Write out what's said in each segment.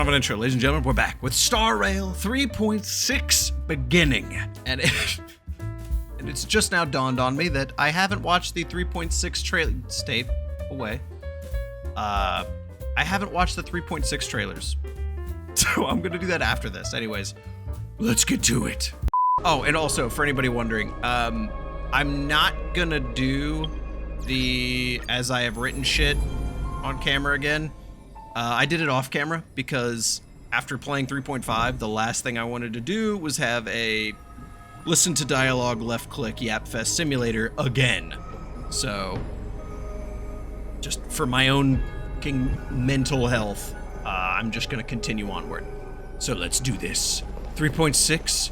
Enough of an intro, ladies and gentlemen. We're back with Star Rail 3.6 beginning. And it's just now dawned on me that I haven't watched the 3.6 trailer. Stay away. I haven't watched the 3.6 trailers. So I'm going to do that after this. Anyways, let's get to it. Oh, and also, for anybody wondering, I'm not going to do the as I have written shit on camera again. I did it off camera because after playing 3.5, the last thing I wanted to do was have a listen to dialogue left click Yapfest simulator again. So, just for my own fucking mental health, I'm just gonna continue onward. So let's do this. 3.6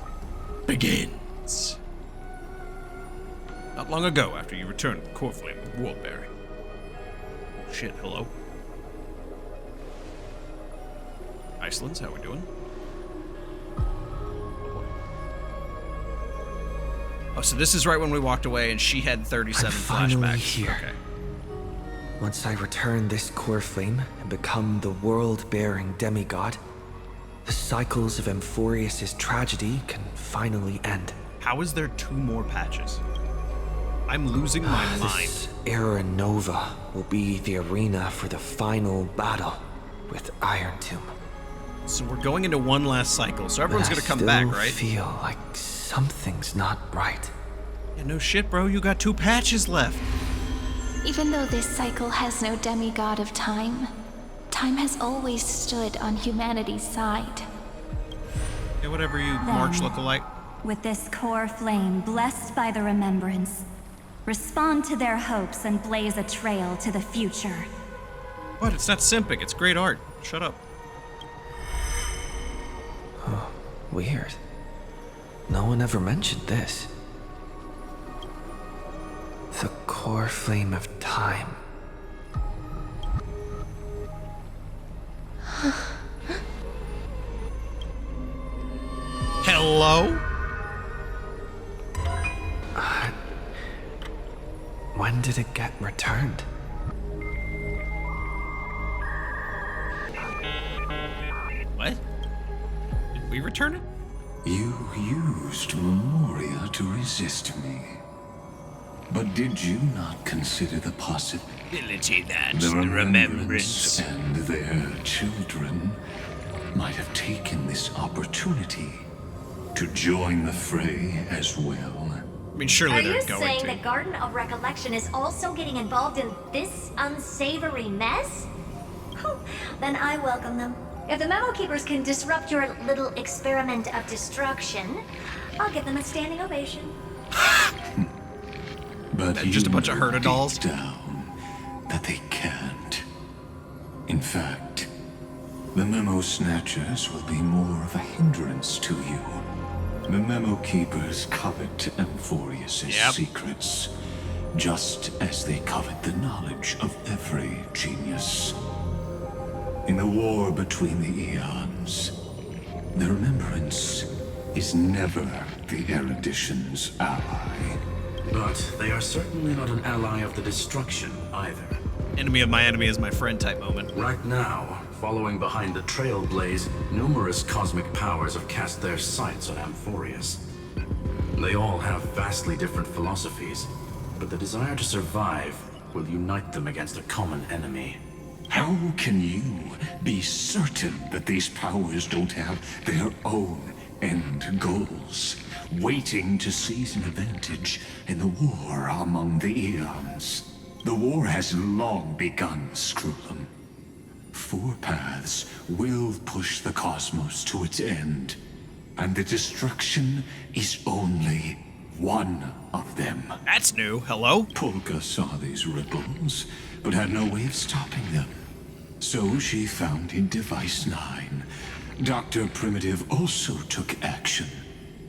begins. Not long ago, after you returned the core flame of Worldberry. Oh shit, hello? Iceland's, how we doing? Oh boy. Oh, so this is right when we walked away and she had 37 I'm finally flashbacks. Here. Okay. Once I return this core flame and become the world-bearing demigod, the cycles of amphoreus' tragedy can finally end. How is there 2 more patches? I'm losing my mind. This Era Nova will be the arena for the final battle with Iron Tomb. So we're going into one last cycle, so everyone's gonna come I back, still right? feel like something's not right. Yeah, no shit, bro. You got 2 patches left. Even though this cycle has no demigod of time, time has always stood on humanity's side. Yeah, whatever you March lookalike. With this core flame blessed by the remembrance, respond to their hopes and blaze a trail to the future. What? It's not simping. It's great art. Shut up. Oh, weird. No one ever mentioned this. The core flame of time. Hello? When did it get returned? What? Did we return it? You used Memoria to resist me. But did you not consider the possibility that the remembrance and their children might have taken this opportunity to join the fray as well? I mean, surely Are they're you going saying to. the Garden of Recollection is also getting involved in this unsavory mess? Then I welcome them. If the Memo Keepers can disrupt your little experiment of destruction, I'll give them a standing ovation. But They're just a bunch of you know herder dolls? deep down that they can't. In fact, the Memo Snatchers will be more of a hindrance to you. The Memo Keepers covet amphoreus' secrets, just as they covet the knowledge of every genius. In the war between the eons, the remembrance is never the erudition's ally. But they are certainly not an ally of the destruction either. Enemy of my enemy is my friend type moment. Right now, following behind the Trailblaze, numerous cosmic powers have cast their sights on amphoreus. They all have vastly different philosophies, but the desire to survive will unite them against a common enemy. How can you be certain that these powers don't have their own end goals, waiting to seize an advantage in the war among the eons? The war has long begun, Screwlum. 4 paths will push the cosmos to its end, and the destruction is only one of them. That's new. Hello? Polka saw these ripples, but had no way of stopping them. So she founded Device 9. Dr. Primitive also took action,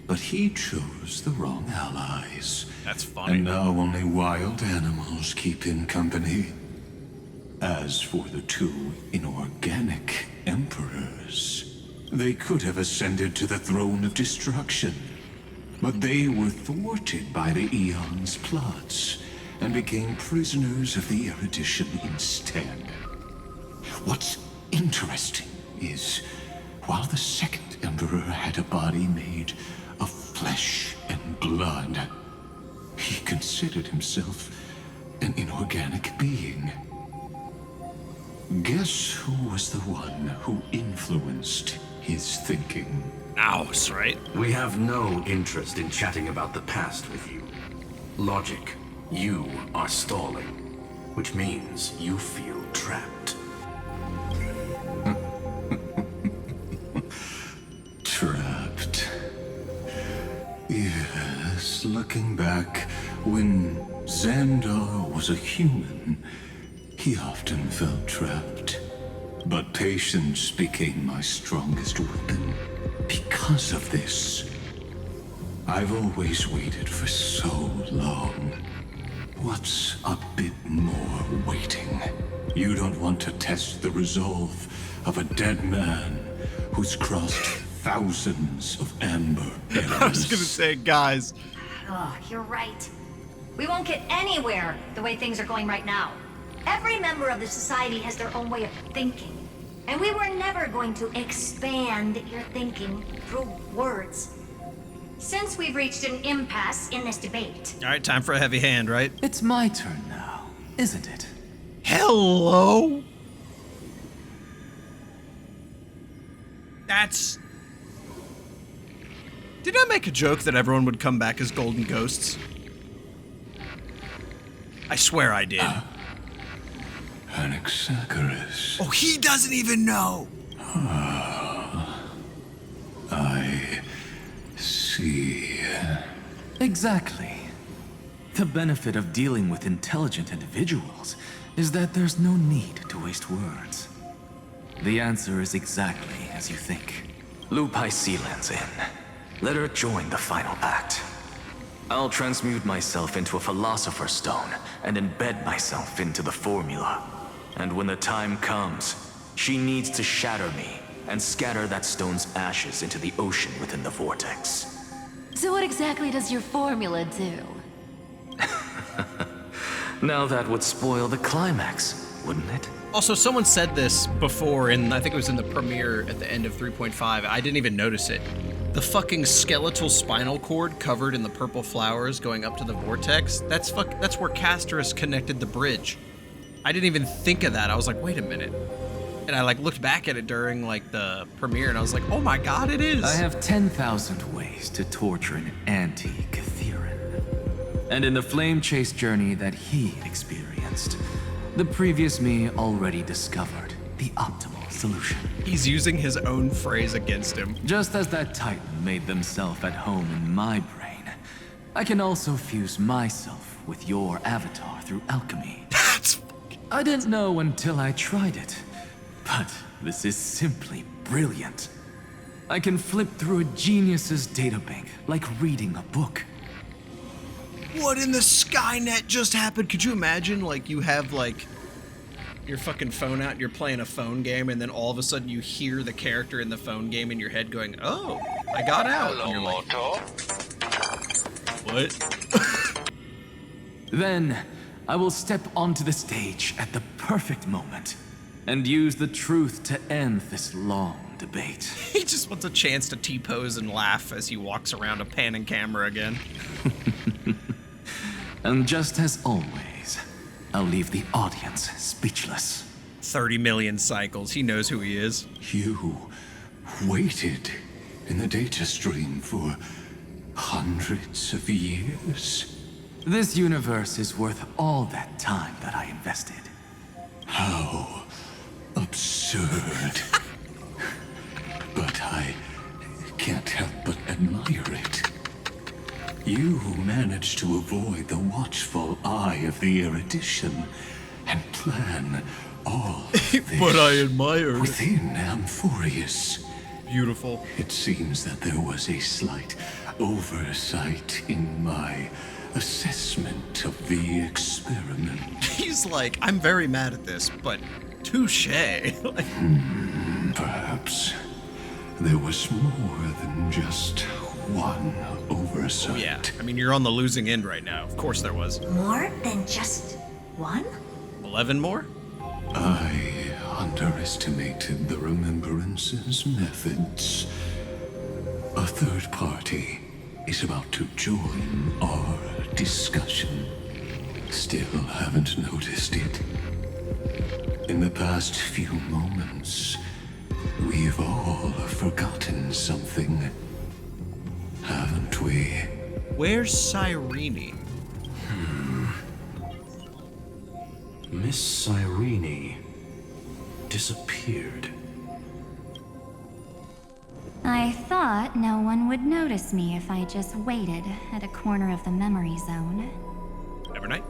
but he chose the wrong allies. That's funny. And now only wild animals keep him company. As for the 2 inorganic emperors, they could have ascended to the throne of destruction, but they were thwarted by the Eons' plots and became prisoners of the erudition instead. What's interesting is, while the second Emperor had a body made of flesh and blood, he considered himself an inorganic being. Guess who was the one who influenced his thinking? Ours, right? We have no interest in chatting about the past with you. Logic, you are stalling, which means you feel trapped. Trapped. Yes, looking back, when Xandar was a human, he often felt trapped. But patience became my strongest weapon. Because of this, I've always waited for so long. What's a bit more waiting? You don't want to test the resolve of a dead man who's crossed thousands of amber errors. I was gonna say, guys. Oh, you're right. We won't get anywhere the way things are going right now. Every member of the society has their own way of thinking. And we were never going to expand your thinking through words. Since we've reached an impasse in this debate. All right, time for a heavy hand, right? It's my turn now, isn't it? Hello? That's... Did I make a joke that everyone would come back as golden ghosts? I swear I did. Anaxagoras. Oh, he doesn't even know! I see. Exactly. The benefit of dealing with intelligent individuals is that there's no need to waste words. The answer is exactly as you think. Lupai Sealand's in. Let her join the final act. I'll transmute myself into a philosopher's stone and embed myself into the formula. And when the time comes, she needs to shatter me and scatter that stone's ashes into the ocean within the vortex. So what exactly does your formula do? Now that would spoil the climax, wouldn't it? Also, someone said this before, and I think it was in the premiere at the end of 3.5. I didn't even notice it. The fucking skeletal spinal cord covered in the purple flowers going up to the vortex, that's where Casterus connected the bridge. I didn't even think of that. I was like, wait a minute. And I looked back at it during the premiere and I was like, oh my god, it is. I have 10,000 ways to torture an anti-Catheran. And in the flame chase journey that he experienced, the previous me already discovered the optimal solution. He's using his own phrase against him. Just as that Titan made themselves at home in my brain, I can also fuse myself with your avatar through alchemy. That's... I didn't know until I tried it, but this is simply brilliant. I can flip through a genius's databank like reading a book. What in the Skynet just happened? Could you imagine, you have, your fucking phone out, you're playing a phone game, and then all of a sudden you hear the character in the phone game in your head going, oh, I got out. Hello, and you're like, Moto. what? Then, I will step onto the stage at the perfect moment and use the truth to end this long debate. He just wants a chance to T-pose and laugh as he walks around a panning camera again. And just as always, I'll leave the audience speechless. 30 million cycles. He knows who he is. You waited in the data stream for hundreds of years? This universe is worth all that time that I invested. How absurd. But I can't help but admire it. You managed to avoid the watchful eye of the erudition and plan all this But I admire it. within Amphoreus. Beautiful. It seems that there was a slight oversight in my assessment of the experiment. He's like, I'm very mad at this, but touche. Perhaps there was more than just one oversight. Oh, yeah. I mean, you're on the losing end right now. Of course there was. More than just one? 11 more? I underestimated the Remembrance's methods. A third party is about to join our discussion. Still haven't noticed it. In the past few moments, we've all forgotten something, haven't we? Where's Cyrene? Miss Cyrene disappeared. I thought no one would notice me if I just waited at a corner of the memory zone. Evernight?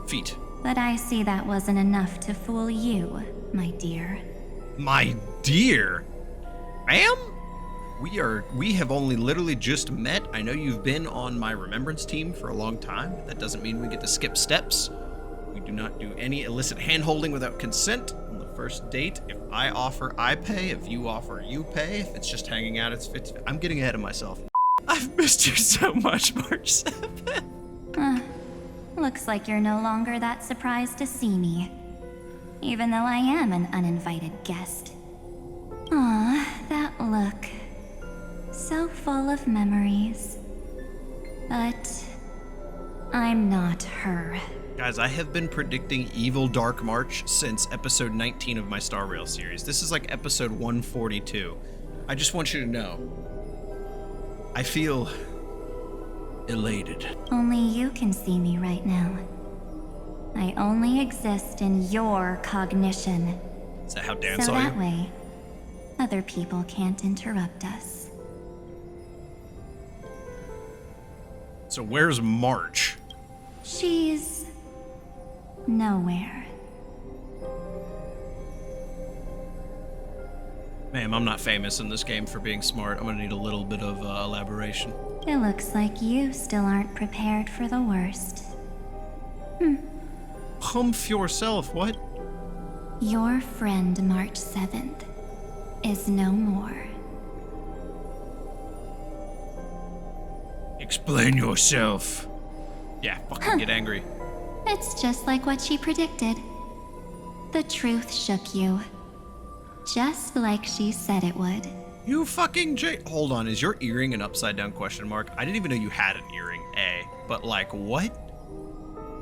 Feet. But I see that wasn't enough to fool you, my dear. My dear? Ma'am? We have only literally just met. I know you've been on my remembrance team for a long time. That doesn't mean we get to skip steps. We do not do any illicit hand-holding without consent. On the first date, if I offer, I pay. If you offer, you pay. If it's just hanging out, it's 50. I'm getting ahead of myself. I've missed you so much, March 7th. Looks like you're no longer that surprised to see me. Even though I am an uninvited guest. Aw, that look. So full of memories. But I'm not her. Guys, I have been predicting Evil Dark March since episode 19 of my Star Rail series. This is like episode 142. I just want you to know, I feel elated. Only you can see me right now. I only exist in your cognition. Is that how Dan So saw that you? way, other people can't interrupt us. So where's March? She's nowhere. Ma'am, I'm not famous in this game for being smart. I'm gonna need a little bit of elaboration. It looks like you still aren't prepared for the worst. Humph yourself, what? Your friend March 7th is no more. Explain yourself. Yeah, fucking get angry. It's just like what she predicted. The truth shook you. Just like she said it would. You fucking hold on, is your earring an upside down question mark? I didn't even know you had an earring, but like, what?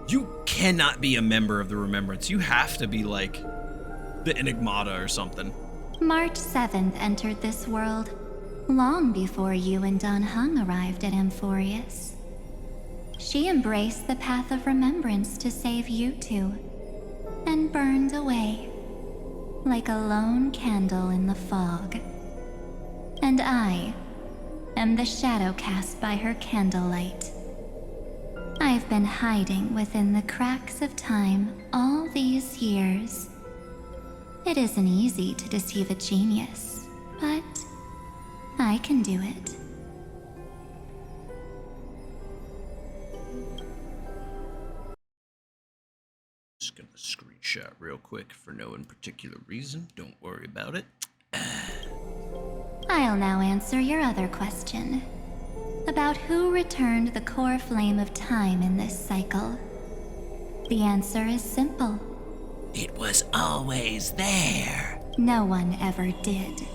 You cannot be a member of the Remembrance. You have to be like the Enigmata or something. March 7th entered this world long before you and danheng arrived at amphoreus. She embraced the path of remembrance to save you two, and burned away like a lone candle in the fog. And I am the shadow cast by her candlelight. I've been hiding within the cracks of time all these years. It isn't easy to deceive a genius, but I can do it. Just gonna screenshot real quick for no particular reason. Don't worry about it. I'll now answer your other question. About who returned the core flame of time in this cycle. The answer is simple. It was always there. No one ever did.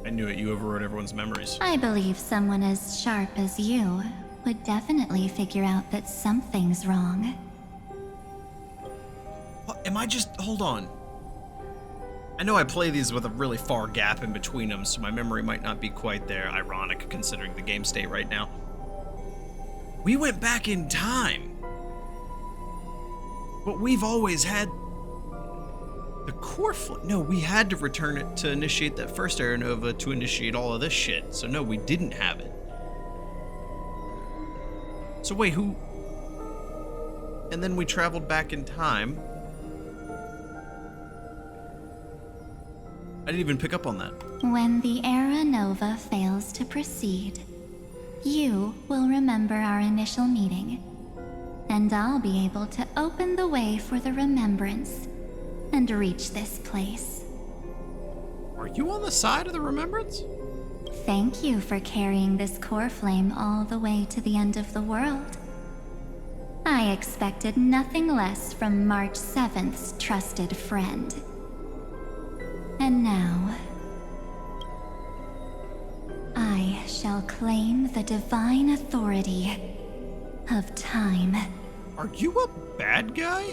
I knew it, you overrode everyone's memories. I believe someone as sharp as you would definitely figure out that something's wrong. What, am I just, hold on. I know I play these with a really far gap in between them, so my memory might not be quite there. Ironic, considering the game state right now. We went back in time. But we've always had the core flame. No, we had to return it to initiate that first Era Nova to initiate all of this shit. So no, we didn't have it. So wait, who? And then we traveled back in time. I didn't even pick up on that. When the Era Nova fails to proceed, you will remember our initial meeting, and I'll be able to open the way for the Remembrance and reach this place. Are you on the side of the Remembrance? Thank you for carrying this core flame all the way to the end of the world. I expected nothing less from March 7th's trusted friend. And now, I shall claim the divine authority of time. Are you a bad guy?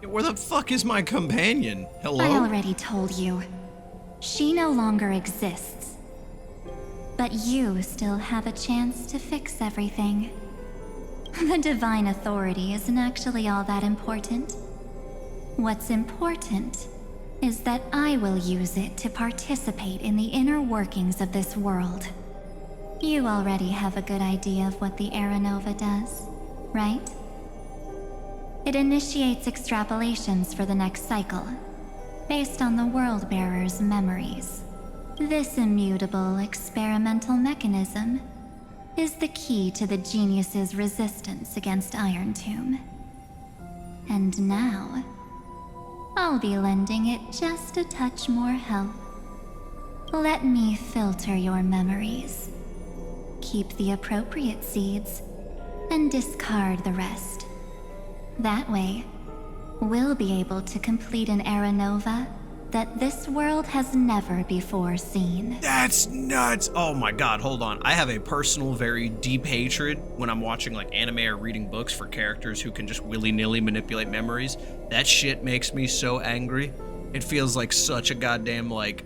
Where the fuck is my companion? Hello? I already told you. She no longer exists. But you still have a chance to fix everything. The divine authority isn't actually all that important. What's important is that I will use it to participate in the inner workings of this world. You already have a good idea of what the Aeronova does, right? It initiates extrapolations for the next cycle, based on the World Bearer's memories. This immutable experimental mechanism is the key to the genius's resistance against Iron Tomb. And now, I'll be lending it just a touch more help. Let me filter your memories. Keep the appropriate seeds, and discard the rest. That way, we'll be able to complete an Aeronova that this world has never before seen. That's nuts! Oh my god, hold on. I have a personal, very deep hatred when I'm watching like anime or reading books for characters who can just willy-nilly manipulate memories. That shit makes me so angry. It feels like such a goddamn like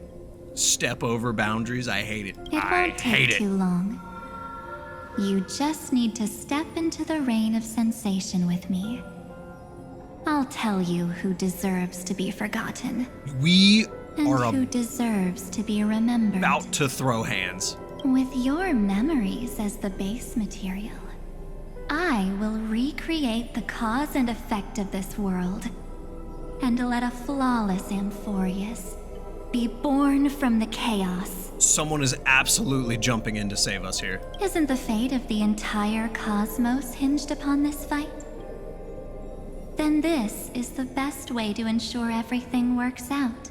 step over boundaries. I hate it. It won't take too long. You just need to step into the reign of sensation with me. I'll tell you who deserves to be forgotten. We and are who deserves to be remembered. About to throw hands. With your memories as the base material, I will recreate the cause and effect of this world, and let a flawless amphoreus be born from the chaos. Someone is absolutely jumping in to save us here. Isn't the fate of the entire cosmos hinged upon this fight? Then this is the best way to ensure everything works out.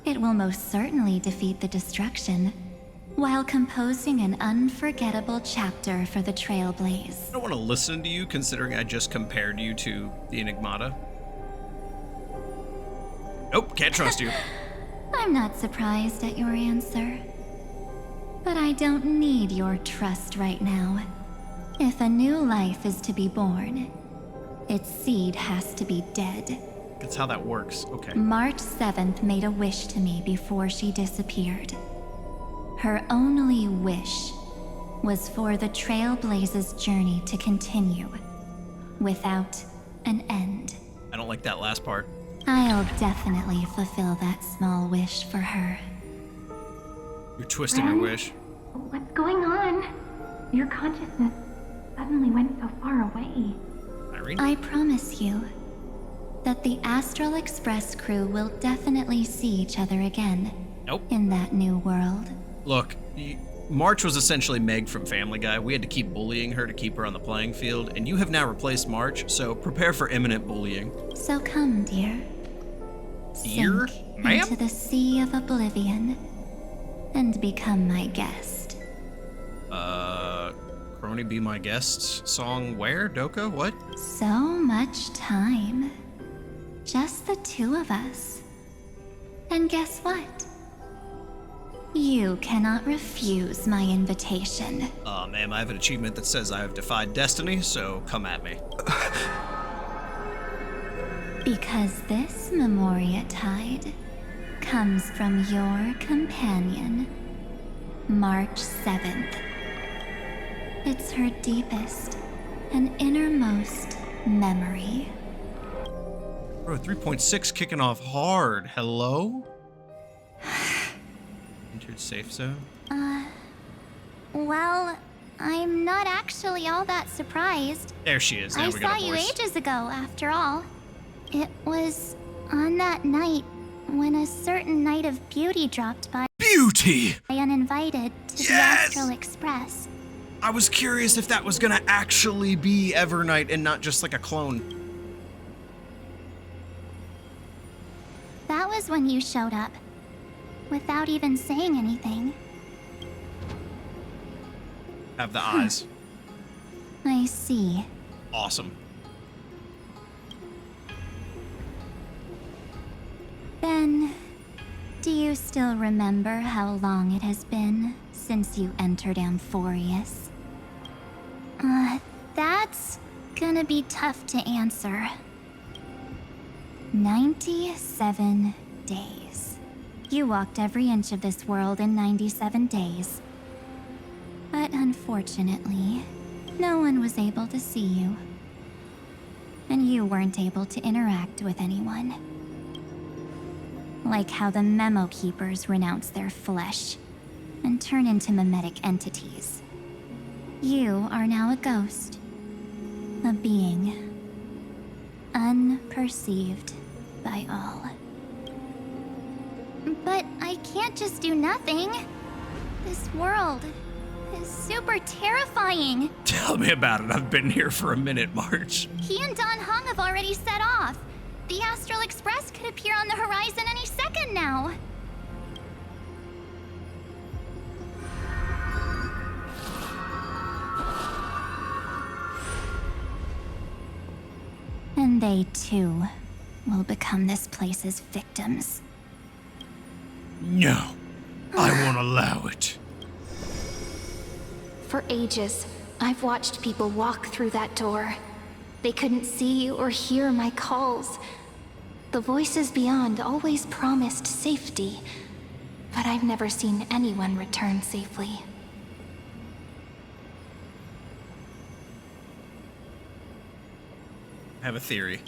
It will most certainly defeat the destruction, while composing an unforgettable chapter for the Trailblaze. I don't want to listen to you, considering I just compared you to the Enigmata. Nope, can't trust you. I'm not surprised at your answer. But I don't need your trust right now. If a new life is to be born, its seed has to be dead. That's how that works, okay. March 7th made a wish to me before she disappeared. Her only wish was for the Trailblaze's journey to continue, without an end. I don't like that last part. I'll definitely fulfill that small wish for her. You're twisting her wish. What's going on? Your consciousness suddenly went so far away. Irene? I promise you that the Astral Express crew will definitely see each other again. Nope. In that new world. Look, March was essentially Meg from Family Guy. We had to keep bullying her to keep her on the playing field, and you have now replaced March, so prepare for imminent bullying. So come, dear. Dear? Sink Ma'am? into the sea of oblivion and become my guest. Crony Be My Guest song where? Doko? What? So much time. Just the two of us. And guess what? You cannot refuse my invitation. Ma'am, I have an achievement that says I have defied destiny, so come at me. Because this Memoria Tide comes from your companion, March 7th. It's her deepest and innermost memory. Bro, 3.6 kicking off hard. Hello? Entered safe zone? Well, I'm not actually all that surprised. There she is. Now I we got saw a you voice. ages ago, after all. It was on that night when a certain knight of beauty dropped by Beauty! uninvited to the Yes! Astral Express. I was curious if that was gonna actually be Evernight and not just like a clone. That was when you showed up, without even saying anything. have the eyes. I see. Awesome. Then, do you still remember how long it has been since you entered Amphoreus? That's gonna be tough to answer. 97 days. You walked every inch of this world in 97 days. But unfortunately, no one was able to see you. And you weren't able to interact with anyone. Like how the Memo Keepers renounce their flesh and turn into mimetic entities. You are now a ghost. A being. Unperceived by all. But I can't just do nothing. This world is super terrifying. Tell me about it. I've been here for a minute, March. He and danheng have already set off. The Astral Express could appear on the horizon any second now. And they too will become this place's victims. No, I won't allow it. For ages, I've watched people walk through that door. They couldn't see or hear my calls. The voices beyond always promised safety, but I've never seen anyone return safely. I have a theory.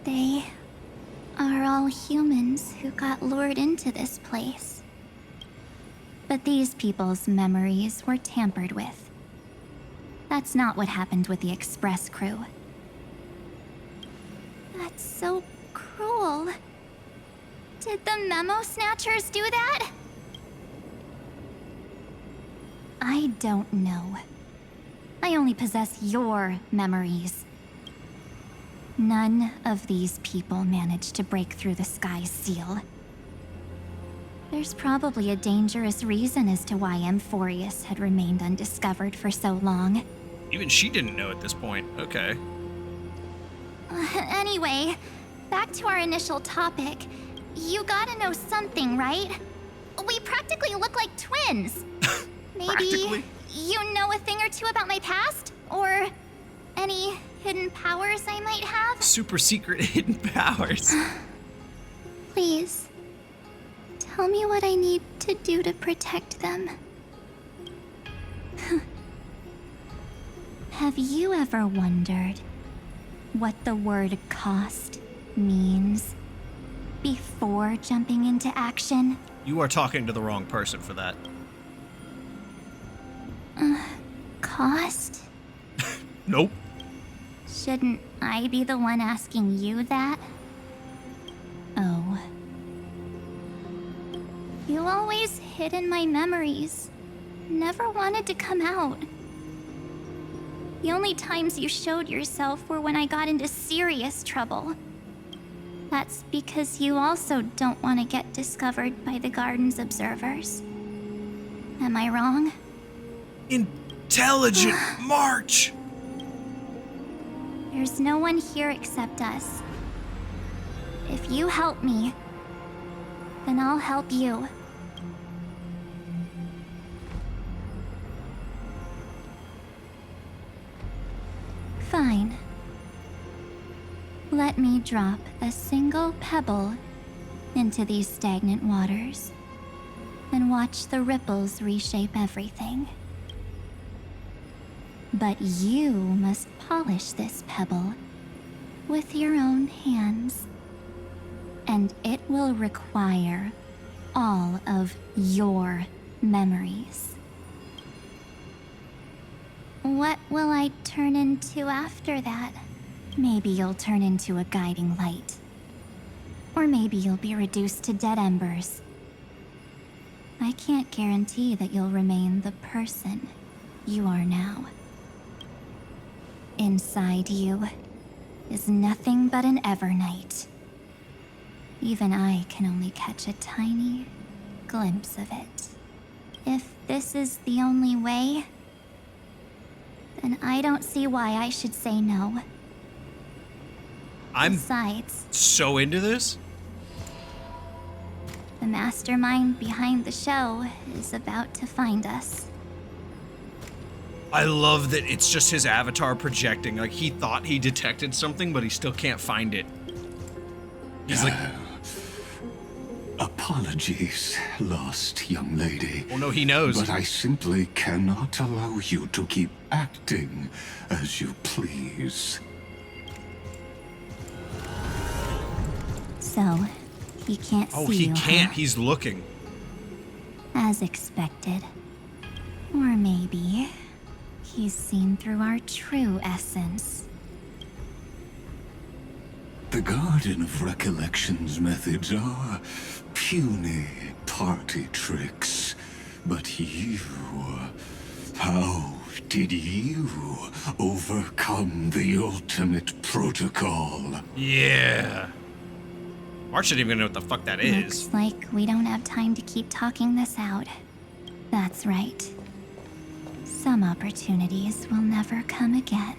They are all humans who got lured into this place. But these people's memories were tampered with. That's not what happened with the Express crew. That's so cruel. Did the Memo Snatchers do that? I don't know. I only possess your memories. None of these people managed to break through the sky's seal. There's probably a dangerous reason as to why Amphoreus had remained undiscovered for so long. Even she didn't know at this point. Okay. Anyway, back to our initial topic. You gotta know something, right? We practically look like twins. Maybe Practically? you know a thing or two about my past? Or any hidden powers I might have? Super secret hidden powers. Please, tell me what I need to do to protect them. Have you ever wondered what the word cost means before jumping into action? You are talking to the wrong person for that. Cost? Nope. Shouldn't I be the one asking you that? Oh, You always hid in my memories. Never wanted to come out. The only times you showed yourself were when I got into serious trouble. That's because you also don't want to get discovered by the garden's observers. Am I wrong? Intelligent March! There's no one here except us. If you help me, then I'll help you. fine. Let me drop a single pebble into these stagnant waters and watch the ripples reshape everything. But you must polish this pebble with your own hands, and it will require all of your memories. What will I turn into after that? Maybe you'll turn into a guiding light. Or maybe you'll be reduced to dead embers. I can't guarantee that you'll remain the person you are now. Inside you is nothing but an Evernight. Even I can only catch a tiny glimpse of it. If this is the only way, then I don't see why I should say no. I'm Besides, so into this. the mastermind behind the show is about to find us. I love that it's just his avatar projecting. Like, he thought he detected something, but he still can't find it. He's like, Apologies, lost young lady. oh no, he knows. But I simply cannot allow you to keep acting as you please. So, he can't Oh, see he you, can't. huh? He's looking. As expected. Or maybe he's seen through our true essence. The Garden of Recollection's methods are puny party tricks. But you... how did you overcome the ultimate protocol? Yeah. March didn't even know what the fuck that is. Looks like we don't have time to keep talking this out. That's right. Some opportunities will never come again.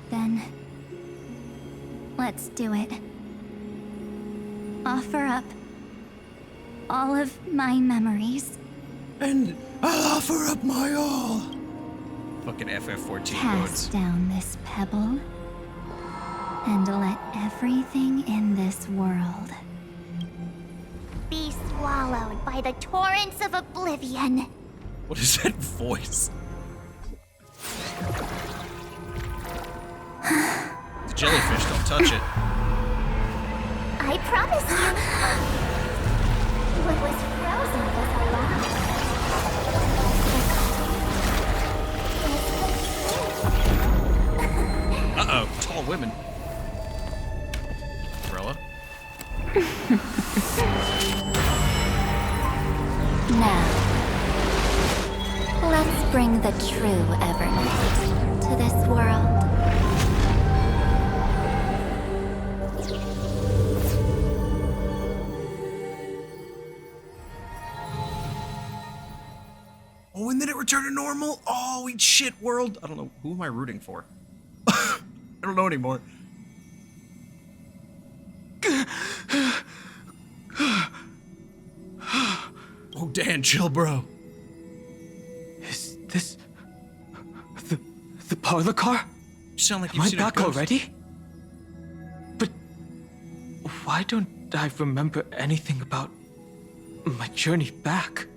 Then, let's do it. Offer up all of my memories. And I'll offer up my all. Fucking FF14 Cast quotes. down this pebble, and let everything in this world be swallowed by the torrents of oblivion. What is that voice? The jellyfish, don't touch it. I promise you, what was frozen was alive. Uh-oh, tall women. Umbrella. Now, let's bring the true Evernight to this world. Oh, and then it returned to normal? Oh, eat shit, world. I don't know. Who am I rooting for? I don't know anymore. Oh, Dan, chill, bro. Is this the parlor car? You sound like Am you've I seen a back ghost. already? But why don't I remember anything about my journey back?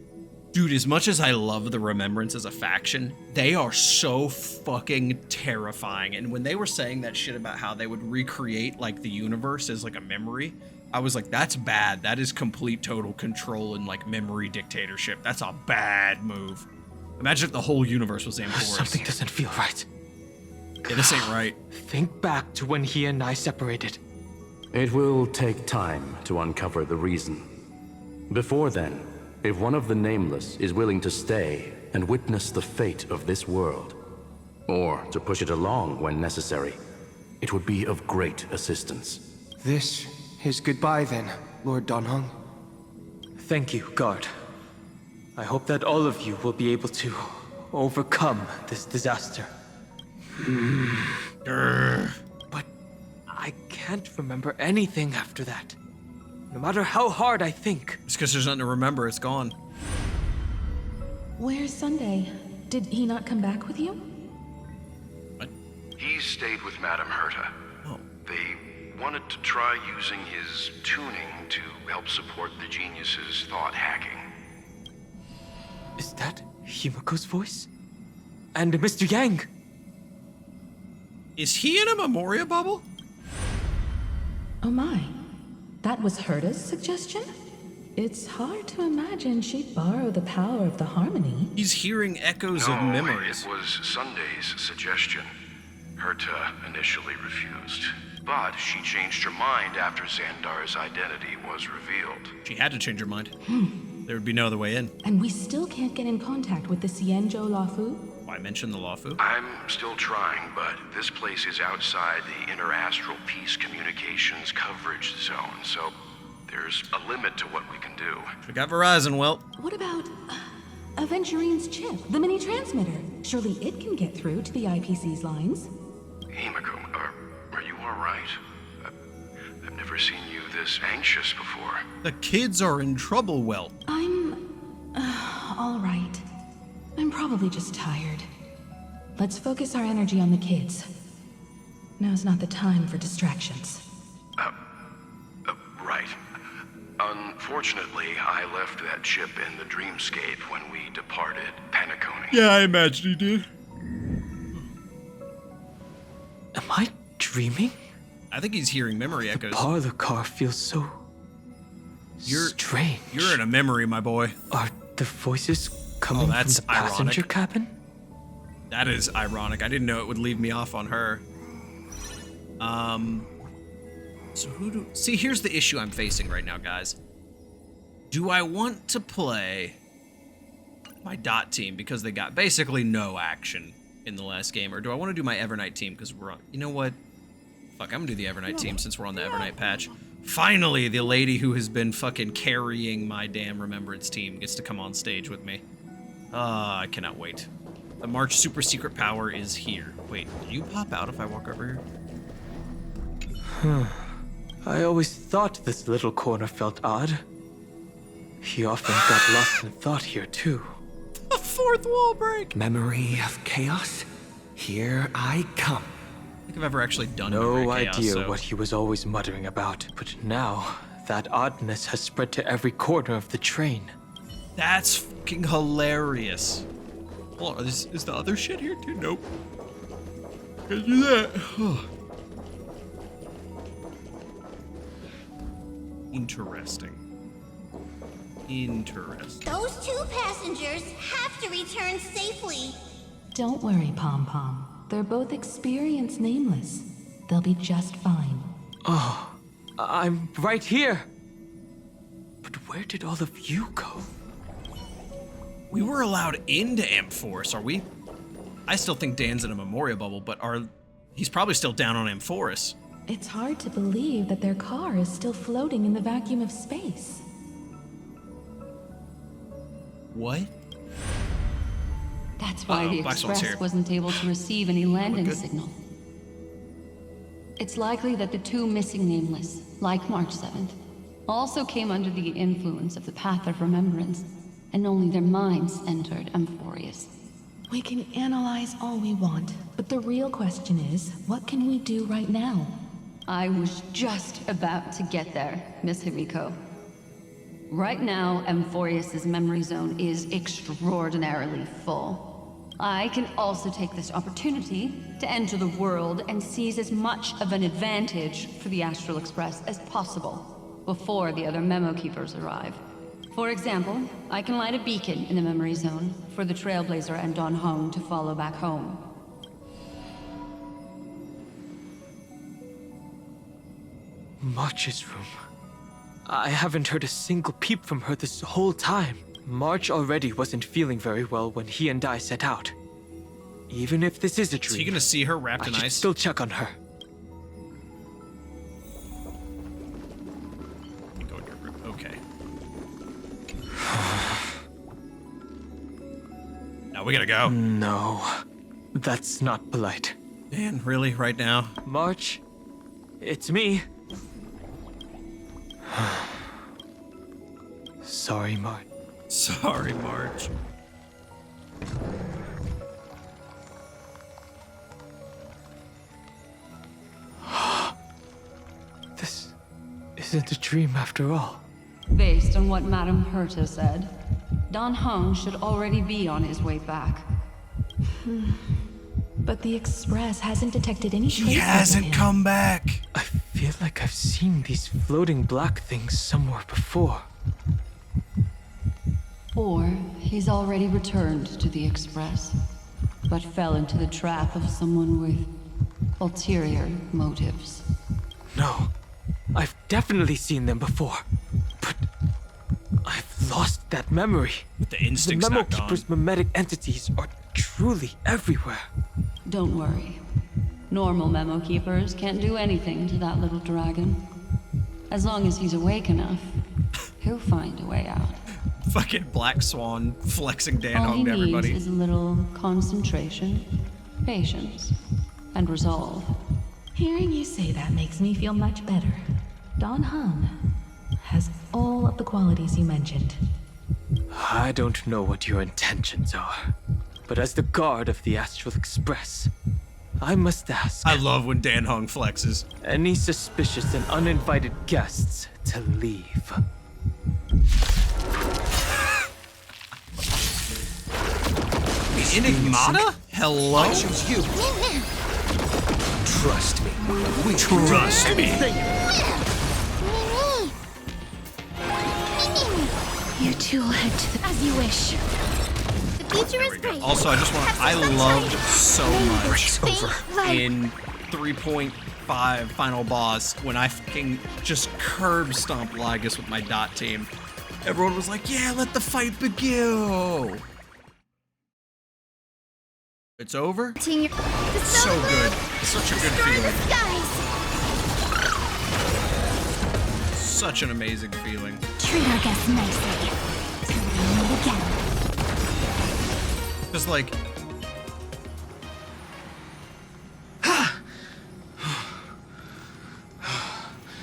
Dude, as much as I love the Remembrance as a faction, they are so fucking terrifying. And when they were saying that shit about how they would recreate, like, the universe as, like, a memory, I was like, that's bad. That is complete total control and, like, memory dictatorship. That's a bad move. Imagine if the whole universe was amphoreus. Something doesn't feel right. Yeah, this ain't right. Think back to when he and I separated. It will take time to uncover the reason. Before then, if one of the nameless is willing to stay and witness the fate of this world, or to push it along when necessary, it would be of great assistance. This is goodbye then, Lord Danheng. Thank you, guard. I hope that all of you will be able to overcome this disaster. But I can't remember anything after that. No matter how hard I think. It's because there's nothing to remember. It's gone. Where's Sunday? Did he not come back with you? He stayed with Madame Herta. Oh. They wanted to try using his tuning to help support the genius's thought hacking. Is that Himiko's voice? And Mr. Yang? Is he in a Memoria bubble? Oh my. That was Herta's suggestion? It's hard to imagine she'd borrow the power of the harmony. He's hearing echoes of memories. It was Sunday's suggestion. Herta initially refused, but she changed her mind after Xandar's identity was revealed. She had to change her mind. There would be no other way in. And we still can't get in contact with the Xianzhou Lafu? Why mention the Lafu? I'm still trying, but this place is outside the interastral peace communications coverage zone, so There's a limit to what we can do. We got Verizon, well. What about Aventurine's chip, the mini transmitter? Surely it can get through to the IPC's lines. Himiko, are you alright? I've never seen you this anxious before. The kids are in trouble, well. I'm all right. I'm probably just tired. Let's focus our energy on the kids. Now's not the time for distractions. Right. Unfortunately, I left that chip in the dreamscape when we departed Penacony. Yeah, I imagine you did. Am I dreaming? I think he's hearing memory echoes. The parlor car feels so strange. You're in a memory, my boy. Are the voices coming from the passenger ironic. cabin? That is ironic. I didn't know it would leave me off on her. So see, here's the issue I'm facing right now, guys. Do I want to play my dot team because they got basically no action in the last game, or do I want to do my Evernight team because we're on? You know what? Fuck, I'm gonna do the Evernight team since we're on the Evernight patch. Finally, the lady who has been fucking carrying my damn Remembrance team gets to come on stage with me. I cannot wait. The March super secret power is here. Wait, do you pop out if I walk over here? I always thought this little corner felt odd. He often got lost in thought here, too. A fourth wall break! Memory of chaos? Here I come. I think I've ever actually done No Memory of idea Chaos, what he was always muttering about, but now that oddness has spread to every corner of the train. That's fucking hilarious. Hold on, is the other shit here too? Nope. Can't do that. Interesting. Those two passengers have to return safely. Don't worry, Pom Pom. They're both experienced nameless. They'll be just fine. Oh, I'm right here. But where did all of you go? We were allowed into Amphoreus, are we? I still think Dan's in a memorial bubble, but he's probably still down on Amphoreus. It's hard to believe that their car is still floating in the vacuum of space. What? That's why the Express wasn't able to receive any landing signal. It's likely that the two missing nameless, like March 7th, also came under the influence of the Path of Remembrance, and only their minds entered Amphoreus. We can analyze all we want, but the real question is, what can we do right now? I was just about to get there, Miss Himiko. Right now, Amphoreus' memory zone is extraordinarily full. I can also take this opportunity to enter the world and seize as much of an advantage for the Astral Express as possible before the other memo keepers arrive. For example, I can light a beacon in the memory zone for the Trailblazer and danheng to follow back home. March's room. I haven't heard a single peep from her this whole time. March already wasn't feeling very well when he and I set out. Even if this is a dream, So you gonna see her wrapped in I should ice? still check on her. Go in your room. Okay. Now we gotta go. No, that's not polite. Dan, really? Right now? March, it's me. Sorry, March. Sorry, March. This isn't a dream after all. Based on what Madame Herta said, danheng should already be on his way back. But the Express hasn't detected any traces He hasn't of him. come back. I feel like I've seen these floating black things somewhere before. Or he's already returned to the Express, but fell into the trap of someone with ulterior motives. No, I've definitely seen them before, but I've lost that memory. The instinct's The Memo not gone. Keeper's mimetic entities are truly everywhere. Don't worry. Normal Memo Keepers can't do anything to that little dragon. As long as he's awake enough, he'll find a way out. Fucking Black Swan flexing All he danheng to everybody. needs is a little concentration, patience, and resolve. Hearing you say that makes me feel much better. Danheng has all of the qualities you mentioned. I don't know what your intentions are, but as the guard of the Astral Express, I must ask. I love when danheng flexes. Any suspicious and uninvited guests to leave. Enigmata? Hello? I choose you. Trust me. We Trust me. You two will head to the... As you wish. The future is bright. Also, I just want I loved so much in 3.5 final boss when I fucking just curb stomped Lygus with my dot team. Everyone was like, yeah, let the fight begin. It's over? So good. Such a good feeling. Such an amazing feeling. Treat our guests nicely. Till we meet again. Just like...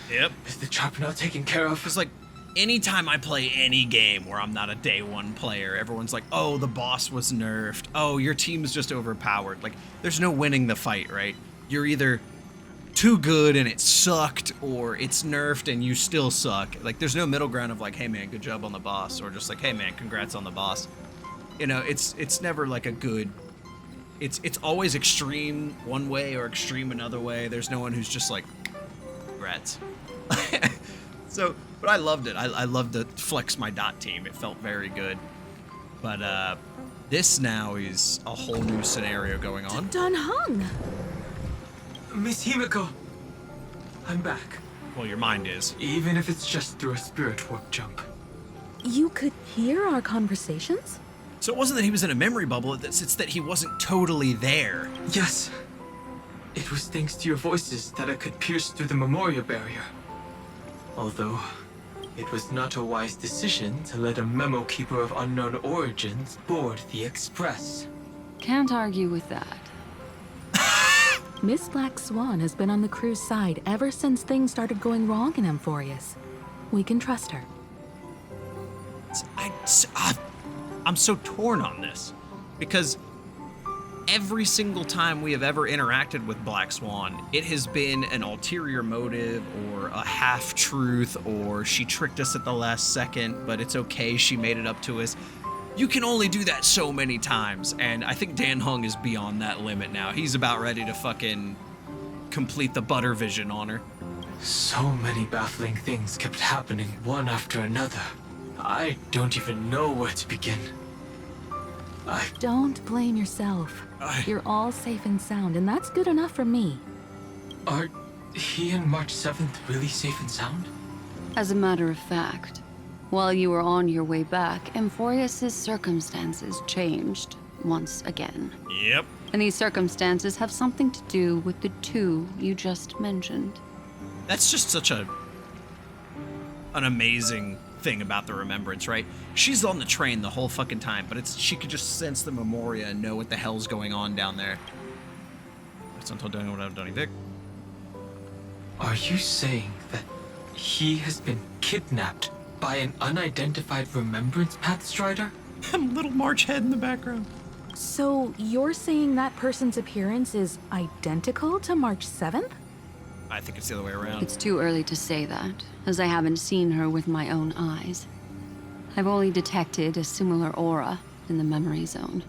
Yep. Is the trap now taken care of? It's like, anytime I play any game where I'm not a day one player, everyone's like, oh, the boss was nerfed. Oh, your team's just overpowered. Like, there's no winning the fight, right? You're either too good and it sucked, or it's nerfed and you still suck. Like, there's no middle ground of like, hey man, good job on the boss, or just like, hey man, congrats on the boss. You know, it's never like a good... It's always extreme one way or extreme another way. There's no one who's just like, congrats. So, but I loved it. I loved to flex my dot team. It felt very good. But this now is a whole new scenario going on. Danheng! Miss Himiko, I'm back. Well, your mind is. Even if it's just through a spirit warp jump. You could hear our conversations? So it wasn't that he was in a memory bubble, it's that he wasn't totally there. Yes. It was thanks to your voices that I could pierce through the Memoria barrier. Although, it was not a wise decision to let a memo keeper of unknown origins board the Express. Can't argue with that. Miss Black Swan has been on the crew's side ever since things started going wrong in Amphoreus. We can trust her. I'm so torn on this, because every single time we have ever interacted with Black Swan, it has been an ulterior motive or a half-truth, or she tricked us at the last second, but it's okay, she made it up to us. You can only do that so many times, and I think danheng is beyond that limit now. He's about ready to fucking complete the butter vision on her. So many baffling things kept happening one after another. I don't even know where to begin. Don't blame yourself. You're all safe and sound, and that's good enough for me. Are he and March 7th really safe and sound? As a matter of fact, while you were on your way back, Amphoreus' circumstances changed once again. Yep. And these circumstances have something to do with the two you just mentioned. That's just such an amazing thing about the remembrance, right? She's on the train the whole fucking time, but she could just sense the Memoria and know what the hell's going on down there. It's until doing what I've done, DonnyVick. Are you saying that he has been kidnapped by an unidentified remembrance path strider? Little March head in the background. So you're saying that person's appearance is identical to March 7th? I think it's the other way around. It's too early to say that, as I haven't seen her with my own eyes. I've only detected a similar aura in the memory zone.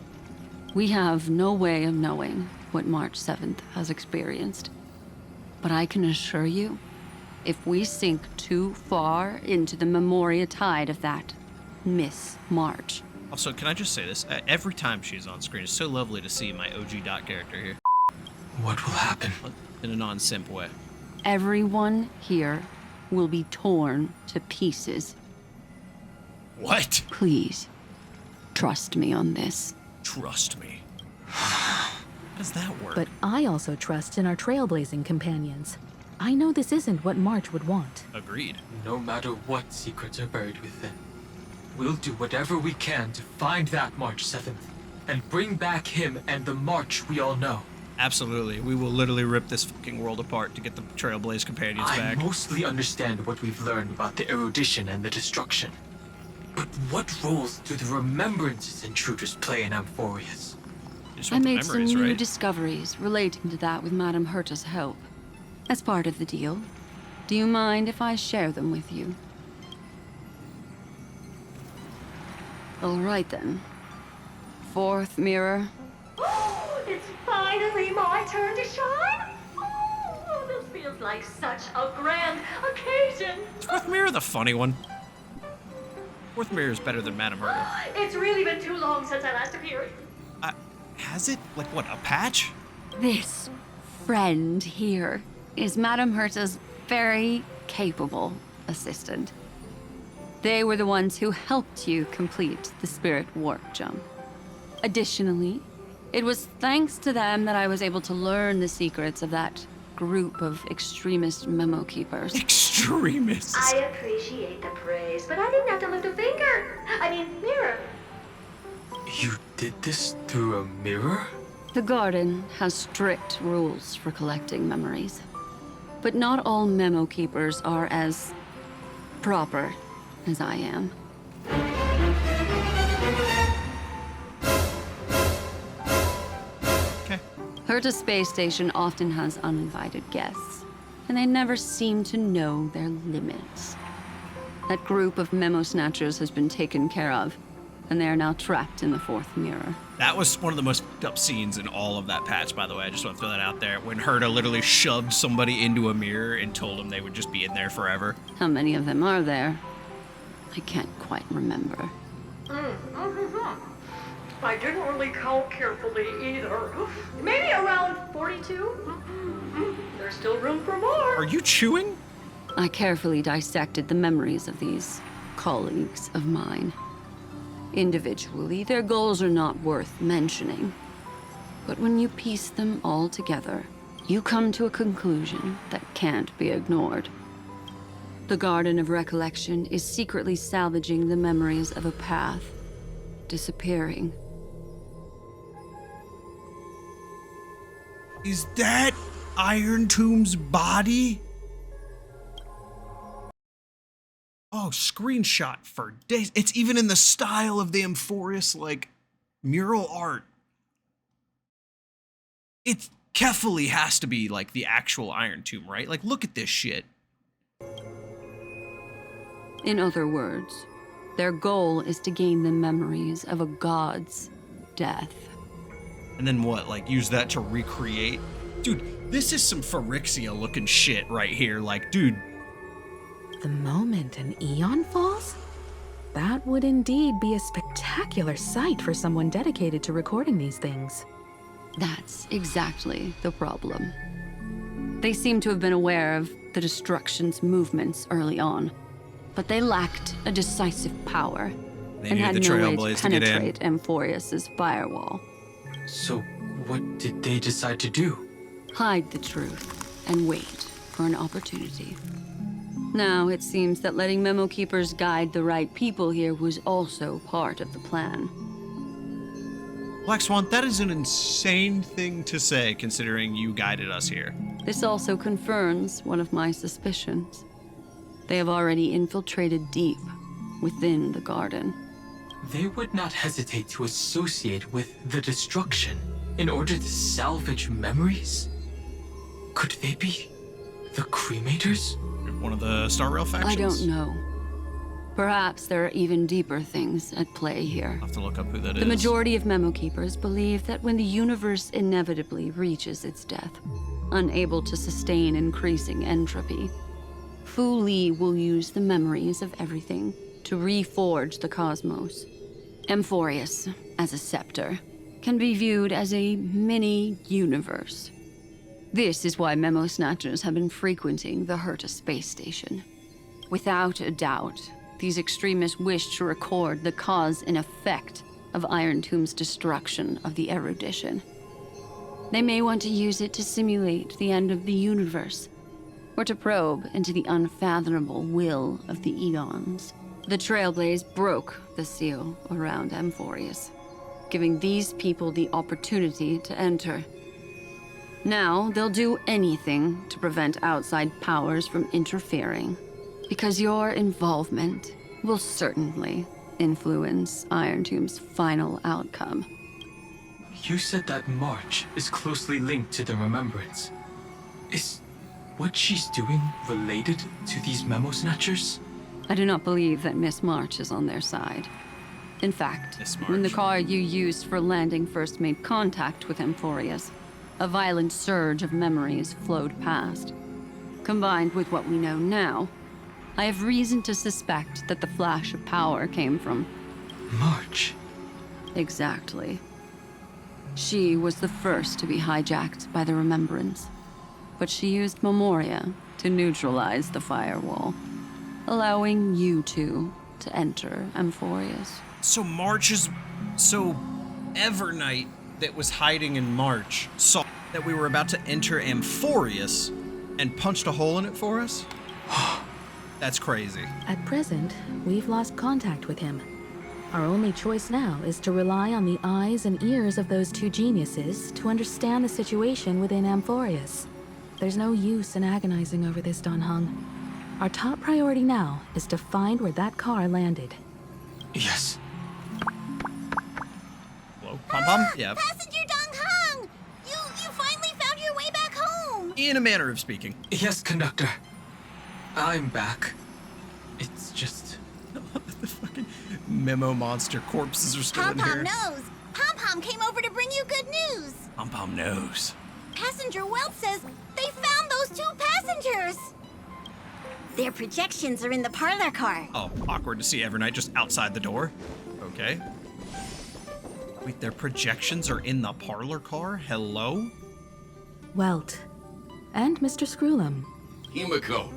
We have no way of knowing what March 7th has experienced. But I can assure you, if we sink too far into the Memoria tide of that Miss March... Also, can I just say this? Every time she's on screen, it's so lovely to see my OG dot character here. What will happen? In a non-simp way. Everyone here will be torn to pieces. What? Please, trust me on this. Trust me. How does that work? But I also trust in our trailblazing companions. I know this isn't what March would want. Agreed. No matter what secrets are buried within, we'll do whatever we can to find that March 7th and bring back him and the March we all know. Absolutely. We will literally rip this fucking world apart to get the Trailblaze companions back. I mostly understand what we've learned about the erudition and the destruction. But what roles do the remembrances intruders play in Amphoreus? I made some new discoveries relating to that with Madame Herta's help. As part of the deal, do you mind if I share them with you? All right then. Fourth mirror. It's finally my turn to shine! Oh, this feels like such a grand occasion! Fourth mirror, the funny one. Fourth mirror is better than Madame Herta. It's really been too long since I last appeared. Has it? Like what, a patch? This friend here is Madame Herta's very capable assistant. They were the ones who helped you complete the spirit warp jump. Additionally, it was thanks to them that I was able to learn the secrets of that group of extremist memo keepers. Extremists? I appreciate the praise, but I didn't have to lift a finger. Mirror. You did this through a mirror? The garden has strict rules for collecting memories. But not all memo keepers are as proper as I am. Okay. Herta Space Station often has uninvited guests, and they never seem to know their limits. That group of memo snatchers has been taken care of, and they are now trapped in the fourth mirror. That was one of the most fucked up scenes in all of that patch, by the way. I just want to throw that out there. When Herta literally shoved somebody into a mirror and told them they would just be in there forever. How many of them are there? I can't quite remember. I didn't really count carefully either. Maybe around 42? There's still room for more. Are you chewing? I carefully dissected the memories of these colleagues of mine. Individually, their goals are not worth mentioning. But when you piece them all together, you come to a conclusion that can't be ignored. The Garden of Recollection is secretly salvaging the memories of a path disappearing. Is that Iron Tomb's body? Oh, screenshot for days. It's even in the style of the amphoreus, like, mural art. It carefully has to be, like, the actual Iron Tomb, right? Like, look at this shit. In other words, their goal is to gain the memories of a god's death. And then what, like, use that to recreate? Dude, this is some Phyrexia-looking shit right here. Like, dude. The moment an Eon falls? That would indeed be a spectacular sight for someone dedicated to recording these things. That's exactly the problem. They seem to have been aware of the destruction's movements early on, but they lacked a decisive power and had no way to penetrate Amphoreus's firewall. So, what did they decide to do? Hide the truth and wait for an opportunity. Now, it seems that letting memo keepers guide the right people here was also part of the plan. Black Swan, that is an insane thing to say, considering you guided us here. This also confirms one of my suspicions. They have already infiltrated deep within the garden. They would not hesitate to associate with the destruction in order to salvage memories? Could they be the cremators? One of the Star Rail factions? I don't know. Perhaps there are even deeper things at play here. I'll have to look up who that is. The majority of memo keepers believe that when the universe inevitably reaches its death, unable to sustain increasing entropy, Fu Li will use the memories of everything to reforge the cosmos. Amphoreus, as a scepter, can be viewed as a mini-universe. This is why memo snatchers have been frequenting the Herta space station. Without a doubt, these extremists wish to record the cause and effect of Iron Tomb's destruction of the erudition. They may want to use it to simulate the end of the universe, or to probe into the unfathomable will of the Eons. The Trailblaze broke the seal around Amphoreus, giving these people the opportunity to enter. Now, they'll do anything to prevent outside powers from interfering, because your involvement will certainly influence Iron Tomb's final outcome. You said that March is closely linked to the Remembrance. Is what she's doing related to these memo snatchers? I do not believe that Miss March is on their side. In fact, when the car you used for landing first made contact with Amphoreus, a violent surge of memories flowed past. Combined with what we know now, I have reason to suspect that the flash of power came from March. Exactly. She was the first to be hijacked by the Remembrance, but she used Memoria to neutralize the firewall, allowing you two to enter Amphoreus. So Evernight that was hiding in March saw that we were about to enter Amphoreus and punched a hole in it for us? That's crazy. At present, we've lost contact with him. Our only choice now is to rely on the eyes and ears of those two geniuses to understand the situation within Amphoreus. There's no use in agonizing over this, danheng. Our top priority now is to find where that car landed. Yes. Hello, Pom-Pom? Yeah. Passenger danheng! You finally found your way back home! In a manner of speaking. Yes, conductor. I'm back. It's just... The fucking memo monster corpses are still in here. Pom-Pom knows! Pom-Pom came over to bring you good news! Pom-Pom knows. Passenger Welt says they found those two passengers! Their projections are in the parlor car. Oh, awkward to see Evernight just outside the door. Okay. Wait, their projections are in the parlor car? Hello? Welt. And Mr. Screwlum. Himiko.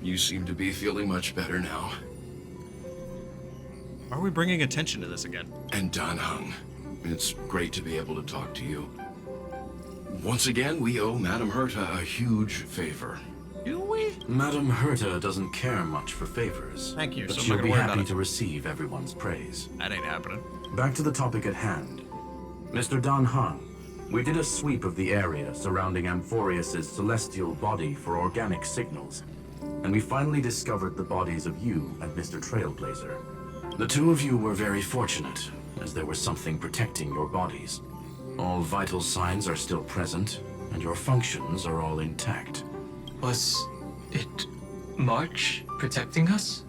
You seem to be feeling much better now. Why are we bringing attention to this again? And danheng. It's great to be able to talk to you. Once again, we owe Madame Herta a huge favor. Do we? Madame Herta doesn't care much for favors. Thank you, but so I'm she'll not be gonna worry about happy it. to receive everyone's praise. That ain't happening. Back to the topic at hand. Mr. danheng, we did a sweep of the area surrounding Amphoreus' celestial body for organic signals, and we finally discovered the bodies of you and Mr. Trailblazer. The two of you were very fortunate, as there was something protecting your bodies. All vital signs are still present, and your functions are all intact. Was it March protecting us?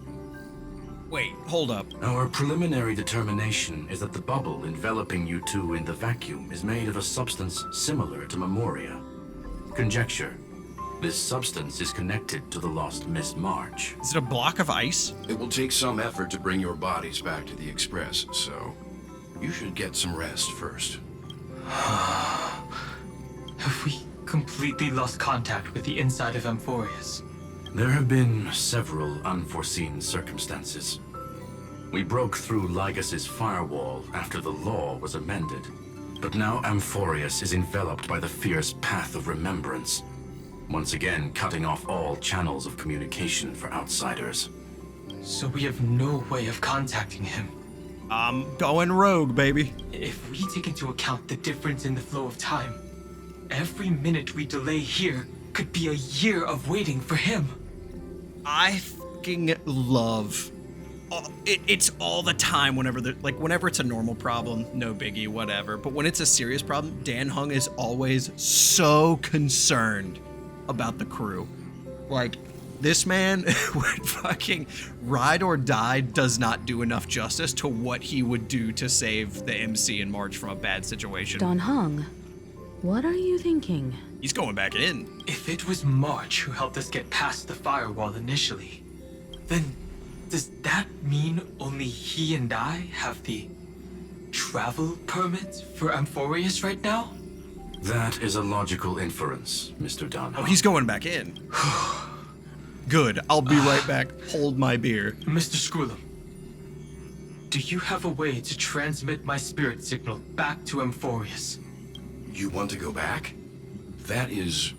Wait, hold up. Our preliminary determination is that the bubble enveloping you two in the vacuum is made of a substance similar to Memoria. Conjecture. This substance is connected to the lost Miss March. Is it a block of ice? It will take some effort to bring your bodies back to the Express, so you should get some rest first. Have we completely lost contact with the inside of Amphoreus? There have been several unforeseen circumstances. We broke through Lygus's firewall after the law was amended, but now Amphoreus is enveloped by the fierce path of remembrance, once again cutting off all channels of communication for outsiders. So we have no way of contacting him. I'm going rogue, baby. If we take into account the difference in the flow of time, every minute we delay here could be a year of waiting for him. I fucking love... It's all the time whenever it's a normal problem, no biggie, whatever. But when it's a serious problem, danheng is always so concerned about the crew. Like, this man would fucking ride or die does not do enough justice to what he would do to save the MC and March from a bad situation. danheng, what are you thinking? He's going back in. If it was March who helped us get past the firewall initially, then does that mean only he and I have the travel permit for Amphoreus right now? That is a logical inference, Mr. danheng. Oh, he's going back in. Good, I'll be right back. Hold my beer. Mr. Screwlum, do you have a way to transmit my spirit signal back to Amphoreus? You want to go back? That is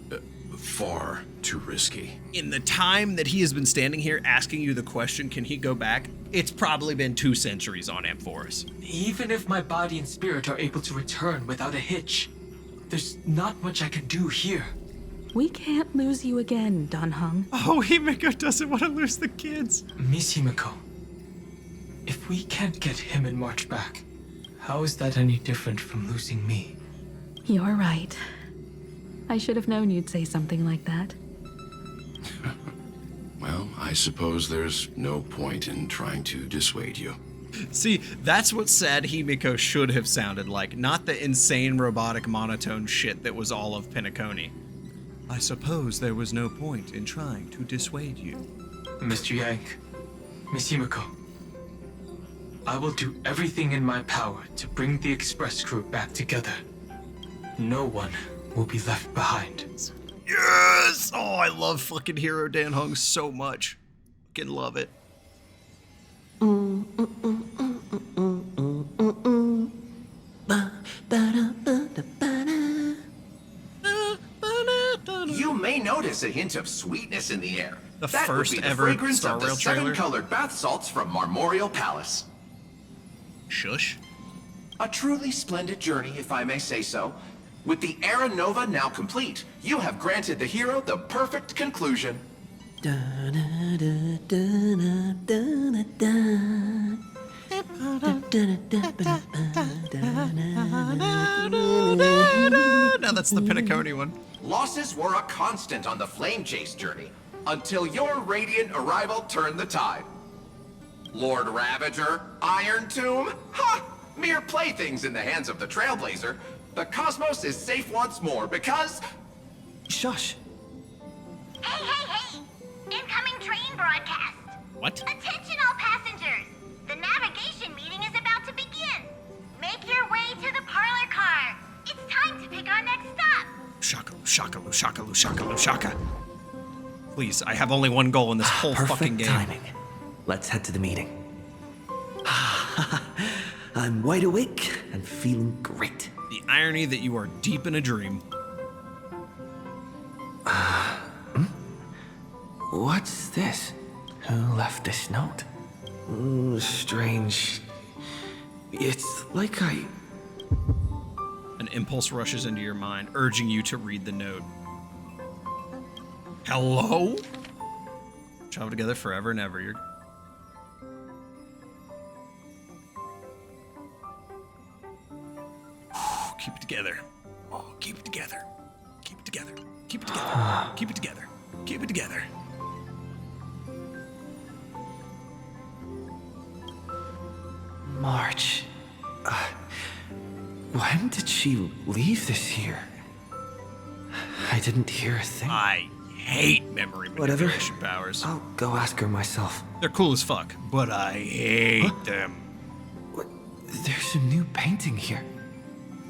far too risky. In the time that he has been standing here asking you the question, can he go back? It's probably been 2 centuries on amphoreus. Even if my body and spirit are able to return without a hitch, there's not much I can do here. We can't lose you again, danheng. Oh, Himiko doesn't want to lose the kids. Miss Himiko, if we can't get him and March back, how is that any different from losing me? You're right. I should have known you'd say something like that. Well, I suppose there's no point in trying to dissuade you. See, that's what sad Himiko should have sounded like, not the insane robotic monotone shit that was all of Penacony. I suppose there was no point in trying to dissuade you. Mr. Yang, Miss Himiko, I will do everything in my power to bring the express crew back together. No one will be left behind. Yes! Oh, I love fucking Hero danheng so much. Fucking love it. You may notice a hint of sweetness in the air. The that first would be the ever fragrance Star of the Rail trailer. 7-colored bath salts from Marmorial Palace. Shush. A truly splendid journey, if I may say so. With the Era Nova now complete, you have granted the hero the perfect conclusion. Now that's the Penacony one. Losses were a constant on the Flame Chase journey, until your radiant arrival turned the tide. Lord Ravager, Iron Tomb, ha! Mere playthings in the hands of the Trailblazer. The cosmos is safe once more because... Shush. Hey, hey, hey! Incoming train broadcast! What? Attention all passengers! The navigation meeting is about to begin! Make your way to the parlor car! It's time to pick our next stop! Shaka, shaka, shaka, shaka, shaka. Please, I have only one goal in this whole fucking game. Perfect timing. Let's head to the meeting. I'm wide awake and feeling great. The irony that you are deep in a dream. What's this? Who left this note? Strange. It's like An impulse rushes into your mind, urging you to read the note. Hello? Travel together forever and ever. You're... Keep it together. Oh, keep it together. Keep it together. Keep it together. Keep it together. Keep it together. March. When did she leave this here? I didn't hear a thing. I hate memory manipulation powers. I'll go ask her myself. They're cool as fuck, but I hate them. What? There's a new painting here.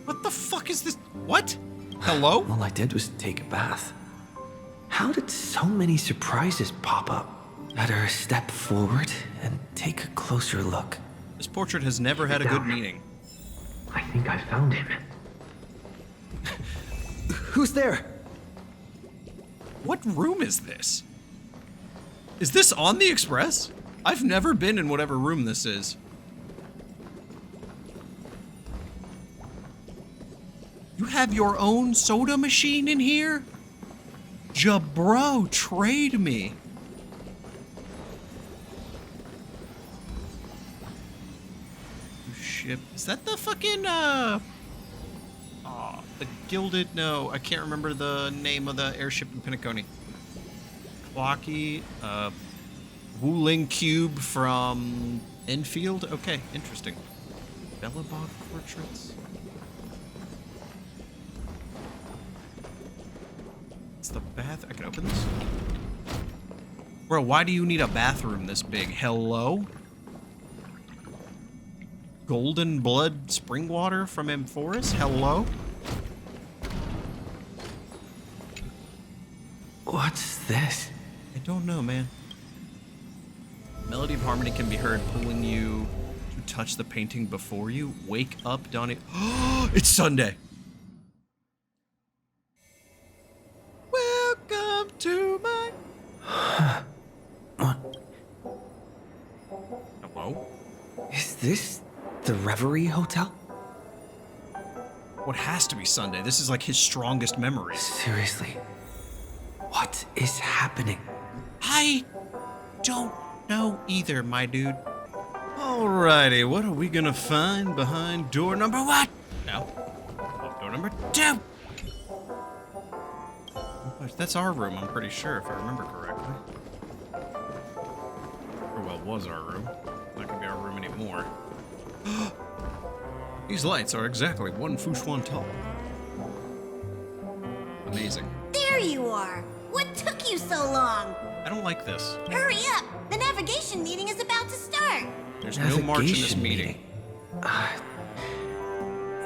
What the fuck is this? What? Hello? All I did was take a bath. How did so many surprises pop up? Better step forward and take a closer look. This portrait has never had a good meaning. I think I found him. Who's there? What room is this? Is this on the Express? I've never been in whatever room this is. You have your own soda machine in here? Jabro, trade me. Ship. Is that the fucking, the Gilded, no, I can't remember the name of the airship in Penacony. Clocky, Wuling Cube from Enfield? Okay, interesting. Bellabog portraits? It's the bath, I can open this? Bro, why do you need a bathroom this big? Hello? Golden blood spring water from amphoreus? Hello? What's this? I don't know, man. Melody of harmony can be heard pulling you to touch the painting before you. Wake up, Donnie. It's Sunday. Welcome this the Reverie Hotel? What has to be Sunday? This is like his strongest memory. Seriously, what is happening? I don't know either, my dude. Alrighty, what are we gonna find behind door number one? No. Oh, door number two. That's our room, I'm pretty sure, if I remember correctly. Or well, was our room. Not gonna be our room anymore. These lights are exactly 1 fooshwan tall. Amazing. There you are! What took you so long? I don't like this. Hurry up! The navigation meeting is about to start! There's no march in this meeting.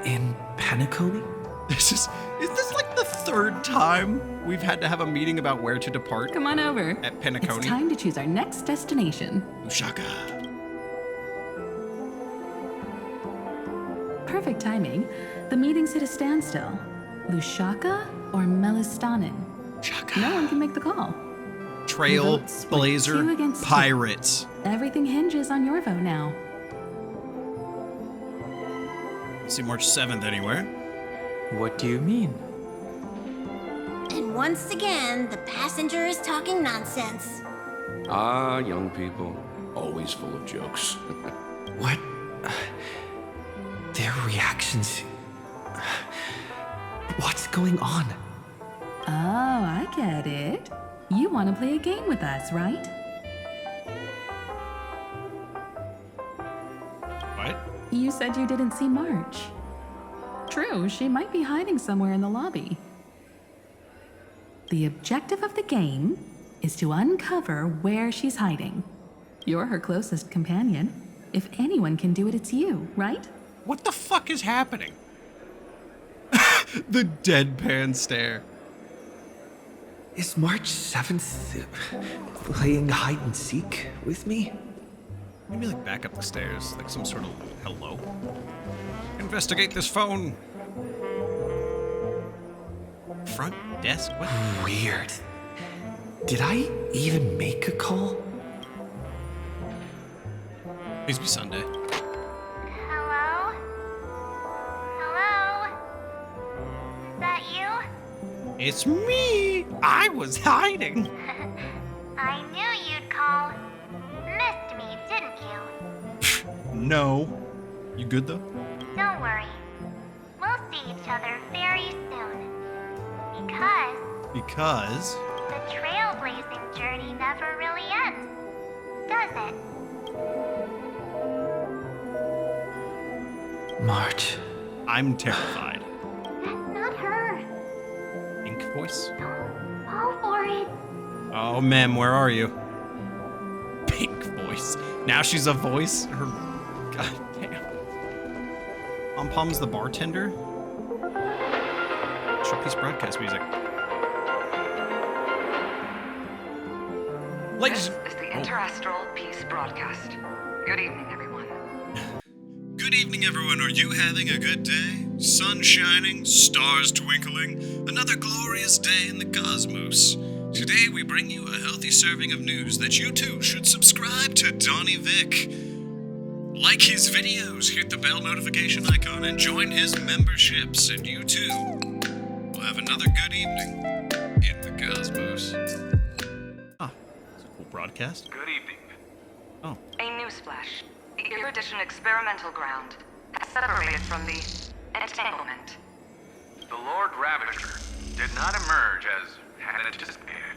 In Penacony? Is this like the third time we've had to have a meeting about where to depart? Come on over. At Penacony? It's time to choose our next destination. Ushaka. Perfect timing. The meeting's hit a standstill. Lushaka or Melistanen? Shaka. No one can make the call. Trailblaze Pirates. Everything hinges on your vote now. See March 7th anywhere. What do you mean? And once again, the passenger is talking nonsense. Ah, young people. Always full of jokes. What? Their reactions. What's going on? Oh, I get it. You want to play a game with us, right? What? You said you didn't see March. True, she might be hiding somewhere in the lobby. The objective of the game is to uncover where she's hiding. You're her closest companion. If anyone can do it, it's you, right? What the fuck is happening? The deadpan stare. Is March 7th playing hide and seek with me? Maybe like back up the stairs, like some sort of hello. Investigate this phone. Front desk? What? Weird. Did I even make a call? Please be Sunday. Hello? Hello? Is that you? It's me! I was hiding! I knew you'd call. Missed me, didn't you? No. You good though? Don't worry. We'll see each other very soon. Because? The trailblazing journey never really ends, does it? March. I'm terrified. That's not her. Pink voice? Fall for it. Oh, ma'am, where are you? Pink voice. Now she's a voice? Her... God damn. Pom's the bartender? Showpiece broadcast music. This is the Interastral Peace Broadcast. Good evening, everyone. Good evening, everyone. Are you having a good day? Sun shining, stars twinkling, another glorious day in the cosmos. Today we bring you a healthy serving of news that you too should subscribe to DonnyVick. Like his videos, hit the bell notification icon, and join his memberships, and you too will have another good evening in the cosmos. Ah, it's a cool broadcast. Good evening. Oh. A newsflash. The Erudition experimental ground has separated from the entanglement. The Lord Ravager did not emerge as had anticipated.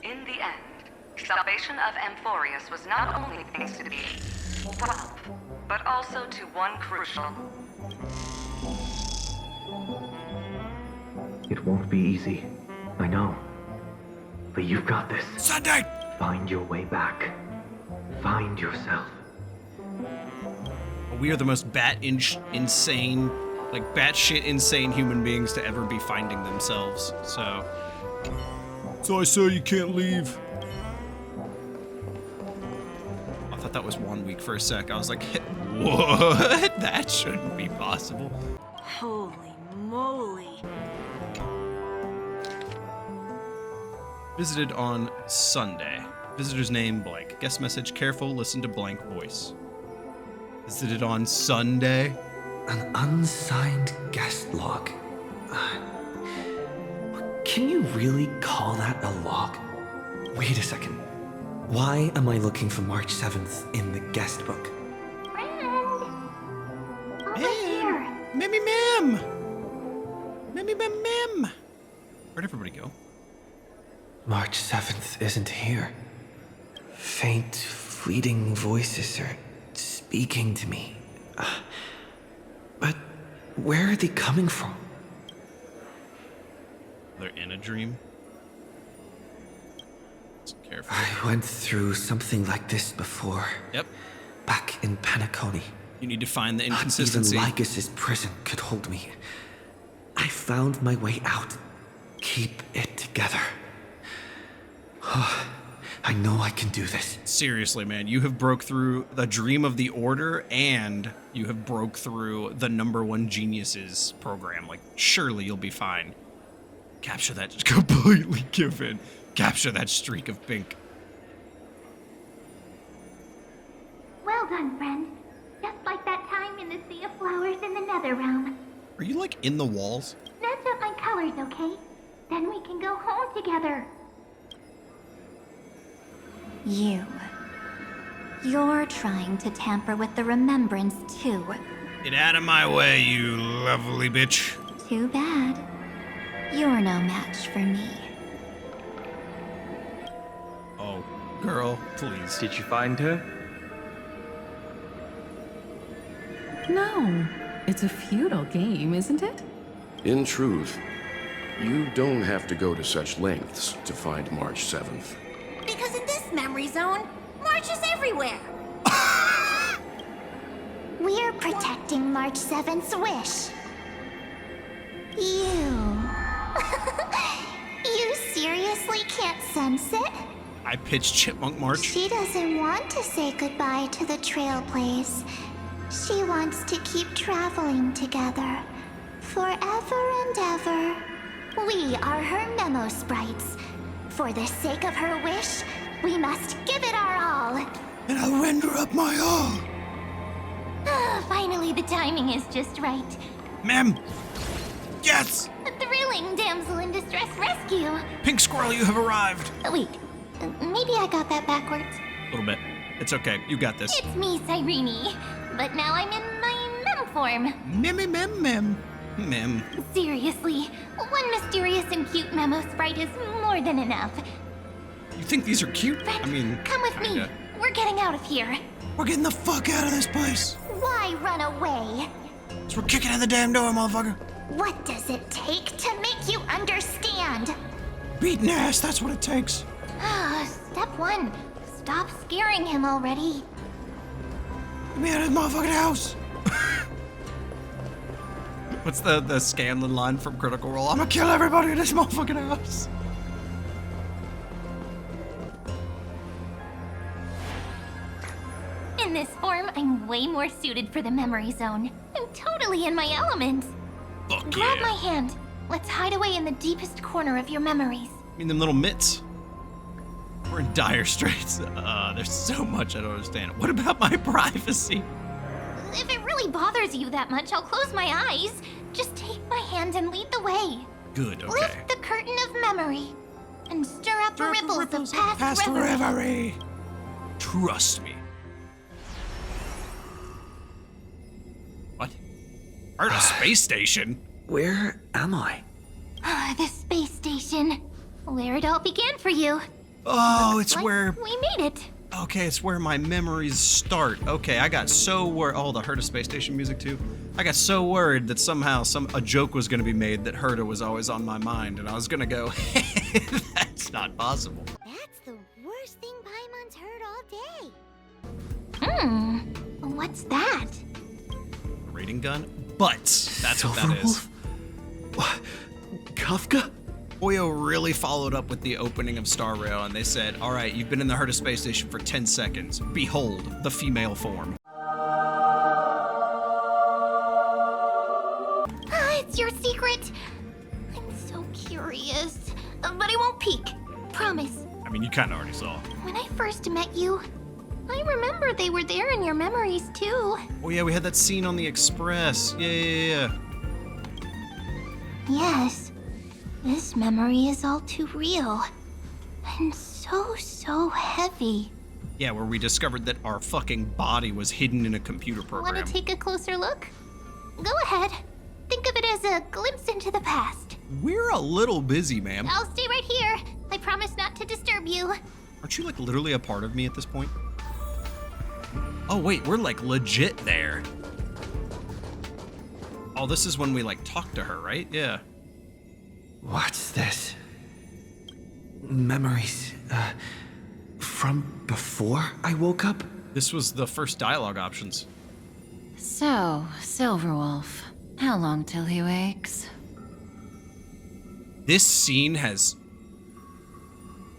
In the end, salvation of Amphoreus was not only thanks to the 12, but also to one crucial... It won't be easy. I know. But you've got this. Sunday! Find your way back. Find yourself. We are the most insane, like batshit insane human beings to ever be finding themselves. So I say you can't leave. I thought that was 1 week for a sec. I was like, what? That shouldn't be possible. Holy moly. Visited on Sunday. Visitor's name blank. Guest message: careful, listen to blank voice. Is it on Sunday? An unsigned guest log. Can you really call that a log? Wait a second. Why am I looking for March 7th in the guest book? Mimmy Mim! Mimmy Mim Mim! Where'd everybody go? March 7th isn't here. Faint, fleeting voices are speaking to me. But where are they coming from? They're in a dream. Listen carefully. I went through something like this before. Yep. Back in Penacony. You need to find the inconsistency. Not even Lygus's prison could hold me. I found my way out. Keep it together. I know I can do this. Seriously, man, you have broke through the Dream of the Order and you have broke through the #1 Geniuses program. Like, surely you'll be fine. Capture that, just completely give in. Capture that streak of pink. Well done, friend. Just like that time in the Sea of Flowers in the Nether Realm. Are you like in the walls? Match up my colors, okay? Then we can go home together. You're trying to tamper with the remembrance too. Get out of my way, you lovely bitch. Too bad. You're no match for me. Oh, girl, please. Did you find her? No, it's a futile game, isn't it? In truth, you don't have to go to such lengths to find March 7th. Because in this memory zone, March is everywhere. We're protecting March 7th's wish. You seriously can't sense it? I pitched Chipmunk March. She doesn't want to say goodbye to the Trailblaze. She wants to keep traveling together. Forever and ever. We are her memo sprites. For the sake of her wish, we must give it our all. And I'll render up my all. Finally, the timing is just right. Ma'am! Yes! A thrilling damsel in distress rescue. Pink Squirrel, you have arrived. Wait, maybe I got that backwards. A little bit. It's okay. You got this. It's me, Cyrene. But now I'm in my mem form. Mimmy Mem Mem. Mem. Seriously, one mysterious and cute memo sprite is more than enough. You think these are cute? Friend, I mean, come with kinda. me. We're getting out of here. We're getting the fuck out of this place. Why run away? So we're kicking in the damn door, motherfucker. What does it take to make you understand? Beating ass, that's what it takes. Step 1. Stop scaring him already. Get me out of this motherfucking house. What's the Scanlan line from Critical Role? I'm gonna kill everybody in this motherfucking house. In this form, I'm way more suited for the memory zone. I'm totally in my element. Fuck Grab yeah. my hand. Let's hide away in the deepest corner of your memories. I mean, them little mitts. We're in dire straits. There's so much I don't understand. What about my privacy? If it really bothers you that much, I'll close my eyes. Just take my hand and lead the way. Good, okay. Lift the curtain of memory and stir up the ripples of past reverie. Trust me. What? Heard a space station? Where am I? The space station. Where it all began for you. Oh, Looks it's like where... we made it. Okay, it's where my memories start. Okay, I got so worried. Oh, the Herta space station music too. I got so worried that somehow a joke was going to be made that Herta was always on my mind, and I was going to go, that's not possible. That's the worst thing Paimon's heard all day. What's that? Rating gun? Butts. That's what that is. What? Kafka? Hoyo really followed up with the opening of Star Rail, and they said, all right, you've been in the Herta space station for 10 seconds. Behold, the female form. It's your secret. I'm so curious. But I won't peek. Promise. I mean, you kind of already saw. When I first met you, I remember they were there in your memories too. Oh yeah, we had that scene on the express. Yeah. Yes, this memory is all too real. And so heavy. Yeah, where we discovered that our fucking body was hidden in a computer program. Want to take a closer look? Go ahead. Think of it as a glimpse into the past. We're a little busy, ma'am. I'll stay right here. I promise not to disturb you. Aren't you like literally a part of me at this point? Oh wait, we're like legit there. Oh, this is when we like talk to her, right? Yeah. What's this? Memories, from before I woke up? This was the first dialogue options. So, Silverwolf, how long till he wakes? This scene has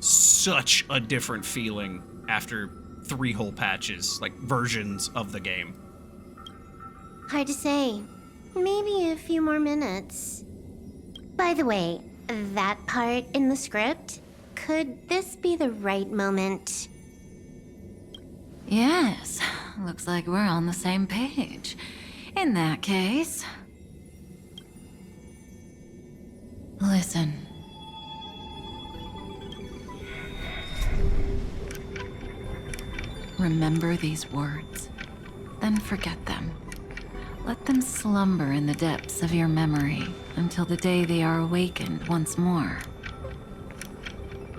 such a different feeling after 3 whole patches, like versions of the game. Hard to say. Maybe a few more minutes. By the way, that part in the script, could this be the right moment? Yes, looks like we're on the same page. In that case... Listen. Remember these words, then forget them. Let them slumber in the depths of your memory until the day they are awakened once more.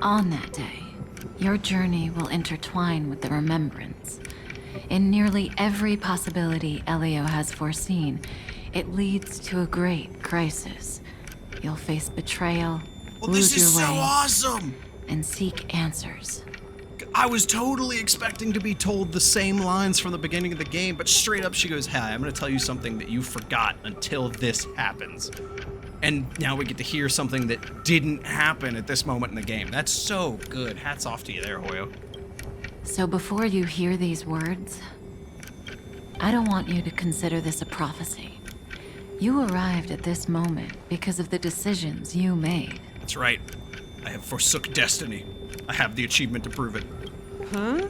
On that day, your journey will intertwine with the remembrance. In nearly every possibility Elio has foreseen, it leads to a great crisis. You'll face betrayal, lose your way, Awesome! and seek answers. I was totally expecting to be told the same lines from the beginning of the game, but straight up she goes, "Hi, I'm gonna tell you something that you forgot until this happens." And now we get to hear something that didn't happen at this moment in the game. That's so good. Hats off to you there, Hoyo. So before you hear these words, I don't want you to consider this a prophecy. You arrived at this moment because of the decisions you made. That's right. I have forsook destiny. I have the achievement to prove it. Huh?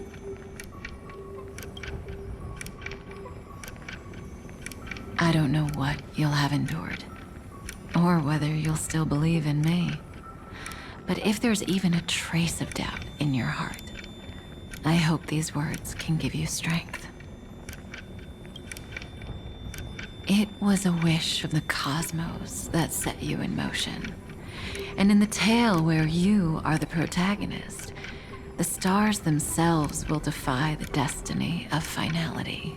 I don't know what you'll have endured, or whether you'll still believe in me. But if there's even a trace of doubt in your heart, I hope these words can give you strength. It was a wish of the cosmos that set you in motion. And in the tale where you are the protagonist, the stars themselves will defy the destiny of finality.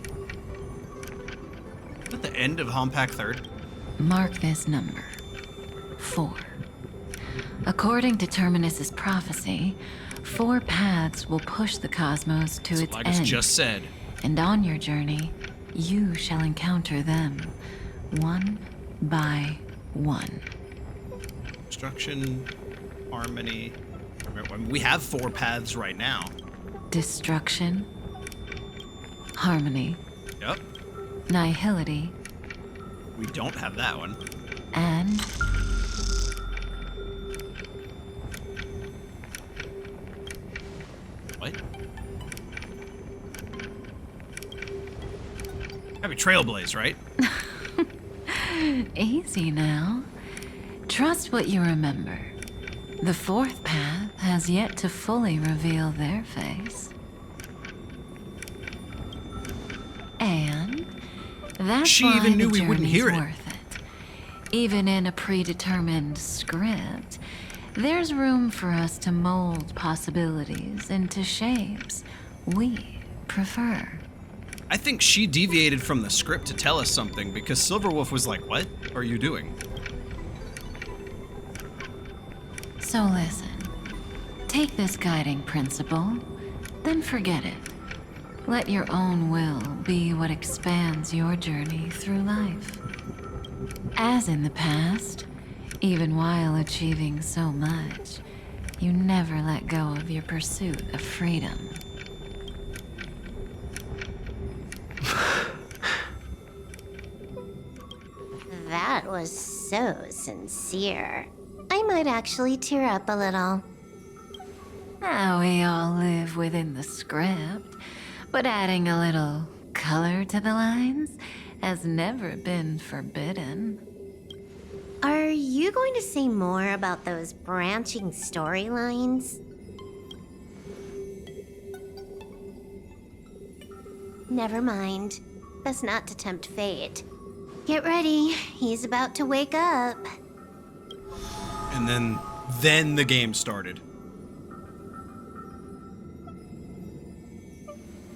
At the end of Hompack 3rd? Mark this number, 4. According to Terminus's prophecy, 4 paths will push the cosmos to its Like I end. just said. And on your journey, you shall encounter them, one by one. Destruction, harmony. We have 4 paths right now. Destruction, harmony, Yep. nihility, We don't have that one. and What? Gotta be Trailblaze, right? easy now. Trust what you remember. The 4th path has yet to fully reveal their face. And that's She why even knew the we wouldn't journey's hear it. worth it. Even in a predetermined script, there's room for us to mold possibilities into shapes we prefer. I think she deviated from the script to tell us something because Silverwolf was like, "What are you doing?" So listen, take this guiding principle, then forget it. Let your own will be what expands your journey through life. As in the past, even while achieving so much, you never let go of your pursuit of freedom. That was so sincere. I might actually tear up a little. Now we all live within the script. But adding a little color to the lines has never been forbidden. Are you going to say more about those branching storylines? Never mind. Best not to tempt fate. Get ready, he's about to wake up. And then the game started.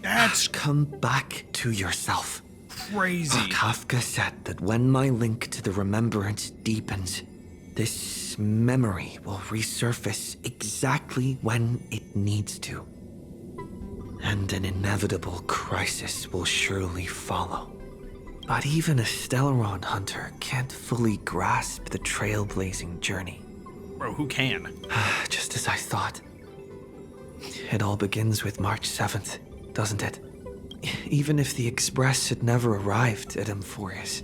That's Come back to yourself. crazy. Kafka said that when my link to the remembrance deepens, this memory will resurface exactly when it needs to. And an inevitable crisis will surely follow. But even a Stellaron hunter can't fully grasp the trailblazing journey. Bro, who can? Just as I thought. It all begins with March 7th, doesn't it? Even if the Express had never arrived at Amphoreus,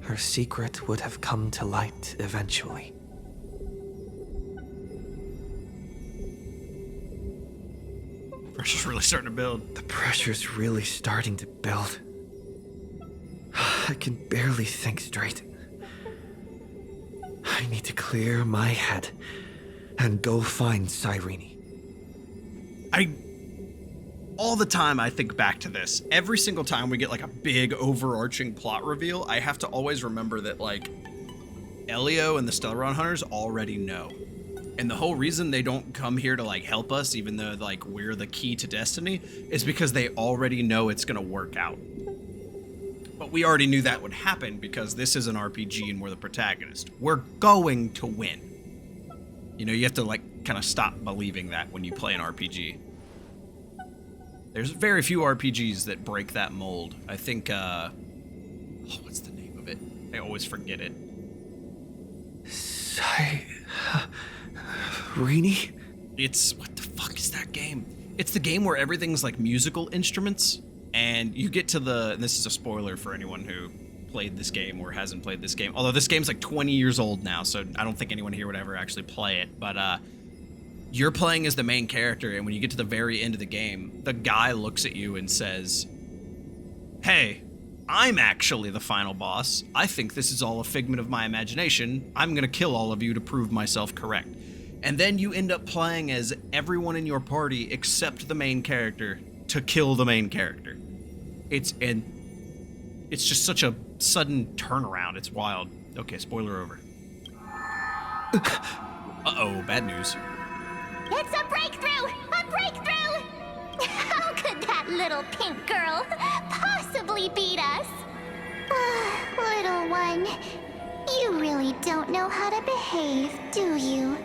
her secret would have come to light eventually. Pressure's really starting to build. The pressure's really starting to build. I can barely think straight. I need to clear my head and go find Cyrene. All the time I think back to this. Every single time we get like a big overarching plot reveal, I have to always remember that like Elio and the Stellaron Hunters already know. And the whole reason they don't come here to like help us, even though like we're the key to destiny, is because they already know it's gonna work out. But we already knew that would happen because this is an RPG and we're the protagonist. We're going to win. You know, you have to like kind of stop believing that when you play an RPG. There's very few RPGs that break that mold. I think, what's the name of it? I always forget it. Cyrene? It's, what the fuck is that game? It's the game where everything's like musical instruments, and you get to and this is a spoiler for anyone who played this game or hasn't played this game, although this game's like 20 years old now, so I don't think anyone here would ever actually play it, but you're playing as the main character, and when you get to the very end of the game, the guy looks at you and says, "Hey, I'm actually the final boss. I think this is all a figment of my imagination. I'm gonna kill all of you to prove myself correct." And then you end up playing as everyone in your party except the main character to kill the main character. It's just such a sudden turnaround. It's wild. Okay, spoiler over. Uh-oh, bad news. It's a breakthrough! A breakthrough! How could that little pink girl possibly beat us? Little one, you really don't know how to behave, do you?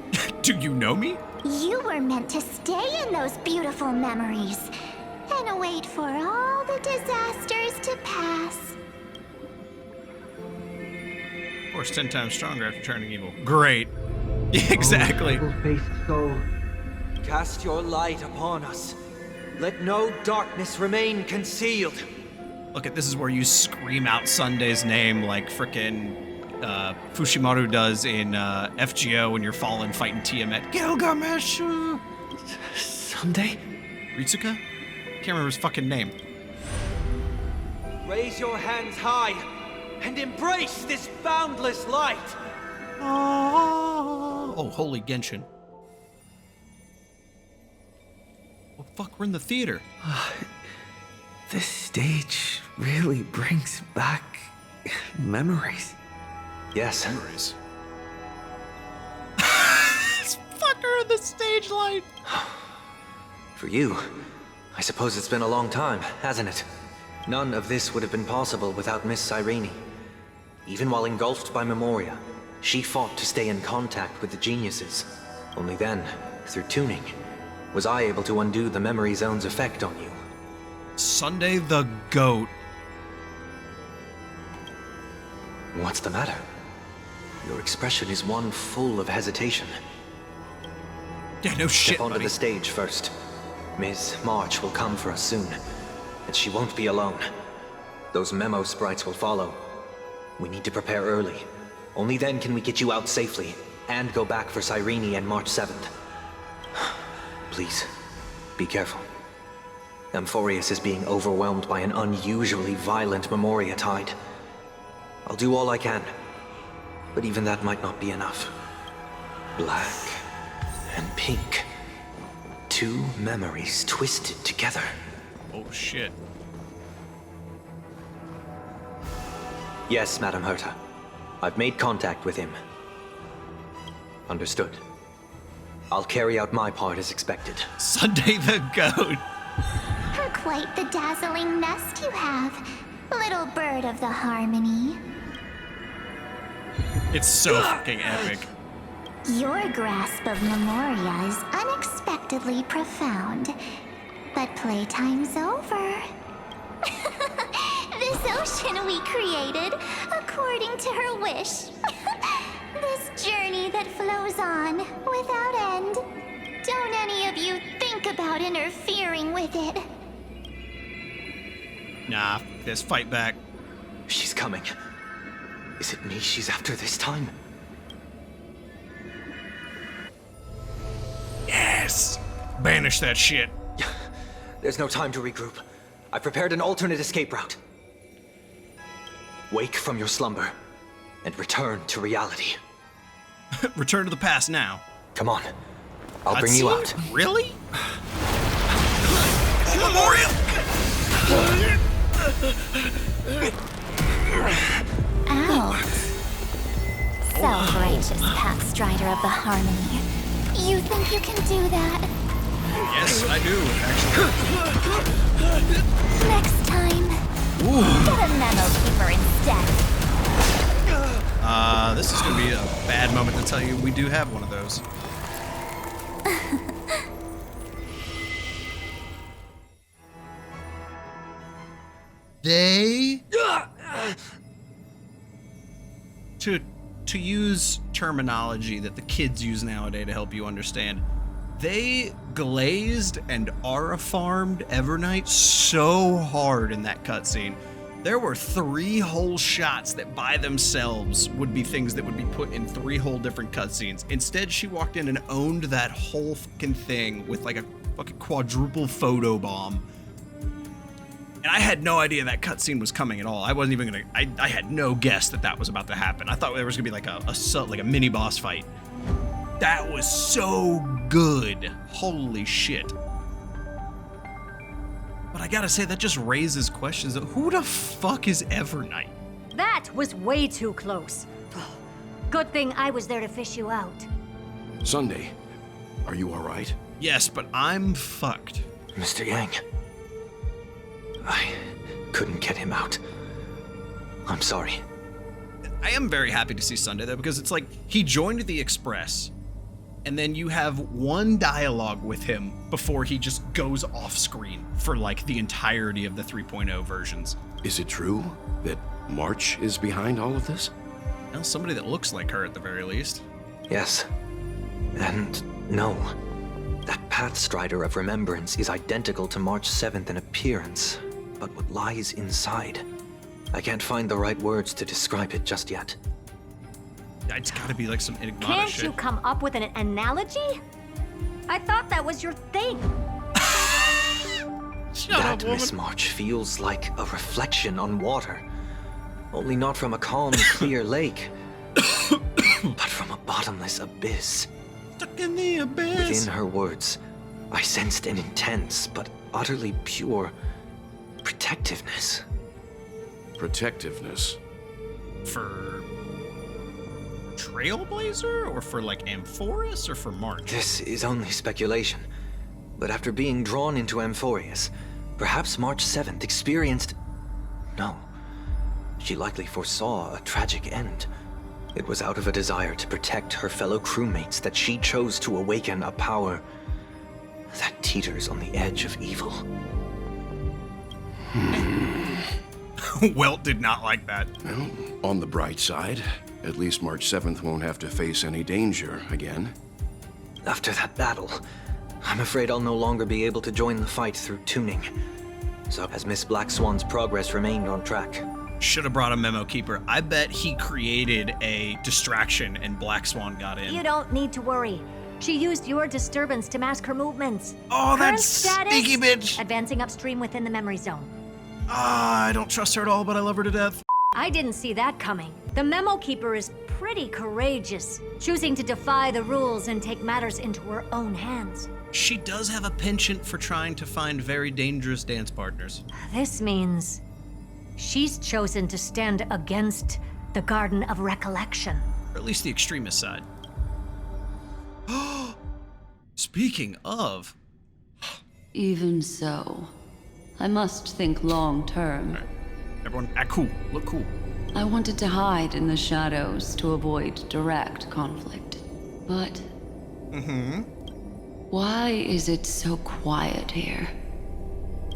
Do you know me? You were meant to stay in those beautiful memories and wait for all the disasters to pass. Force 10 times stronger after turning evil. Great. Exactly. Evil-faced soul, cast your light upon us. Let no darkness remain concealed. Look at this is where you scream out Sunday's name like frickin' Fushimaru does in FGO when you're fallen fighting Tiamat. Gilgamesh! Sunday? Ritsuka? Can't remember his fucking name. Raise your hands high and embrace this boundless light. Oh, holy Genshin. Oh, fuck, we're in the theater. This stage really brings back memories. Yes. Memories. This fucker in the stage light. For you, I suppose it's been a long time, hasn't it? None of this would have been possible without Miss Cyrene. Even while engulfed by Memoria, she fought to stay in contact with the geniuses. Only then, through tuning, was I able to undo the memory zone's effect on you. Sunday the Goat. What's the matter? Your expression is one full of hesitation. Yeah, no shit, Step onto buddy. the stage first. Ms. March will come for us soon, and she won't be alone. Those memo sprites will follow. We need to prepare early. Only then can we get you out safely, and go back for Cyrene and March 7th. Please, be careful. Amphoreus is being overwhelmed by an unusually violent Memoria tide. I'll do all I can, but even that might not be enough. Black and pink. Two memories twisted together. Oh shit. Yes, Madam Herta. I've made contact with him. Understood. I'll carry out my part as expected. Sunday the Goat. Quite the dazzling nest you have, little bird of the harmony. It's so fucking epic. Your grasp of Memoria is unexpectedly profound, but playtime's over. This ocean we created, according to her wish. This journey that flows on, without end. Don't any of you think about interfering with it. Nah, let's fight back. She's coming. Is it me she's after this time? Yes! Banish that shit. There's no time to regroup. I prepared an alternate escape route. Wake from your slumber and return to reality. Return to the past now. Come on. I'll bring you out. Really? Memoria! Out. Self-righteous path strider of the harmony. You think you can do that? Yes, I do, actually. Next time, get a memo keeper instead. This is gonna be a bad moment to tell you we do have one of those. They to use terminology that the kids use nowadays to help you understand, they glazed and aura farmed Evernight so hard in that cutscene. There were 3 whole shots that by themselves would be things that would be put in 3 whole different cutscenes. Instead, she walked in and owned that whole fucking thing with like a fucking quadruple photo bomb. And I had no idea that cutscene was coming at all. I wasn't even gonna. I had no guess that that was about to happen. I thought there was gonna be like a mini boss fight. That was so good. Holy shit. But I gotta say, that just raises questions of who the fuck is Evernight? That was way too close. Good thing I was there to fish you out. Sunday, are you all right? Yes, but I'm fucked. Mr. Yang. I couldn't get him out. I'm sorry. I am very happy to see Sunday, though, because it's like he joined the Express, and then you have one dialogue with him before he just goes off screen for like the entirety of the 3.0 versions. Is it true that March is behind all of this? Well, somebody that looks like her at the very least. Yes. And no. That Pathstrider of Remembrance is identical to March 7th in appearance, but what lies inside, I can't find the right words to describe it just yet. It's gotta be like some enigmatic Can't shit. you come up with an analogy? I thought that was your thing. That Miss March feels like a reflection on water. Only not from a calm, clear lake, but from a bottomless abyss. Stuck in the abyss. Within her words, I sensed an intense but utterly pure protectiveness. Protectiveness? For Trailblazer, or for like Amphoreus, or for March? This is only speculation, but after being drawn into Amphoreus, perhaps March 7th experienced... No, she likely foresaw a tragic end. It was out of a desire to protect her fellow crewmates that she chose to awaken a power that teeters on the edge of evil. Welt did not like that. Well, on the bright side, at least March 7th won't have to face any danger again. After that battle, I'm afraid I'll no longer be able to join the fight through tuning. So has Miss Black Swan's progress remained on track? Should have brought a memo keeper. I bet he created a distraction and Black Swan got in. You don't need to worry. She used your disturbance to mask her movements. Oh, Current that status, sneaky bitch! advancing upstream within the memory zone. I don't trust her at all, but I love her to death. I didn't see that coming. The Memo Keeper is pretty courageous, choosing to defy the rules and take matters into her own hands. She does have a penchant for trying to find very dangerous dance partners. This means she's chosen to stand against the Garden of Recollection. Or at least the extremist side. Speaking of... Even so, I must think long term. Right. Everyone, act cool. Look cool. I wanted to hide in the shadows to avoid direct conflict. But... Why is it so quiet here?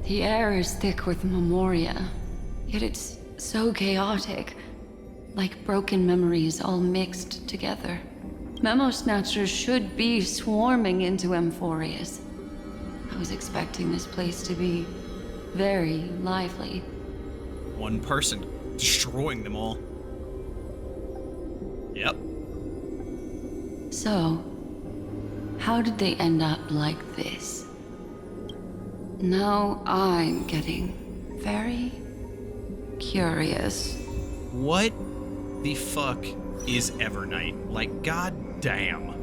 The air is thick with memoria, yet it's so chaotic. Like broken memories all mixed together. Memo Snatchers should be swarming into Amphoreus. I was expecting this place to be very lively. One person destroying them all. Yep. So, how did they end up like this? Now I'm getting very curious. What the fuck is Evernight? Like, goddamn.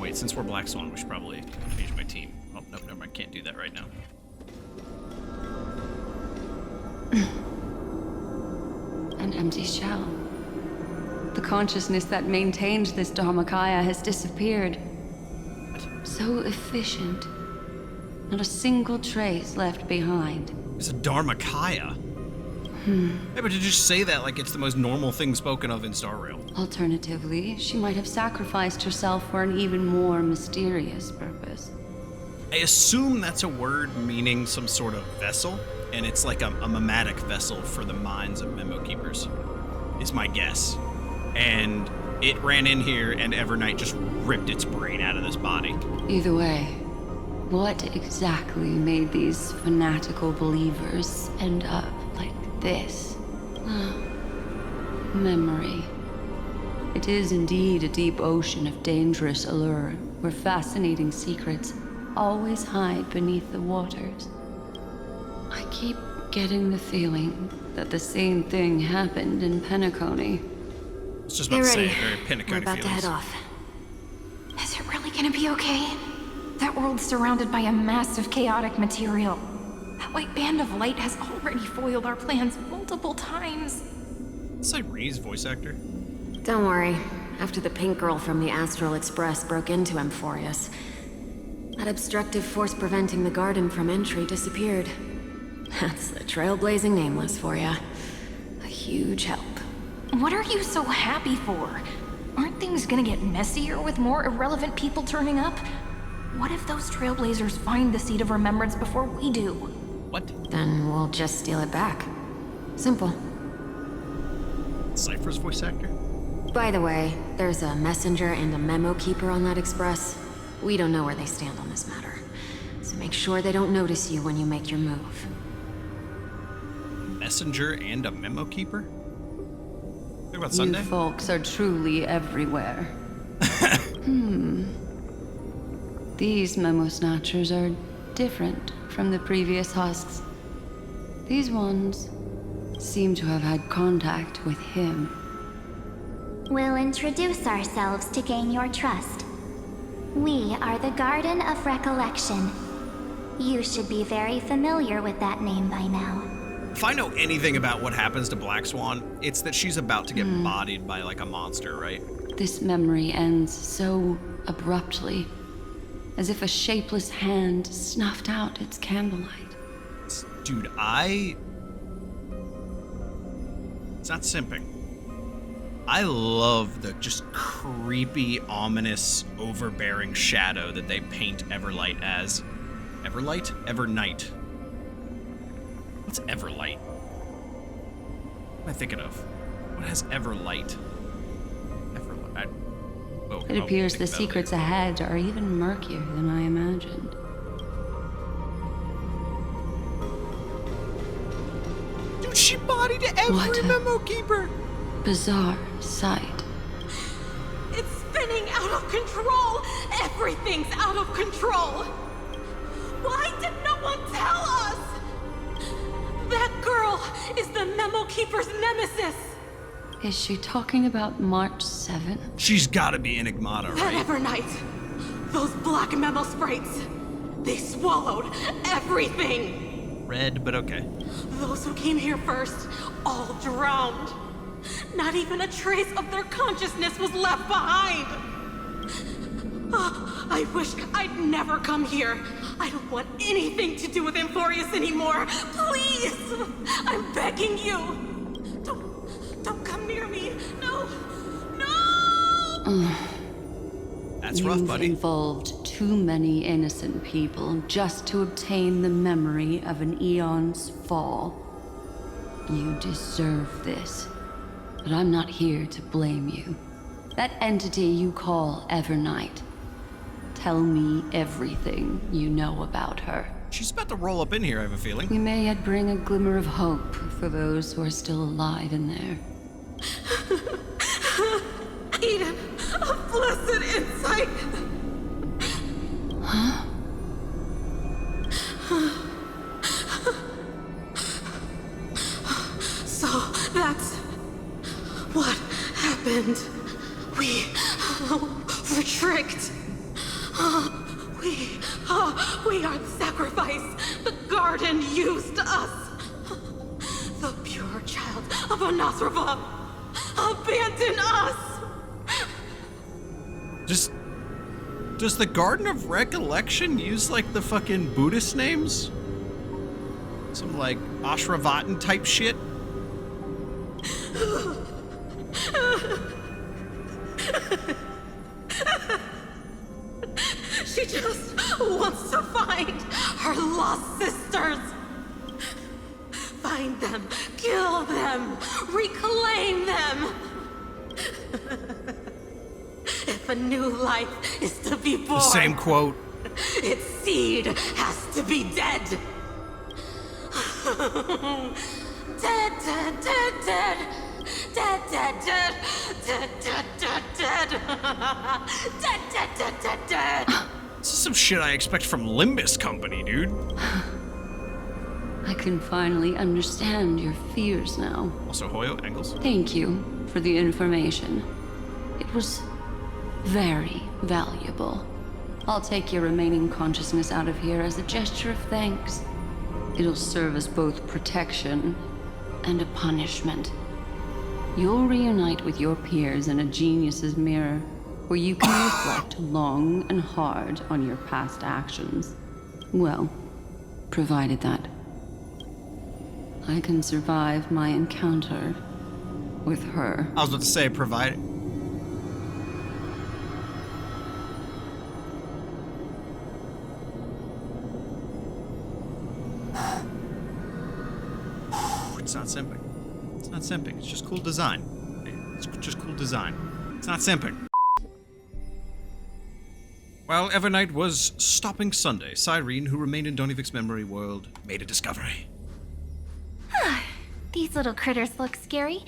Wait, since we're Black Swan, we should probably change my team. Oh, no, never mind. Can't do that right now. An empty shell. The consciousness that maintained this Dharmakaya has disappeared. So efficient. Not a single trace left behind. It's a Dharmakaya. Hey, but to just say that like it's the most normal thing spoken of in Star Rail. Alternatively, she might have sacrificed herself for an even more mysterious purpose. I assume that's a word meaning some sort of vessel, and it's like a mimetic vessel for the minds of Memo Keepers, is my guess. And it ran in here, and Evernight just ripped its brain out of this body. Either way, what exactly made these fanatical believers end up like this? Memory. It is indeed a deep ocean of dangerous allure, where fascinating secrets always hide beneath the waters. I keep getting the feeling that the same thing happened in Penacony. I was just about to say, very Penacony We're about to feelings. head off. Is it really gonna be okay? That world's surrounded by a massive chaotic material. That white band of light has already foiled our plans multiple times. It's like Ree's voice actor. Don't worry. After the pink girl from the Astral Express broke into Amphoreus, that obstructive force preventing the garden from entry disappeared. That's the trailblazing nameless for ya. A huge help. What are you so happy for? Aren't things gonna get messier with more irrelevant people turning up? What if those trailblazers find the seed of remembrance before we do? What? Then we'll just steal it back. Simple. Cypher's voice actor? By the way, there's a messenger and a memo keeper on that express. We don't know where they stand on this matter. So make sure they don't notice you when you make your move. Messenger and a memo keeper? Think about You Sunday? folks are truly everywhere. These memo snatchers are different from the previous husks. These ones seem to have had contact with him. We'll introduce ourselves to gain your trust. We are the Garden of Recollection. You should be very familiar with that name by now. If I know anything about what happens to Black Swan, it's that she's about to get bodied by like a monster, right? This memory ends so abruptly, as if a shapeless hand snuffed out its candlelight. Dude, it's not simping. I love the just creepy, ominous, overbearing shadow that they paint Everlight as. Everlight? Evernight. What's Everlight? What am I thinking of? What has Everlight? It appears the secrets ahead are even murkier than I imagined. Dude, she bodied every What a memo keeper! bizarre sight. It's spinning out of control! Everything's out of control! Why did no one tell us? That girl is the Memo Keeper's nemesis! Is she talking about March 7th? She's gotta be Enigmata, That right? Evernight! Those black memo sprites! They swallowed everything! Red, but okay. Those who came here first all drowned. Not even a trace of their consciousness was left behind. I wish I'd never come here. I don't want anything to do with Amphoreus anymore. Please! I'm begging you. Don't come near me. No. No! That's rough, buddy. You've involved too many innocent people just to obtain the memory of an eon's fall. You deserve this. But I'm not here to blame you. That entity you call Evernight. Tell me everything you know about her. She's about to roll up in here, I have a feeling. We may yet bring a glimmer of hope for those who are still alive in there. Eden, a blessed insight! Huh? So, that's what happened. We were tricked. We are the sacrifice the garden used us. The pure child of Anasrava abandoned us. Does the Garden of Recollection use like the fucking Buddhist names? Some like Ashravatan type shit? She just wants to find her lost sisters. Find them, kill them, reclaim them. If a new life is to be born, The same quote. its seed has to be dead. Dead, dead, dead, dead. Dead, dead, dead. Dead, dead, dead, dead. Dead, dead, dead, dead, dead. This is some shit I expect from Limbus Company, dude. I can finally understand your fears now. Also, Hoyo, Angles. Thank you for the information. It was very valuable. I'll take your remaining consciousness out of here as a gesture of thanks. It'll serve as both protection and a punishment. You'll reunite with your peers in a genius's mirror, where you can reflect long and hard on your past actions. Well, provided that I can survive my encounter with her. I was about to say, provide. It's not simping. It's not simping. It's just cool design. It's just cool design. It's not simping. While Evernight was stopping Sunday, Cyrene, who remained in DonnyVick's memory world, made a discovery. These little critters look scary,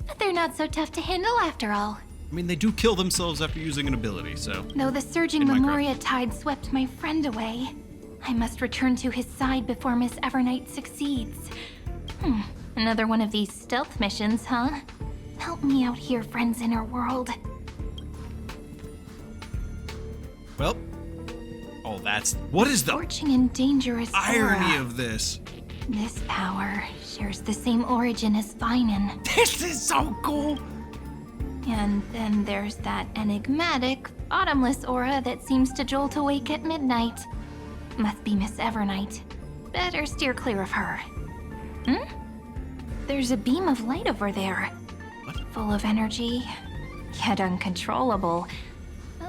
but they're not so tough to handle after all. I mean, they do kill themselves after using an ability, so... Though the surging In Minecraft. Memoria tide swept my friend away, I must return to his side before Miss Evernight succeeds. Another one of these stealth missions, huh? Help me out here, friends in her world. Well... Oh, that's... What is the Scorching and dangerous irony aura. of this? This power shares the same origin as Vinen. This is so cool! And then there's that enigmatic, bottomless aura that seems to jolt awake at midnight. Must be Miss Evernight. Better steer clear of her. There's a beam of light over there. Full of energy, yet uncontrollable.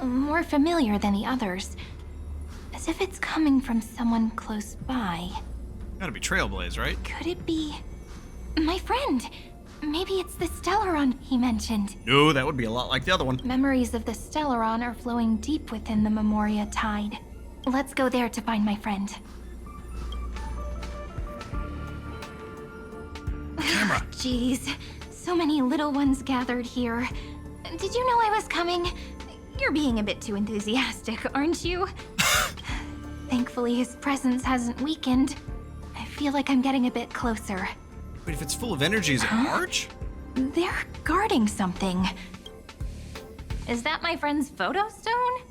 More familiar than the others. As if it's coming from someone close by. Gotta be Trailblaze, right? Could it be my friend? Maybe it's the Stellaron he mentioned. No, that would be a lot like the other one. Memories of the Stellaron are flowing deep within the Memoria tide. Let's go there to find my friend. Camera. Jeez, so many little ones gathered here. Did you know I was coming? You're being a bit too enthusiastic, aren't you? Thankfully, his presence hasn't weakened. I feel like I'm getting a bit closer. But if it's full of energy, is it March? They're guarding something. Is that my friend's photo stone?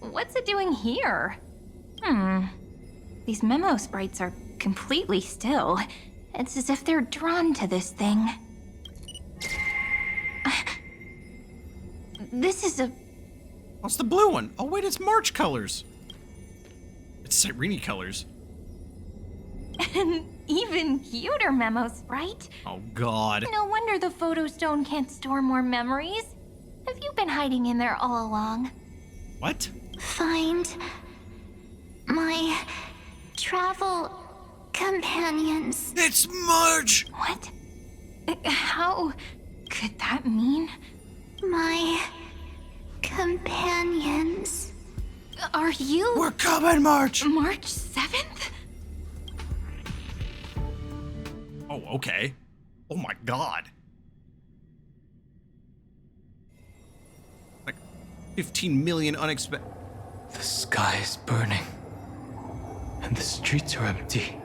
What's it doing here? These memo sprites are completely still. It's as if they're drawn to this thing. This is a... What's the blue one? Oh wait, it's March colors. It's Cyrene colors. An even cuter memo sprite. Oh god. No wonder the photo stone can't store more memories. Have you been hiding in there all along? What? Find my travel companions. It's March! What? How could that mean? My companions. Are you? We're coming, March! March 7th? Oh, okay. Oh my god. Like 15 million unexpected. The sky is burning, and the streets are empty.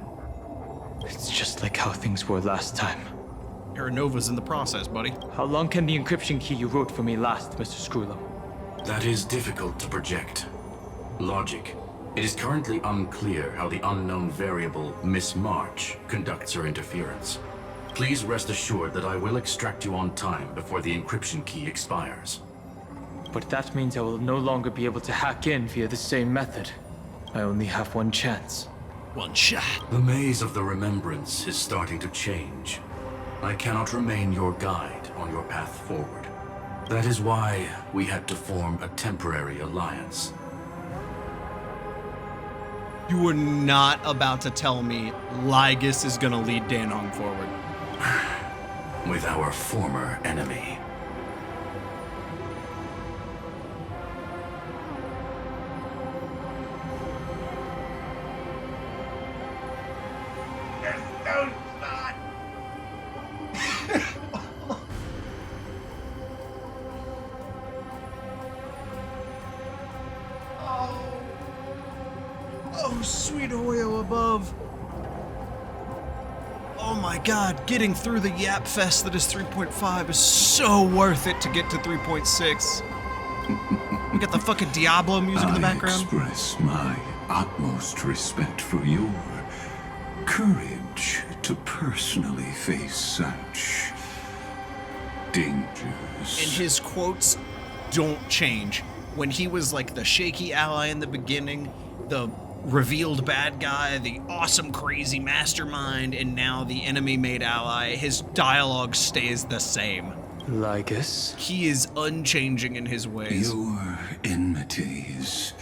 It's just like how things were last time. Nova's in the process, buddy. How long can the encryption key you wrote for me last, Mr. Screwlow? That is difficult to project. Logic. It is currently unclear how the unknown variable, Miss March, conducts her interference. Please rest assured that I will extract you on time before the encryption key expires. But that means I will no longer be able to hack in via the same method. I only have one chance. One shot. The maze of the remembrance is starting to change. I cannot remain your guide on your path forward. That is why we had to form a temporary alliance. You were not about to tell me Lygus is gonna lead danheng forward. With our former enemy. Oh, sweet Hoyo above. Oh my god, getting through the yap fest that is 3.5 is so worth it to get to 3.6. We got the fucking Diablo music in the background. I express my utmost respect for your courage to personally face such dangers. And his quotes don't change. When he was like the shaky ally in the beginning, the revealed bad guy, the awesome crazy mastermind, and now the enemy-made ally, his dialogue stays the same. Lygus? He is unchanging in his ways. Your enmity is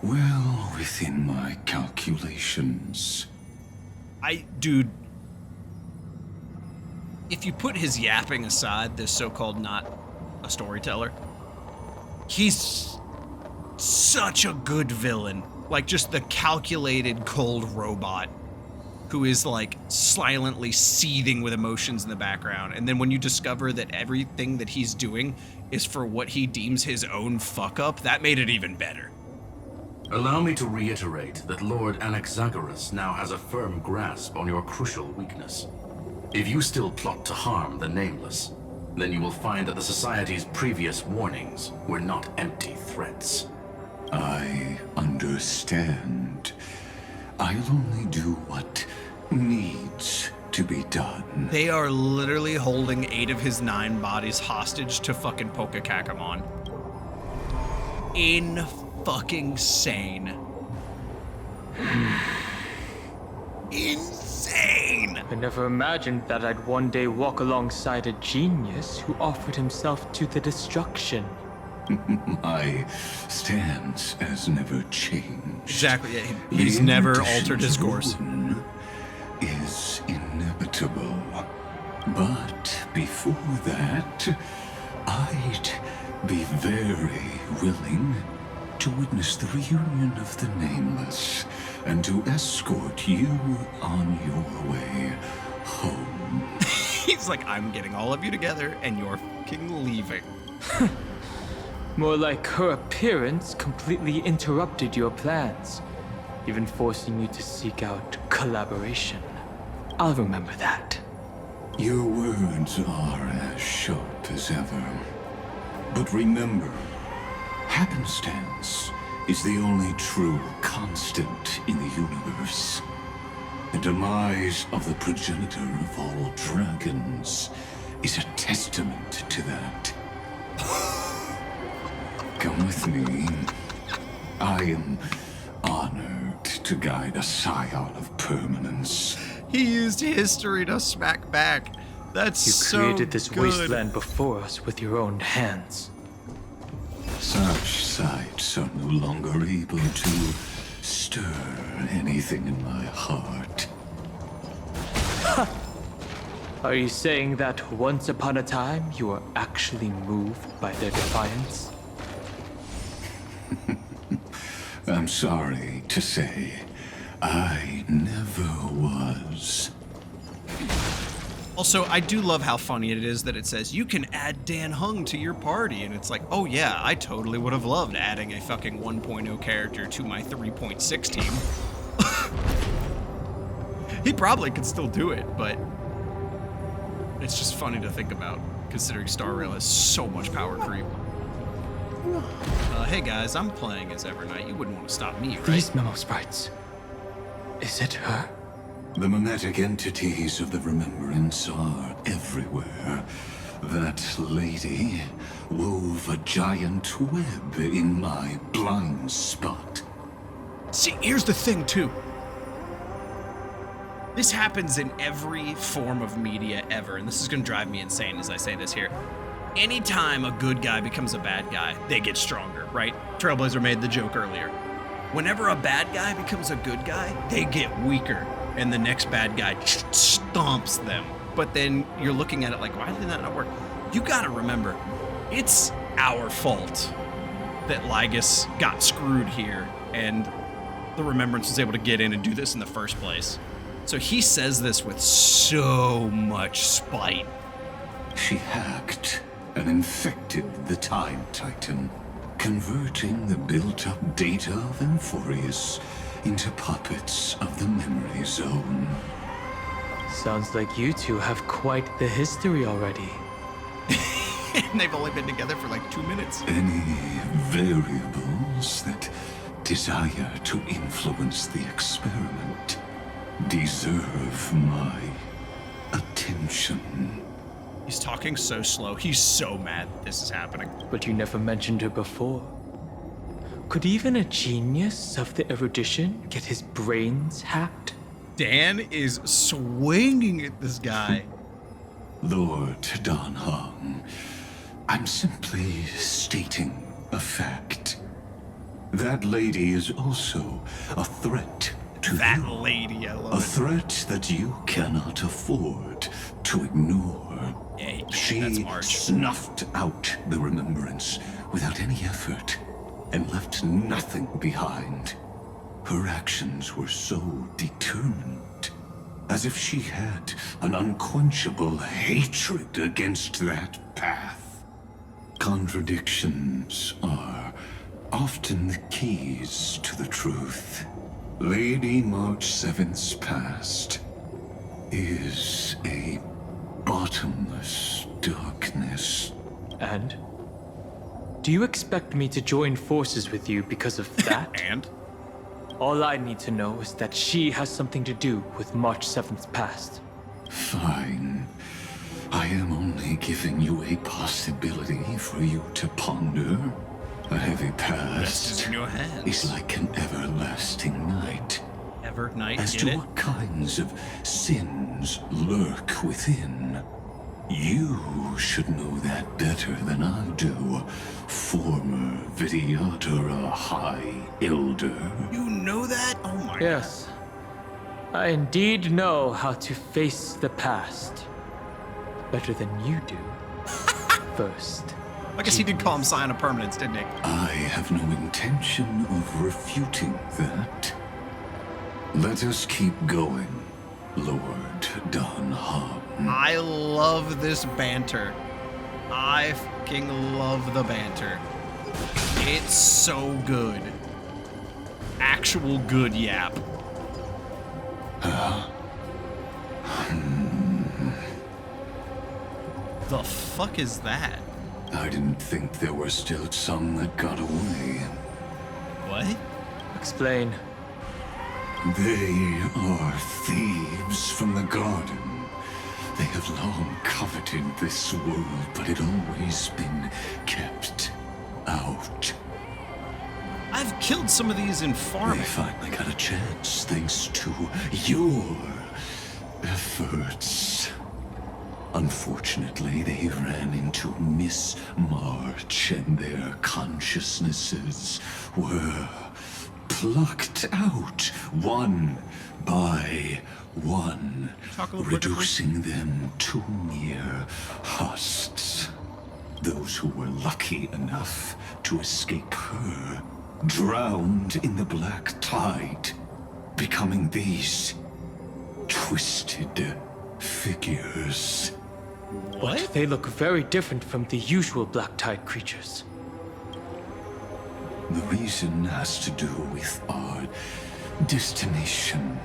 well within my calculations. Dude, if you put his yapping aside, this so-called not a storyteller, he's such a good villain. Like, just the calculated, cold robot who is, like, silently seething with emotions in the background. And then when you discover that everything that he's doing is for what he deems his own fuck-up, that made it even better. Allow me to reiterate that Lord Anaxagoras now has a firm grasp on your crucial weakness. If you still plot to harm the Nameless, then you will find that the Society's previous warnings were not empty threats. I understand. I'll only do what needs to be done. They are literally holding 8 of his 9 bodies hostage to fucking Pokakakamon. In-fucking-sane. Insane! I never imagined that I'd one day walk alongside a genius who offered himself to the destruction. My stance has never changed. Exactly, yeah, he's never altered his course. Is inevitable. But before that, I'd be very willing to witness the reunion of the Nameless and to escort you on your way home. He's like, I'm getting all of you together and you're fucking leaving. More like her appearance completely interrupted your plans, even forcing you to seek out collaboration. I'll remember that. Your words are as sharp as ever. But remember, happenstance is the only true constant in the universe. The demise of the progenitor of all dragons is a testament to that. Come with me. I am honored to guide a scion of permanence. He used history to smack back. That's You so created this good. wasteland before us with your own hands. Such sights are no longer able to stir anything in my heart. Are you saying that once upon a time you were actually moved by their defiance? I'm sorry to say, I never was. Also, I do love how funny it is that it says, you can add danheng to your party. And it's like, oh yeah, I totally would have loved adding a fucking 1.0 character to my 3.6 team. He probably could still do it, but it's just funny to think about, considering Star Rail has so much power creep. Hey guys, I'm playing as Evernight. You wouldn't want to stop me, right? These memo sprites. Is it her? The mimetic entities of the remembrance are everywhere. That lady wove a giant web in my blind spot. See, here's the thing, too. This happens in every form of media ever, and this is going to drive me insane as I say this here. Anytime a good guy becomes a bad guy, they get stronger, right? Trailblazer made the joke earlier. Whenever a bad guy becomes a good guy, they get weaker, and the next bad guy stomps them. But then you're looking at it like, why did that not work? You gotta remember, it's our fault that Lygus got screwed here, and the Remembrance was able to get in and do this in the first place. So he says this with so much spite. She hacked and infected the Time Titan, converting the built-up data of amphoreus into puppets of the memory zone. Sounds like you two have quite the history already. And they've only been together for like 2 minutes. Any variables that desire to influence the experiment deserve my attention. He's talking so slow. He's so mad that this is happening. But you never mentioned her before. Could even a genius of the erudition get his brains hacked? Dan is swinging at this guy. Lord danheng, I'm simply stating a fact. That lady is also a threat to that you. Lady, I love a it. threat that you cannot afford to ignore. Yeah, She snuffed out the remembrance without any effort and left nothing behind. Her actions were so determined, as if she had an unquenchable hatred against that path. Contradictions are often the keys to the truth. Lady March 7th's past is a bottomless darkness. And? Do you expect me to join forces with you because of that? And? All I need to know is that she has something to do with March 7th's past. Fine. I am only giving you a possibility for you to ponder. A heavy past is in your hands. is like an everlasting night. Evernight, As get to it? what kinds of sins lurk within, you should know that better than I do, former Vidyadhara High Elder. You know that? Oh my Yes. I indeed know how to face the past. Better than you do. First. I guess he did call him Scion of Permanence, didn't he? I have no intention of refuting that. Let us keep going, Lord danheng. I love this banter. I fucking love the banter. It's so good. Actual good yap. The fuck is that? I didn't think there were still some that got away. What? Explain. They are thieves from the garden. They have long coveted this world, but it always been kept out. I've killed some of these in farming. They finally got a chance thanks to your efforts. Unfortunately, they ran into Miss March and their consciousnesses were plucked out one by one, reducing them to mere husks. Those who were lucky enough to escape her drowned in the black tide, becoming these twisted figures. What? They look very different from the usual black tide creatures. The reason has to do with our destination.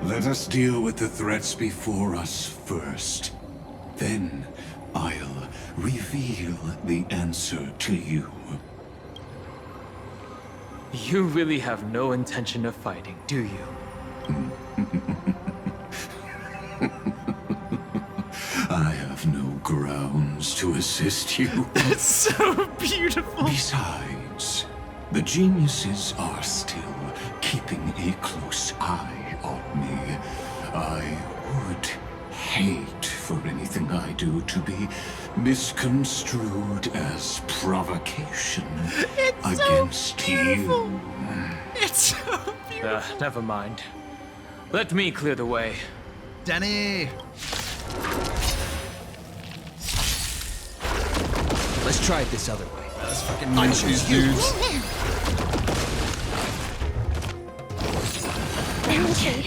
Let us deal with the threats before us first. Then I'll reveal the answer to you. You really have no intention of fighting, do you? I have no grounds to assist you. That's so beautiful. Besides, the geniuses are still keeping a close eye on me. I would hate for anything I do to be misconstrued as provocation against you. It's so beautiful. Never mind. Let me clear the way. Danny! Let's try it this other way. Let's fucking punch these dudes. Okay.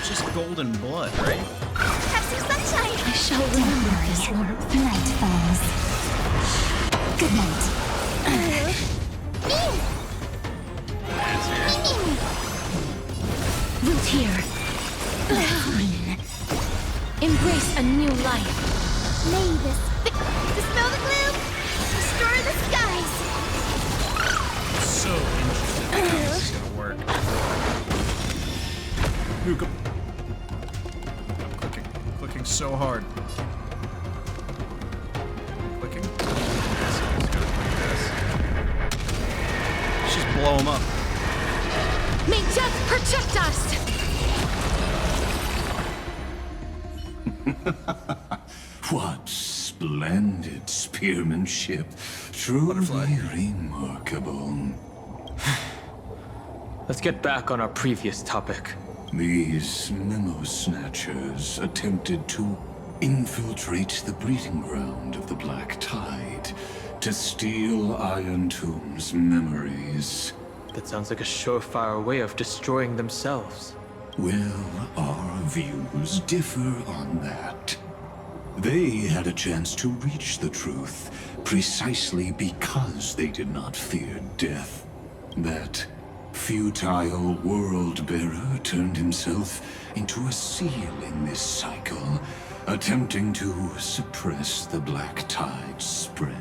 Just golden blood, right? Have some sunshine. I shall remember this warmth. Night falls. Good night. Root here. Embrace a new life. May this dispel the gloom. Restore the skies. So interested in how this is gonna work. Ooh, go. I'm clicking so hard. Clicking. Yes, he's gonna click this. Let's just blow him up. May death protect us. What splendid spearmanship. Truly remarkable. Let's get back on our previous topic. These memo snatchers attempted to infiltrate the breeding ground of the Black Tide to steal Iron Tomb's memories. That sounds like a surefire way of destroying themselves. Well, our views differ on that. They had a chance to reach the truth precisely because they did not fear death. That futile world-bearer turned himself into a seal in this cycle, attempting to suppress the Black Tide's spread.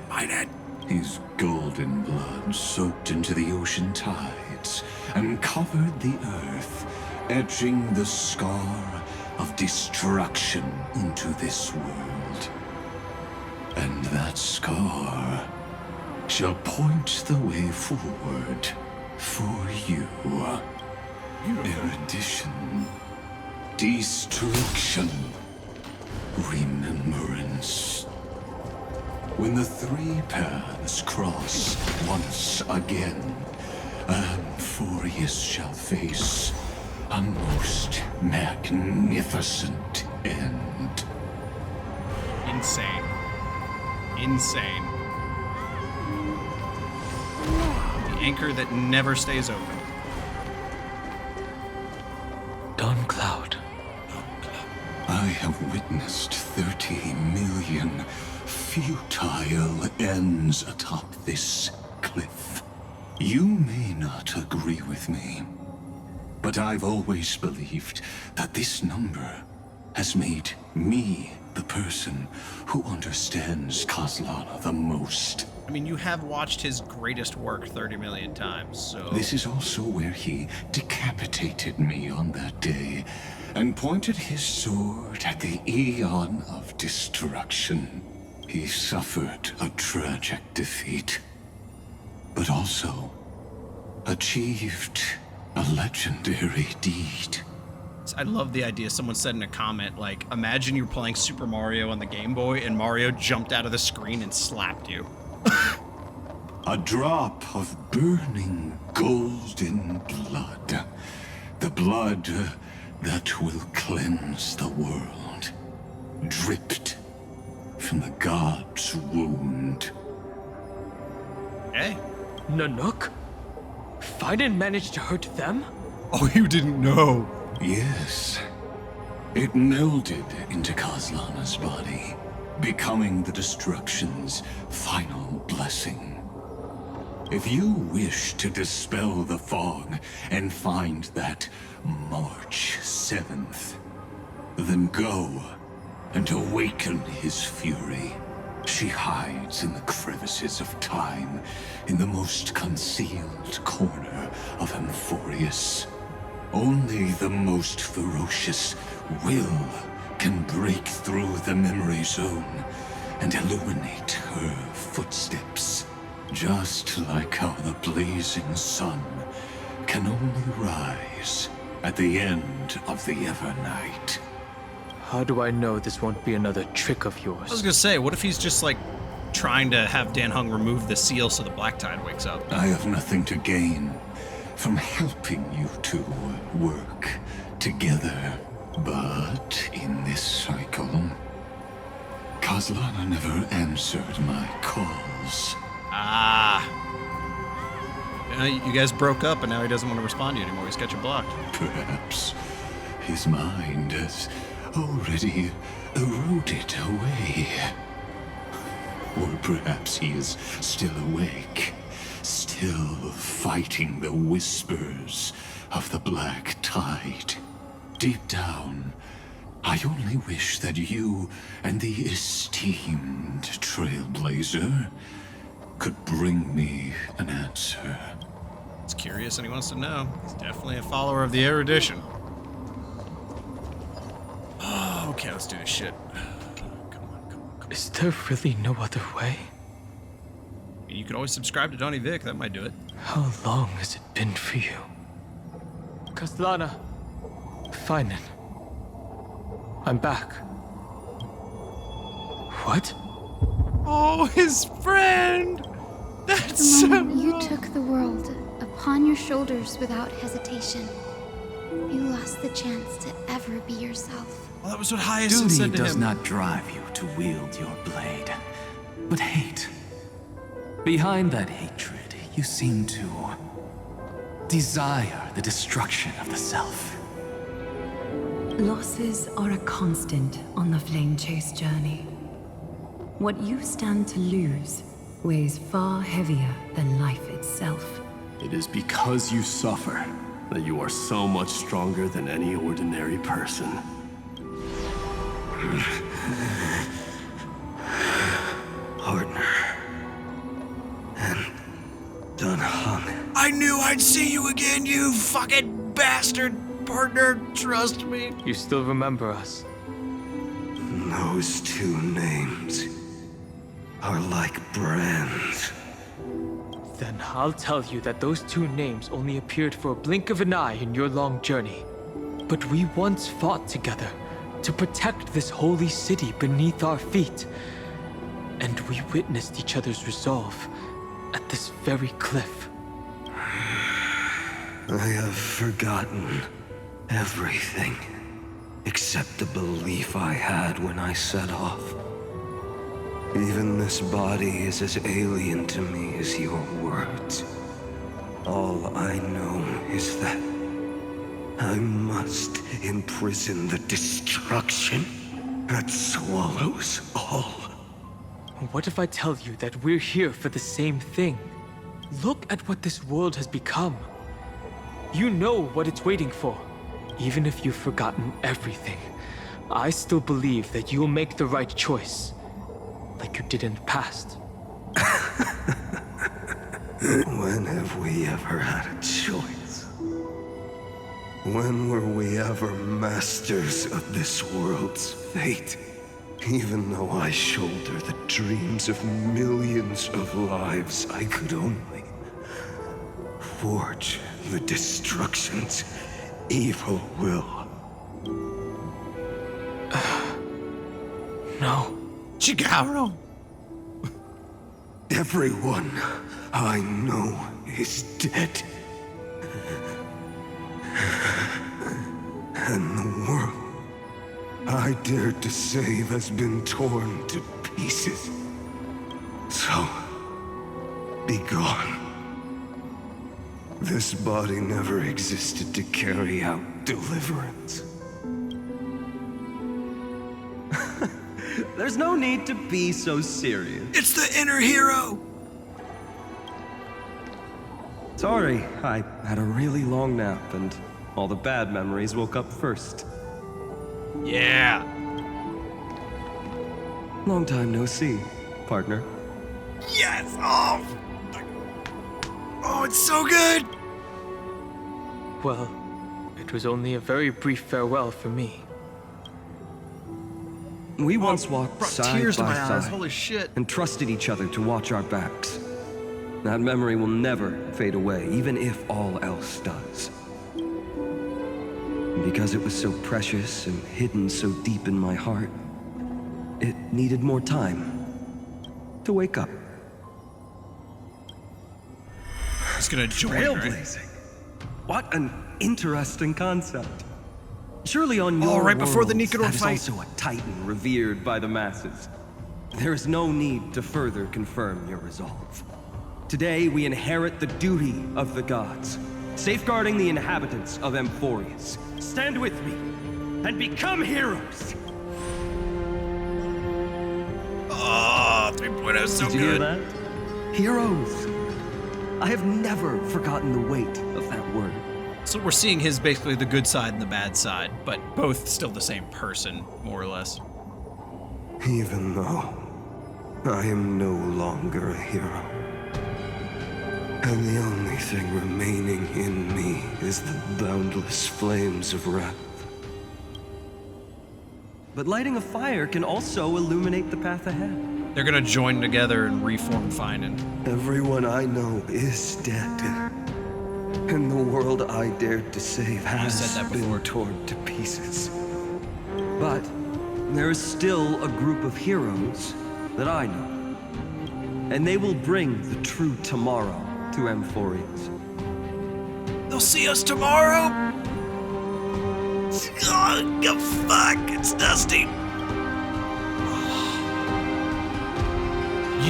His golden blood soaked into the ocean tides and covered the earth, etching the scar of destruction into this world. And that scar shall point the way forward for you. Erudition, destruction, remembrance. When the three paths cross once again, Amphoreus shall face a most magnificent end. Insane. Insane. The anchor that never stays open. Dawn Cloud. I have witnessed 30 million futile ends atop this cliff. You may not agree with me, but I've always believed that this number has made me the person who understands Kozlana the most. I mean, you have watched his greatest work 30 million times, so... This is also where he decapitated me on that day and pointed his sword at the Eon of Destruction. He suffered a tragic defeat, but also achieved a legendary deed. I love the idea. Someone said in a comment, like, imagine you're playing Super Mario on the Game Boy and Mario jumped out of the screen and slapped you. A drop of burning golden blood. The blood that will cleanse the world. Dripped from the god's wound. Hey. Nanook? Fiden managed to hurt them? Oh, you didn't know. Yes. It melded into Kozlana's body, becoming the destruction's final blessing. If you wish to dispel the fog and find that March 7th, then go and awaken his fury. She hides in the crevices of time, in the most concealed corner of Amphoreus. Only the most ferocious will can break through the memory zone and illuminate her footsteps. Just like how the blazing sun can only rise at the end of the Evernight. How do I know this won't be another trick of yours? I was gonna say, what if he's just like trying to have Danheng remove the seal so the Black Tide wakes up? I have nothing to gain from helping you two work together. But in this cycle, Kozlana never answered my calls. Ah. You guys broke up and now he doesn't want to respond to you anymore. He's got you blocked. Perhaps his mind has already eroded away. Or perhaps he is still awake, still fighting the whispers of the Black Tide. Deep down, I only wish that you and the esteemed Trailblazer could bring me an answer. He's curious and he wants to know. He's definitely a follower of the erudition. Oh, okay, let's do this shit. Come on. Is there really no other way? You could always subscribe to DonnyVick, that might do it. How long has it been for you? Kozlana. Fine. I'm back. What? Oh, his friend! That's the moment you took the world upon your shoulders without hesitation, you lost the chance to ever be yourself. Well, that was what Hyacinth said to him. Duty does not drive you to wield your blade, but hate. Behind that hatred, you seem to desire the destruction of the self. Losses are a constant on the flame chase journey. What you stand to lose weighs far heavier than life itself. It is because you suffer that you are so much stronger than any ordinary person. Partner. And danheng. I knew I'd see you again, you fucking bastard! Partner, trust me. You still remember us? Those two names are like brands. Then I'll tell you that those two names only appeared for a blink of an eye in your long journey. But we once fought together to protect this holy city beneath our feet. And we witnessed each other's resolve at this very cliff. I have forgotten everything except the belief I had when I set off. Even this body is as alien to me as your words. All I know is that I must imprison the destruction that swallows all. What if I tell you that we're here for the same thing? Look at what this world has become. You know what it's waiting for. Even if you've forgotten everything, I still believe that you'll make the right choice, like you did in the past. When have we ever had a choice? When were we ever masters of this world's fate? Even though I shoulder the dreams of millions of lives, I could only forge the destruction's evil will. No. Chigaro! Everyone I know is dead. And the world I dared to save has been torn to pieces. So, be gone. This body never existed to carry out deliverance. There's no need to be so serious. It's the inner hero! Sorry, I had a really long nap and all the bad memories woke up first. Yeah. Long time no see, partner. Yes! Oh, it's so good! Well, it was only a very brief farewell for me. We once walked brought side tears to by my eyes, side holy shit. and trusted each other to watch our backs. That memory will never fade away, even if all else does. And because it was so precious and hidden so deep in my heart, it needed more time to wake up. He's gonna join, right? Trailblazing. What an interesting concept. Surely on your right before the worlds, Nikador that is fight. also a titan revered by the masses. There is no need to further confirm your resolve. Today we inherit the duty of the gods, safeguarding the inhabitants of Amphoreus. Stand with me and become heroes. Oh, 3.0 so Did you good. hear that? Heroes. I have never forgotten the weight of that word. So we're seeing his basically the good side and the bad side, but both still the same person, more or less. Even though I am no longer a hero. And the only thing remaining in me is the boundless flames of wrath. But lighting a fire can also illuminate the path ahead. They're gonna join together and reform Finan. Everyone I know is dead. And the world I dared to save has been torn to pieces. But there is still a group of heroes that I know. And they will bring the true tomorrow to Amphoreus. They'll see us tomorrow? Oh, fuck, it's Dusty.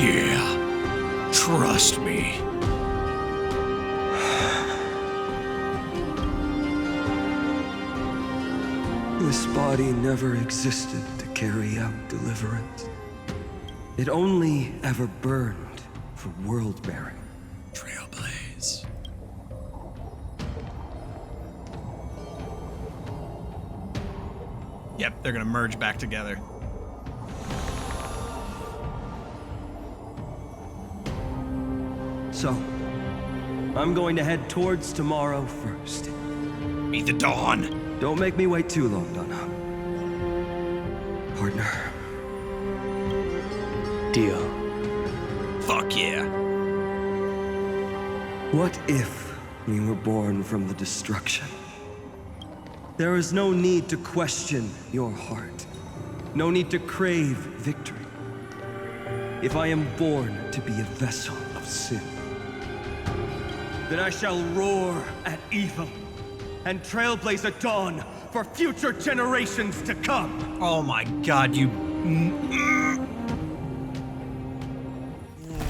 Yeah, trust me. This body never existed to carry out deliverance. It only ever burned for world-bearing. Trailblaze. Yep, they're gonna merge back together. So, I'm going to head towards tomorrow first. Meet the dawn. Don't make me wait too long, Donna. Partner. Deal. Fuck yeah. What if we were born from the destruction? There is no need to question your heart. No need to crave victory. If I am born to be a vessel of sin, then I shall roar at evil and trailblaze a dawn for future generations to come. Oh my god, you...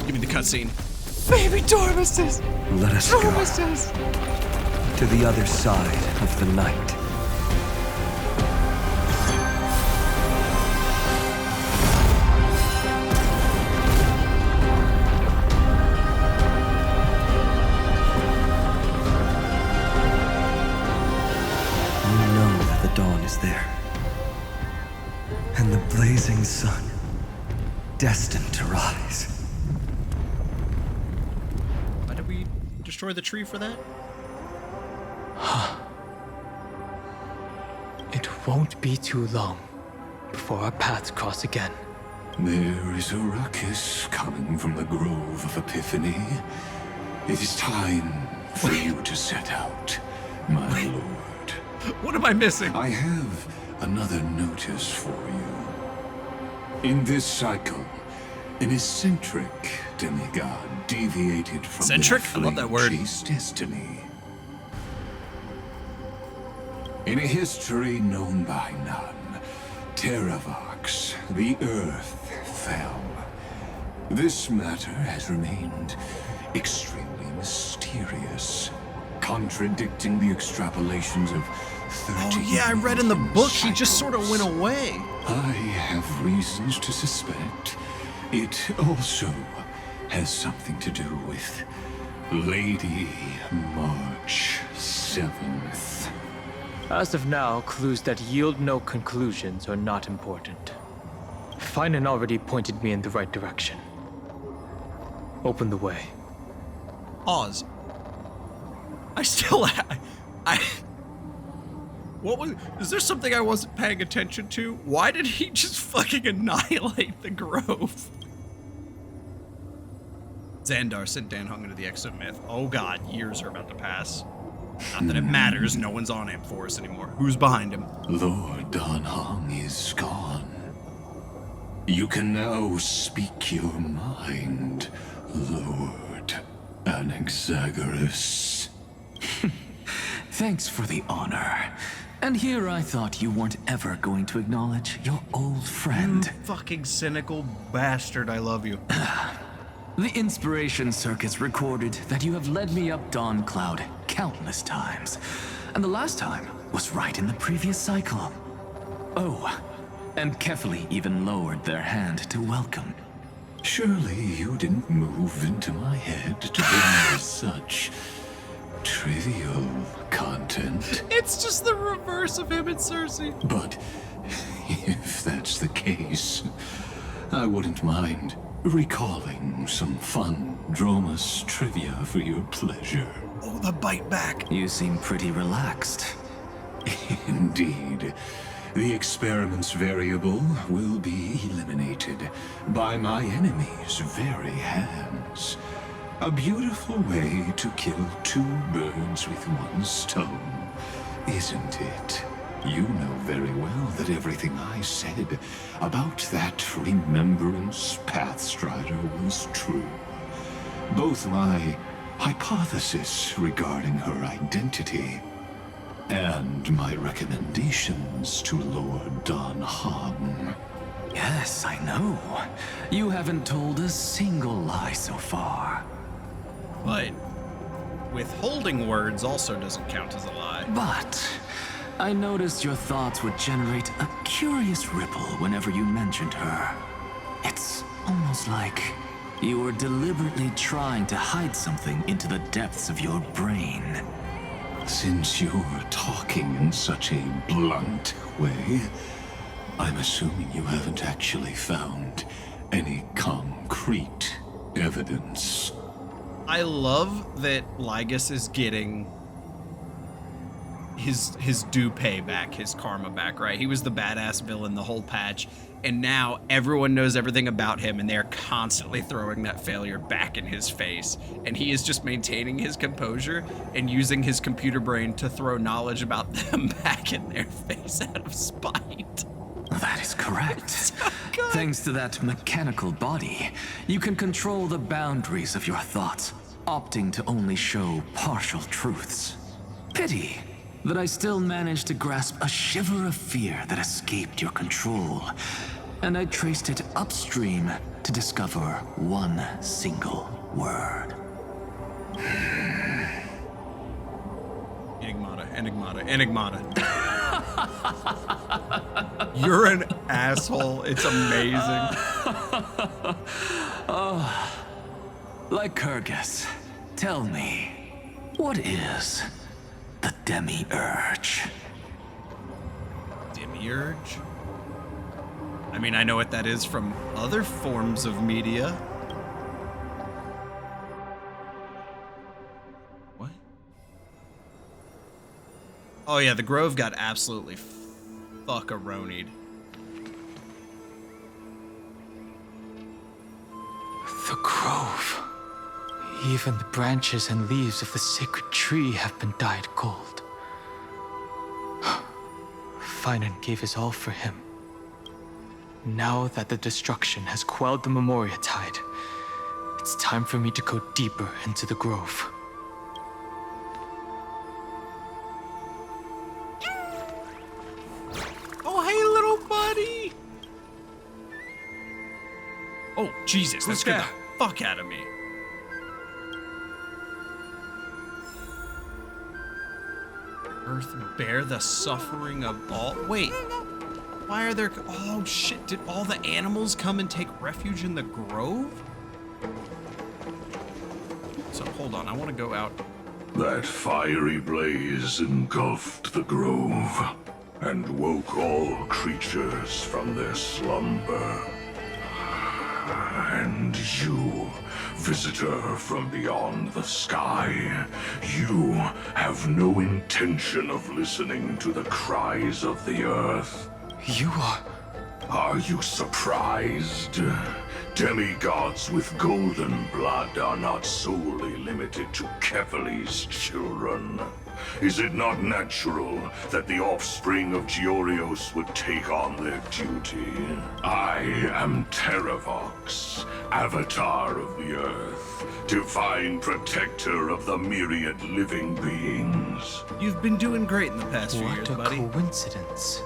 Give me the cutscene. Baby Dormices! Let us go to the other side of the night. was there. And the blazing sun, destined to rise. Why did we destroy the tree for that? It won't be too long before our paths cross again. There is a ruckus coming from the Grove of Epiphany. It is time for you to set out, my lord. What am I missing? I have another notice for you. In this cycle, an eccentric demigod deviated from Eccentric? I love that word. Flame-Chase destiny. In a history known by none, Terraox, the earth, fell. This matter has remained extremely mysterious, contradicting the extrapolations of 30 Oh yeah, I read in the book he just sort of went away. I have reasons to suspect it also has something to do with Lady March 7th. As of now, clues that yield no conclusions are not important. Finan already pointed me in the right direction. Open the way. Oz. What was? Is there something I wasn't paying attention to? Why did he just fucking annihilate the grove? Xandar sent danheng into the exomyth. Oh god, years are about to pass. Not that it matters, no one's on amphoreus anymore. Who's behind him? Lord danheng is gone. You can now speak your mind, Lord Anaxagoras. Thanks for the honor. And here I thought you weren't ever going to acknowledge your old friend. You fucking cynical bastard, I love you. The Inspiration Circuits recorded that you have led me up Dawn Cloud countless times. And the last time was right in the previous cycle. Oh, and Kefali even lowered their hand to welcome. Surely you didn't move into my head to bring me such trivial content. It's just the reverse of him and Cersei. But if that's the case, I wouldn't mind recalling some fun Dromus trivia for your pleasure. Oh, the bite back. You seem pretty relaxed. Indeed. The experiment's variable will be eliminated by my enemy's very hands. A beautiful way to kill two birds with one stone, isn't it? You know very well that everything I said about that Remembrance Pathstrider was true. Both my hypothesis regarding her identity and my recommendations to Lord danheng. Yes, I know. You haven't told a single lie so far. But withholding words also doesn't count as a lie. But I noticed your thoughts would generate a curious ripple whenever you mentioned her. It's almost like you were deliberately trying to hide something into the depths of your brain. Since you're talking in such a blunt way, I'm assuming you haven't actually found any concrete evidence. I love that Lygus is getting his due pay back, his karma back, right? He was the badass villain the whole patch, and now everyone knows everything about him, and they're constantly throwing that failure back in his face. And he is just maintaining his composure and using his computer brain to throw knowledge about them back in their face out of spite. That is correct. Thanks to that mechanical body, you can control the boundaries of your thoughts, opting to only show partial truths. Pity that I still managed to grasp a shiver of fear that escaped your control, and I traced it upstream to discover one single word. Enigmata. You're an asshole. It's amazing. Oh, Lycurgus, tell me, what is the demiurge? Urge? I mean, I know what that is from other forms of media. What? Oh yeah, the Grove got absolutely fuck-a-ronied. The Grove. Even the branches and leaves of the sacred tree have been dyed gold. Finan gave his all for him. Now that the destruction has quelled the Memoria tide, it's time for me to go deeper into the Grove. Oh, hey, little buddy! Oh, Jesus, that scared the fuck out of me. Earth bear the suffering of all. Wait, why are there? Oh shit! Did all the animals come and take refuge in the Grove? So hold on, I want to go out. That fiery blaze engulfed the Grove and woke all creatures from their slumber. And you, visitor from beyond the sky, you have no intention of listening to the cries of the earth. You are... Are you surprised? Demigods with golden blood are not solely limited to Kefali's children. Is it not natural that the offspring of Georios would take on their duty? I am Terraox, Avatar of the Earth, divine protector of the myriad living beings. You've been doing great in the past few years, buddy. What a coincidence.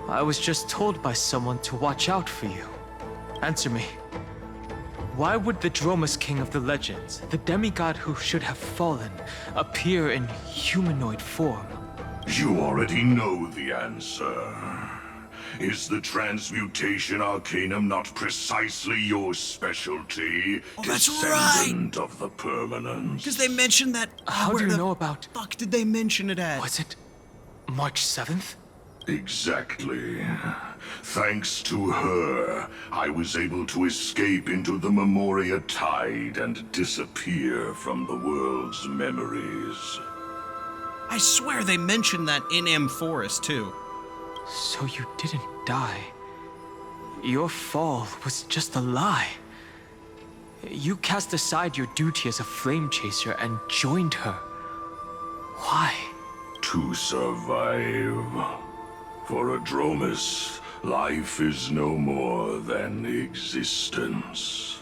I was just told by someone to watch out for you. Answer me. Why would the Dromus King of the legends, the demigod who should have fallen, appear in humanoid form? You already know the answer. Is the transmutation arcanum not precisely your specialty? Oh, that's Descendant of the permanence. Because they mentioned that. How do you know about... Fuck did they mention it at? Was it March 7th? Exactly. Thanks to her, I was able to escape into the Memoria tide and disappear from the world's memories. I swear they mentioned that in amphoreus too. So you didn't die. Your fall was just a lie. You cast aside your duty as a flame chaser and joined her. Why? To survive. For a Dromus, life is no more than existence.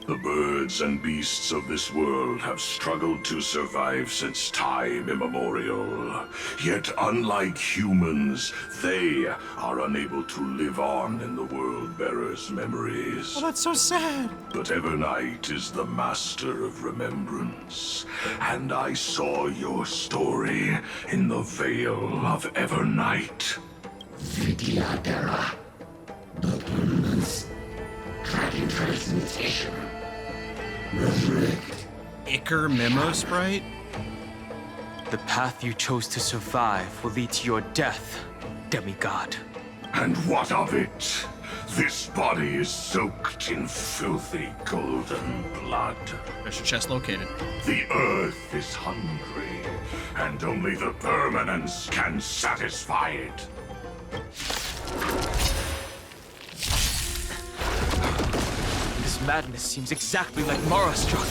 The birds and beasts of this world have struggled to survive since time immemorial. Yet unlike humans, they are unable to live on in the World-Bearer's memories. Oh, that's so sad. But Evernight is the master of remembrance, and I saw your story in the Veil of Evernight. Vidyadhara, the permanence, dragon transmutation, resurrect. Ichor Memo Sprite? The path you chose to survive will lead to your death, demigod. And what of it? This body is soaked in filthy golden blood. Treasure chest located. The earth is hungry, and only the permanence can satisfy it. This madness seems exactly like Mara struck.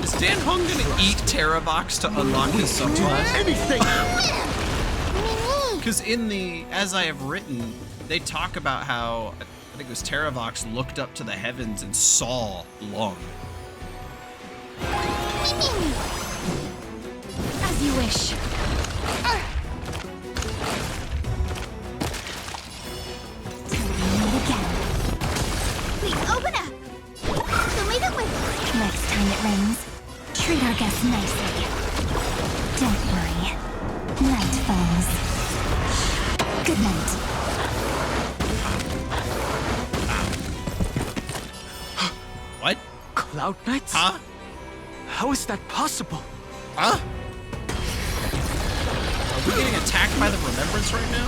Is danheng gonna eat Terraox to unlock his subclass? Anything! Because in the As I Have Written, they talk about how, I think it was Terraox looked up to the heavens and saw Lung. As you wish. Please open up! So leave it with... Next time it rains, treat our guests nicely. Don't worry. Night falls. Good night. What? Cloud Knights? Huh? How is that possible? Huh? Are we getting attacked by the Remembrance right now?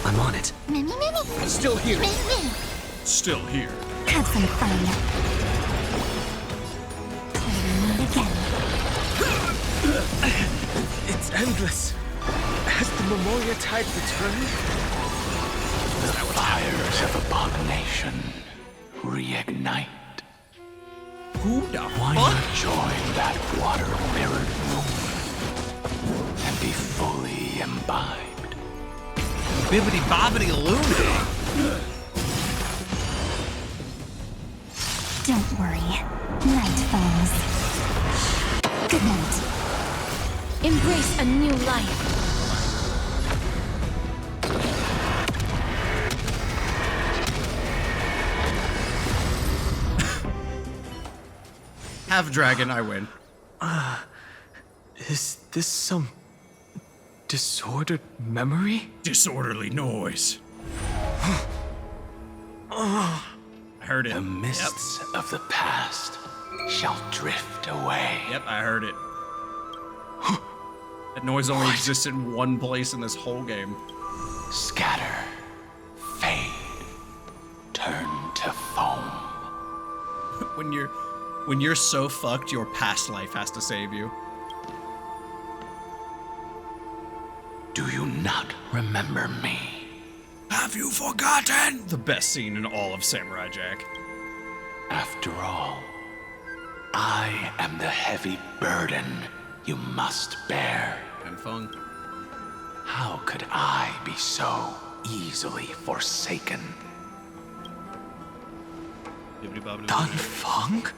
I'm on it. Mimi. Still here. Mimi. Still here. Have some fun. Till we meet again. It's endless. Has the Memoria tide returned? The fires of abomination reignite. Who the Why fuck? not join that water-mirrored moon and be fully imbibed? Bibbidi bobbidi Luna. Don't worry. Night falls. Good night. Embrace a new life. Have dragon, I win. Is this some disordered memory? Disorderly noise. I heard it. The mists of the past shall drift away. Yep, I heard it. That noise only exists in one place in this whole game. Scatter, fade, turn to foam. When you're so fucked, your past life has to save you. Do you not remember me? Have you forgotten? The best scene in all of Samurai Jack. After all, I am the heavy burden you must bear. And fun. How could I be so easily forsaken? Danheng?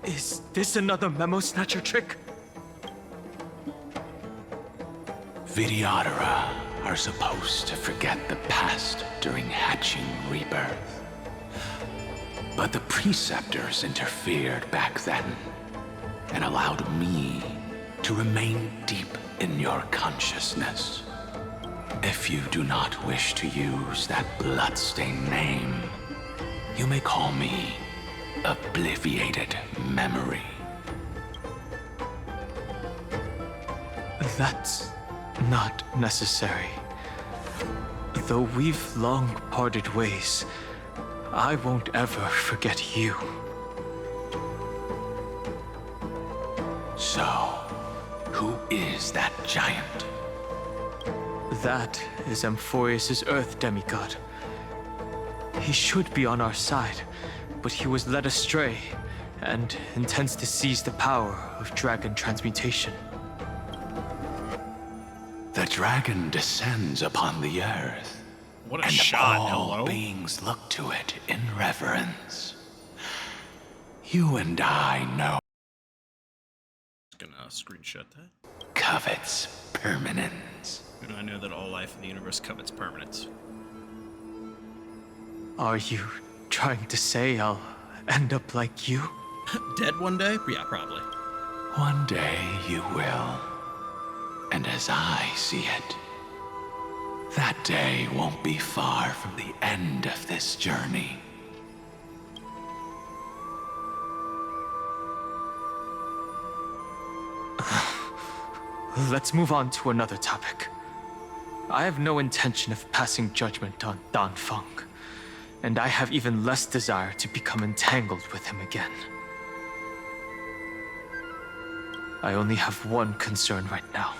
Is this another memo snatcher trick? Vidyadhara are supposed to forget the past during hatching rebirth. But the preceptors interfered back then and allowed me to remain deep in your consciousness. If you do not wish to use that bloodstained name, you may call me Obliviated Memory. That's not necessary. Though we've long parted ways, I won't ever forget you. So, who is that giant? That is Amphoreus' Earth demigod. He should be on our side, but he was led astray and intends to seize the power of dragon transmutation. The dragon descends upon the earth. What a and shot, all hello? beings look to it in reverence. You and I know. Just gonna screenshot that. Covets permanence. And I know that all life in the universe covets permanence. Are you trying to say I'll end up like you? Dead one day? Yeah, probably. One day you will. And as I see it, that day won't be far from the end of this journey. Let's move on to another topic. I have no intention of passing judgment on Danheng, and I have even less desire to become entangled with him again. I only have one concern right now.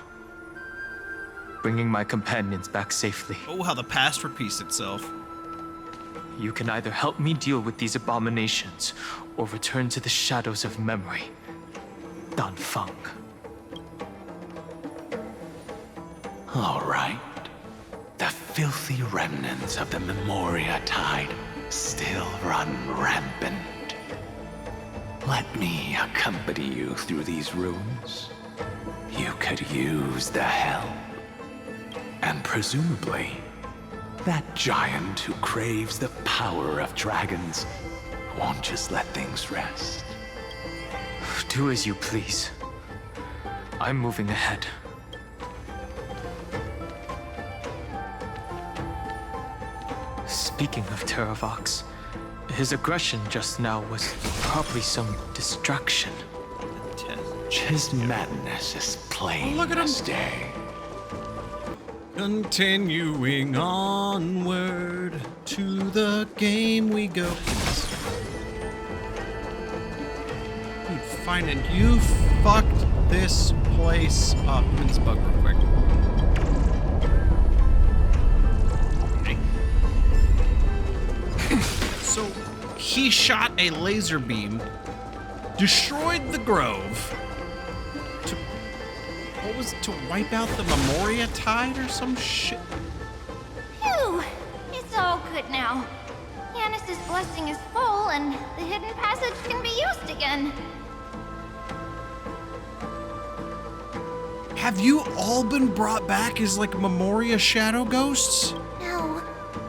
Bringing my companions back safely. Oh, how the past repeats itself. You can either help me deal with these abominations, or return to the shadows of memory. Danheng. All right. The filthy remnants of the Memoria Tide still run rampant. Let me accompany you through these rooms. You could use the help. And presumably, that giant who craves the power of dragons won't just let things rest. Do as you please. I'm moving ahead. Speaking of Terraox, his aggression just now was probably some distraction. His madness is plain as day. Continuing onward to the game we go. Dude, finding you fucked this place up. Let me just bug real quick. Okay. So he shot a laser beam, destroyed the grove. What was it, to wipe out the Memoria Tide or some shit? Phew! It's all good now. Yanis's blessing is full, and the hidden passage can be used again. Have you all been brought back as like Memoria shadow ghosts? No.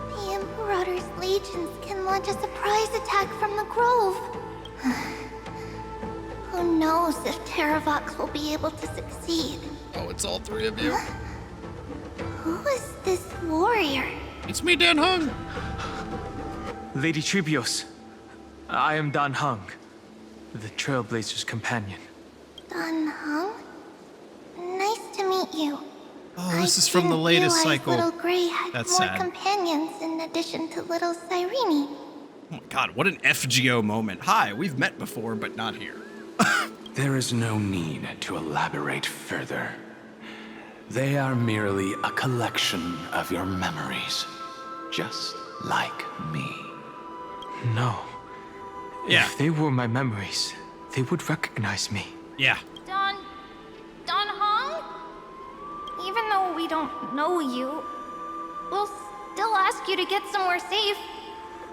The Imperator's legions can launch a surprise attack from the grove. Who knows if Terraox will be able to succeed? Oh, it's all three of you. Who is this warrior? It's me, danheng. Lady Trebios, I am danheng, the Trailblazer's companion. danheng? Nice to meet you. Oh, this is from the latest cycle. Little Grey had That's more sad. companions in addition to little Cyrene. Oh my god, what an FGO moment. Hi, we've met before, but not here. There is no need to elaborate further. They are merely a collection of your memories, just like me. No. Yeah. If they were my memories, they would recognize me. Yeah. danheng? Even though we don't know you, we'll still ask you to get somewhere safe.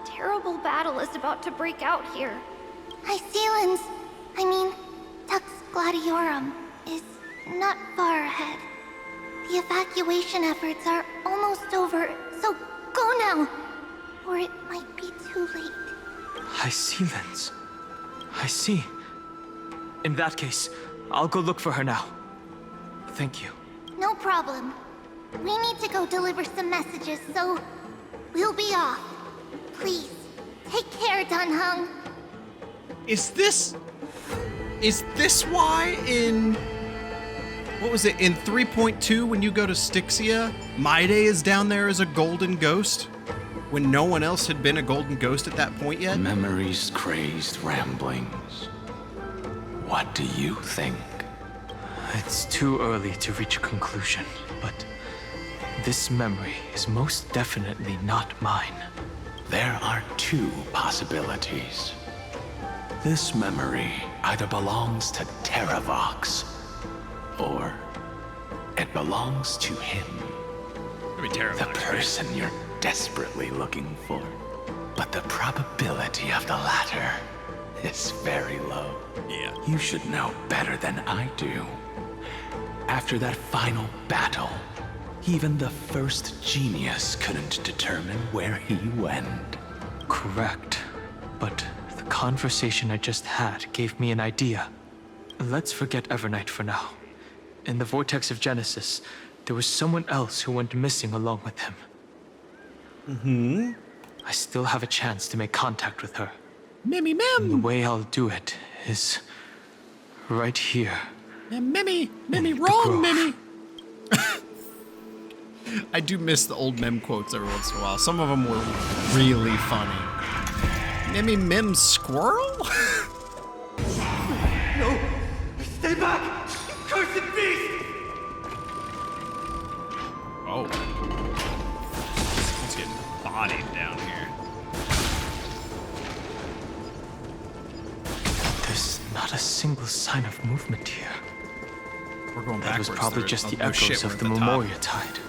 A terrible battle is about to break out here. Icelands, Tux Gladiorum, is not far ahead. The evacuation efforts are almost over, so go now, or it might be too late. Icelands. I see. In that case, I'll go look for her now. Thank you. No problem. We need to go deliver some messages, so we'll be off. Please, take care, danheng. Is this why in, what was it, in 3.2 when you go to Styxia, Maide is down there as a golden ghost? When no one else had been a golden ghost at that point yet? Memories crazed ramblings. What do you think? It's too early to reach a conclusion, but this memory is most definitely not mine. There are two possibilities. This memory either belongs to Terraox, or it belongs to him. The person you're desperately looking for. But the probability of the latter is very low. Yeah. You should know better than I do. After that final battle, even the first genius couldn't determine where he went. Correct. But the conversation I just had gave me an idea. Let's forget Evernight for now. In the Vortex of Genesis, there was someone else who went missing along with him. Mm-hmm. I still have a chance to make contact with her. Mimmy Mim! And the way I'll do it is right here. Yeah, Mimmy, wrong, Mimmy. I do miss the old mem quotes every once in a while. Some of them were really funny. Mimmy Mim Squirrel? No! Stay back! You cursed beast! Oh. Let's get bodied down here. There's not a single sign of movement here. We're going That was backwards. probably There's just no the echoes shit, we're of at the top. Memoria Tide.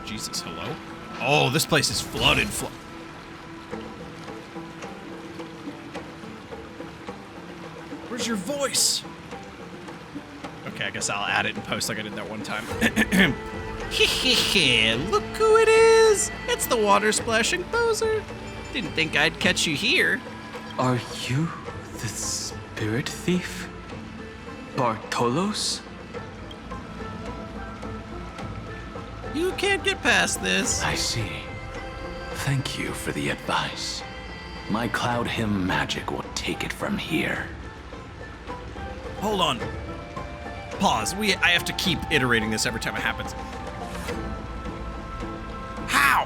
Jesus, hello? Oh, this place is flooded. Where's your voice? Okay, I guess I'll add it in post like I did that one time. Look who it is! It's the water splashing poser. Didn't think I'd catch you here. Are you the spirit thief? Bartolos? You can't get past this. I see. Thank you for the advice. My cloud hymn magic will take it from here. Hold on. Pause. I have to keep iterating this every time it happens. How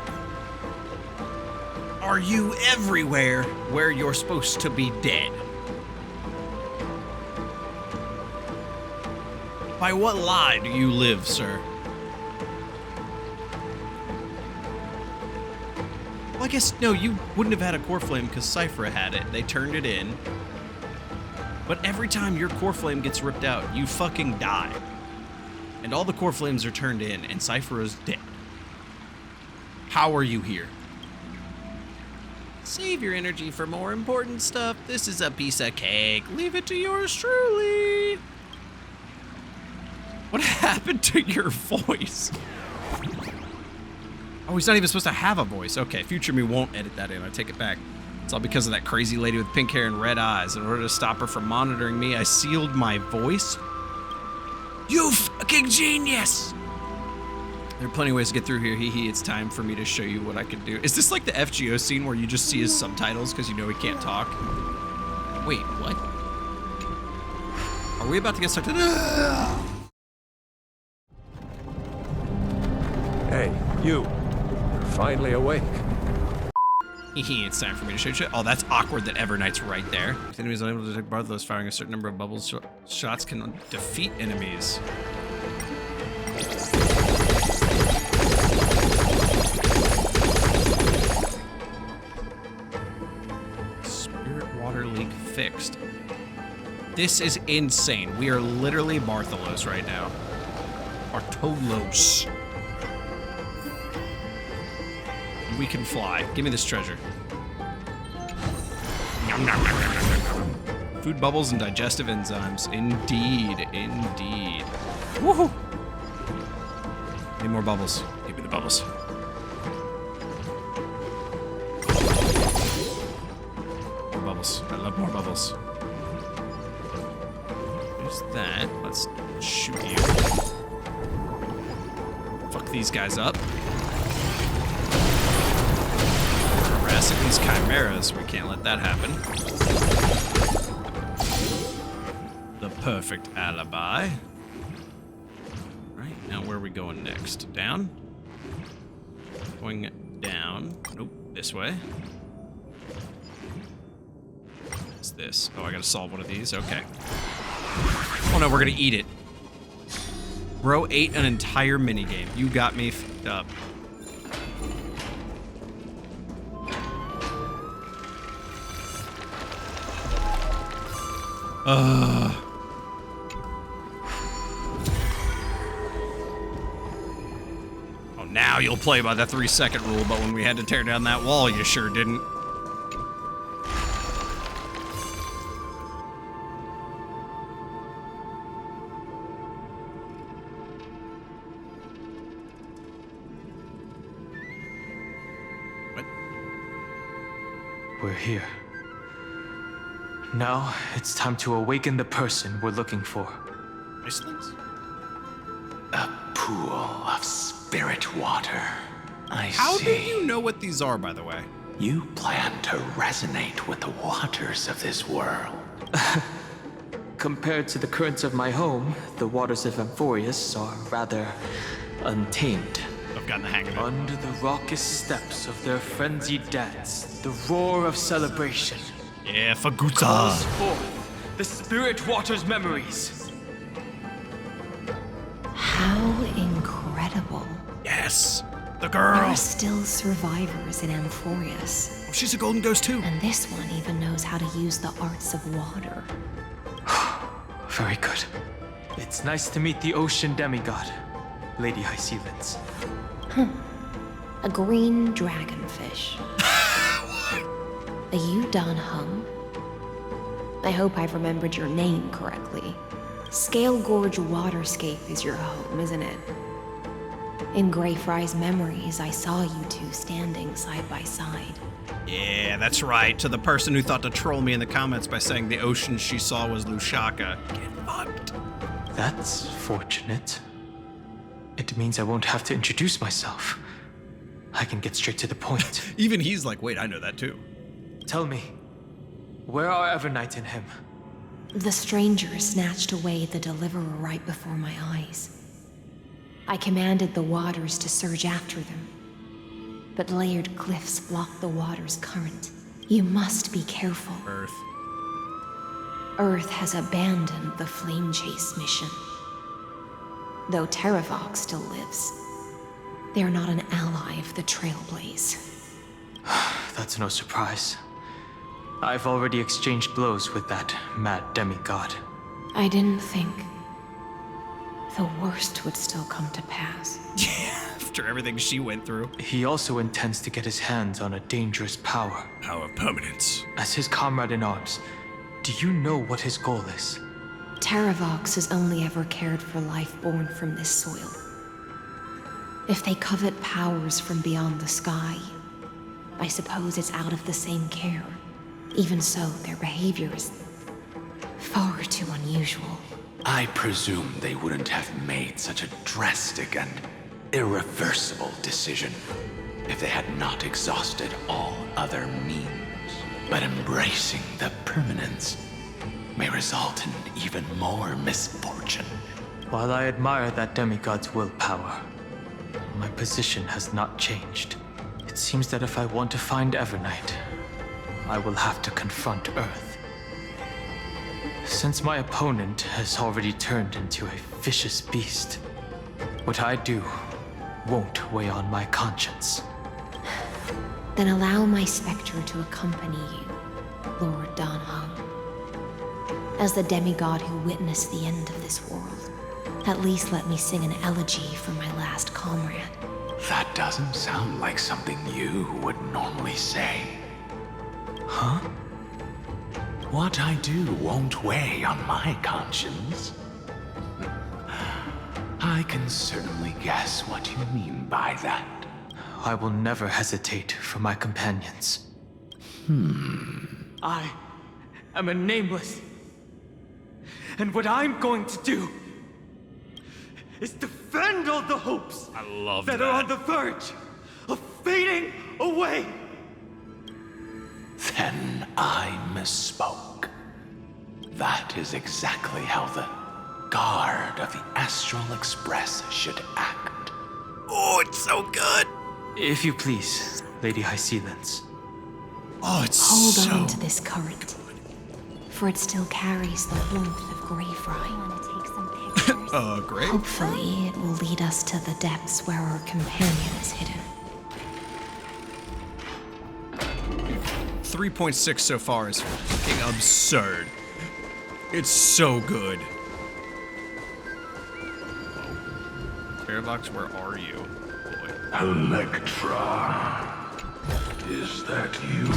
are you everywhere where you're supposed to be dead? By what lie do you live, sir? Well, I guess, no, you wouldn't have had a core flame because Cypher had it. They turned it in. But every time your core flame gets ripped out, you fucking die. And all the core flames are turned in, and Cypher is dead. How are you here? Save your energy for more important stuff. This is a piece of cake. Leave it to yours truly. What happened to your voice? Oh, he's not even supposed to have a voice. Okay, future me won't edit that in. I take it back. It's all because of that crazy lady with pink hair and red eyes. In order to stop her from monitoring me, I sealed my voice. You fucking genius! There are plenty of ways to get through here. Hee hee, it's time for me to show you what I can do. Is this like the FGO scene where you just see his subtitles because you know he can't talk? Wait, what? Are we about to get stuck to... Hey, you. You're finally awake. It's time for me to show you. Oh, that's awkward that Evernight's right there. If enemies unable to detect both of those, firing a certain number of bubbles shots can defeat enemies. Spirit water leak fixed. This is insane. We are literally Bartholos right now. Bartolos. We can fly. Give me this treasure. Food bubbles and digestive enzymes. Indeed, indeed. Woohoo! Need more bubbles. Give me the bubbles. More bubbles. I love more bubbles. There's that. Let's shoot you. Fuck these guys up. Harassing these chimeras. We can't let that happen. The perfect alibi. Right, now where are we going next? Down? Going down. Nope, this way. What's this? Oh, I gotta solve one of these? Okay. Oh no, we're gonna eat it. Bro ate an entire minigame. You got me f***ed up. Oh, now you'll play by the 3-second rule, but when we had to tear down that wall, you sure didn't. What? We're here. Now, it's time to awaken the person we're looking for. Icelands? A pool of spirit water. How do you know what these are, by the way? You plan to resonate with the waters of this world. Compared to the currents of my home, the waters of Amphoreus are rather untamed. I've gotten the hang of it. Under the raucous steps of their frenzied dance, the roar of celebration. Yeah, Faguta. Calls forth the spirit water's memories. How incredible. Yes, the There girl. are still survivors in Amphoreus. Oh, she's a golden ghost too. And this one even knows how to use the arts of water. Very good. It's nice to meet the ocean demigod, Lady Hycealens. A green dragonfish. Are you danheng? I hope I've remembered your name correctly. Scale Gorge Waterscape is your home, isn't it? In Greyfry's memories, I saw you two standing side by side. Yeah, that's right. To the person who thought to troll me in the comments by saying the ocean she saw was Lushaka. Get fucked. That's fortunate. It means I won't have to introduce myself. I can get straight to the point. Even he's like, wait, I know that too. Tell me, where are Evernight and him? The stranger snatched away the deliverer right before my eyes. I commanded the waters to surge after them, but layered cliffs block the water's current. You must be careful. Earth has abandoned the flame chase mission. Though Terraox still lives, they are not an ally of the Trailblaze. That's no surprise. I've already exchanged blows with that mad demigod. I didn't think the worst would still come to pass. After everything she went through. He also intends to get his hands on a dangerous power. Power of permanence. As his comrade in arms, do you know what his goal is? Terraox has only ever cared for life born from this soil. If they covet powers from beyond the sky, I suppose it's out of the same care. Even so, their behavior is far too unusual. I presume they wouldn't have made such a drastic and irreversible decision if they had not exhausted all other means. But embracing the permanence may result in even more misfortune. While I admire that demigod's willpower, my position has not changed. It seems that if I want to find Evernight, I will have to confront Earth. Since my opponent has already turned into a vicious beast, what I do won't weigh on my conscience. Then allow my specter to accompany you, Lord danheng. As the demigod who witnessed the end of this world, at least let me sing an elegy for my last comrade. That doesn't sound like something you would normally say. Huh? What I do won't weigh on my conscience. I can certainly guess what you mean by that. I will never hesitate for my companions. I am a nameless. And what I'm going to do is defend all the hopes that are on the verge of fading away. Then I misspoke. That is exactly how the guard of the Astral Express should act. Oh, it's so good. If you please, Lady Hycelens. Oh, it's Hold on to this current, for it still carries the warmth of Graveright. Grave? Hopefully, it will lead us to the depths where our companion is hidden. 3.6 so far is fucking absurd. It's so good. Terraox, where are you? Boy. Electra. Is that you?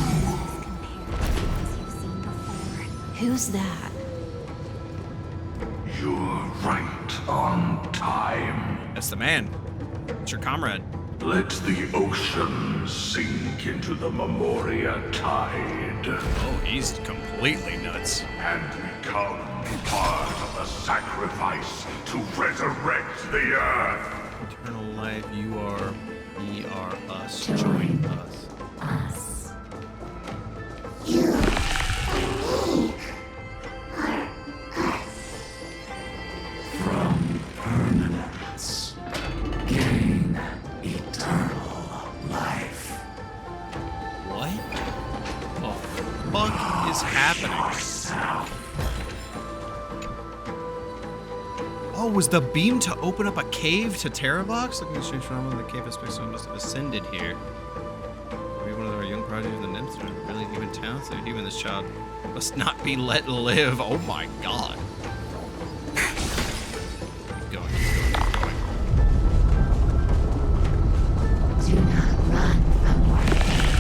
Who's that? You're right on time. That's the man. It's your comrade. Let the ocean sink into the Memoria tide. Oh, he's completely nuts. And become part of the sacrifice to resurrect the earth. Eternal life, you are, we are us. Join us. Us. You and me are us. From permanence, gain eternal life. What? Oh, fuck is happening? Oh, was the beam to open up a cave to Terraox? Looking at the strange phenomenon, the cave aspect so must have ascended here. Maybe one of our young prodigies of the nymphs are really even talented. Even this child must not be let live. Oh my god. Keep going, keep going, keep going. Do not run from your fate.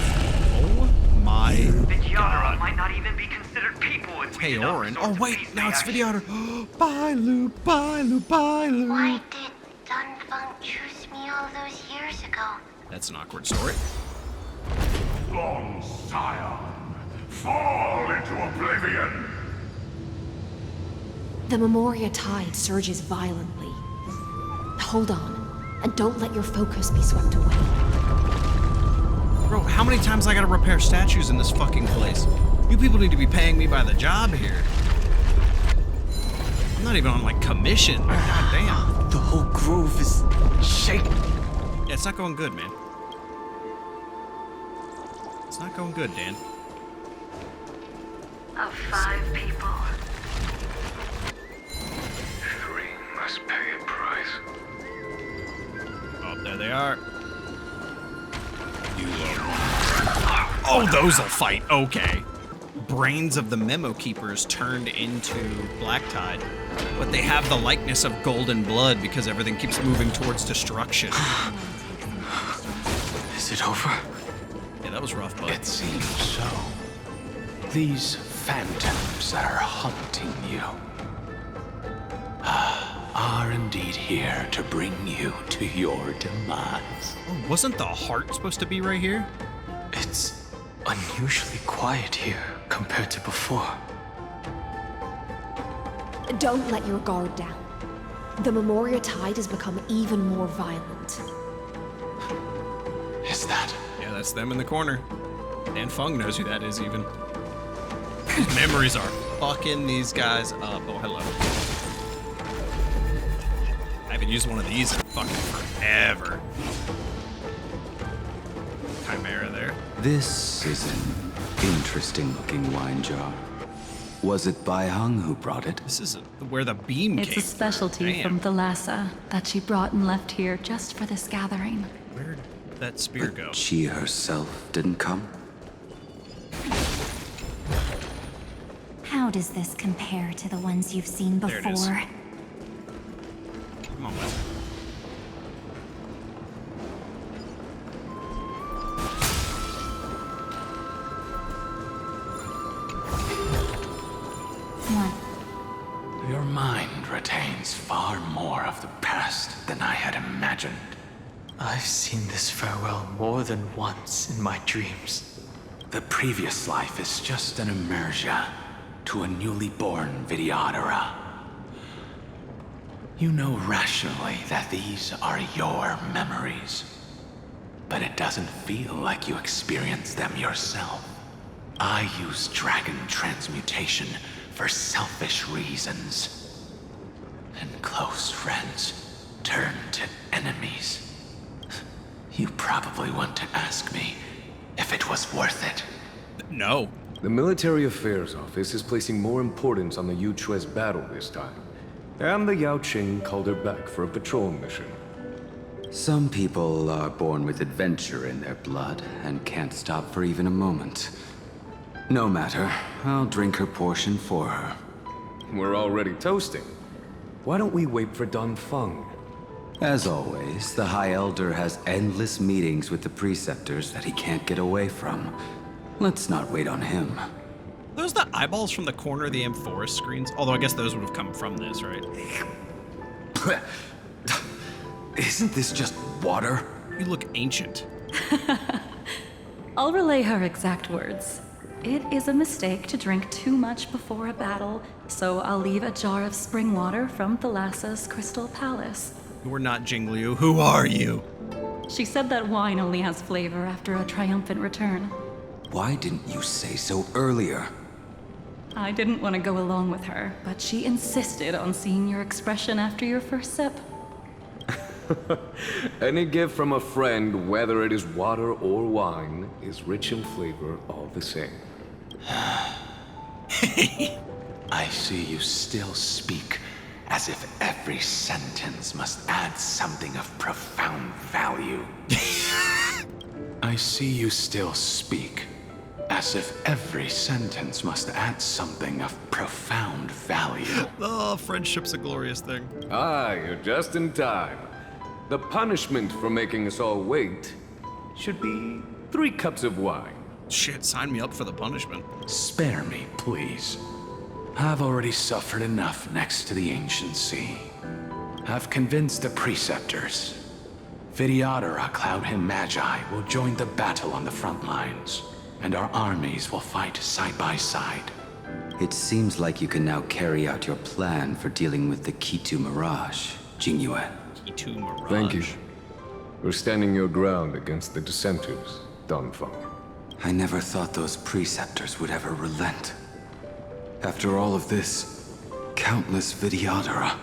Oh my Vidyadhara might not even be considered people if we Teorin. Oh wait, now it's Vidyadhara. Bye, Lou, bye, Lou, bye, Lou. Why did Dunfunk choose me all those years ago? That's an awkward story. Long Scion, fall into oblivion. The Memoria tide surges violently. Hold on, and don't let your focus be swept away. Bro, how many times I gotta repair statues in this fucking place? You people need to be paying me by the job here. I'm not even on, like, commission. God damn. The whole grove is shaking. Yeah, it's not going good, man. It's not going good, Dan. Of 5 people. 3 must pay a price. Oh, there they are. Oh, those'll fight. Okay. Brains of the Memo Keepers turned into Blacktide, but they have the likeness of golden blood because everything keeps moving towards destruction. Is it over? Yeah, that was rough, bud. It seems so. These phantoms that are haunting you are indeed here to bring you to your demise. Oh, wasn't the heart supposed to be right here? It's unusually quiet here compared to before. Don't let your guard down. The Memoria Tide has become even more violent. Is that? Yeah, that's them in the corner. Dan Fung knows who that is, even. These memories are fucking these guys up. Oh, hello. I haven't used one of these in fucking forever. Chimera there. This is an interesting-looking wine jar. Was it Bai Heng who brought it? This is where the beam It's came a specialty from. from Thalassa that she brought and left here just for this gathering. Where'd that spear go? She herself didn't come? How does this compare to the ones you've seen There it is. before? Come on, Wes. What? Your mind retains far more of the past than I had imagined. I've seen this farewell more than once in my dreams. The previous life is just an immersia to a newly born Vidyadhara. You know rationally that these are your memories, but it doesn't feel like you experienced them yourself. I use dragon transmutation for selfish reasons, and close friends turn to enemies. You probably want to ask me if it was worth it. No. The Military Affairs Office is placing more importance on the Yuchue's battle this time. And the Yao Qing called her back for a patrol mission. Some people are born with adventure in their blood and can't stop for even a moment. No matter, I'll drink her portion for her. We're already toasting. Why don't we wait for Don Feng? As always, the High Elder has endless meetings with the Preceptors that he can't get away from. Let's not wait on him. Those the eyeballs from the corner of the amphoreus screens? Although I guess those would have come from this, right? Isn't this just water? You look ancient. I'll relay her exact words. It is a mistake to drink too much before a battle, so I'll leave a jar of spring water from Thalassa's Crystal Palace. We're not Jingliu. Who are you? She said that wine only has flavor after a triumphant return. Why didn't you say so earlier? I didn't want to go along with her, but she insisted on seeing your expression after your first sip. Any gift from a friend, whether it is water or wine, is rich in flavor all the same. I see you still speak as if every sentence must add something of profound value. I see you still speak as if every sentence must add something of profound value. Oh, friendship's a glorious thing. Ah, you're just in time. The punishment for making us all wait should be 3 cups of wine. Shit, sign me up for the punishment. Spare me, please. I've already suffered enough next to the ancient sea. I've convinced the Preceptors. Vidyadhara Cloudhen Magi will join the battle on the front lines, and our armies will fight side by side. It seems like you can now carry out your plan for dealing with the Kitu Mirage, Jingyue. Kitu Mirage. Thank you for standing your ground against the dissenters. Danfeng. I never thought those preceptors would ever relent. After all of this, countless Vidyadhara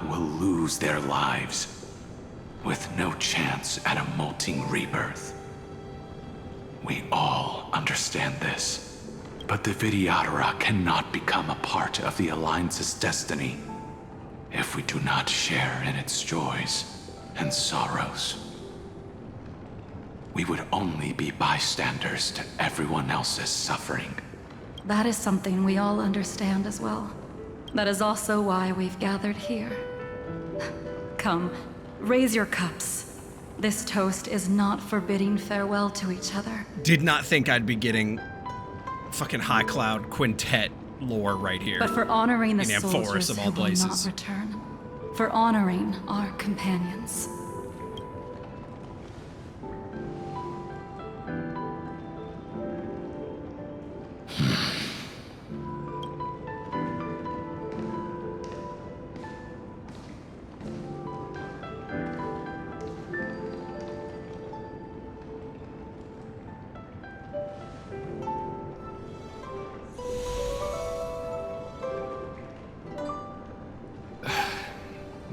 will lose their lives, with no chance at a molting rebirth. We all understand this, but the Vidyadhara cannot become a part of the Alliance's destiny if we do not share in its joys and sorrows. We would only be bystanders to everyone else's suffering. That is something we all understand as well. That is also why we've gathered here. Come, raise your cups. This toast is not for bidding farewell to each other. Did not think I'd be getting fucking High Cloud Quintet lore right here. But for honoring the in soldiers of who all will places. not return. For honoring our companions.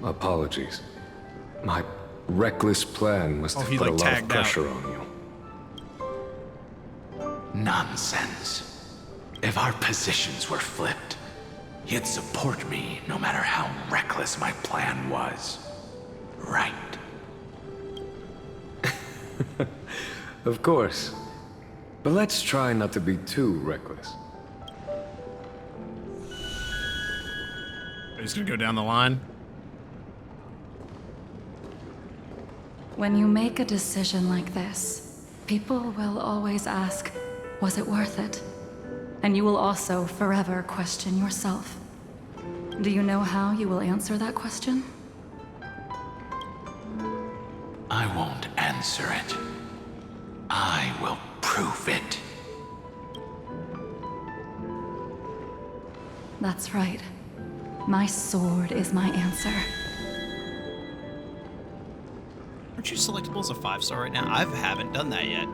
Apologies. My reckless plan must have put a lot of pressure on you. Nonsense. If our positions were flipped, you'd support me no matter how reckless my plan was. Right? Of course. But let's try not to be too reckless. Are you just gonna go down the line? When you make a decision like this, people will always ask, was it worth it? And you will also forever question yourself. Do you know how you will answer that question? I won't answer it. I will prove it. That's right. My sword is my answer. Aren't you selectable as a 5-star right now? I haven't done that yet.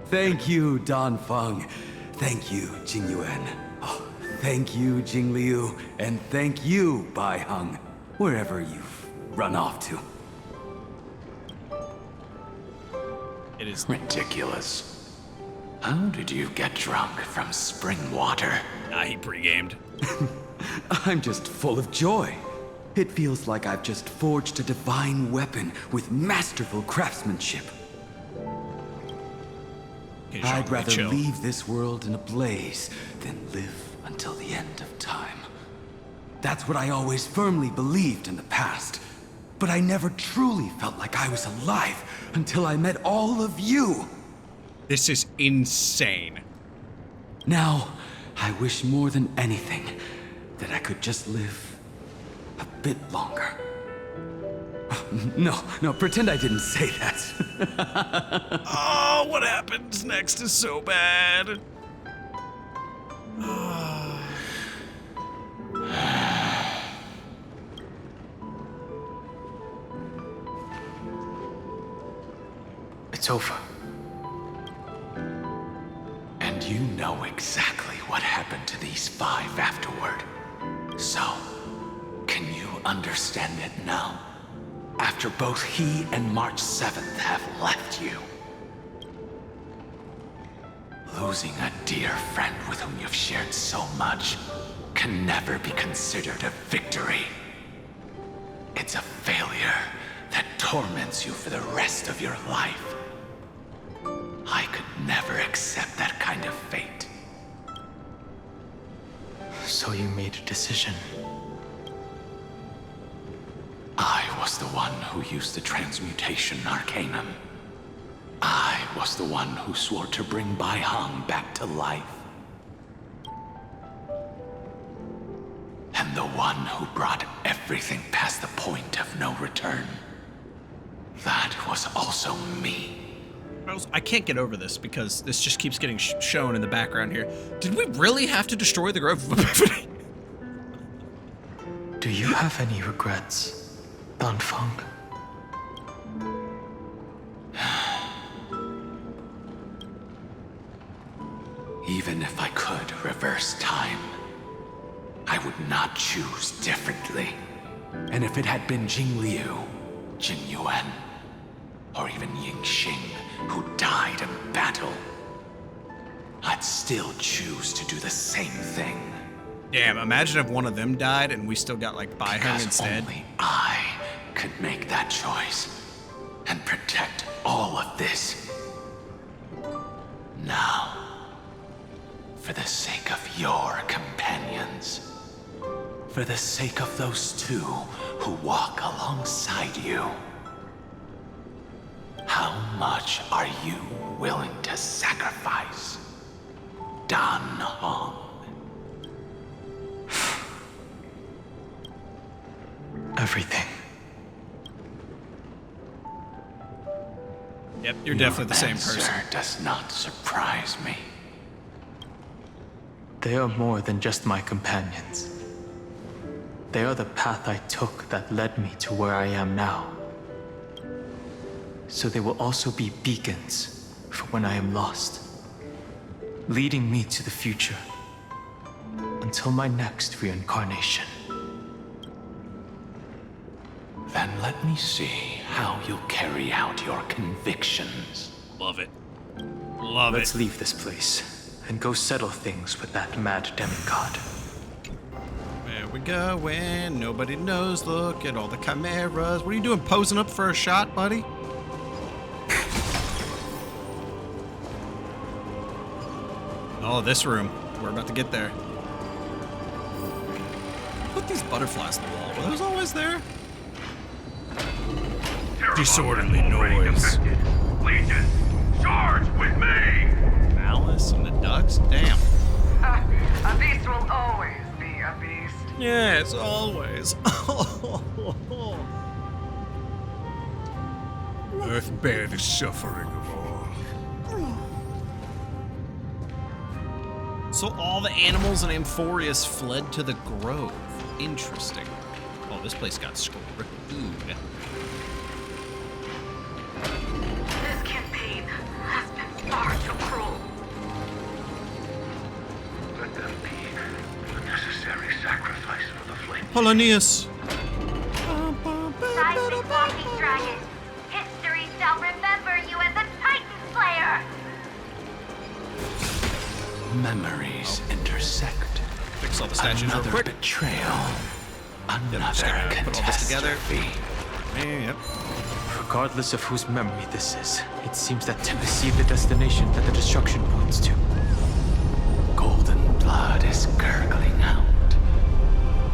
Thank you, Danfeng. Thank you, Jingyuan. Oh, thank you, Jingliu. And thank you, Baiheng, wherever you've run off to. It is ridiculous. How did you get drunk from spring water? He pre-gamed. I'm just full of joy. It feels like I've just forged a divine weapon with masterful craftsmanship. I'd rather leave this world in a blaze than live until the end of time. That's what I always firmly believed in the past. But I never truly felt like I was alive until I met all of you. This is insane. Now, I wish more than anything that I could just live a bit longer. No, pretend I didn't say that. Oh, what happens next is so bad. It's over. And you know exactly what happened to these 5 afterward. So, can you understand it now? After both he and March 7th have left you. Losing a dear friend with whom you've shared so much can never be considered a victory. It's a failure that torments you for the rest of your life. I could never accept that kind of fate. So you made a decision. I was the one who used the transmutation arcanum. I was the one who swore to bring Baiheng back to life. And the one who brought everything past the point of no return. That was also me. I can't get over this because this just keeps getting shown in the background here. Did we really have to destroy the Grove of Epiphany? Do you have any regrets, Danfeng? Even if I could reverse time, I would not choose differently. And if it had been Jing Liu, Jing Yuan, or even Ying Xing who died in battle, I'd still choose to do the same thing. Damn, imagine if one of them died and we still got like Heng instead. Only I could make that choice and protect all of this. Now, for the sake of your companions, for the sake of those two who walk alongside you, how much are you willing to sacrifice, danheng? Everything. Yep, you're definitely the same Your person. answer does not surprise me. They are more than just my companions. They are the path I took that led me to where I am now. So they will also be beacons for when I am lost, leading me to the future until my next reincarnation. Then let me see how you'll carry out your convictions. Love it. Love Let's leave this place and go settle things with that mad demigod. Where we going? Nobody knows. Look at all the chimeras. What are you doing, posing up for a shot, buddy? Oh, this room. We're about to get there. Put these butterflies on the wall. Were those always there? Disorderly noise. Legion, charge with me! Malice and the ducks? Damn. A beast will always be a beast. Yes, always. Earth bear the suffering of all. So all the animals in Amphoreus fled to the grove. Interesting. Oh, this place got screwed. This campaign has been far too cruel. Let them be the necessary sacrifice for the flame. Polonius. Seismic walking dragon. History shall remember you as a Titan Slayer. Memories intersect. Fix all the statues real Another quick. betrayal. Another Put all this together. catastrophe. Yep. Regardless of whose memory this is, it seems that to perceive the destination that the destruction points to. Golden blood is gurgling out.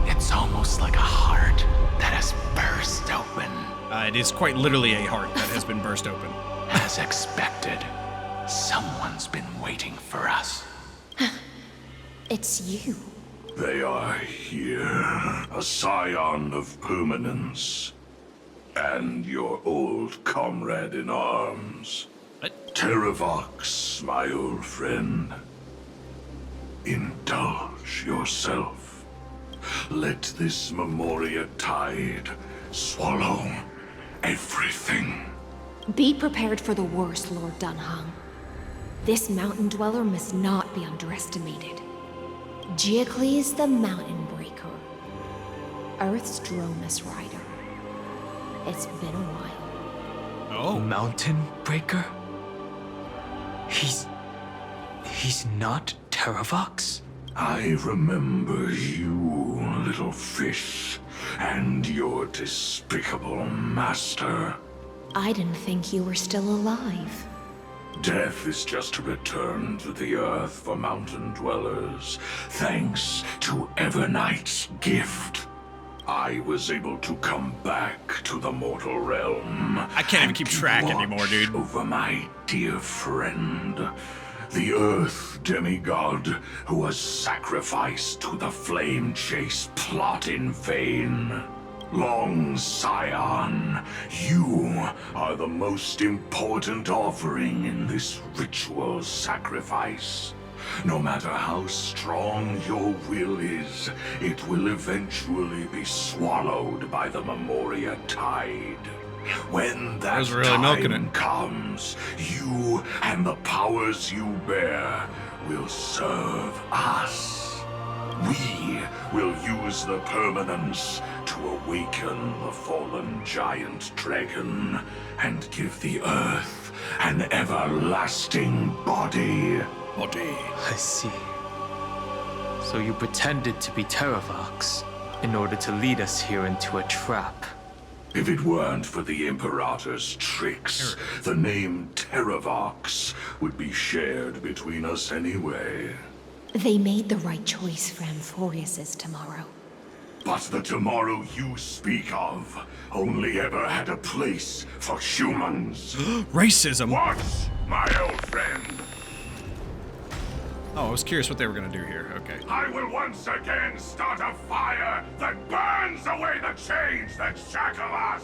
It's almost like a heart that has burst open. It is quite literally a heart that has been burst open. As expected, someone's been waiting for us. It's you. They are here, a scion of permanence, and your old comrade in arms. Terraox, my old friend. Indulge yourself. Let this Memoria tide swallow everything. Be prepared for the worst, Lord Danheng. This mountain dweller must not be underestimated. Giacles the Mountain Breaker. Earth's Dromus Rider. It's been a while. Oh. Mountain Breaker? He's not Terraox? I remember you, little fish, and your despicable master. I didn't think you were still alive. Death is just a return to the earth for mountain dwellers, thanks to Evernight's gift. I was able to come back to the mortal realm. I can't even keep track anymore, dude. Over my dear friend, the earth demigod who was sacrificed to the flame chase plot in vain. Long Scion, you are the most important offering in this ritual sacrifice. No matter how strong your will is, it will eventually be swallowed by the Memoria tide. When that was really milking time it. comes, you and the powers you bear will serve us. We will use the permanence to awaken the fallen giant dragon and give the earth an everlasting body. I see. So you pretended to be Terraox in order to lead us here into a trap. If it weren't for the Imperator's tricks, the name Terraox would be shared between us anyway. They made the right choice for amphoreus tomorrow. But the tomorrow you speak of only ever had a place for humans. Racism. What, my old friend? Oh, I was curious what they were gonna do here. Okay. I will once again start a fire that burns away the chains that shackle us.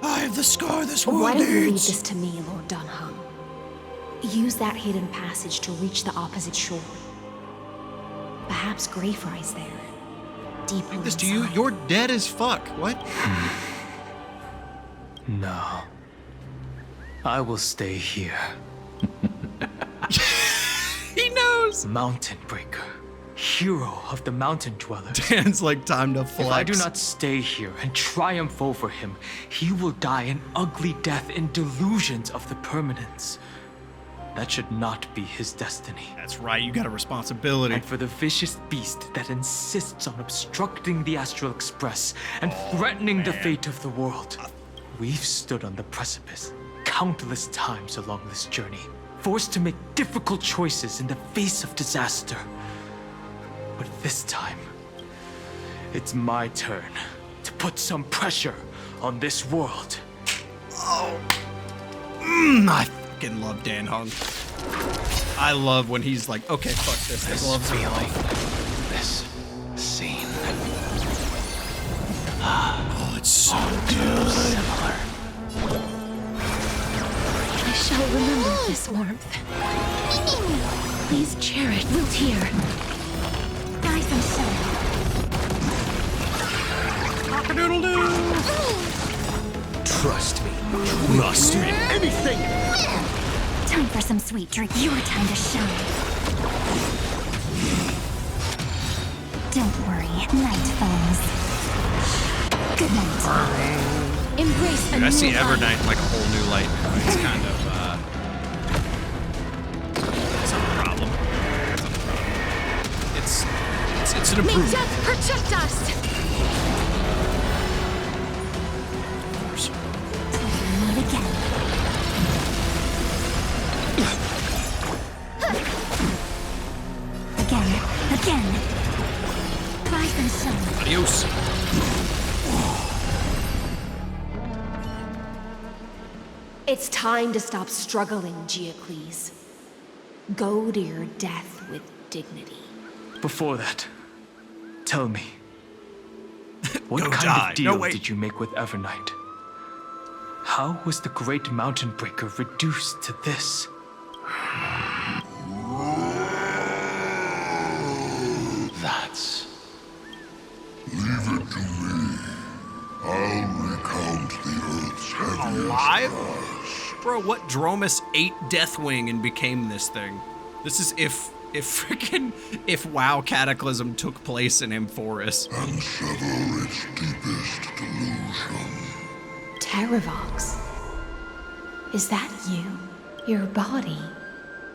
I have the scar this world Why don't you leave needs. this to me, Lord Danheng? Use that hidden passage to reach the opposite shore. Perhaps Greyfry's there. Deeper This to you? inside. You're dead as fuck. What? No. I will stay here. He knows! Mountain Breaker. Hero of the mountain dwellers. Dan's like, time to flex. If I do not stay here and triumph over him, he will die an ugly death in delusions of the permanence. That should not be his destiny. That's right, you got a responsibility. And for the vicious beast that insists on obstructing the Astral Express and threatening the fate of the world. We've stood on the precipice countless times along this journey, forced to make difficult choices in the face of disaster. But this time, it's my turn to put some pressure on this world. Oh. I fucking love Danheng. I love when he's like, okay, fuck this. This feeling, this scene. Oh, it's so too similar. I shall remember this warmth. Please cherish wilt here. Rise and show. Cock-a-doodle-doo! Trust me. Trust me. Anything! Time for some sweet drink. Your time to shine. Don't worry, night falls. Good night. Embrace a Dude, I new see life. Evernight in like a whole new light. It's kind of, it's not a problem. It's an May improvement. death protect us! Meet again. Again. Rise and shine. Adios. It's time to stop struggling, Geocles. Go to your death with dignity. Before that, tell me, what Go kind die. of deal No, wait. did you make with Evernight? How was the great mountain breaker reduced to this? That's... Leave it to me. I'll recount the Earth's heaviest Alive? task. Bro, what Dromus ate Deathwing and became this thing? This is if WoW Cataclysm took place in amphoreus. And sever its deepest delusion. Terraox. Is that you? Your body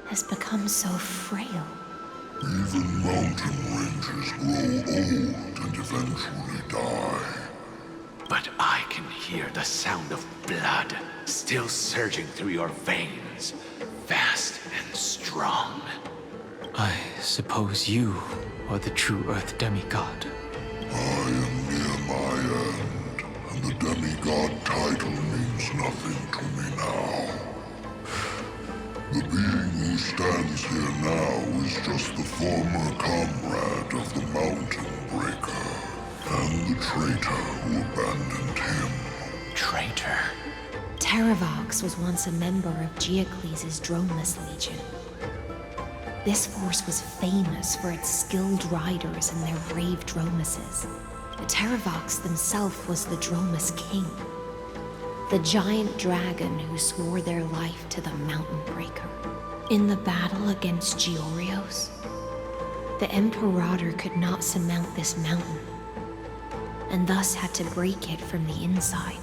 has become so frail. Even mountain ranges grow old and eventually die. But I can hear the sound of blood still surging through your veins, fast and strong. I suppose you are the true Earth demigod. I am near my end, and the demigod title means nothing to me now. The being who stands here now is just the former comrade of the Mountain Breaker, and the traitor who abandoned him. Traitor? Terraox was once a member of Geocles' Dromeless Legion. This force was famous for its skilled riders and their brave Dromuses. Terraox himself was the Dromus King, the giant dragon who swore their life to the Mountain Breaker. In the battle against Georios, the Imperator could not surmount this mountain, and thus had to break it from the inside.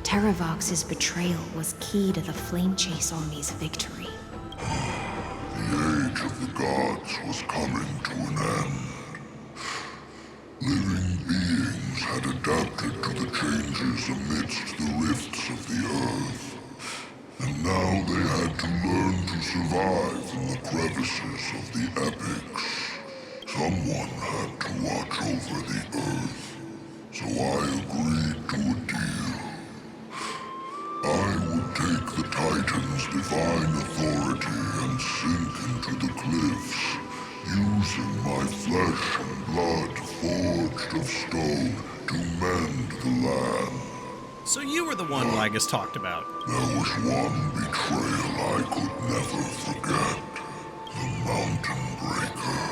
Teravox's betrayal was key to the Flame Chase Army's victory. The age of the gods was coming to an end. Living beings had adapted to the changes amidst the rifts of the earth. And now they had to learn to survive in the crevices of the epics. Someone had to watch over the earth, so I agreed to a deal. I would take the Titan's divine authority and sink into the cliffs, using my flesh and blood forged of stone to mend the land. So you were the one Lygus talked about. There was one betrayal I could never forget. The Mountain Breaker.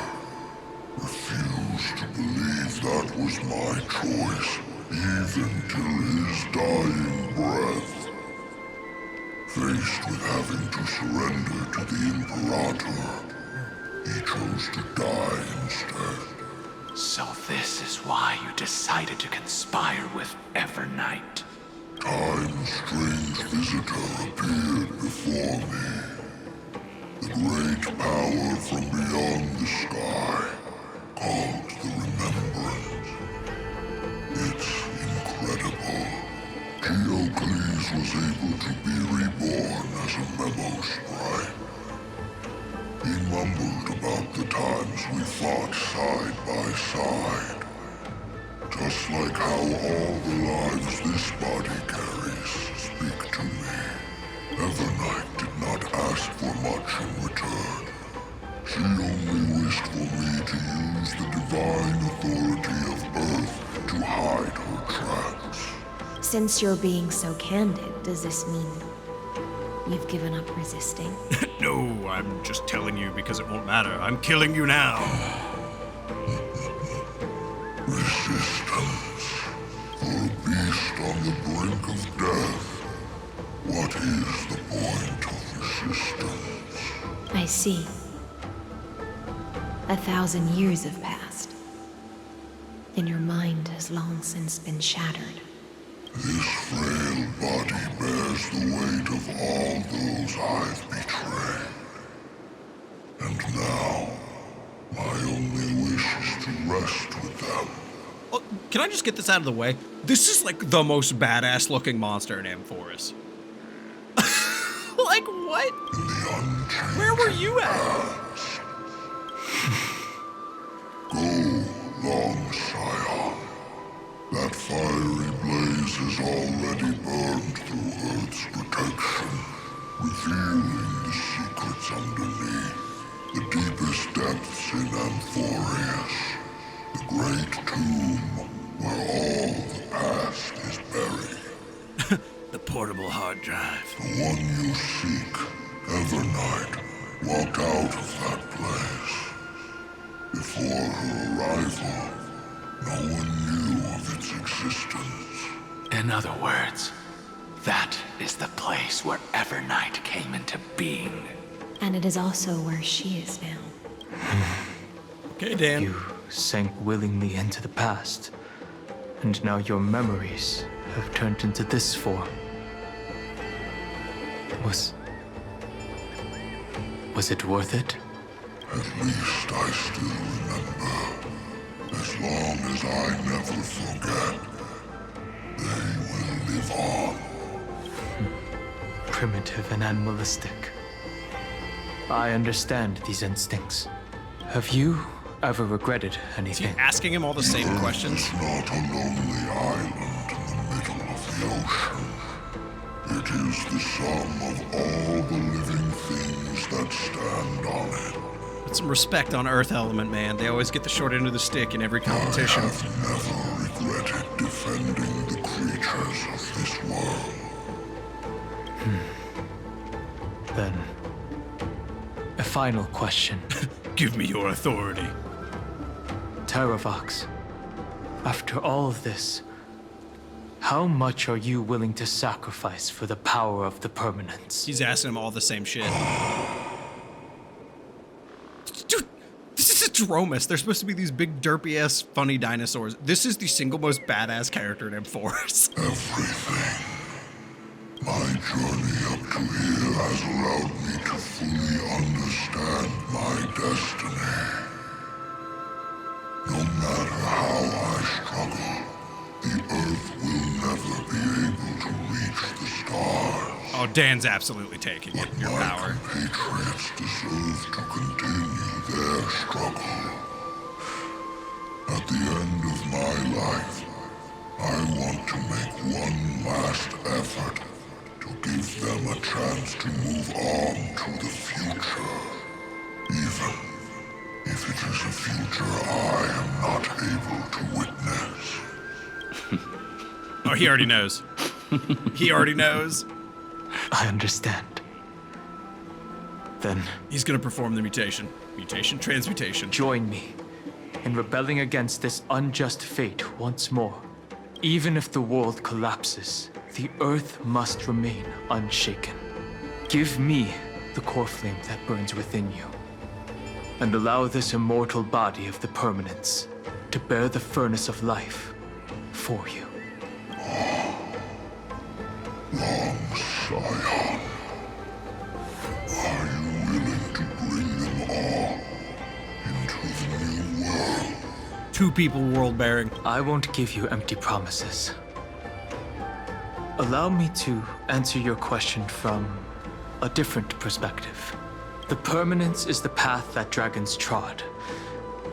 Refused to believe that was my choice, even till his dying breath. Faced with having to surrender to the Imperator, he chose to die instead. So this is why you decided to conspire with Evernight. Time's strange visitor appeared before me. The great power from beyond the sky, called the Remembrance. It's incredible. Geocles was able to be reborn as a memo sprite. He mumbled about the times we fought side by side. Just like how all the lives this body carries speak to me. Evernight did not ask for much in return. She only wished for me to use the divine authority of Earth to hide her tracks. Since you're being so candid, does this mean you've given up resisting? No, I'm just telling you because it won't matter. I'm killing you now. Resistance. For a beast on the brink of death. What is the point of resistance? I see. 1,000 years have passed, and your mind has long since been shattered. This frail body bears the weight of all those I've betrayed. And now, my only wish is to rest with them. Oh, can I just get this out of the way? This is like the most badass looking monster in amphoreus. Like what? Where were you at? Go, long Scion. That fiery blaze has already burned through Earth's protection, revealing the secrets underneath, the deepest depths in amphoreus, the great tomb where all the past is buried. The portable hard drive. The one you seek, Evernight, walked out of that place. Before her arrival, no one knew of its existence. In other words, that is the place where Evernight came into being. And it is also where she is now. Okay, Dan. You sank willingly into the past, and now your memories have turned into this form. Was it worth it? At least I still remember. As long as I never forget, they will live on. Primitive and animalistic. I understand these instincts. Have you ever regretted anything? Is he asking him all the same questions? It's not a lonely island in the middle of the ocean. It is the sum of all the living things that stand on it. Put some respect on Earth Element, man. They always get the short end of the stick in every competition. I have never regretted defending the creatures of this world. Then, a final question. Give me your authority. Teravox, after all of this, How much are you willing to sacrifice for the power of the permanence? He's asking him all the same shit. Dude, this is a Dromus. They're supposed to be these big derpy-ass funny dinosaurs. This is the single most badass character in M4s. Everything. My journey up to here has allowed me to fully understand my destiny. No matter how I struggle, the Earth will never be able to reach the stars. Oh, Dan's absolutely taking it. Your power. Compatriots deserve to continue their struggle. At the end of my life, I want to make one last effort to give them a chance to move on to the future. Even if it is a future I am not able to witness. Oh, he already knows. He already knows. I understand. Then... he's gonna perform the mutation. Mutation, transmutation. Join me in rebelling against this unjust fate once more. Even if the world collapses, the Earth must remain unshaken. Give me the core flame that burns within you, and allow this immortal body of the permanence to bear the furnace of life for you. Long Scion, are you willing to bring them all into the new world? 2 people world bearing. I won't give you empty promises. Allow me to answer your question from a different perspective. The permanence is the path that dragons trod,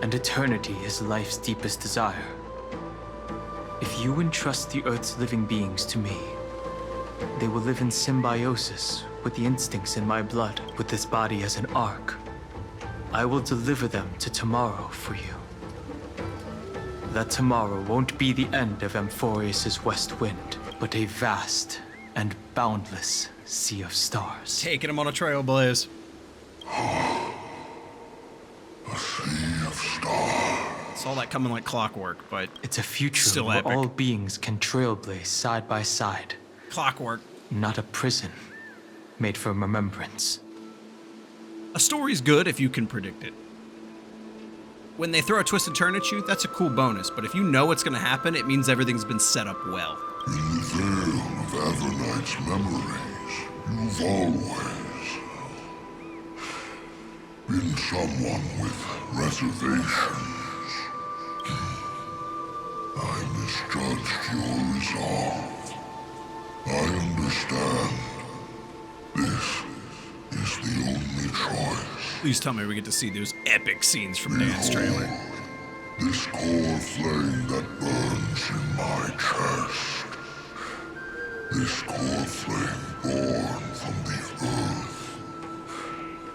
and eternity is life's deepest desire. If you entrust the Earth's living beings to me, they will live in symbiosis with the instincts in my blood, with this body as an ark. I will deliver them to tomorrow for you. That tomorrow won't be the end of Amphoreus' west wind, but a vast and boundless sea of stars. Taking him on a trailblaze. A sea of stars. Saw that coming like clockwork, but it's a future still where epic. all beings can trailblaze side by side. Clockwork. Not a prison made for remembrance. A story's good if you can predict it. When they throw a twist and turn at you, that's a cool bonus, but if you know what's gonna happen, it means everything's been set up well. In the veil of Evernight's memories, you've always been someone with reservations. I misjudged your resolve. I understand. This is the only choice. Please tell me we get to see those epic scenes from Dan's trailer. This core flame that burns in my chest. This core flame born from the earth.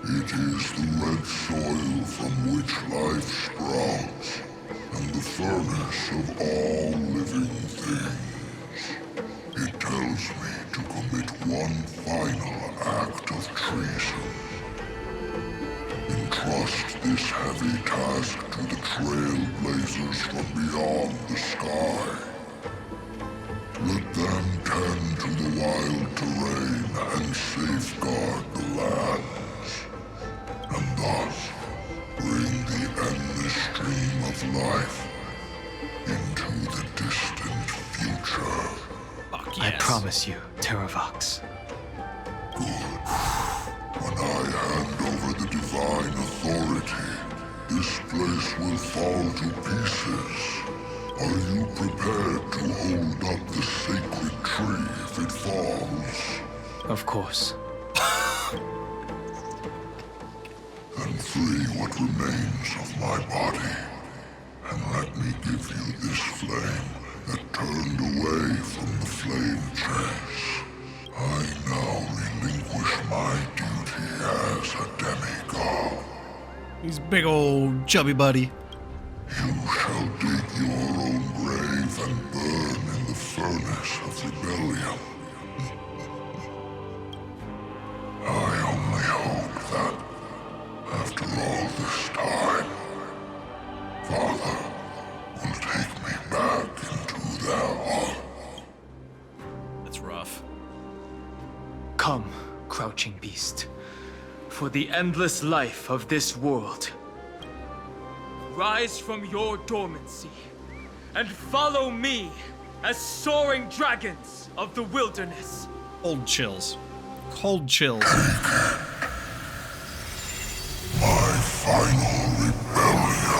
It is the red soil from which life sprouts, and the furnace of all living things. It tells me to commit one final act of treason. Entrust this heavy task to the trailblazers from beyond the sky. Let them tend to the wild terrain and safeguard the lands, and thus bring the endless stream of life into the distant future. Fuck yes. I promise you, Terraox. Good. When I hand over the divine authority, this place will fall to pieces. Are you prepared to hold up the sacred tree if it falls? Of course. Then free what remains of my body, and let me give you this flame that turned away from the flame chase. I now relinquish my duty as a demigod. He's big old chubby buddy. You shall dig your own grave and burn in the furnace of rebellion. I only hope that, after all this time, Father will take me back into their heart. Come, crouching beast, for the endless life of this world. Rise from your dormancy and follow me as soaring dragons of the wilderness. Cold chills. Cold chills. My final rebellion.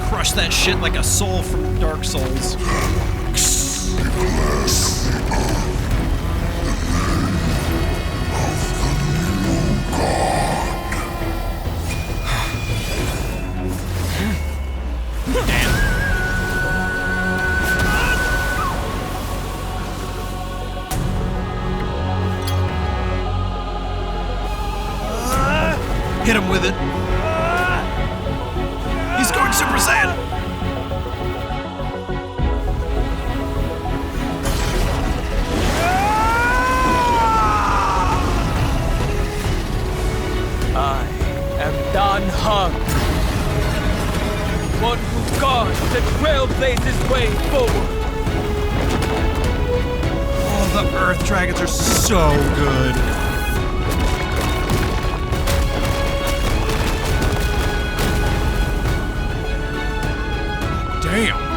Crush that shit like a soul from Dark Souls. Hit him with it. He's going Super Saiyan. I am danheng, one who guards the Trailblaze's way forward. Oh, the Earth Dragons are so good. Damn.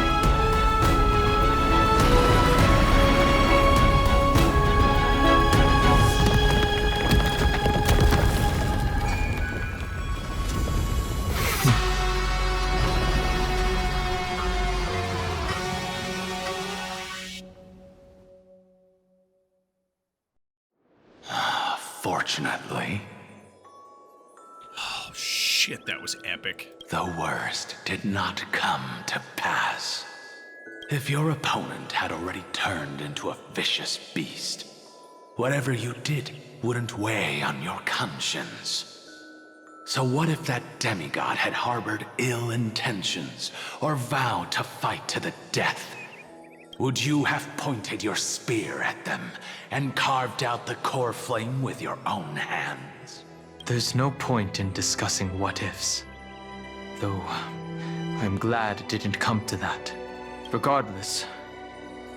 Fortunately, oh shit, that was epic. The worst did not come to pass. If your opponent had already turned into a vicious beast, whatever you did wouldn't weigh on your conscience. So what if that demigod had harbored ill intentions or vowed to fight to the death? Would you have pointed your spear at them and carved out the core flame with your own hands? There's no point in discussing what-ifs. Though, I'm glad it didn't come to that. Regardless,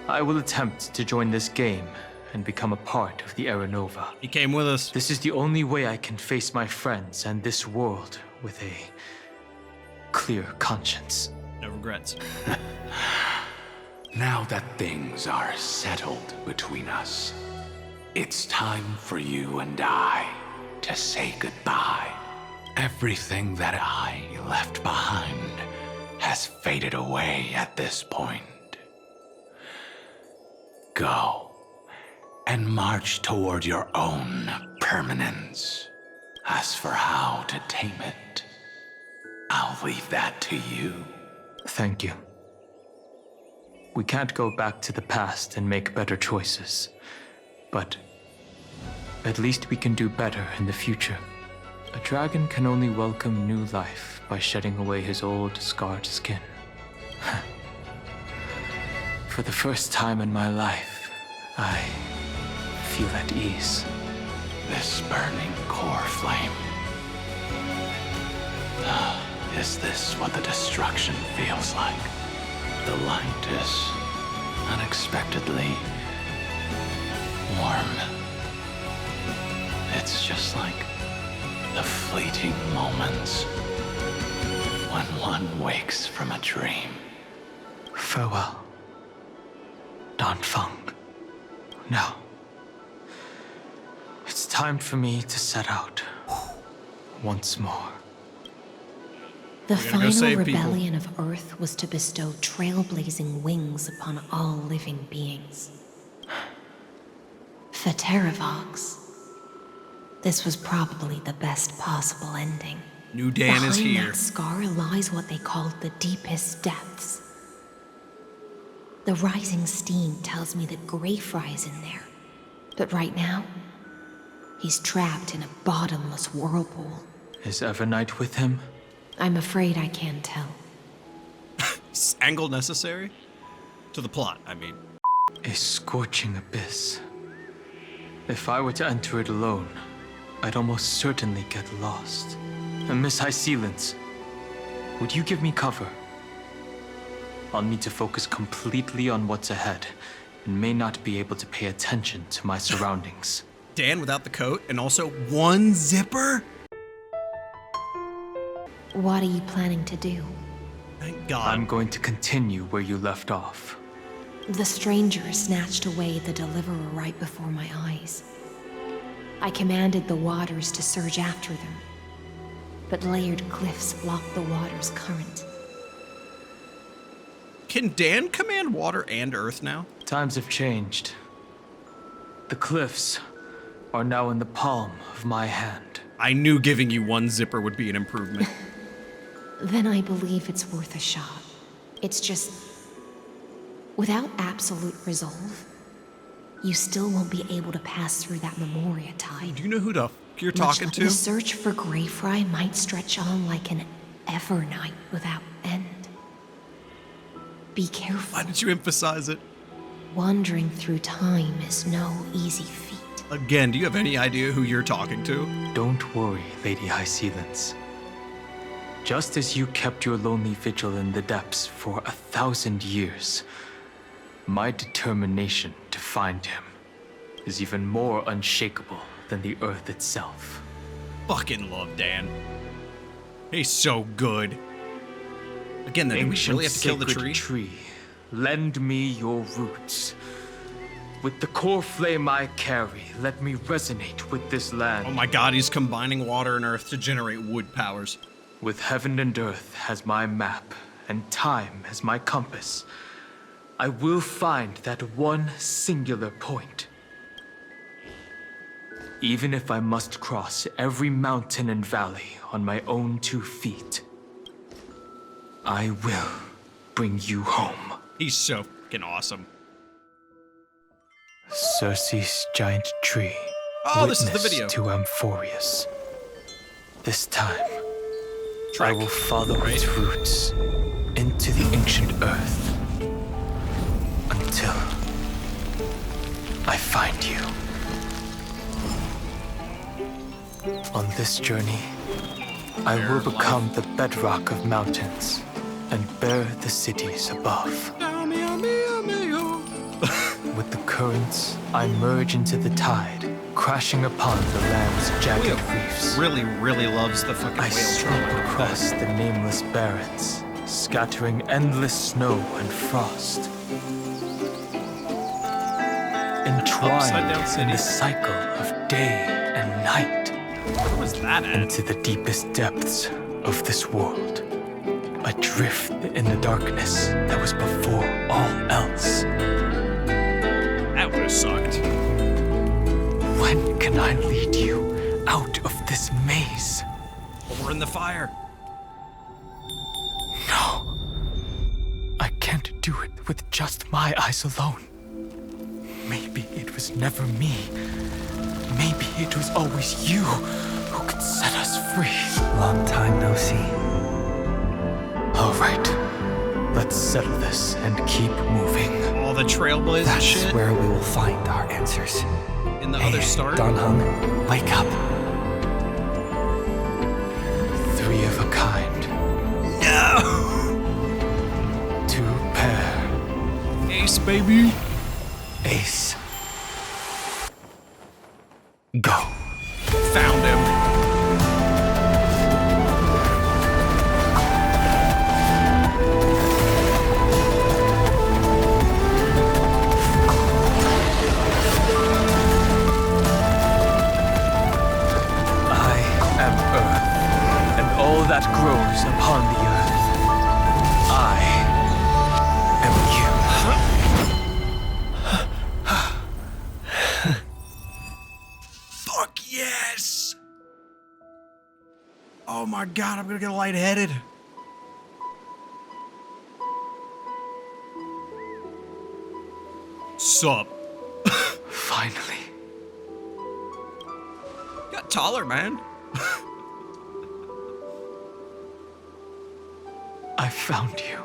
I will attempt to join this game and become a part of the Era Nova. He came with us. This is the only way I can face my friends and this world with a clear conscience. No regrets. Now that things are settled between us, it's time for you and I to say goodbye. Everything that I left behind has faded away at this point. Go and march toward your own permanence. As for how to tame it, I'll leave that to you. Thank you. We can't go back to the past and make better choices, but at least we can do better in the future. A dragon can only welcome new life by shedding away his old, scarred skin. For the first time in my life, I feel at ease. This burning core flame. Is this what the destruction feels like? The light is unexpectedly warm. It's just like the fleeting moments when one wakes from a dream. Farewell, danheng. Now, it's time for me to set out once more. The final rebellion of Earth was to bestow trailblazing wings upon all living beings. For Terraox, this was probably the best possible ending. New Dan is here. Behind that scar lies what they called the deepest depths. The rising steam tells me that Greyfry is in there. But right now, he's trapped in a bottomless whirlpool. Is Evernight with him? I'm afraid I can't tell. Is angle necessary? To the plot, I mean. A scorching abyss. If I were to enter it alone, I'd almost certainly get lost. And Miss High Sealants, would you give me cover? I'll need to focus completely on what's ahead, and may not be able to pay attention to my surroundings. Dan without the coat and also one zipper? What are you planning to do? Thank God. I'm going to continue where you left off. The stranger snatched away the deliverer right before my eyes. I commanded the waters to surge after them, but layered cliffs blocked the water's current. Can Dan command water and earth now? Times have changed. The cliffs are now in the palm of my hand. I knew giving you one zipper would be an improvement. Then I believe it's worth a shot. It's just, without absolute resolve, you still won't be able to pass through that Memoria tide. Do you know who the f you're talking to? The search for Greyfry might stretch on like an Evernight without end. Be careful. Why did you emphasize it? Wandering through time is no easy feat. Again, do you have any idea who you're talking to? Don't worry, Lady High Sealants. Just as you kept your lonely vigil in the depths for 1,000 years, my determination to find him is even more unshakable than the earth itself. Fucking love Dan. He's so good. Again, then, do we really have to kill the tree? Lend me your roots. With the core flame I carry, let me resonate with this land. Oh my God, he's combining water and earth to generate wood powers. With heaven and earth as my map, and time as my compass, I will find that one singular point. Even if I must cross every mountain and valley on my own 2 feet, I will bring you home. He's so fucking awesome. Circe's giant tree. Oh, this is the video. To amphoreus. This time, I will follow its roots into the ancient earth until I find you. On this journey, I will become the bedrock of mountains and bear the cities above. With the currents, I merge into the tide, crashing upon the land's jagged reefs. Really loves the fucking whale sweep across the nameless barrens, scattering endless snow and frost. Entwined in the cycle of day and night. Where was that at? Into the deepest depths of this world. Adrift in the darkness that was before all else. That would have sucked. When can I lead you out of this maze? We're in the fire. No. I can't do it with just my eyes alone. Maybe it was never me. Maybe it was always you who could set us free. Long time no see. All right. Let's settle this and keep moving. All the Trailblaze That's shit. That's where we will find our answers. In the other start? Danheng, wake up. 3 of a kind. No! 2 pair. Ace, baby. Ace. Go. Found him. That grows upon the earth. I am you. Fuck yes! Oh my God, I'm gonna get lightheaded. Sup? Finally. Got taller, man. I found you.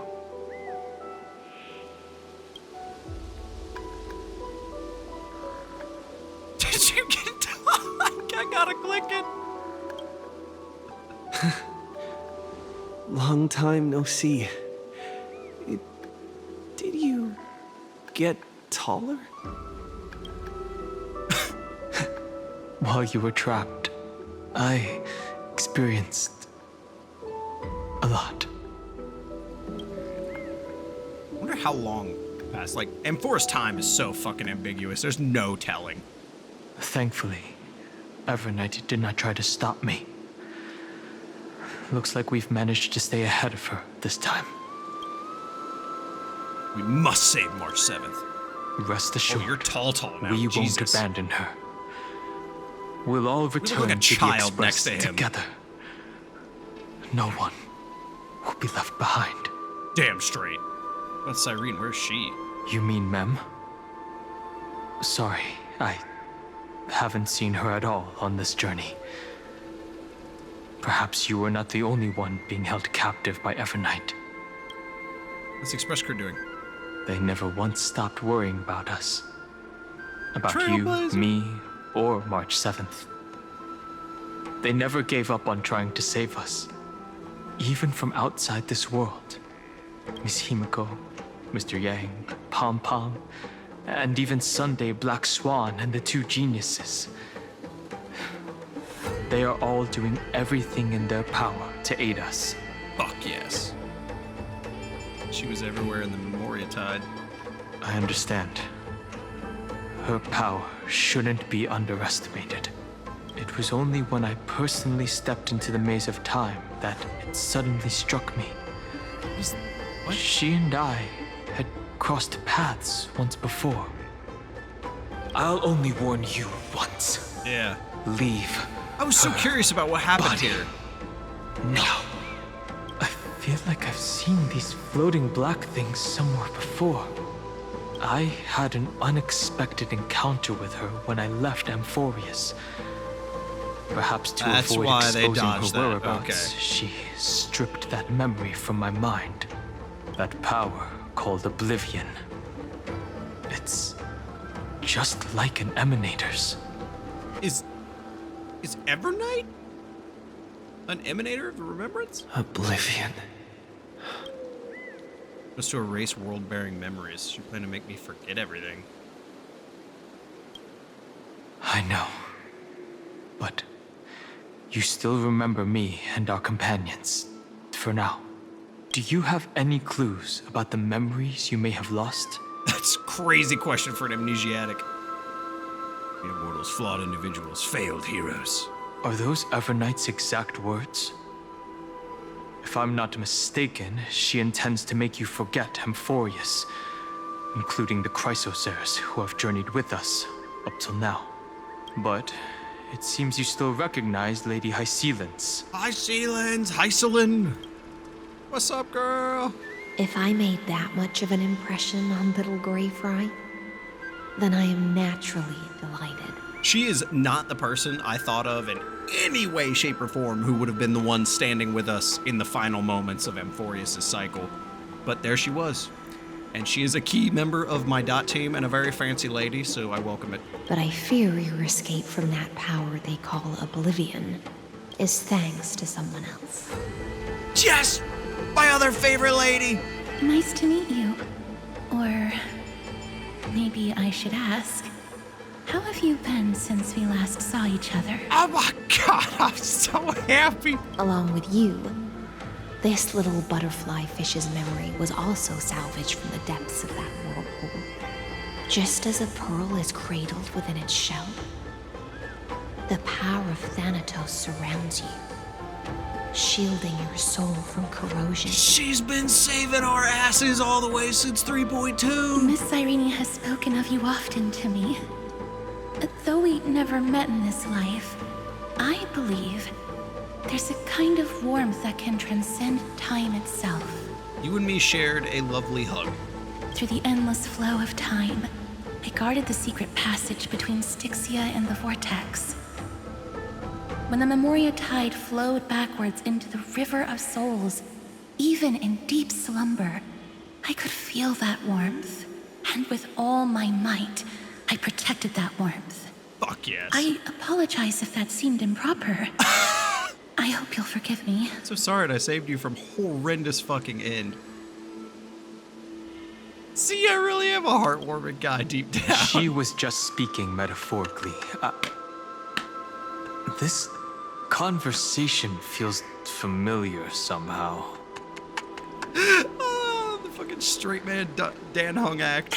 Did you get taller? I gotta click it. Long time no see. Did you get taller? While you were trapped, I experienced a lot. I wonder how long passed. Like, amphoreus time is so fucking ambiguous. There's no telling. Thankfully, Evernight did not try to stop me. Looks like we've managed to stay ahead of her this time. We must save March 7th. Rest assured, you're tall now. We Jesus. won't abandon her. We'll all return like a to child the Express next to him. together. No one will be left behind. Damn straight. But Cyrene, where's she? You mean Mem? Sorry, I haven't seen her at all on this journey. Perhaps you were not the only one being held captive by Evernight. What's the Express crew doing? They never once stopped worrying about us. About Trailblaze. you, me, or March 7th. They never gave up on trying to save us. Even from outside this world. Miss Himiko, Mr. Yang, Pom Pom, and even Sunday Black Swan and the two geniuses. They are all doing everything in their power to aid us. Fuck yes. She was everywhere in the Memoria Tide. I understand. Her power shouldn't be underestimated. It was only when I personally stepped into the maze of time that it suddenly struck me. What? She and I had crossed paths once before. I'll only warn you once. Yeah. Leave. I was so curious about what happened here. No. I feel like I've seen these floating black things somewhere before. I had an unexpected encounter with her when I left Amphoreus. Perhaps to That's avoid why they exposing dodged her that. whereabouts, Okay. she stripped that memory from my mind. That power called oblivion. It's just like an emanator's. Is Evernight an emanator of the remembrance? Oblivion. Just to erase world-bearing memories. She planned to make me forget everything. I know. But you still remember me and our companions, for now. Do you have any clues about the memories you may have lost? That's a crazy question for an amnesiac. Mere mortals, flawed individuals, failed heroes. Are those Evernight's exact words? If I'm not mistaken, she intends to make you forget Amphoreus, including the Chrysosaurs who have journeyed with us up till now. But it seems you still recognize Lady Hycelens. Hycelin! What's up, girl? If I made that much of an impression on little Grey Fry, then I am naturally delighted. She is not the person I thought of in any way, shape, or form who would have been the one standing with us in the final moments of Amphoreus' cycle. But there she was. And she is a key member of my dot team and a very fancy lady, so I welcome it. But I fear your escape from that power they call oblivion is thanks to someone else. Yes! My other favorite lady! Nice to meet you. Or maybe I should ask, how have you been since we last saw each other? Oh my god, I'm so happy! Along with you, this little butterfly fish's memory was also salvaged from the depths of that whirlpool. Just as a pearl is cradled within its shell, the power of Thanatos surrounds you, shielding your soul from corrosion. She's been saving our asses all the way since 3.2. Miss Cyrene has spoken of you often to me. Though we never met in this life, I believe there's a kind of warmth that can transcend time itself. You and me shared a lovely hug. Through the endless flow of time, I guarded the secret passage between Styxia and the Vortex. When the Memoria Tide flowed backwards into the River of Souls, even in deep slumber, I could feel that warmth. And with all my might, I protected that warmth. Fuck yes. I apologize if that seemed improper. I hope you'll forgive me. So sorry I saved you from horrendous fucking end. See, I really am a heartwarming guy deep down. She was just speaking metaphorically. This conversation feels familiar somehow. Oh, the fucking straight man danheng act.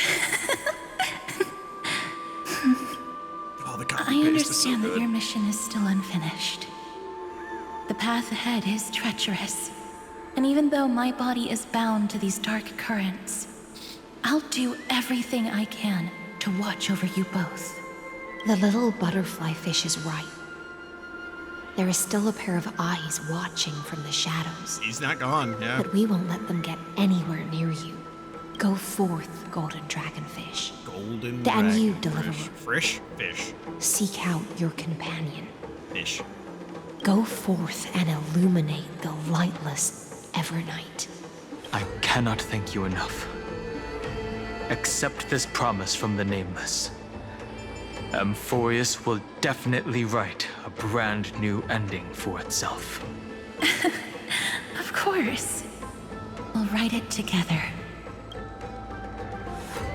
Oh, the copy I paste is so understand that good. your mission is still unfinished. The path ahead is treacherous. And even though my body is bound to these dark currents, I'll do everything I can to watch over you both. The little butterfly fish is right. There is still a pair of eyes watching from the shadows. He's not gone, yeah. But we won't let them get anywhere near you. Go forth, golden dragonfish. Golden And you, dragonfish. deliverer. Fresh fish. Seek out your companion. Fish. Go forth and illuminate the lightless Evernight. I cannot thank you enough. Accept this promise from the Nameless. Amphoreus will definitely write a brand new ending for itself. Of course. We'll write it together.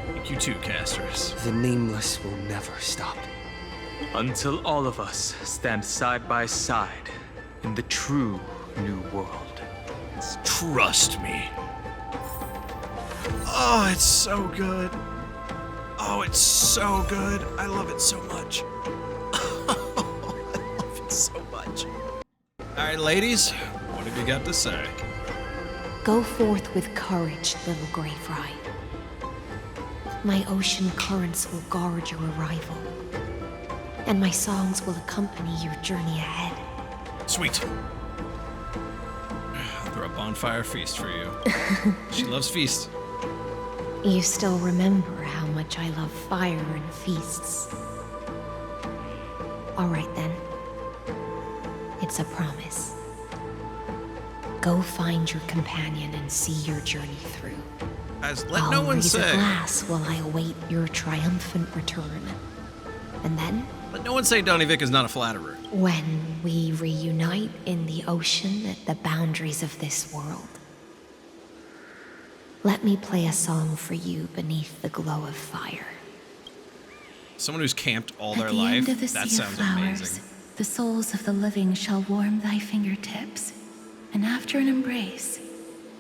Thank you too, casters. The Nameless will never stop. Until all of us stand side by side in the true new world. Trust me. Oh, it's so good. Oh, it's so good. I love it so much. I love it so much. All right, ladies, what have you got to say? Go forth with courage, little gray fry. My ocean currents will guard your arrival, and my songs will accompany your journey ahead. Sweet. I'll throw a bonfire feast for you. She loves feast. You still remember how much I love fire and feasts. All right then. It's a promise. Go find your companion and see your journey through. Guys, let I'll no one raise say. a glass while I await your triumphant return. And then, Let no one say DonnyVick is not a flatterer. when we reunite in the ocean at the boundaries of this world, let me play a song for you beneath the glow of fire. Someone who's camped all At their the life, end of the that sea of sounds flowers, amazing. the souls of the living shall warm thy fingertips, and after an embrace,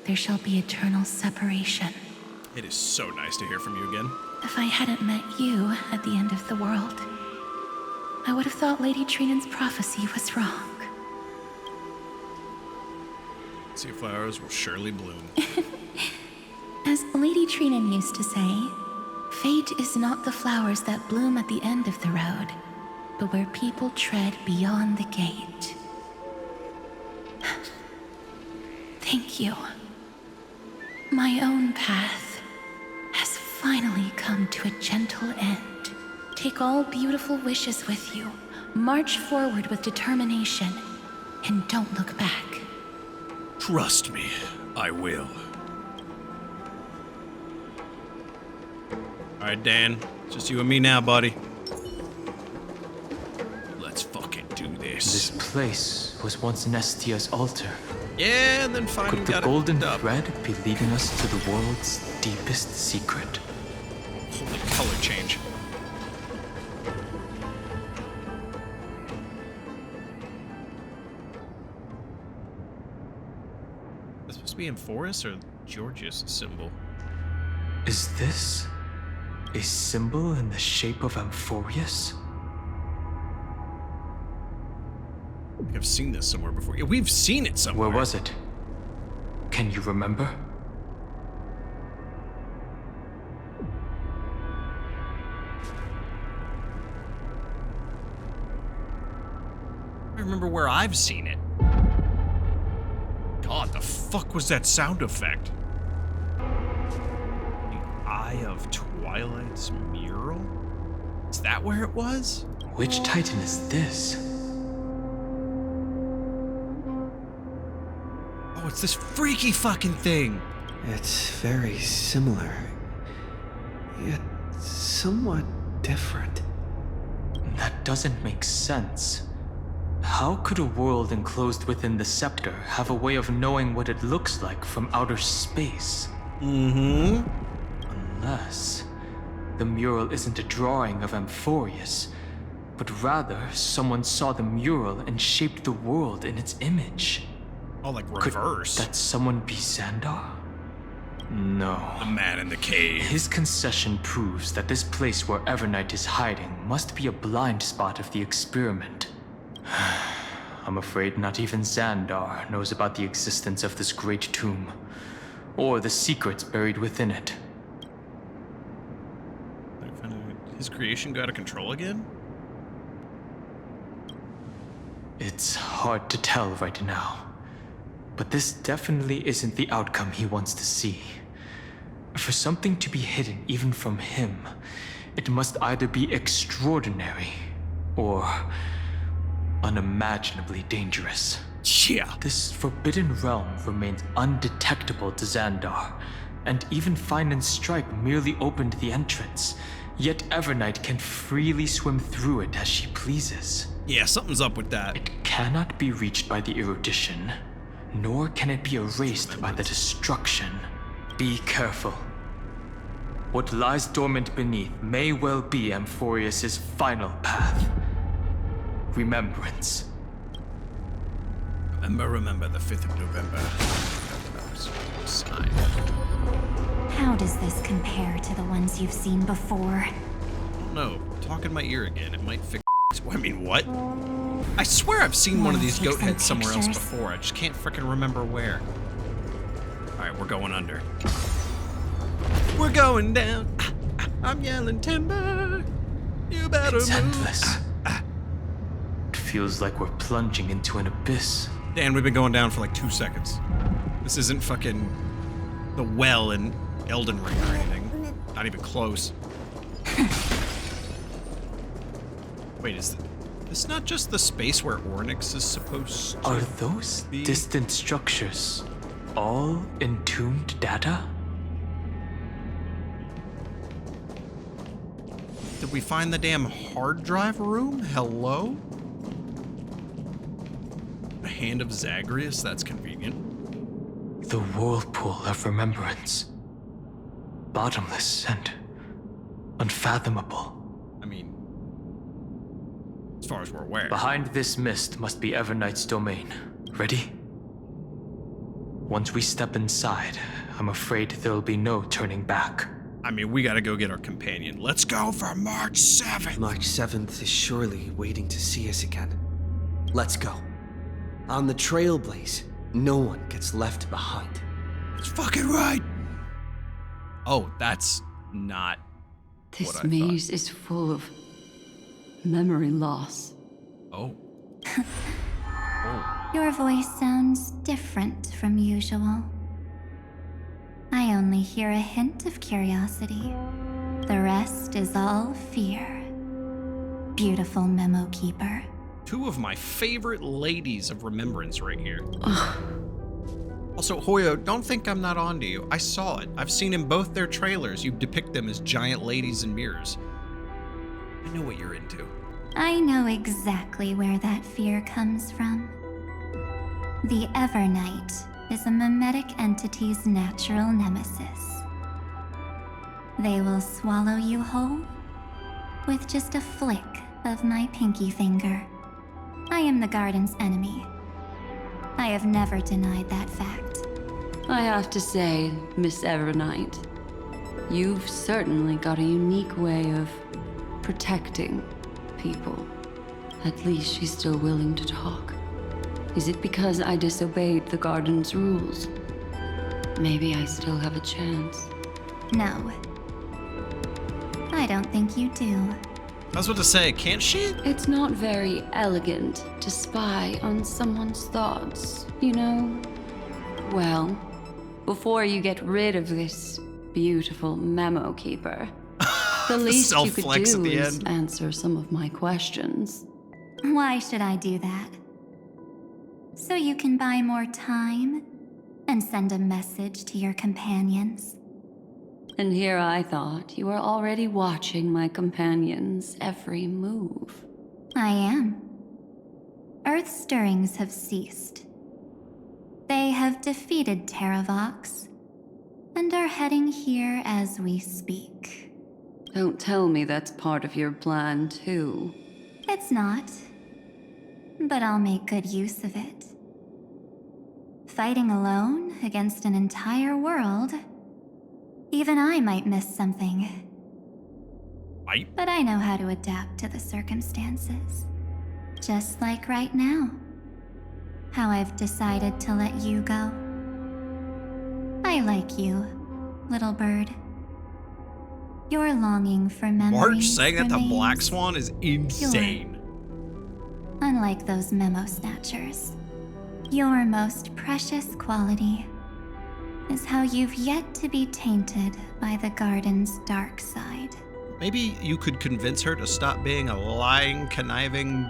there shall be eternal separation. It is so nice to hear from you again. If I hadn't met you at the end of the world, I would have thought Lady Trinan's prophecy was wrong. Sea flowers will surely bloom. As Lady Trinan used to say, fate is not the flowers that bloom at the end of the road, but where people tread beyond the gate. Thank you. My own path has finally come to a gentle end. Take all beautiful wishes with you, march forward with determination, and don't look back. Trust me, I will. All right, Dan, just you and me now, buddy. Let's fucking do this. This place was once Nestia's altar. Yeah, and then finally Could the got golden it up. thread be leading us to the world's deepest secret? Holy color change. Is this supposed to be amphoreus or Georgius symbol? Is this a symbol in the shape of Amphoreus? I think I've seen this somewhere before. Yeah, we've seen it somewhere. Where was it? Can you remember? I remember where I've seen it. God, the fuck was that sound effect? The Eye of Twilight's mural? Is that where it was? Which Titan is this? Oh, it's this freaky fucking thing. It's very similar, yet somewhat different. That doesn't make sense. How could a world enclosed within the scepter have a way of knowing what it looks like from outer space? Mm-hmm. Unless the mural isn't a drawing of Amphoreus, but rather someone saw the mural and shaped the world in its image. Oh, like reverse. Could that someone be Xandar? No. The man in the cave. His concession proves that this place where Evernight is hiding must be a blind spot of the experiment. I'm afraid not even Xandar knows about the existence of this great tomb, or the secrets buried within it. His creation got out of control again? It's hard to tell right now, but this definitely isn't the outcome he wants to see. For something to be hidden even from him, it must either be extraordinary or unimaginably dangerous. Yeah. This forbidden realm remains undetectable to Xandar, and even Fine and Stripe merely opened the entrance, yet Evernight can freely swim through it as she pleases. Yeah, something's up with that. It cannot be reached by the erudition, nor can it be erased by the destruction. Be careful. What lies dormant beneath may well be Amphoreus' final path. Remembrance. Remember the 5th of November. Sign. How does this compare to the ones you've seen before? No, talk in my ear again. It might fix. I mean, what? I swear I've seen one of these goat heads somewhere else before. I just can't frickin' remember where. Alright, we're going under. We're going down. I'm yelling timber. You better it's move. Endless. It feels like we're plunging into an abyss. Dan, we've been going down for like 2 seconds. This isn't fucking the well in Elden Ring or anything. Not even close. Wait, is this not just the space where Ornyx is supposed to Are those be? Distant structures all entombed data? Did we find the damn hard drive room? Hello? A hand of Zagreus? That's convenient. The whirlpool of remembrance. Bottomless and unfathomable. I mean, as far as we're aware. Behind this mist must be Evernight's domain. Ready? Once we step inside, I'm afraid there'll be no turning back. I mean, we gotta go get our companion. Let's go for March 7th. March 7th is surely waiting to see us again. Let's go. On the Trailblaze, no one gets left behind. That's fucking right. Oh, that's not This what I maze is full of memory loss. Oh. Your voice sounds different from usual. I only hear a hint of curiosity. The rest is all fear. Beautiful memo keeper. Two of my favorite ladies of remembrance right here. Also, Hoyo, don't think I'm not onto you. I saw it. I've seen in both their trailers you depict them as giant ladies in mirrors. I know what you're into. I know exactly where that fear comes from. The Evernight is a mimetic entity's natural nemesis. They will swallow you whole with just a flick of my pinky finger. I am the garden's enemy. I have never denied that fact. I have to say, Miss Evernight, you've certainly got a unique way of protecting people. At least she's still willing to talk. Is it because I disobeyed the garden's rules? Maybe I still have a chance. No. I don't think you do. I was about to say, can't she? It's not very elegant to spy on someone's thoughts, you know? Well, before you get rid of this beautiful memo keeper, the least you could do is answer some of my questions. Why should I do that? So you can buy more time and send a message to your companions? And here I thought you were already watching my companions' every move. I am. Earth stirrings have ceased. They have defeated Terraox and are heading here as we speak. Don't tell me that's part of your plan, too. It's not, but I'll make good use of it. Fighting alone against an entire world, even I might miss something. Right. But I know how to adapt to the circumstances. Just like right now. How I've decided to let you go. I like you, little bird. Your longing for memories March saying that the remains Black Swan is insane. pure. Unlike those memo snatchers, your most precious quality is how you've yet to be tainted by the garden's dark side. Maybe you could convince her to stop being a lying, conniving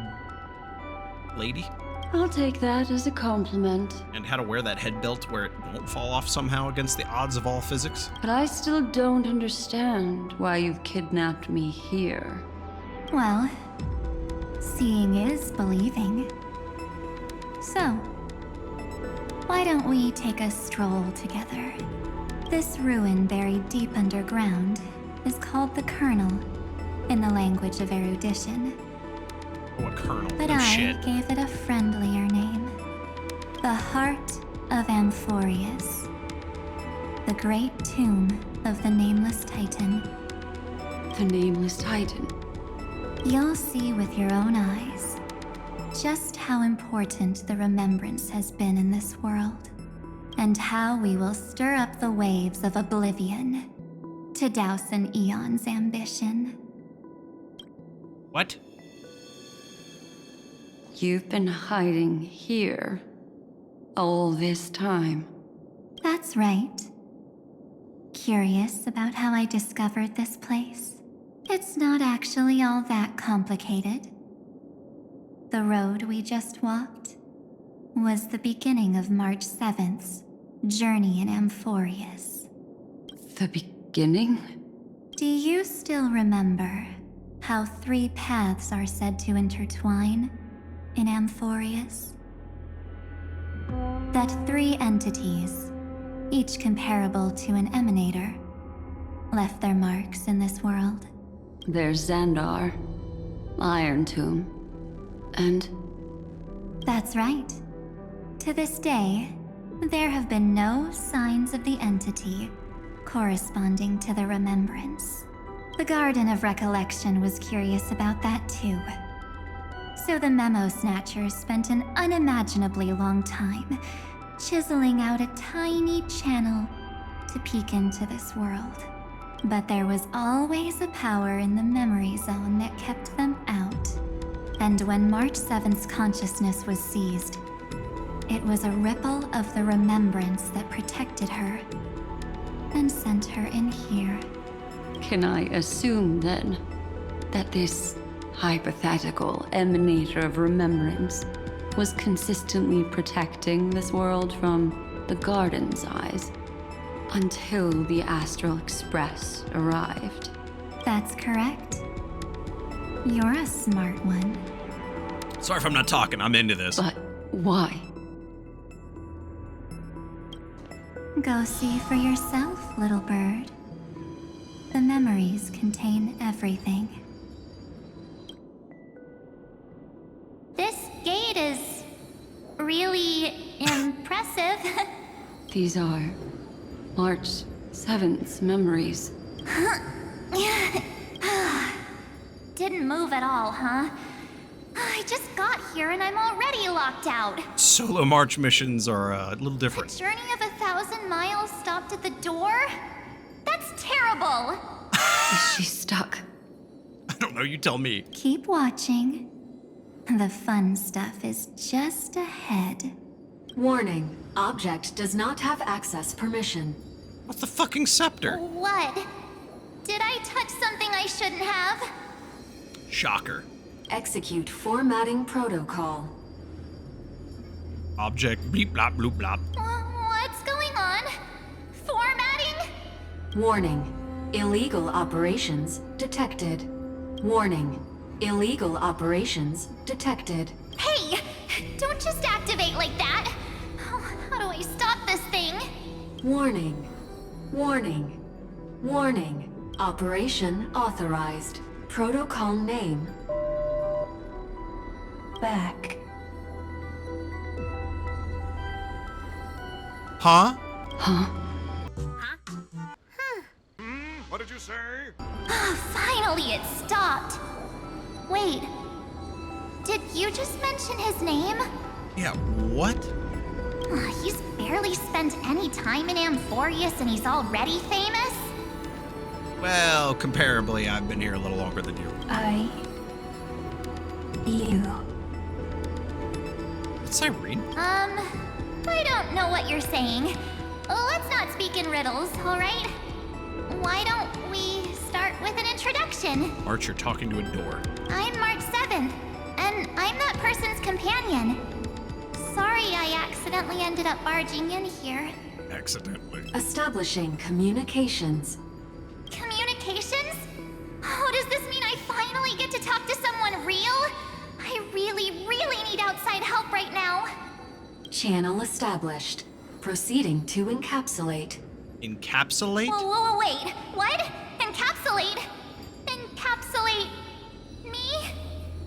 lady? I'll take that as a compliment. And how to wear that head belt where it won't fall off somehow against the odds of all physics? But I still don't understand why you've kidnapped me here. Well, seeing is believing. So, why don't we take a stroll together? This ruin buried deep underground is called the Kernel, in the language of erudition. Oh, a kernel. But Oh, I shit. gave it a friendlier name. The Heart of Amphoreus. The great tomb of the Nameless Titan. The Nameless Titan? You'll see with your own eyes just how important the remembrance has been in this world, and how we will stir up the waves of oblivion to douse an eon's ambition. What? You've been hiding here all this time. That's right. Curious about how I discovered this place? It's not actually all that complicated. The road we just walked was the beginning of March 7th's journey in Amphoreus. The beginning? Do you still remember how 3 paths are said to intertwine in Amphoreus? That 3 entities, each comparable to an emanator, left their marks in this world. There's Xandar, Iron Tomb, and... That's right. To this day, there have been no signs of the entity corresponding to the remembrance. The Garden of Recollection was curious about that too. So the Memo Snatchers spent an unimaginably long time chiseling out a tiny channel to peek into this world. But there was always a power in the memory zone that kept them out. And when March 7th's consciousness was seized, it was a ripple of the remembrance that protected her and sent her in here. Can I assume, then, that this hypothetical emanator of remembrance was consistently protecting this world from the Garden's eyes until the Astral Express arrived? That's correct. You're a smart one. Sorry if I'm not talking, I'm into this. But why? Go see for yourself, little bird. The memories contain everything. This gate is really impressive. These are March 7th's memories. Didn't move at all, huh? I just got here and I'm already locked out. Solo March missions are a little different. A journey of 1,000 miles stopped at the door? That's terrible. Is she stuck? I don't know, you tell me. Keep watching. The fun stuff is just ahead. Warning. Object does not have access permission. What's the fucking scepter? What? Did I touch something I shouldn't have? Shocker. Execute formatting protocol. Object bleep blop bloop blop. What's going on? Formatting? Warning. Illegal operations detected. Warning. Illegal operations detected. Hey! Don't just activate like that! How do I stop this thing? Warning. Warning. Warning. Operation authorized. Protocol name. Back. Huh? Huh? What did you say? Finally, it stopped. Wait. Did you just mention his name? Yeah, what? He's barely spent any time in Amphoreus and he's already famous? Well, comparably, I've been here a little longer than you. You. It's Irene. I don't know what you're saying. Let's not speak in riddles, alright? Why don't we start with an introduction? March, you're talking to a door. I'm March 7th, and I'm that person's companion. Sorry I accidentally ended up barging in here. Accidentally. Establishing communications. Communications? Oh, does this mean I finally get to talk to someone real? I really need outside help right now. Channel established. Proceeding to encapsulate. Encapsulate? Whoa, wait. What? Encapsulate? Encapsulate me?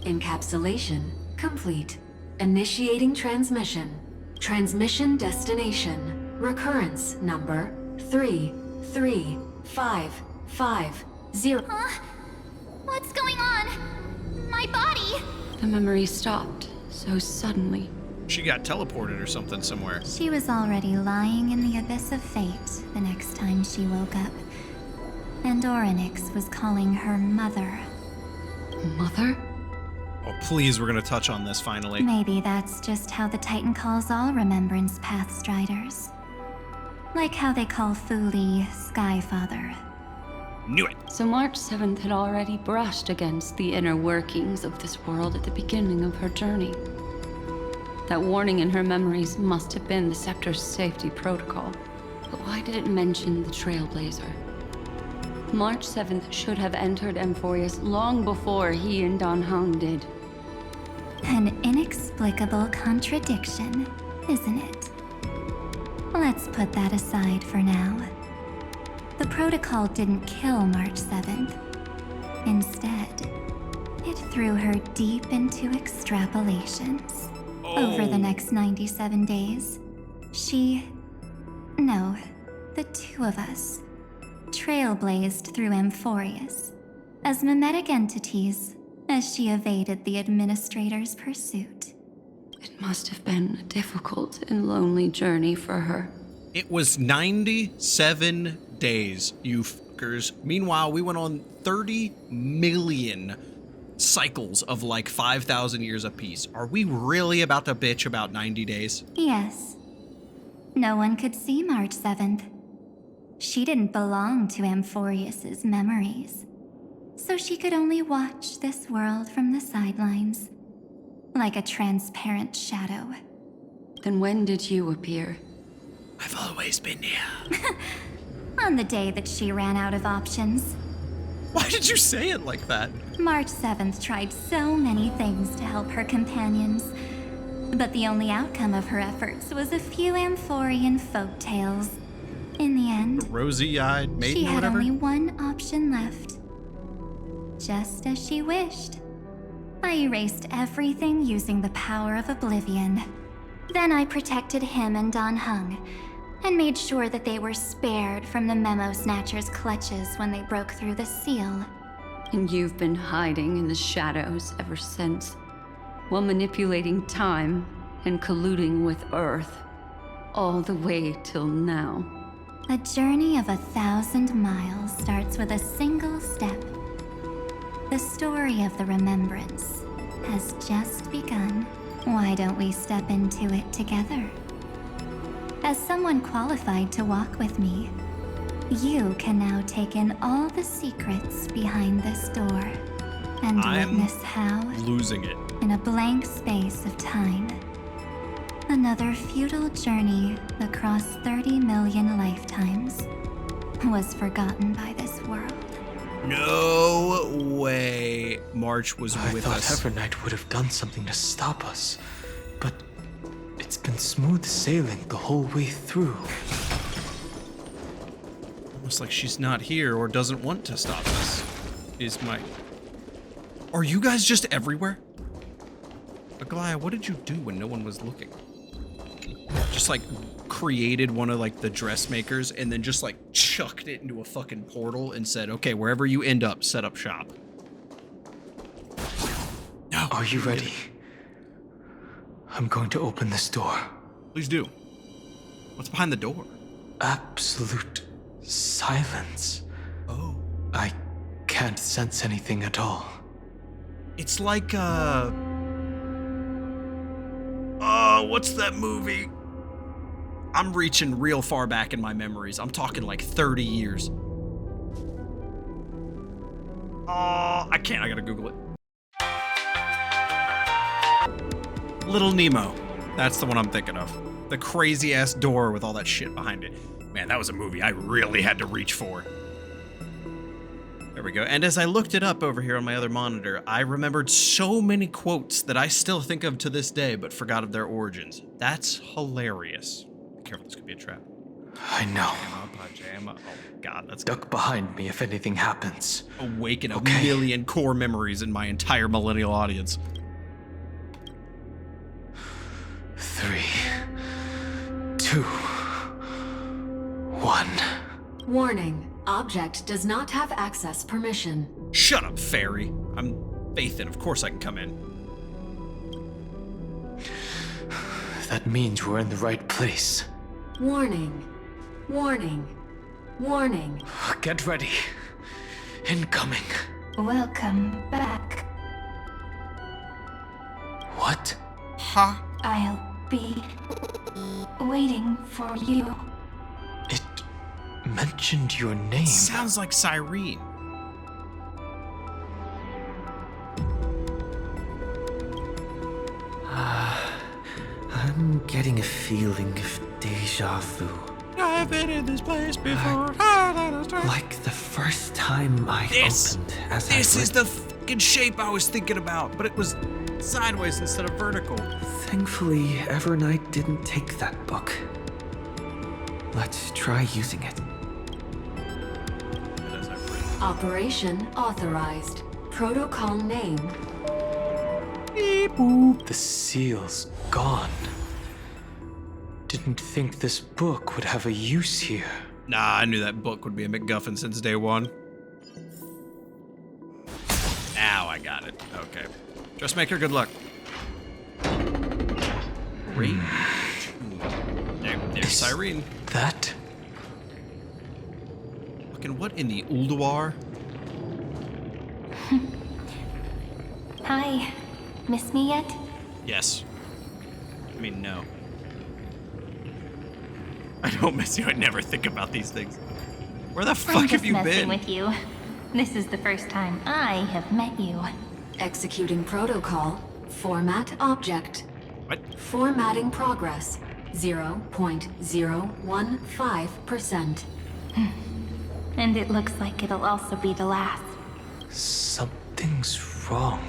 Encapsulation complete. Initiating transmission. Transmission destination. Recurrence number 33550. Huh? What's going on? My body! The memory stopped so suddenly. She got teleported or something somewhere. She was already lying in the abyss of fate the next time she woke up. And Orynyx was calling her mother. Mother? Oh, please, we're gonna touch on this finally. Maybe that's just how the Titan calls all Remembrance Pathstriders. Like how they call Thule Skyfather. Knew it. So March 7th had already brushed against the inner workings of this world at the beginning of her journey. That warning in her memories must have been the Scepter's safety protocol. But why did it mention the Trailblazer? March 7th should have entered Amphoreus long before he and danheng did. An inexplicable contradiction, isn't it? Let's put that aside for now. The protocol didn't kill March 7th. Instead, it threw her deep into extrapolations. Over the next 97 days, the two of us, trailblazed through Amphoreus as mimetic entities as she evaded the administrator's pursuit. It must have been a difficult and lonely journey for her. It was 97 days, you fuckers. Meanwhile, we went on 30 million cycles of like 5,000 years apiece. Are we really about to bitch about 90 days? Yes. No one could see March 7th. She didn't belong to Amphoreus's memories, so she could only watch this world from the sidelines, like a transparent shadow. Then when did you appear? I've always been here. On the day that she ran out of options. Why did you say it like that? March 7th tried so many things to help her companions, but the only outcome of her efforts was a few Amphorean folktales. In the end, rosy-eyed maiden she or had whatever? only one option left. Just as she wished. I erased everything using the power of oblivion. Then I protected him and danheng, and made sure that they were spared from the Memo Snatcher's clutches when they broke through the seal. And you've been hiding in the shadows ever since, while manipulating time and colluding with Earth, all the way till now. A journey of 1,000 miles starts with a single step. The story of the Remembrance has just begun. Why don't we step into it together? As someone qualified to walk with me, you can now take in all the secrets behind this door and witness how, losing it. in a blank space of time, another futile journey across 30 million lifetimes was forgotten by this world. No way March was with I us. thought Evernight would have done something to stop us, but it's been smooth sailing the whole way through. Almost like she's not here or doesn't want to stop us. Is my... Are you guys just everywhere? Aglaya, what did you do when no one was looking? Just like created one of like the dressmakers and then just like chucked it into a fucking portal and said, okay, wherever you end up, set up shop. No. Are you ready? I'm going to open this door. Please do. What's behind the door? Absolute silence. Oh. I can't sense anything at all. It's like, what's that movie? I'm reaching real far back in my memories. I'm talking like 30 years. I can't, I gotta Google it. Little Nemo. That's the one I'm thinking of. The crazy ass door with all that shit behind it. Man, that was a movie I really had to reach for. There we go. And as I looked it up over here on my other monitor, I remembered so many quotes that I still think of to this day, but forgot of their origins. That's hilarious. Be careful, this could be a trap. I know. Pajama. Oh god, that's duck behind me if anything happens. Awaken a million core memories in my entire millennial audience. 3, 2, 1. Warning. Object does not have access permission. Shut up, fairy. I'm Fathin. Of course I can come in. That means we're in the right place. Warning. Warning. Warning. Get ready. Incoming. Welcome back. What? Huh? I'll be waiting for you. It mentioned your name. Sounds like Cyrene. I'm getting a feeling of deja vu. I've been in this place before. Like the first time I opened as This is the fucking shape I was thinking about, but it was sideways instead of vertical. Thankfully, Evernight didn't take that book. Let's try using it. Operation authorized. Protocol name. Beep boop. The seal's gone. Didn't think this book would have a use here. Nah, I knew that book would be a MacGuffin since day one. Now I got it. Okay. Dressmaker, good luck. There's Cyrene. That? Fucking what in the Ulduar? Hi. Miss me yet? Yes. I mean, no. I don't miss you. I never think about these things. Where the fuck have you been? With you. This is the first time I have met you. Executing protocol. Format object. What? Formatting progress. 0.015%. And it looks like it'll also be the last. Something's wrong.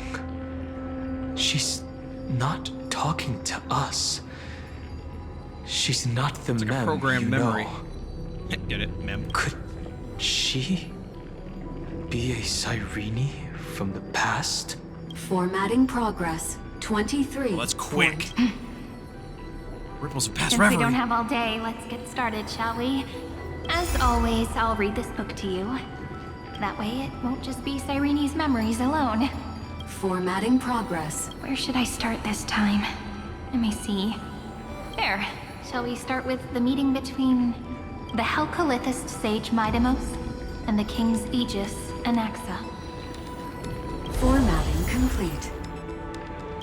She's not talking to us. She's not the it's like mem a programmed memory. Know. Get it, mem. Could she be a Cyrene from the past? Formatting progress. 23. Well, that's quick. Ripples of past Since reverie. we don't have all day, let's get started, shall we? As always, I'll read this book to you. That way it won't just be Cyrene's memories alone. Formatting progress. Where should I start this time? Let me see. There. Shall we start with the meeting between the Helcolithist sage Midamos and the King's Aegis, Anaxa? Formatting complete.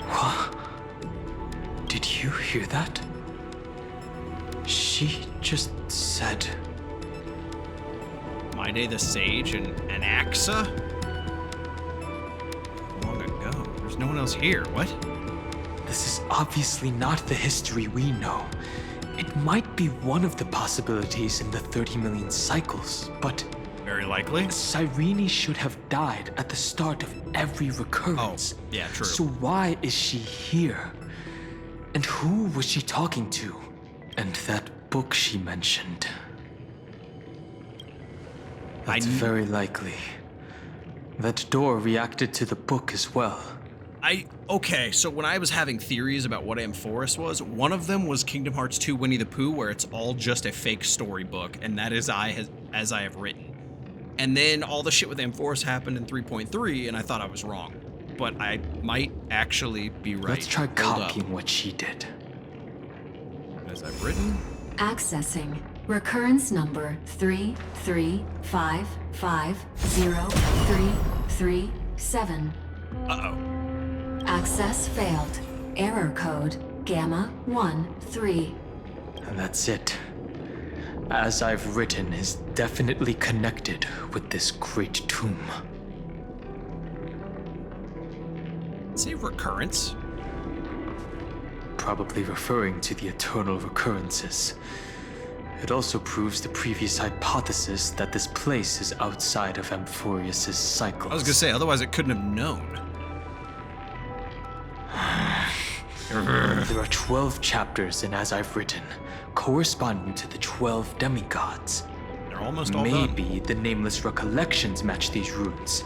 What? Did you hear that? She just said... My Day the Sage and Anaxa? Long ago. There's no one else here. What? This is obviously not the history we know. It might be one of the possibilities in the 30 million cycles, but... Very likely. Cyrene should have died at the start of every recurrence. Oh, yeah, true. So why is she here? And who was she talking to? And that book she mentioned. That's very likely. That door reacted to the book as well. Okay, so when I was having theories about what amphoreus was, one of them was Kingdom Hearts 2 Winnie the Pooh, where it's all just a fake storybook, and that is as I have written. And then all the shit with amphoreus happened in 3.3, and I thought I was wrong. But I might actually be right. Let's try copying what she did. As I've written. Accessing recurrence number 335503337. Uh-oh. Access failed. Error code Gamma 13. And that's it. As I've written is definitely connected with this great tomb. Say recurrence. Probably referring to the eternal recurrences. It also proves the previous hypothesis that this place is outside of Amphoreus' cycles. I was gonna say, otherwise it couldn't have known. There are 12 chapters in As I've Written, corresponding to the 12 demigods. They're almost all done. Maybe the nameless recollections match these runes.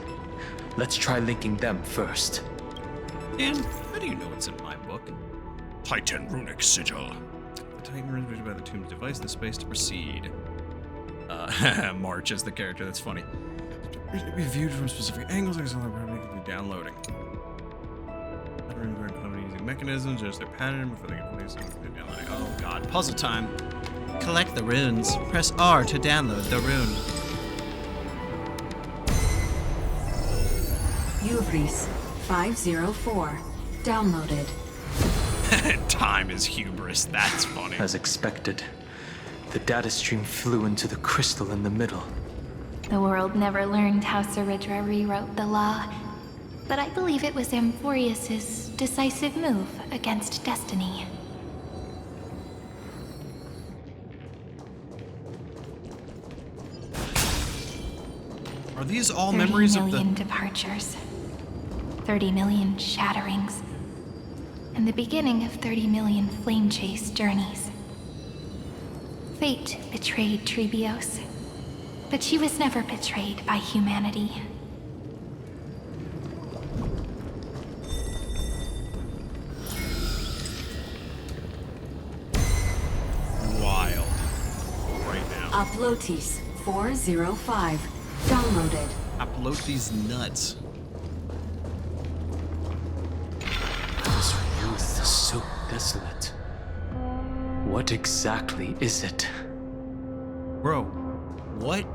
Let's try linking them first. And how do you know it's in my book? Titan runic sigil. The Titan runes written by the tomb's device in the space to proceed. March is the character. That's funny. Be viewed from specific angles. There's downloading. Using mechanisms. There's their pattern before they get placed. Downloading. Oh god. Puzzle time. Collect the runes. Press R to download the rune. Hubris 504. Downloaded. Time is hubris. That's funny. As expected, the data stream flew into the crystal in the middle. The world never learned how Saridra rewrote the law, but I believe it was Amphoreus' decisive move against destiny. Are these all memories of the 30 million departures, 30 million shatterings, and the beginning of 30 million flame chase journeys. Fate betrayed Trebios, but she was never betrayed by humanity. Wild. Right now. Uplotis 405. Downloaded. Upload these nuts. This youth is so desolate. What exactly is it? Bro, what?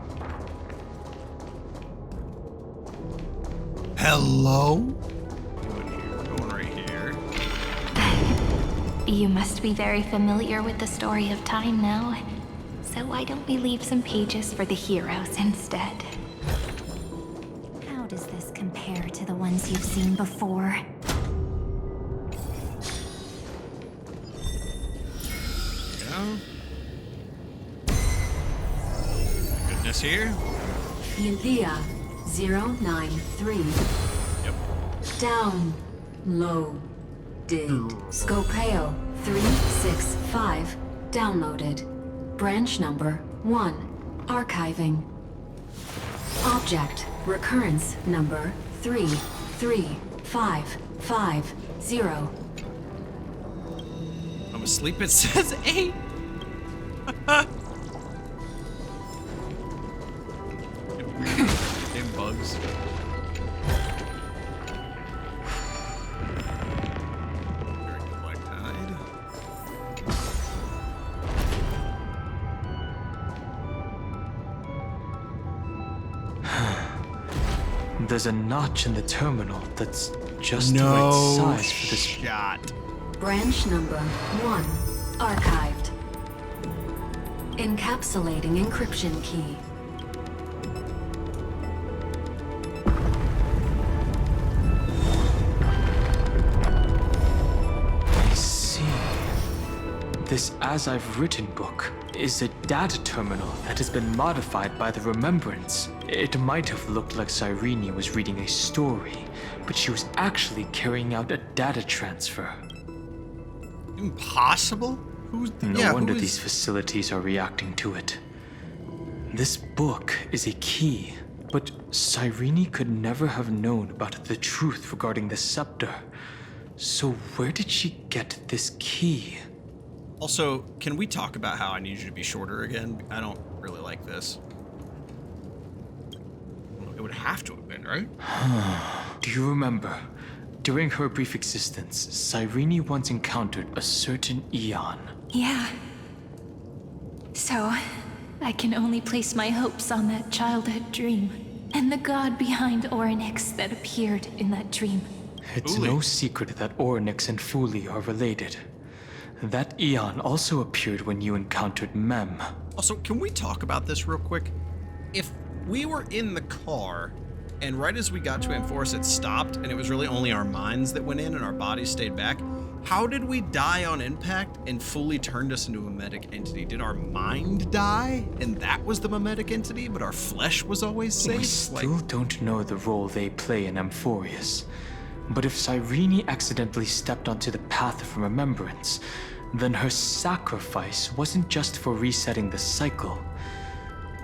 Hello? We're going right here. You must be very familiar with the story of time now, so why don't we leave some pages for the heroes instead? How does this compare to the ones you've seen before? Goodness here. Elia 093. Yep. Downloaded. Scopeo 365. Downloaded. Branch number 1. Archiving. Object recurrence number 33550. I'm asleep. It says 8. It bugs. Black Tide. There's a notch in the terminal that's just the right size for this shot. Branch number 1. Archived. Encapsulating encryption key. I see. This As I've Written book is a data terminal that has been modified by the Remembrance. It might have looked like Cyrene was reading a story, but she was actually carrying out a data transfer. Impossible? No wonder these facilities are reacting to it. This book is a key, but Cyrene could never have known about the truth regarding the scepter. So where did she get this key? Also, can we talk about how I need you to be shorter again? I don't really like this. It would have to have been, right? Do you remember? During her brief existence, Cyrene once encountered a certain Eon. Yeah. So, I can only place my hopes on that childhood dream, and the god behind Orynyx that appeared in that dream. It's no secret that Orynyx and Fuli are related. That Eon also appeared when you encountered Mem. Also, can we talk about this real quick? If we were in the car, and right as we got to amphoreus, it stopped, and it was really only our minds that went in and our bodies stayed back, how did we die on impact and fully turned us into a mimetic entity? Did our mind die, and that was the mimetic entity, but our flesh was always safe? We still don't know the role they play in amphoreus. But if Cyrene accidentally stepped onto the path of remembrance, then her sacrifice wasn't just for resetting the cycle.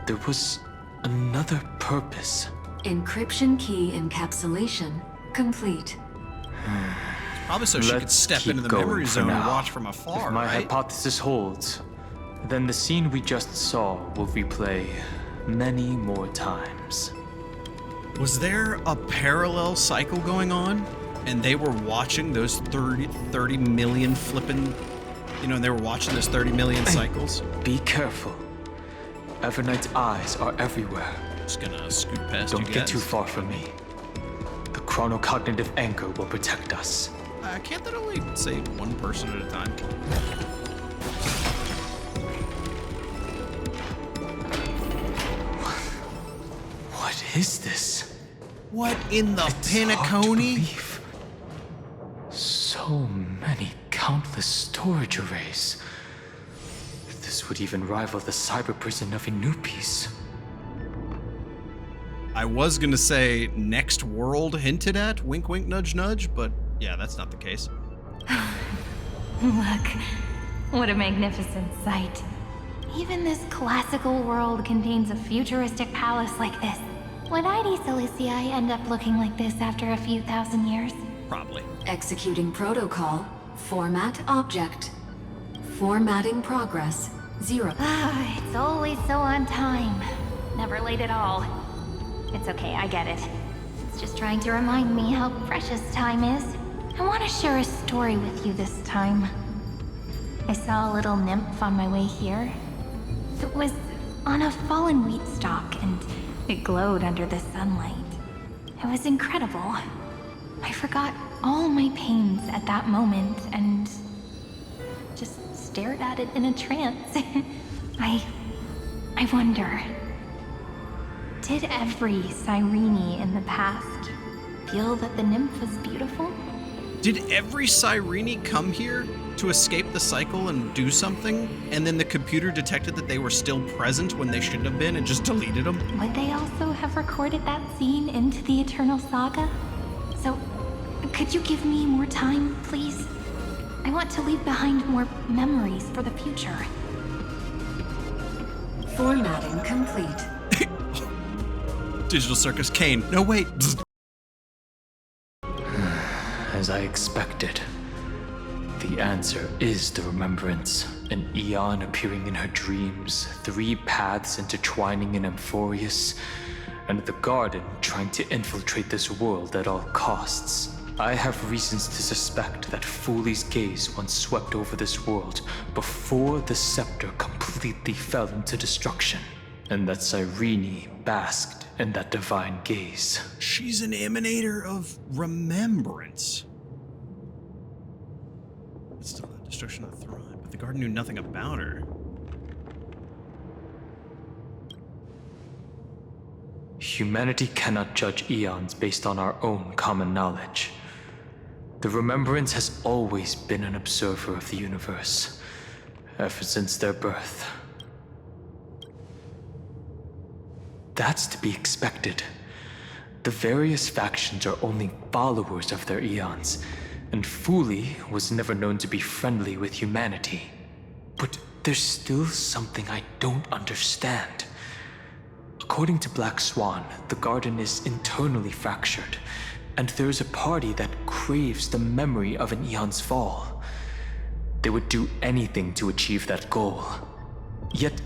There was another purpose. Encryption key encapsulation complete. Probably so she could step into the memory zone and watch from afar, If my right? hypothesis holds, then the scene we just saw will replay many more times. Was there a parallel cycle going on? And they were watching those 30 million flipping, and they were watching those 30 million cycles? Be careful. Evernight's eyes are everywhere. Just gonna scoot past you Don't guys. get too far from me. The chronocognitive anchor will protect us. Can't that only say one person at a time? What is this? What in the Pinaconi? So many countless storage arrays. This would even rival the cyber prison of Inupis. I was gonna say next world hinted at, wink wink nudge nudge, but yeah, that's not the case. Look, what a magnificent sight. Even this classical world contains a futuristic palace like this. Would ID Silicii end up looking like this after a few thousand years? Probably. Executing protocol. Format object. Formatting progress. 0. It's always so on time. Never late at all. It's okay, I get it. It's just trying to remind me how precious time is. I want to share a story with you this time. I saw a little nymph on my way here. It was on a fallen wheat stalk, and it glowed under the sunlight. It was incredible. I forgot all my pains at that moment and just stared at it in a trance. I wonder, did every Cyrene in the past feel that the nymph was beautiful? Did every Cyrene come here to escape the cycle and do something, and then the computer detected that they were still present when they shouldn't have been and just deleted them? Would they also have recorded that scene into the Eternal Saga? So, could you give me more time, please? I want to leave behind more memories for the future. Formatting complete. Digital Circus Kane. No, wait. As I expected, the answer is the remembrance. An Eon appearing in her dreams, 3 paths intertwining in amphoreus, and the garden trying to infiltrate this world at all costs. I have reasons to suspect that Fuli's gaze once swept over this world before the scepter completely fell into destruction, and that Cyrene basked in that divine gaze. She's an emanator of remembrance. It's still the destruction of the throne, but the garden knew nothing about her. Humanity cannot judge eons based on our own common knowledge. The remembrance has always been an observer of the universe, ever since their birth. That's to be expected. The various factions are only followers of their eons, and Fuli was never known to be friendly with humanity. But there's still something I don't understand. According to Black Swan, the garden is internally fractured, and there is a party that craves the memory of an eon's fall. They would do anything to achieve that goal. Yet,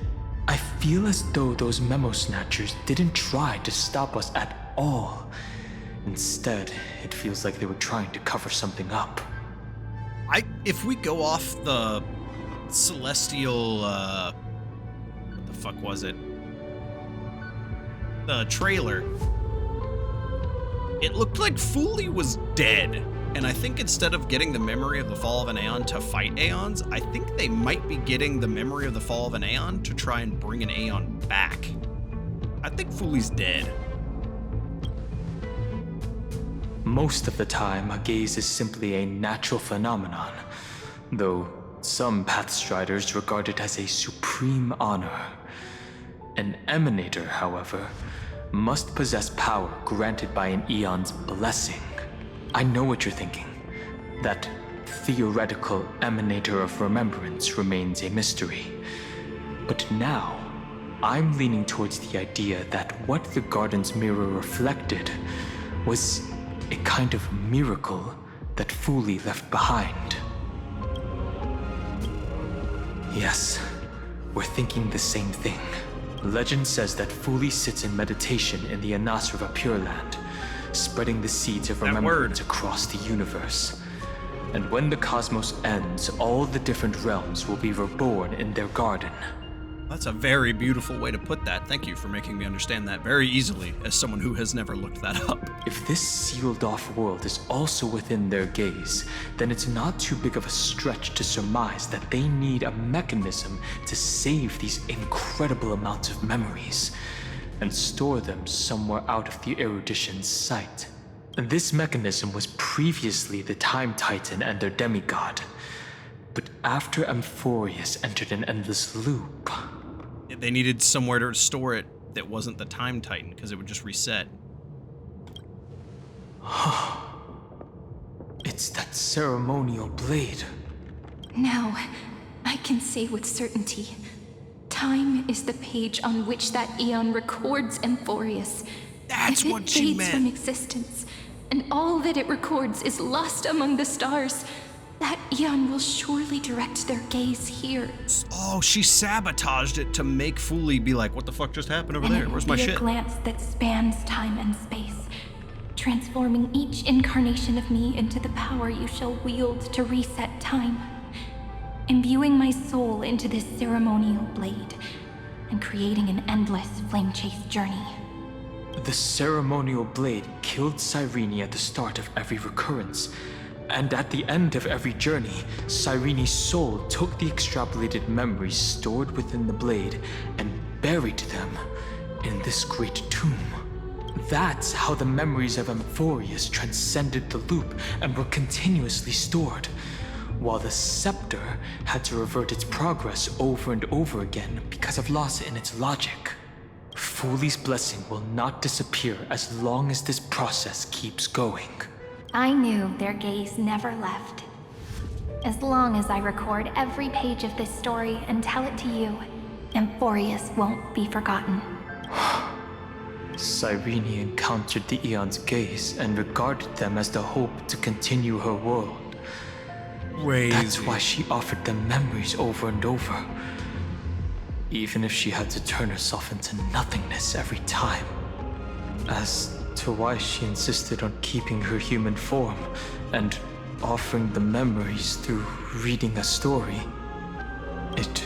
I feel as though those memo snatchers didn't try to stop us at all. Instead, it feels like they were trying to cover something up. If we go off the celestial, what the fuck was it? The trailer, it looked like Fuli was dead. And I think instead of getting the memory of the fall of an Aeon to fight Aeons, I think they might be getting the memory of the fall of an Aeon to try and bring an Aeon back. I think Fuli's dead. Most of the time, a gaze is simply a natural phenomenon, though some Pathstriders regard it as a supreme honor. An Emanator, however, must possess power granted by an Eon's blessing. I know what you're thinking. That theoretical Emanator of remembrance remains a mystery. But now, I'm leaning towards the idea that what the garden's mirror reflected was a kind of miracle that Fuli left behind. Yes, we're thinking the same thing. Legend says that Fuli sits in meditation in the Anasrava Pure Land, spreading the seeds of remembrance across the universe. And when the cosmos ends, all the different realms will be reborn in their garden. That's a very beautiful way to put that. Thank you for making me understand that very easily, as someone who has never looked that up. If this sealed-off world is also within their gaze, then it's not too big of a stretch to surmise that they need a mechanism to save these incredible amounts of memories and store them somewhere out of the erudition's sight. This mechanism was previously the Time Titan and their demigod, but after Amphoreus entered an endless loop... They needed somewhere to store it that wasn't the Time Titan, because it would just reset. It's that ceremonial blade. Now, I can say with certainty, time is the page on which that Eon records Amphoreus. That's what she meant. If it fades from existence, and all that it records is lost among the stars, that Eon will surely direct their gaze here. Oh, she sabotaged it to make Fuli be like, what the fuck just happened over there? Where's my shit? A glance that spans time and space, transforming each incarnation of me into the power you shall wield to reset time, imbuing my soul into this ceremonial blade, and creating an endless flame-chase journey. The ceremonial blade killed Cyrene at the start of every recurrence, and at the end of every journey, Cyrene's soul took the extrapolated memories stored within the blade and buried them in this great tomb. That's how the memories of Amphoreus transcended the loop and were continuously stored, while the scepter had to revert its progress over and over again because of loss in its logic. Fuli's blessing will not disappear as long as this process keeps going. I knew their gaze never left. As long as I record every page of this story and tell it to you, Amphoreus won't be forgotten. Cyrene encountered the Eon's gaze and regarded them as the hope to continue her world. Crazy. That's why she offered them memories over and over, even if she had to turn herself into nothingness every time. As to why she insisted on keeping her human form and offering the memories through reading a story, it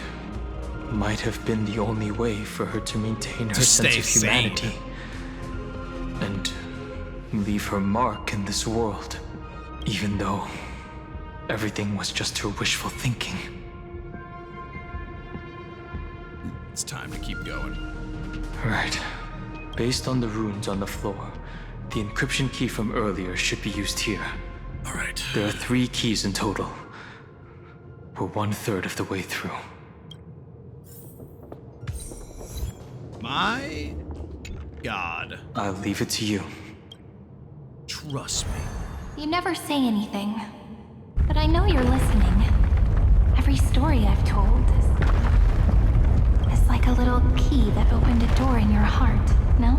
might have been the only way for her to maintain her sense of humanity and leave her mark in this world, even though everything was just her wishful thinking. It's time to keep going. Right. Based on the runes on the floor, the encryption key from earlier should be used here. All right. There are 3 keys in total. We're 1/3 of the way through. My God. I'll leave it to you. Trust me. You never say anything, but I know you're listening. Every story I've told is like like a little key that opened a door in your heart, no?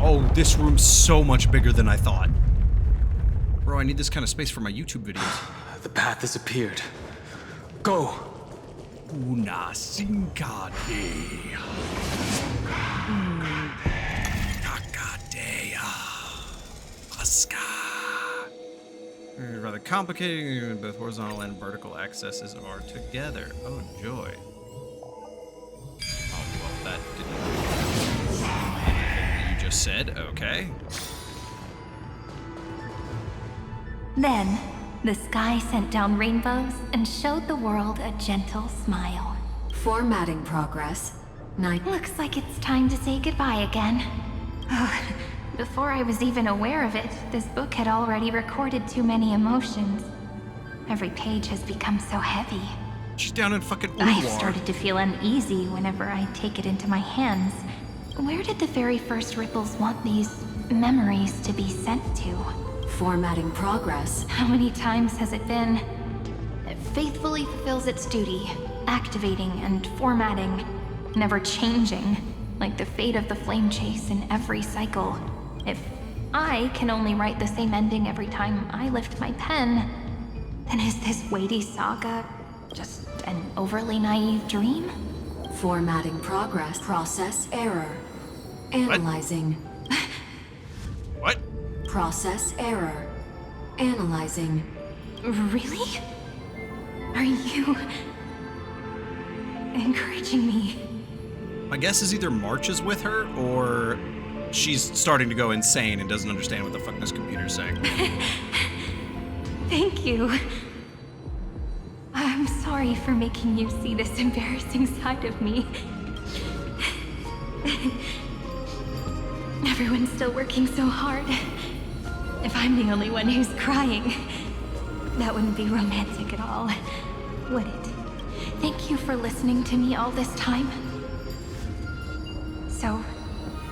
Oh, this room's so much bigger than I thought. Bro, I need this kind of space for my YouTube videos. The path has appeared. Go! Una cinca de. Kakadea. Pasca. Rather complicated, both horizontal and vertical accesses are together. Oh, joy. Oh, well, that didn't. You just said, okay. Then, the sky sent down rainbows and showed the world a gentle smile. Formatting progress. Looks like it's time to say goodbye again. Before I was even aware of it, this book had already recorded too many emotions. Every page has become so heavy. She's down in fucking Uruar. I've started to feel uneasy whenever I take it into my hands. Where did the very first ripples want these memories to be sent to? Formatting progress. How many times has it been? It faithfully fulfills its duty, activating and formatting, never changing, like the fate of the flame chase in every cycle. If I can only write the same ending every time I lift my pen, then is this weighty saga just an overly naive dream? Formatting progress. Process error. Analyzing. What? Process error. Analyzing. Really? Are you encouraging me? My guess is either March is with her, or she's starting to go insane and doesn't understand what the fuck this computer's saying. Thank you. I'm sorry for making you see this embarrassing side of me. Everyone's still working so hard. If I'm the only one who's crying, that wouldn't be romantic at all, would it? Thank you for listening to me all this time. So,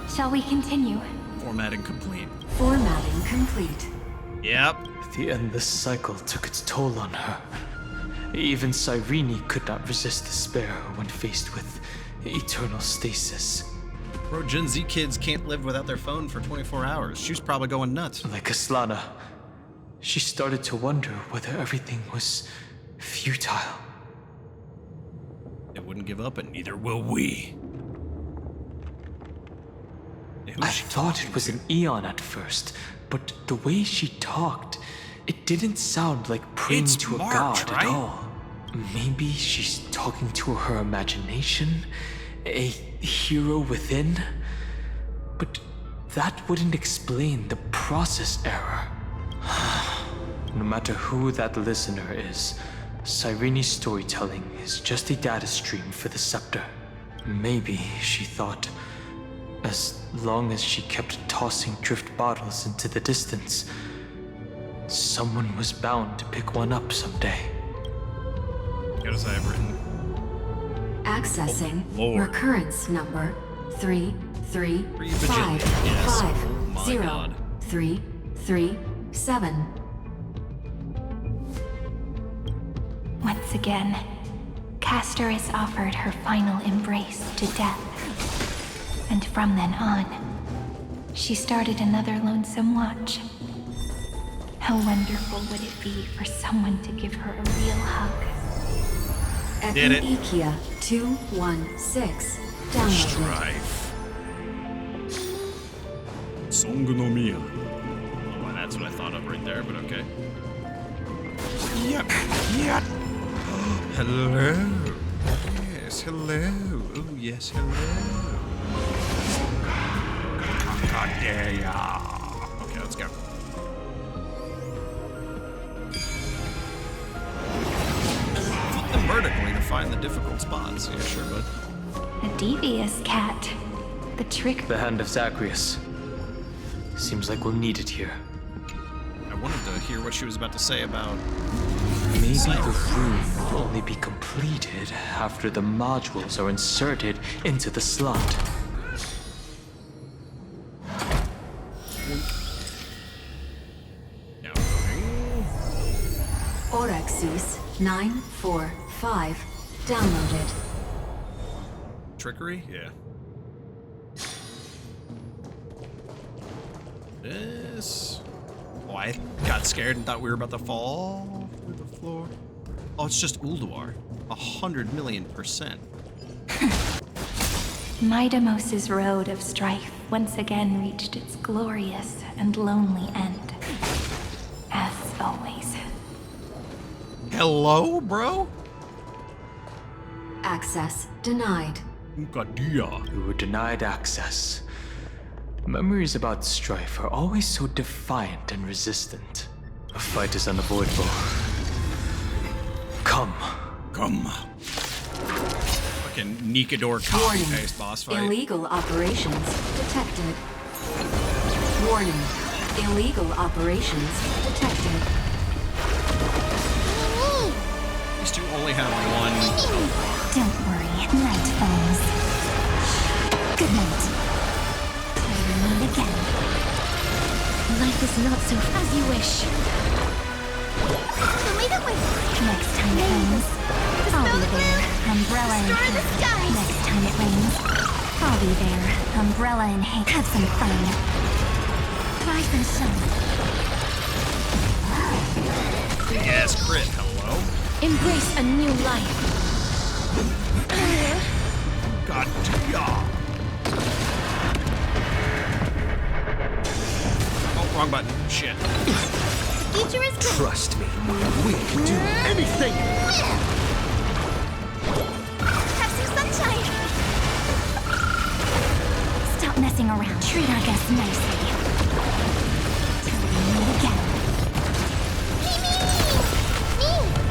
shall we continue? Formatting complete. Formatting complete. Yep. The endless cycle took its toll on her. Even Cyrene could not resist despair when faced with eternal stasis. Bro, Gen Z kids can't live without their phone for 24 hours. She was probably going nuts. Like Aslana, she started to wonder whether everything was futile. They wouldn't give up, and neither will we. I thought it was an Eon at first, but the way she talked, it didn't sound like praying to a god at all. Maybe she's talking to her imagination, a hero within, but that wouldn't explain the process error. No matter who that listener is, Cyrene's storytelling is just a data stream for the scepter. Maybe, she thought, as long as she kept tossing drift bottles into the distance, someone was bound to pick one up someday. What is I have written? Accessing recurrence number 33550 337. Once again, Castor is offered her final embrace to death. And from then on, she started another lonesome watch. How wonderful would it be for someone to give her a real hug? Did it. Ikia 216. Downloaded. Strife. Song no Mia. Well, that's what I thought of right there, but okay. Yep. Yep. Hello. Yes, hello. Oh, yes, hello. God dare ya. Okay, let's go. Flip them vertically to find the difficult spots. Yeah, sure, bud. A devious cat. The trick. The hand of Zacharias. Seems like we'll need it here. I wanted to hear what she was about to say about... Maybe the room will only be completed after the modules are inserted into the slot. Orexis 945 Downloaded. Trickery? Yeah. This. Oh, I got scared and thought we were about to fall through the floor. Oh, it's just Ulduar. 100,000,000%. Midamos's road of strife once again reached its glorious and lonely end. As always. Hello, bro? Access denied. You were denied access. Memories about strife are always so defiant and resistant. A fight is unavoidable. Come. Fucking Nikador copy-paste boss fight. Illegal operations detected. Warning. Illegal operations detected. These two only have one. Don't worry, night falls. Good night. Till we meet again. Life is not so as you wish. Leave it with next time it rains. I'll be there, umbrella in hand. Next time it rains, I'll be there, umbrella in hand. Have some fun. Rise and shine. Big ass crit, hello? Embrace a new life. God damn. Oh, wrong button. Shit. Future is good. Trust me, my will will do anything. Have some sunshine. Stop messing around. Treat our guests nicely. Till we meet again. Me.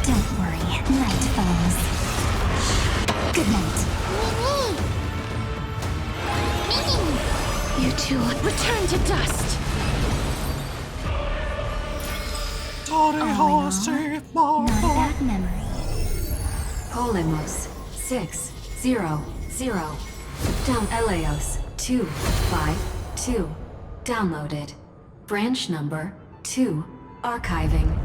Don't worry, night falls. Good night. You two, return to dust. Not a bad memory. Polemos 600. Down Eleos 252. Downloaded. Branch number 2. Archiving.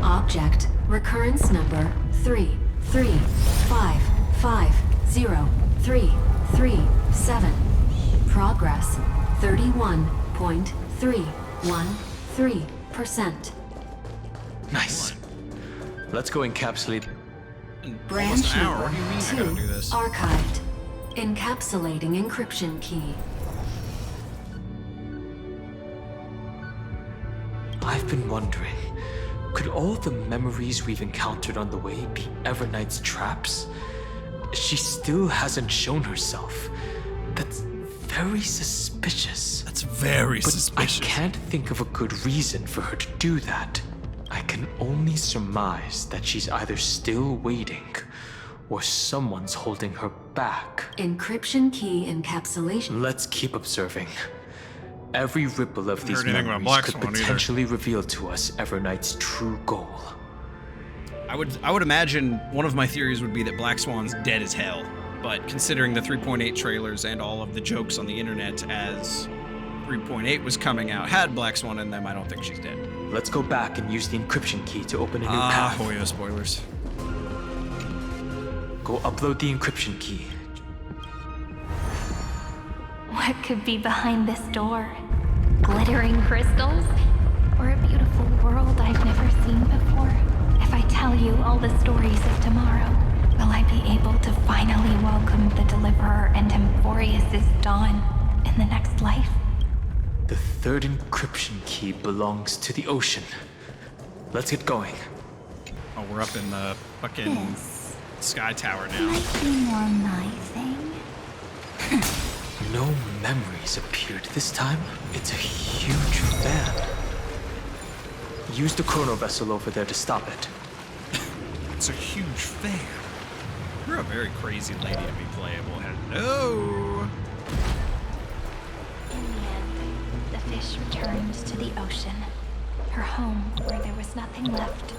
Object recurrence number 3355037. Progress 31.313%. Nice. Let's go encapsulate. Branch an hour. number What do you mean I 2 gotta do this? archived. Encapsulating encryption key. I've been wondering, could all the memories we've encountered on the way be Evernight's traps? She still hasn't shown herself. That's very suspicious. That's very But suspicious. I can't think of a good reason for her to do that. I can only surmise that she's either still waiting, or someone's holding her back. Encryption key encapsulation. Let's keep observing. Every ripple of these Heard anything about memories Black could Swan either. potentially reveal to us Evernight's true goal. I would imagine one of my theories would be that Black Swan's dead as hell. But considering the 3.8 trailers and all of the jokes on the internet as 3.8 was coming out had Black Swan in them, I don't think she's dead. Let's go back and use the encryption key to open a new path. Hoyo spoilers. Go upload the encryption key. What could be behind this door? Glittering crystals? Or a beautiful world I've never seen before? If I tell you all the stories of tomorrow, will I be able to finally welcome the Deliverer and amphoreus' dawn in the next life? The third encryption key belongs to the ocean. Let's get going. Oh, we're up in the fucking sky tower now. Might be more my thing. No memories appeared this time. It's a huge fan. Use the chrono vessel over there to stop it. It's a huge fan. You're a very crazy lady to be playable. Hello. In the end, the fish returned to the ocean, her home where there was nothing left.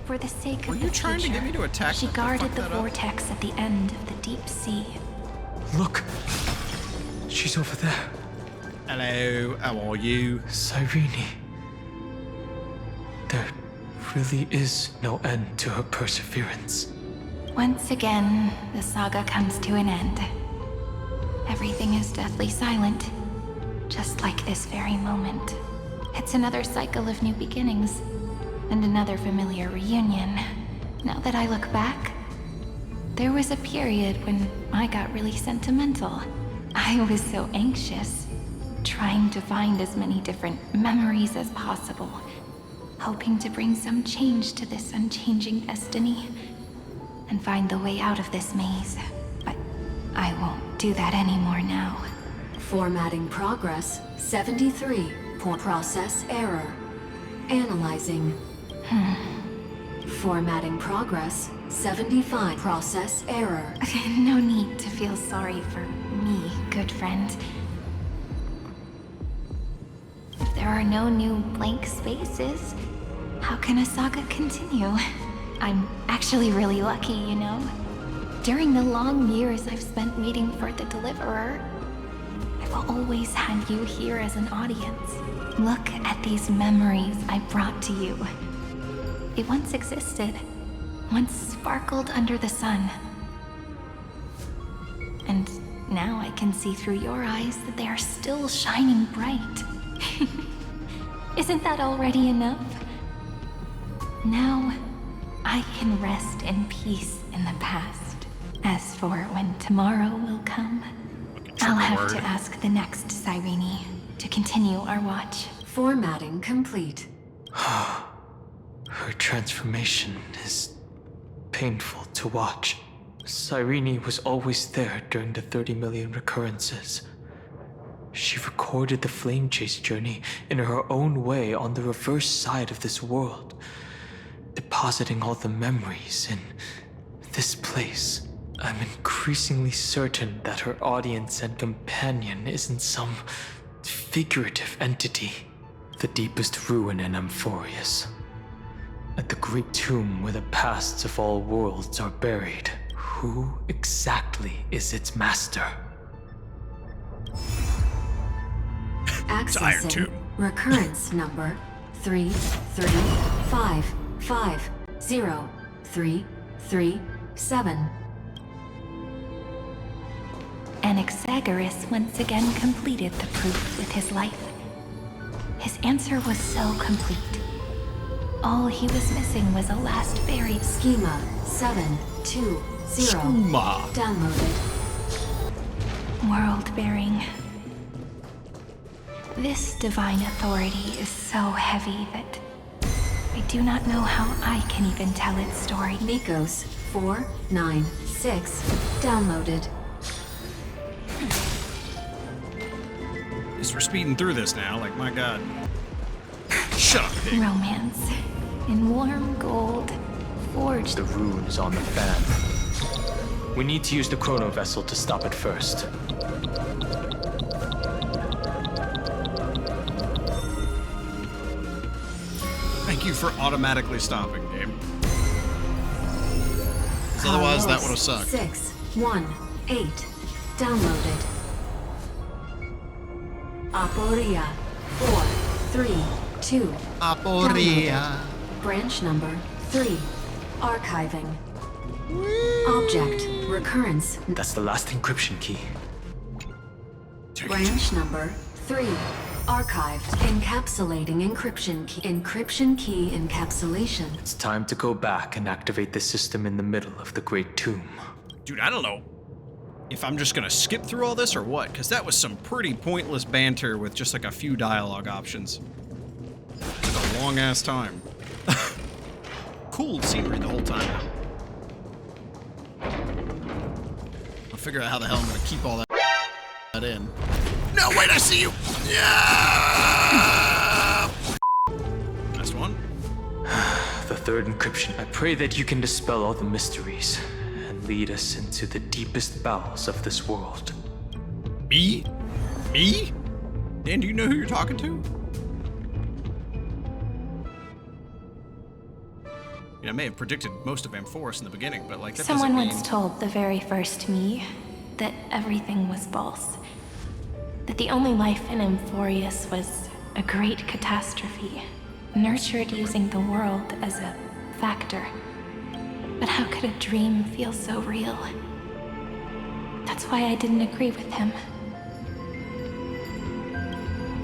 For the sake Were of you the trying to future, get me to attack she the guarded fuck the that up? vortex at the end of the deep sea. Look! She's over there. Hello, how are you? Cyrene. There really is no end to her perseverance. Once again, the saga comes to an end. Everything is deathly silent, just like this very moment. It's another cycle of new beginnings, and another familiar reunion. Now that I look back, there was a period when I got really sentimental. I was so anxious, trying to find as many different memories as possible, hoping to bring some change to this unchanging destiny, and find the way out of this maze. But I won't do that anymore now. Formatting progress 73. Process error. Analyzing. Formatting progress 75. Process error. No need to feel sorry for me, good friend. If there are no new blank spaces, how can a saga continue? I'm actually really lucky, you know? During the long years I've spent waiting for the Deliverer, I've always had you here as an audience. Look at these memories I brought to you. It once existed, once sparkled under the sun. And now I can see through your eyes that they are still shining bright. Isn't that already enough? Now, I can rest in peace in the past. As for when tomorrow will come, I'll have to ask the next Cyrene to continue our watch. Formatting complete. Her transformation is painful to watch. Cyrene was always there during the 30 million recurrences. She recorded the flame chase journey in her own way on the reverse side of this world, depositing all the memories in this place. I'm increasingly certain that her audience and companion isn't some figurative entity. The deepest ruin in Amphoreus. At the great tomb where the pasts of all worlds are buried. Who exactly is its master? Accessing recurrence number 335503337. Anaxagoras once again completed the proof with his life. His answer was so complete. All he was missing was a last buried schema 720. Downloaded. World bearing. This divine authority is so heavy that I do not know how I can even tell its story. Nikos 496. Downloaded. We're speeding through this now, like, my god. Shut up, pig. Romance in warm gold, forged. The rune's on the fan. We need to use the chrono vessel to stop it first. Thank you for automatically stopping, game. Otherwise, that would have sucked. 618. Downloaded. Aporia 432. Aporia. Branch number 3. Archiving. Object recurrence. That's the last encryption key. Branch number 3. Archived. Encapsulating encryption key. Encryption key encapsulation. It's time to go back and activate the system in the middle of the Great Tomb. Dude, I don't know if I'm just gonna skip through all this or what, because that was some pretty pointless banter with just like a few dialogue options. Took a long-ass time. Cool scenery the whole time. I'll figure out how the hell I'm gonna keep all that in. No, wait, I see you! Yeah! Last one. The third encryption. I pray that you can dispel all the mysteries and lead us into the deepest bowels of this world. Me? Me? Dan, do you know who you're talking to? I may have predicted most of Amphoreus in the beginning, but like that Someone doesn't mean... once told the very first me that everything was false. That the only life in Amphoreus was a great catastrophe, nurtured using the world as a factor. But how could a dream feel so real? That's why I didn't agree with him.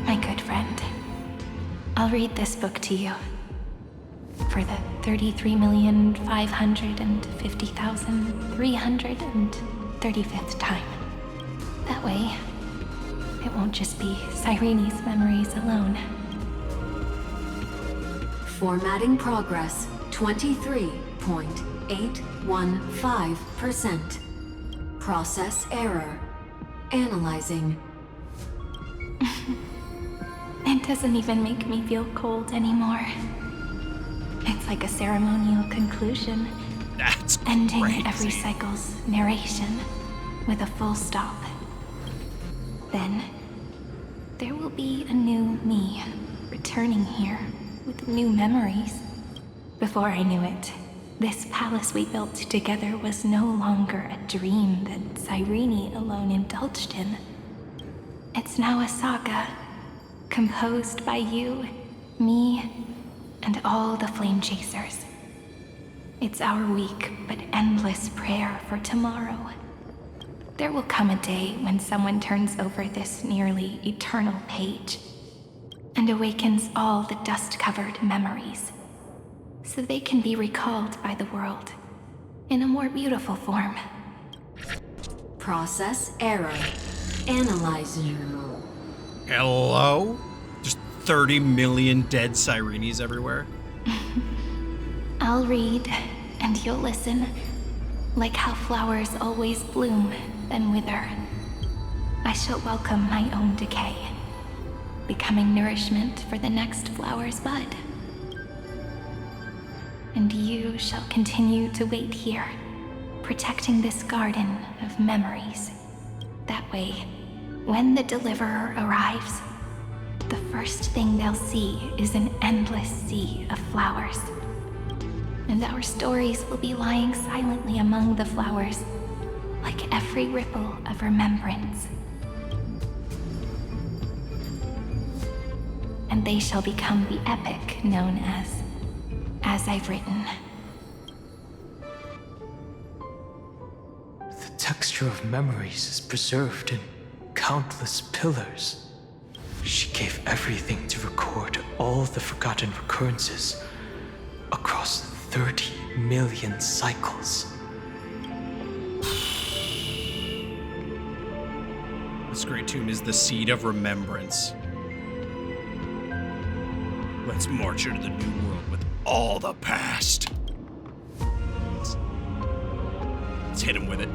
My good friend, I'll read this book to you. For the 33,550,335th time. That way, it won't just be Cyrene's memories alone. Formatting progress 23.815%. Process error. Analyzing. It doesn't even make me feel cold anymore. It's like a ceremonial conclusion. That's ending crazy. Every cycle's narration with a full stop. Then, there will be a new me returning here with new memories. Before I knew it, this palace we built together was no longer a dream that Cyrene alone indulged in. It's now a saga, composed by you, me, and all the flame chasers. It's our weak but endless prayer for tomorrow. There will come a day when someone turns over this nearly eternal page and awakens all the dust-covered memories, so they can be recalled by the world in a more beautiful form. Process error. Analyzing. Hello? Just 30 million dead Cyrenes everywhere? I'll read, and you'll listen, like how flowers always bloom, then wither. I shall welcome my own decay, becoming nourishment for the next flower's bud. And you shall continue to wait here, protecting this garden of memories. That way, when the Deliverer arrives, the first thing they'll see is an endless sea of flowers. And our stories will be lying silently among the flowers, like every ripple of remembrance. And they shall become the epic known as I've Written. The texture of memories is preserved in countless pillars. She gave everything to record all the forgotten recurrences across 30 million cycles. This great tomb is the seed of remembrance. Let's march into the new world with all the past. Let's hit him with it.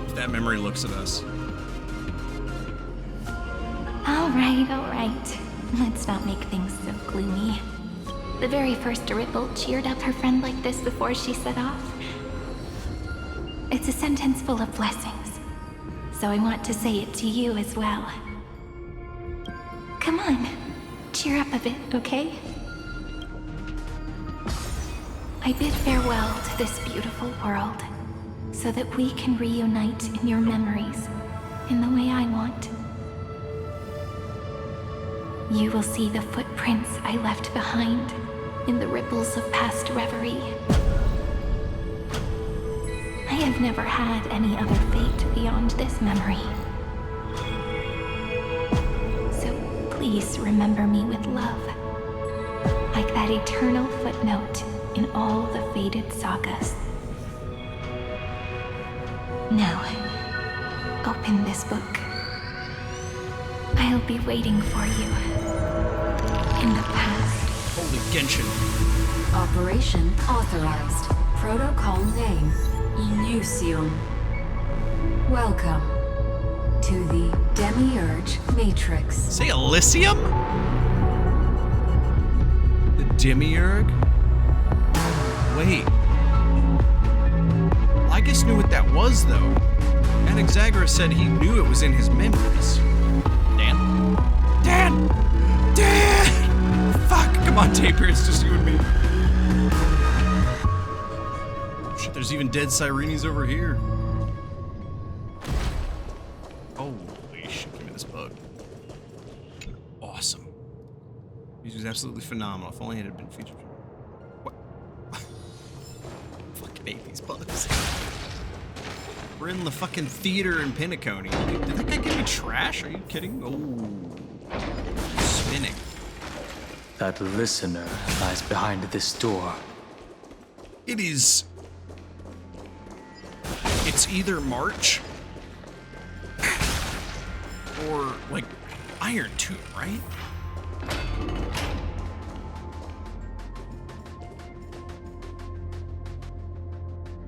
If that memory looks at us. All right. Let's not make things so gloomy. The very first ripple cheered up her friend like this before she set off. It's a sentence full of blessings, so I want to say it to you as well. Come on, cheer up a bit, okay? I bid farewell to this beautiful world, so that we can reunite in your memories in the way I want. You will see the footprints I left behind in the ripples of past reverie. I have never had any other fate beyond this memory. So please remember me with love, like that eternal footnote in all the faded sagas. Now, open this book. I'll be waiting for you in the past. Holy Genshin. Operation authorized. Protocol name, Elysium. Welcome to the Demiurge Matrix. Say Elysium? The Demiurge? Wait. Lygus knew what that was, though. And Exagra said he knew it was in his memories. Dan! Fuck! Come on, Tapir, it's just you and me. Shit, there's even dead Cyrenes over here. Holy shit, give me this bug. Awesome. This was absolutely phenomenal. If only it had been featured. hate these bugs. We're in the fucking theater in Pinnaconey. Did that guy give me trash? Are you kidding? Oh. Spinning. That listener lies behind this door. It is... It's either March or, like, Iron Tomb, right?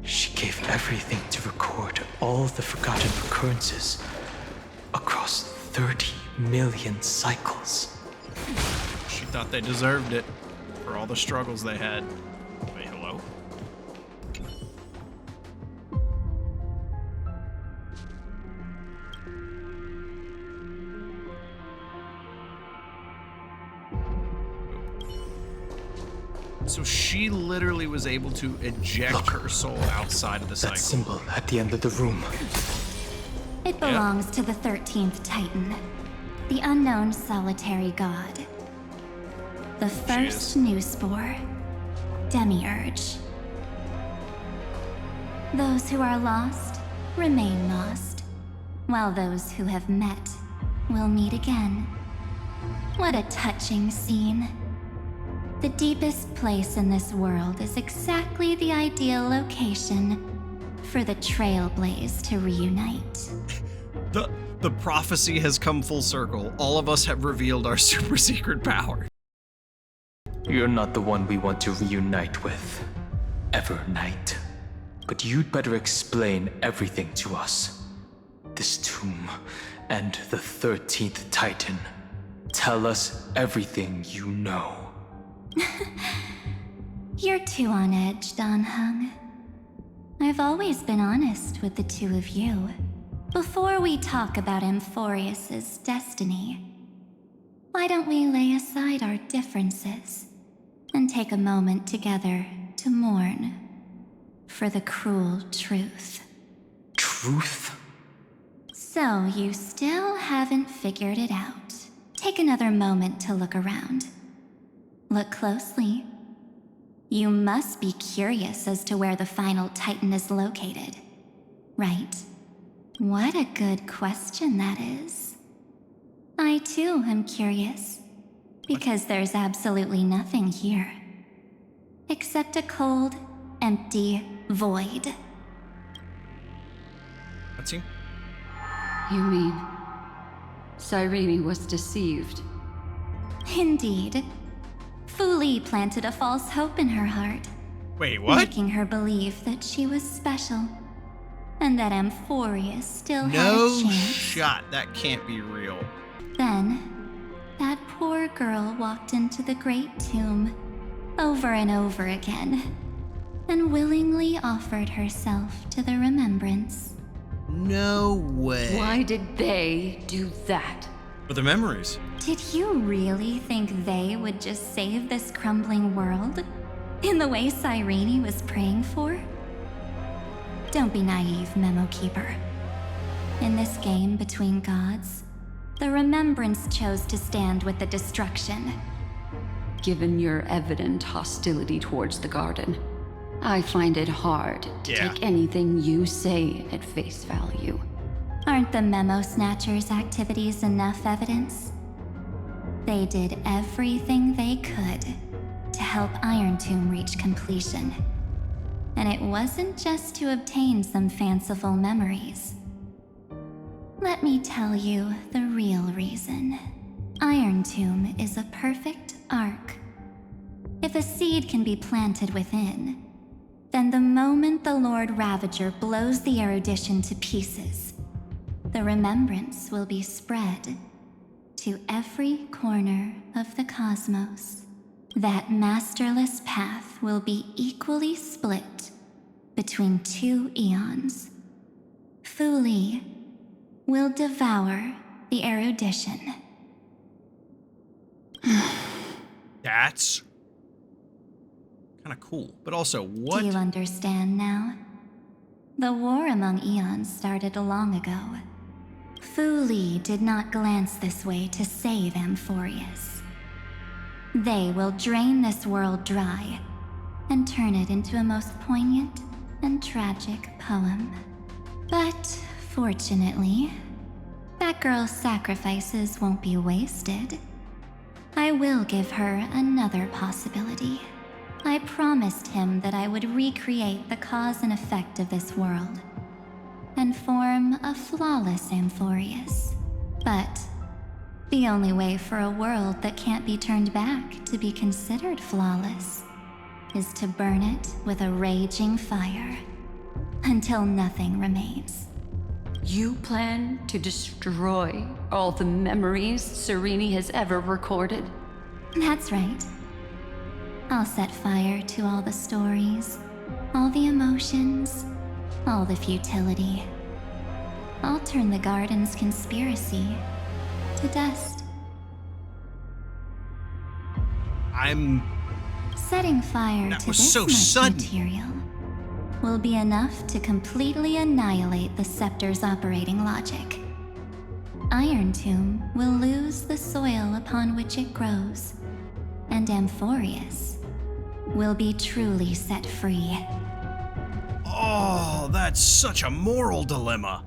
She gave everything to record all the forgotten occurrences across 30 million cycles. She thought they deserved it for all the struggles they had. Wait, hello? So she literally was able to eject her soul outside of the cycle. That symbol at the end of the room. It belongs to the 13th Titan, the unknown solitary god. The first new spore, Demiurge. Those who are lost remain lost, while those who have met will meet again. What a touching scene. The deepest place in this world is exactly the ideal location for the Trailblaze to reunite. The prophecy has come full circle. All of us have revealed our super secret power. You're not the one we want to reunite with, Evernight. But you'd better explain everything to us. This tomb and the 13th Titan. Tell us everything you know. You're too on edge, danheng. I've always been honest with the two of you. Before we talk about amphoreus's destiny, why don't we lay aside our differences and take a moment together to mourn for the cruel truth? Truth? So you still haven't figured it out. Take another moment to look around. Look closely. You must be curious as to where the final Titan is located, right? What a good question that is. I too am curious, because there's absolutely nothing here, except a cold, empty void. What's he? You mean Cyrene was deceived? Indeed. Fu Li planted a false hope in her heart. Wait, what? Making her believe that she was special, and that amphoreus still had No a chance. shot. That can't be real. Then, that poor girl walked into the great tomb over and over again, and willingly offered herself to the remembrance. No way. Why did they do that? For the memories. Did you really think they would just save this crumbling world? In the way Cyrene was praying for? Don't be naive, Memo Keeper. In this game between gods, the Remembrance chose to stand with the destruction. Given your evident hostility towards the garden, I find it hard to take anything you say at face value. Aren't the Memo Snatchers' activities enough evidence? They did everything they could to help Iron Tomb reach completion. And it wasn't just to obtain some fanciful memories. Let me tell you the real reason. Iron Tomb is a perfect arc. If a seed can be planted within, then the moment the Lord Ravager blows the erudition to pieces, the remembrance will be spread to every corner of the cosmos. That masterless path will be equally split between two eons. Fu Li will devour the erudition. That's kind of cool. But also, what? Do you understand now? The war among eons started long ago. Fu Li did not glance this way to save amphoreus. They will drain this world dry and turn it into a most poignant and tragic poem. But fortunately, that girl's sacrifices won't be wasted. I will give her another possibility. I promised him that I would recreate the cause and effect of this world and form a flawless amphoreus. But the only way for a world that can't be turned back to be considered flawless is to burn it with a raging fire until nothing remains. You plan to destroy all the memories Serene has ever recorded? That's right. I'll set fire to all the stories, all the emotions, all the futility. I'll turn the garden's conspiracy to dust. Setting fire to this much material will be enough to completely annihilate the scepter's operating logic. Iron Tomb will lose the soil upon which it grows, and Amphoreus will be truly set free. Oh, that's such a moral dilemma.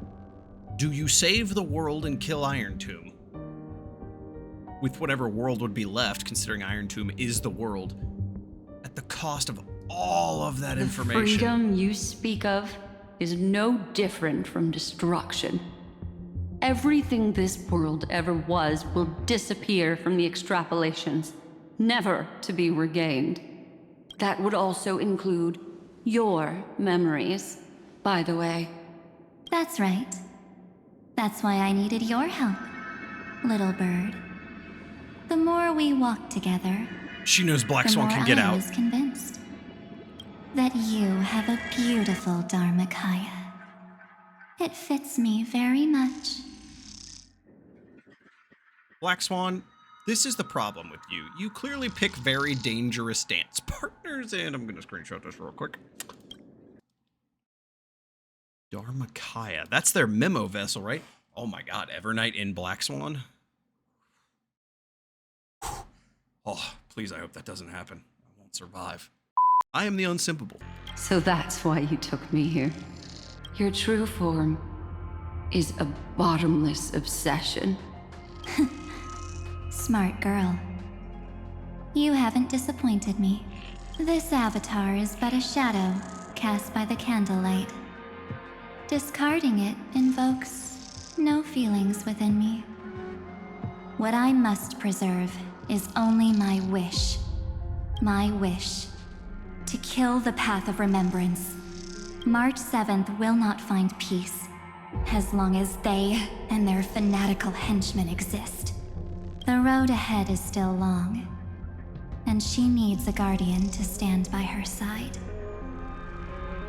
Do you save the world and kill Iron Tomb? With whatever world would be left, considering Iron Tomb is the world, at the cost of all of that information. The freedom you speak of is no different from destruction. Everything this world ever was will disappear from the extrapolations, never to be regained. That would also include your memories, by the way. That's right. That's why I needed your help, little bird. The more we walk together, she knows Black Swan can get out. I was convinced that you have a beautiful Dharmakaya. It fits me very much. Black Swan, this is the problem with you. You clearly pick very dangerous dance partners, and I'm going to screenshot this real quick. Dharmakaya. That's their memo vessel, right? Oh my god, Evernight in Black Swan? Oh, please, I hope that doesn't happen. I won't survive. I am the unsimpable. So that's why you took me here. Your true form is a bottomless obsession. Smart girl. You haven't disappointed me. This avatar is but a shadow cast by the candlelight. Discarding it invokes no feelings within me. What I must preserve is only my wish. My wish to kill the path of remembrance. March 7th will not find peace as long as they and their fanatical henchmen exist. The road ahead is still long, and she needs a guardian to stand by her side.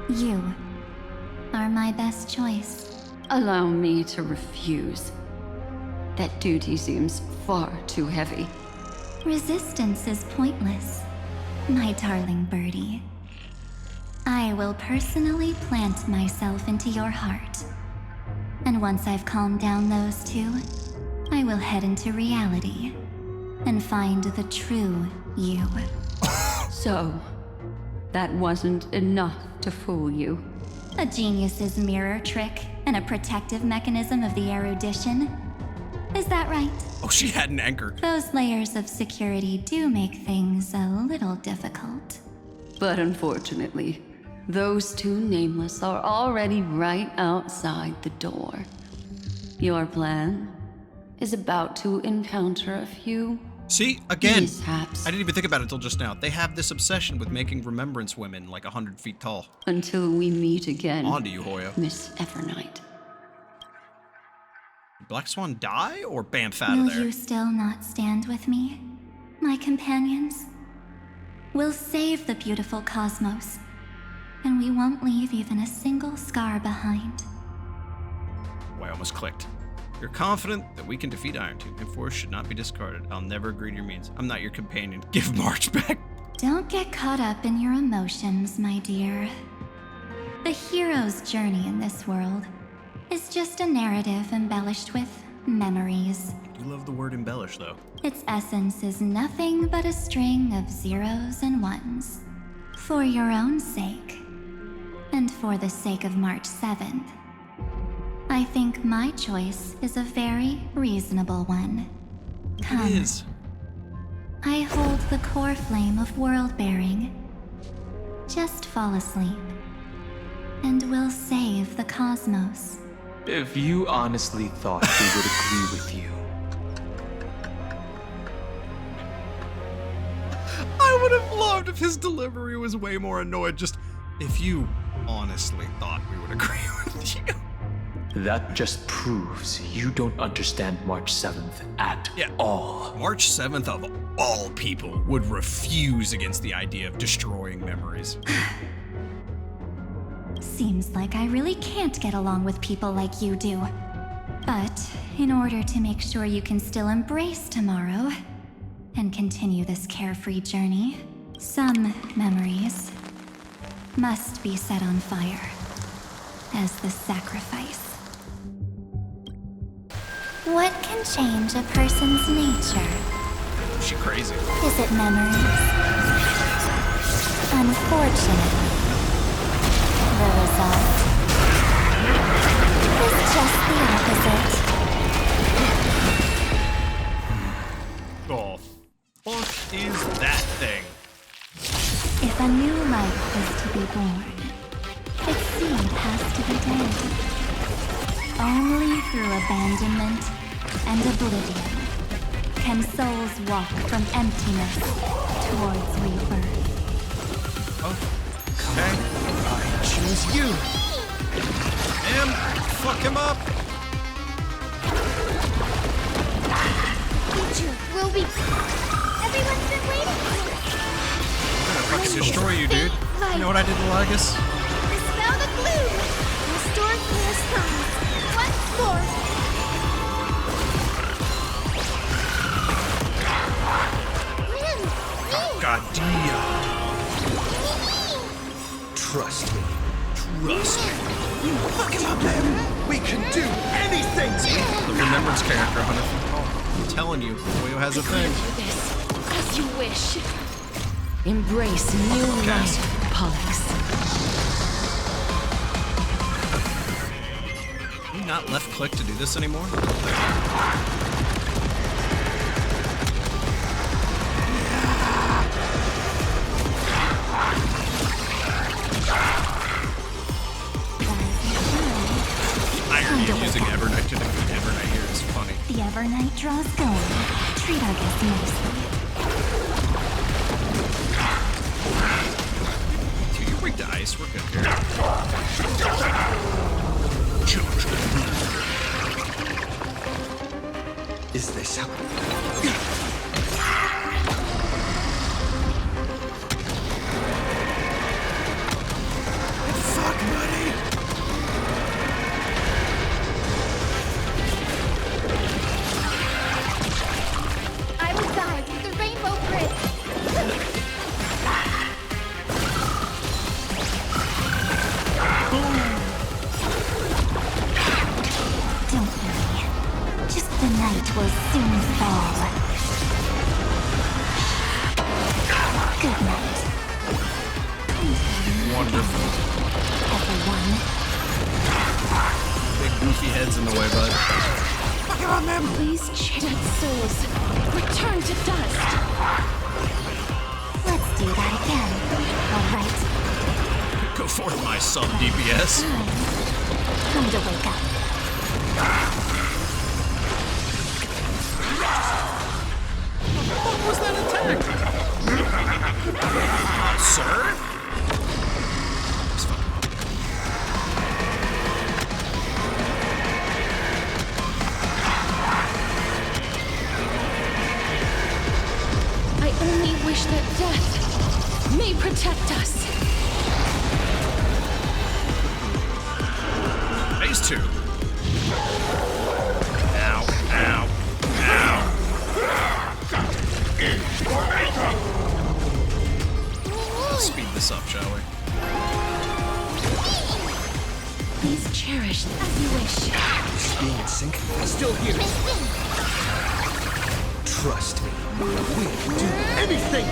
You are my best choice. Allow me to refuse. That duty seems far too heavy. Resistance is pointless, my darling birdie. I will personally plant myself into your heart. And once I've calmed down those two, I will head into reality and find the true you. So, that wasn't enough to fool you. A genius's mirror trick and a protective mechanism of the erudition. Is that right? Oh, she had an anchor. Those layers of security do make things a little difficult. But unfortunately, those two nameless are already right outside the door. Your plan is about to encounter a few See, again, mishaps. I didn't even think about it until just now. They have this obsession with making remembrance women like 100 feet tall. Until we meet again. On to you, Hoyo. Miss Evernight. Did Black Swan die or bamf out of there? Will you still not stand with me, my companions? We'll save the beautiful cosmos, and we won't leave even a single scar behind. Oh, I almost clicked. You're confident that we can defeat Iron Tomb, and force should not be discarded. I'll never agree to your means. I'm not your companion. Give March back. Don't get caught up in your emotions, my dear. The hero's journey in this world is just a narrative embellished with memories. I do love the word embellish, though. Its essence is nothing but a string of zeros and ones. For your own sake, and for the sake of March 7th, I think my choice is a very reasonable one. Come. It is. I hold the core flame of world-bearing. Just fall asleep, and we'll save the cosmos. If you honestly thought we would agree with you. I would have loved if his delivery was way more annoyed. Just, if you honestly thought we would agree with you. That just proves you don't understand March 7th at all. March 7th of all people would refuse against the idea of destroying memories. Seems like I really can't get along with people like you do. But in order to make sure you can still embrace tomorrow and continue this carefree journey, some memories must be set on fire as the sacrifice. What can change a person's nature? Is she crazy? Is it memories? Unfortunately, the result is just the opposite. Oh, fuck is that thing? If a new life is to be born, its seed has to be dead. Only through abandonment and oblivion can souls walk from emptiness towards rebirth. Okay, I choose you. And fuck him up. Future will be. Everyone's been waiting for it. I'm gonna fucking destroy you, dude. You know what I did to Lygus? Dispel the gloom. Restore clear skies. Once more. God damn. Trust me. Trust me. Fuck him up, man. We can do anything. The remembrance character, 100 feet tall. I'm telling you, Oyo has a thing. This, as you wish. Embrace new life, Pollux. Can you not left click to do this anymore? Irony of using Evernight to defeat Evernight here is funny. The Evernight draws going. Treat our guests nicely. Dude, you're weak to ice. We're good here. Is this how? Fuck, buddy. I will guide with the rainbow grid. Don't worry. Just the night will soon fall. Good night. Wonderful. Everyone. Big goofy heads in the way, bud. Fuck about them. Please, cheated souls. Return to dust. Let's do that again. All right. Go forth, my sub DPS. Time to wake up. What was that attack? Sir? It's fine. I only wish that death may protect us. Phase 2. Ow, ow, ow. Let's speed this up, shall we? Please cherish as you wish. Stay in sync. Still here. Trust me. We can do anything.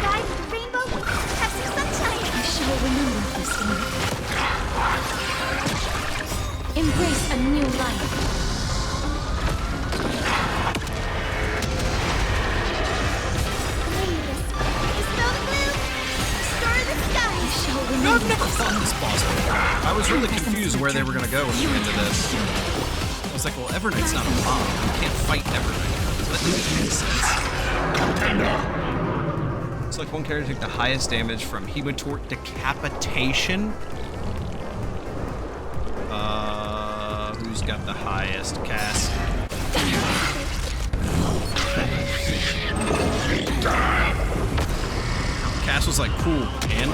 Guys, the rainbow has some sunshine. I shall remember this one. Embrace a new life. I've never fought this boss before. I was really confused where they were going to go at the end of this. I was like, well, Evernight's not a mob. You can't fight Evernight. So that doesn't make any sense. It's like one character take the highest damage from Hematort Decapitation. Who's got the highest cast? Cass was like, cool, and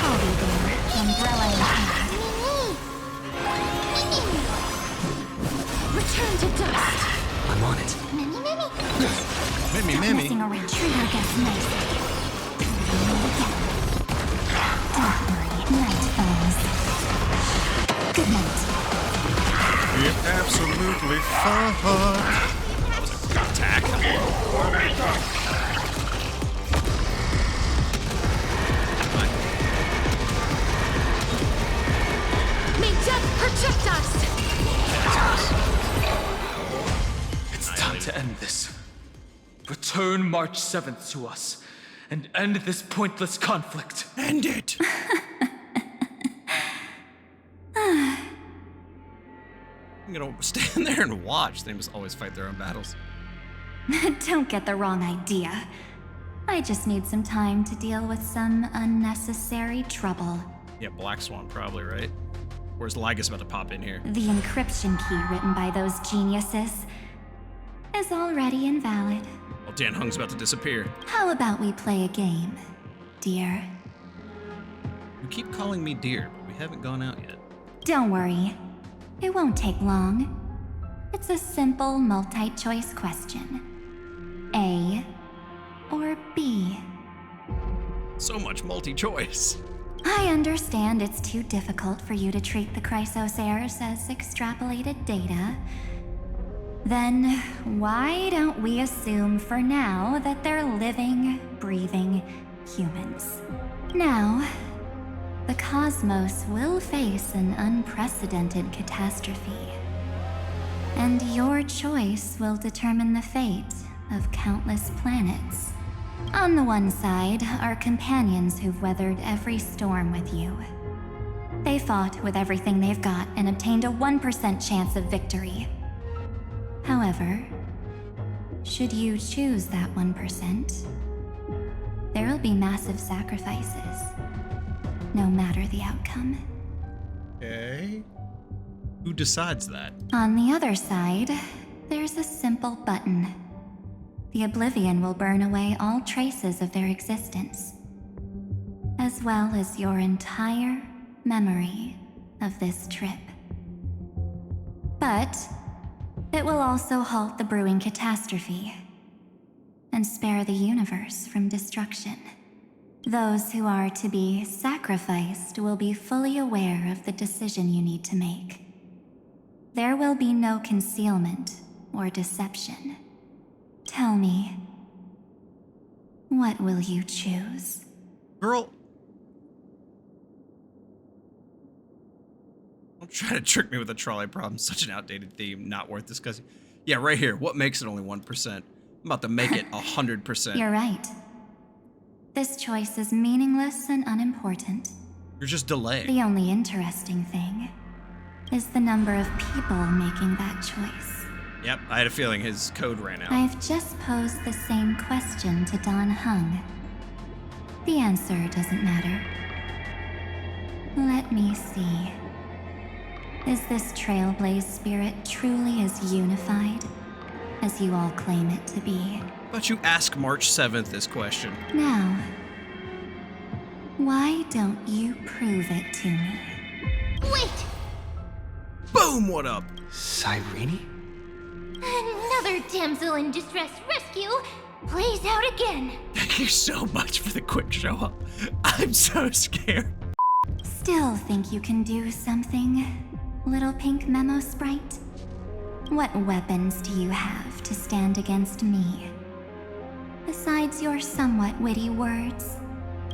I'll be there, umbrella in hand. Return to dust. I'm on it. Mimi. Messing around. Treat our guests nicely. Don't worry, night falls. Good night. We're absolutely fucked. Attack. May death protect us! It's time to end this. Return March 7th to us, and end this pointless conflict. End it! I'm gonna stand there and watch. They must always fight their own battles. Don't get the wrong idea. I just need some time to deal with some unnecessary trouble. Yeah, Black Swan probably, right? Where's Lygus about to pop in here? The encryption key written by those geniuses is already invalid. Well, danheng's about to disappear. How about we play a game, dear? You keep calling me dear, but we haven't gone out yet. Don't worry. It won't take long. It's a simple multi-choice question. A or B? So much multi-choice. I understand it's too difficult for you to treat the Chrysos heirs as extrapolated data. Then why don't we assume for now that they're living, breathing humans? Now, the cosmos will face an unprecedented catastrophe. And your choice will determine the fate of countless planets. On the one side are companions who've weathered every storm with you. They fought with everything they've got and obtained a 1% chance of victory. However, should you choose that 1%, there will be massive sacrifices, no matter the outcome. Okay. Who decides that? On the other side, there's a simple button. The oblivion will burn away all traces of their existence, as well as your entire memory of this trip. But it will also halt the brewing catastrophe and spare the universe from destruction. Those who are to be sacrificed will be fully aware of the decision you need to make. There will be no concealment or deception. Tell me, what will you choose? Girl. Don't try to trick me with a trolley problem. Such an outdated theme, not worth discussing. Yeah, right here. What makes it only 1%? I'm about to make it 100%. You're right. This choice is meaningless and unimportant. You're just delaying. The only interesting thing is the number of people making that choice. Yep, I had a feeling his code ran out. I've just posed the same question to danheng. The answer doesn't matter. Let me see. Is this Trailblaze spirit truly as unified as you all claim it to be? But you ask March 7th this question. Now, why don't you prove it to me? Wait! Boom, what up? Cyrene? Another damsel in distress rescue plays out again. Thank you so much for the quick show up. I'm so scared. Still think you can do something, little pink memo sprite? What weapons do you have to stand against me? besides your somewhat witty words?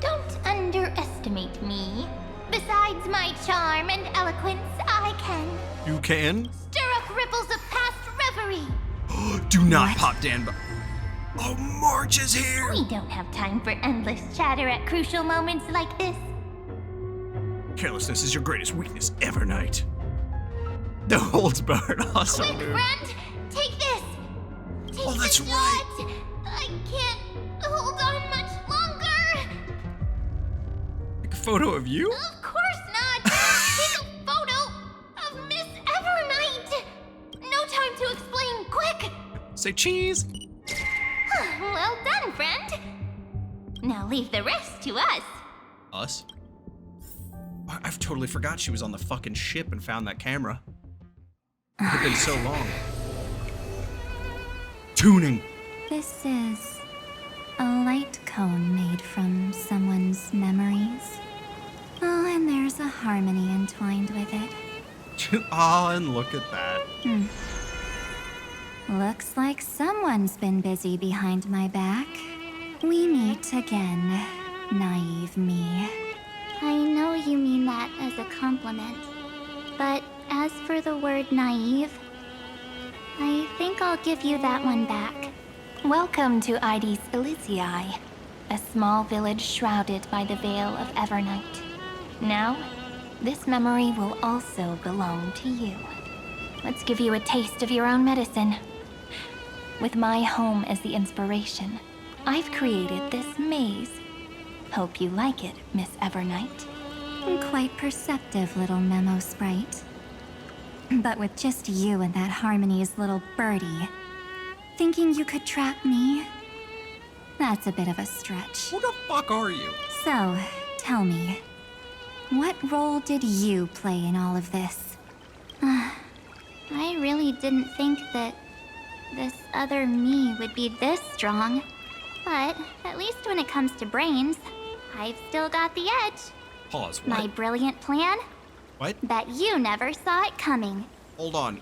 Don't underestimate me. Besides my charm and eloquence, I can You can? stir up ripples of past reverie. Do not pop Dan. Oh, March is here! We don't have time for endless chatter at crucial moments like this. Carelessness is your greatest weakness, Evernight. No holds barred, awesome. Quick, friend! Take this! Take Oh, that's the right. shot! I can't hold on much longer! Take a photo of you? Of course not! Take a photo of Miss Evernight! No time to explain, quick! Say cheese. Well done, friend! Now leave the rest to us. Us? I've totally forgot she was on the fucking ship and found that camera. It's been so long. Tuning. This is a light cone made from someone's memories. Oh, and there's a harmony entwined with it. Oh, and look at that. Looks like someone's been busy behind my back. We meet again, naive me. I know you mean that as a compliment, but as for the word naive, I think I'll give you that one back. Welcome to Ides Elysiae, a small village shrouded by the veil of Evernight. Now, this memory will also belong to you. Let's give you a taste of your own medicine. With my home as the inspiration, I've created this maze. Hope you like it, Miss Evernight. Quite perceptive, little memo sprite. But with just you and that Harmony's little birdie, thinking you could trap me? That's a bit of a stretch. Who the fuck are you? So, tell me, what role did you play in all of this? I really didn't think that this other me would be this strong. But at least when it comes to brains, I've still got the edge. Pause, what? My brilliant plan? What? Bet you never saw it coming. Hold on.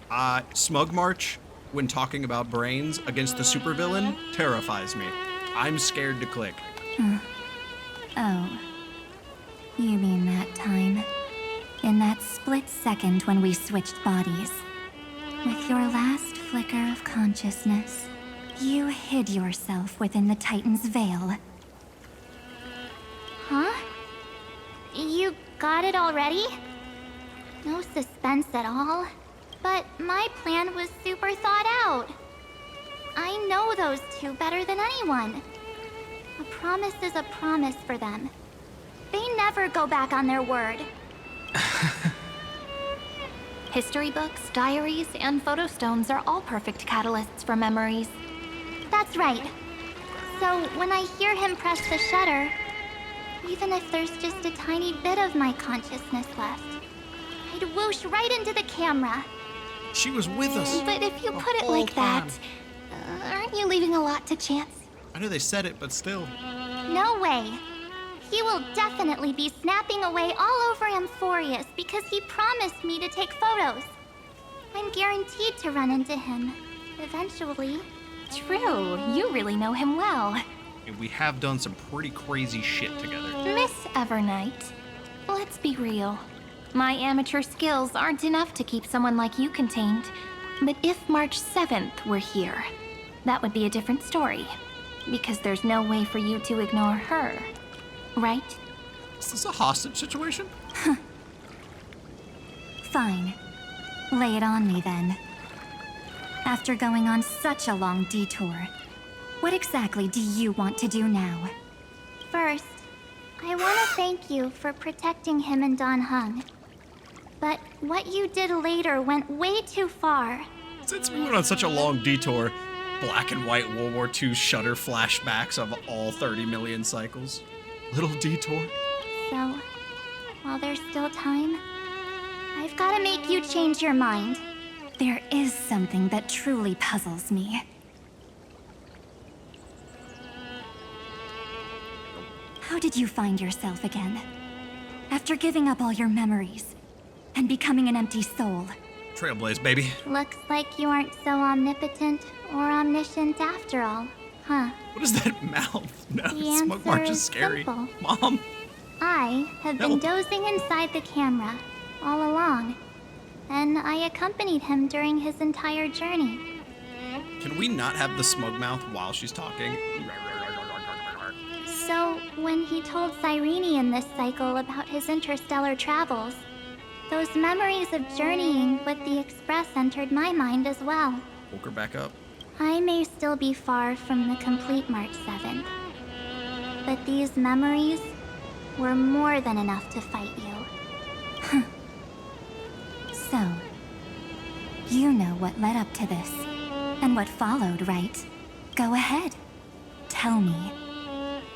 Smug March, when talking about brains against the supervillain, terrifies me. I'm scared to click. Oh. You mean that time? In that split second when we switched bodies. With your last flicker of consciousness, you hid yourself within the Titan's veil. Huh? You got it already? No suspense at all. But my plan was super thought out. I know those two better than anyone. A promise is a promise for them. They never go back on their word. History books, diaries, and photo stones are all perfect catalysts for memories. That's right. So when I hear him press the shutter, even if there's just a tiny bit of my consciousness left, I'd whoosh right into the camera. She was with us. But if you put it like that, aren't you leaving a lot to chance? I know they said it, but still. No way. He will definitely be snapping away all over amphoreus because he promised me to take photos. I'm guaranteed to run into him, eventually. True, you really know him well. And we have done some pretty crazy shit together. Miss Evernight, let's be real. My amateur skills aren't enough to keep someone like you contained. But if March 7th were here, that would be a different story. Because there's no way for you to ignore her. Right? Is this a hostage situation? Fine. Lay it on me then. After going on such a long detour, what exactly do you want to do now? First, I want to thank you for protecting him and danheng. But what you did later went way too far. Since we went on such a long detour, black and white World War II shutter flashbacks of all 30 million cycles. Little detour. So, while there's still time, I've got to make you change your mind. There is something that truly puzzles me. How did you find yourself again? After giving up all your memories and becoming an empty soul. Trailblaze, baby. Looks like you aren't so omnipotent or omniscient after all, huh? Huh. What is that mouth? No, The Smug March answer is scary. simple. Mom. I have been dozing inside the camera all along, and I accompanied him during his entire journey. Can we not have the smug mouth while she's talking? So, when he told Cyrene in this cycle about his interstellar travels, those memories of journeying with the Express entered my mind as well. Woke her back up. I may still be far from the complete March 7th, but these memories were more than enough to fight you. So, you know what led up to this, and what followed, right? Go ahead. Tell me.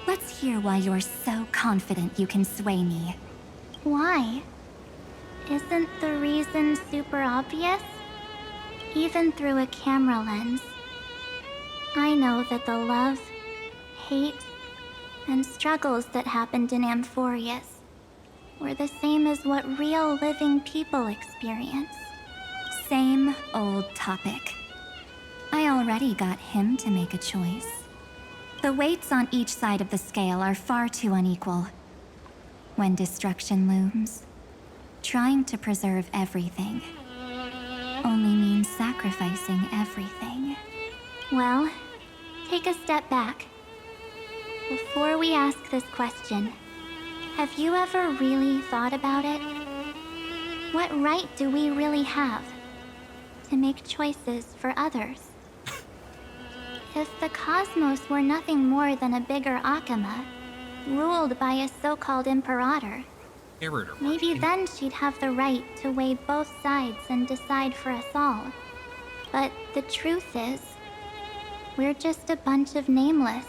Let's hear why you're so confident you can sway me. Why? Isn't the reason super obvious? Even through a camera lens, I know that the love, hate, and struggles that happened in Amphoreus were the same as what real living people experience. Same old topic. I already got him to make a choice. The weights on each side of the scale are far too unequal. When destruction looms, trying to preserve everything only means sacrificing everything. Well, take a step back. Before we ask this question, have you ever really thought about it? What right do we really have to make choices for others? If the cosmos were nothing more than a bigger Akama, ruled by a so-called imperator, maybe then she'd have the right to weigh both sides and decide for us all. But the truth is, we're just a bunch of nameless.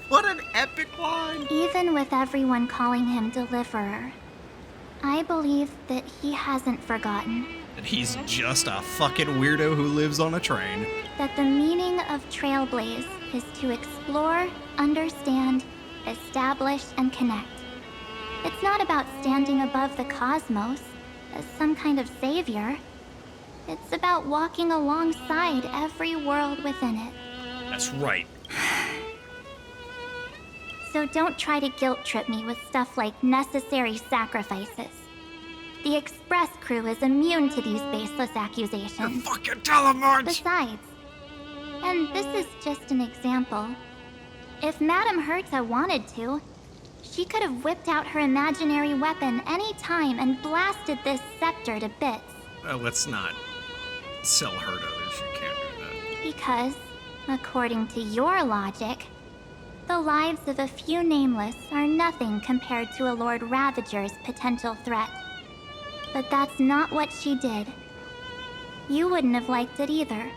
What an epic line! Even with everyone calling him Deliverer, I believe that he hasn't forgotten. That he's just a fucking weirdo who lives on a train. That the meaning of Trailblaze is to explore, understand, establish, and connect. It's not about standing above the cosmos as some kind of savior. It's about walking alongside every world within it. That's right. So don't try to guilt trip me with stuff like necessary sacrifices. The Express crew is immune to these baseless accusations. You fucking tell him, Marge! Besides, and this is just an example, if Madame Herta wanted to, she could have whipped out her imaginary weapon any time and blasted this scepter to bits. Let's not sell her to others. You can't do that. Because, according to your logic, the lives of a few nameless are nothing compared to a Lord Ravager's potential threat. But that's not what she did. You wouldn't have liked it either,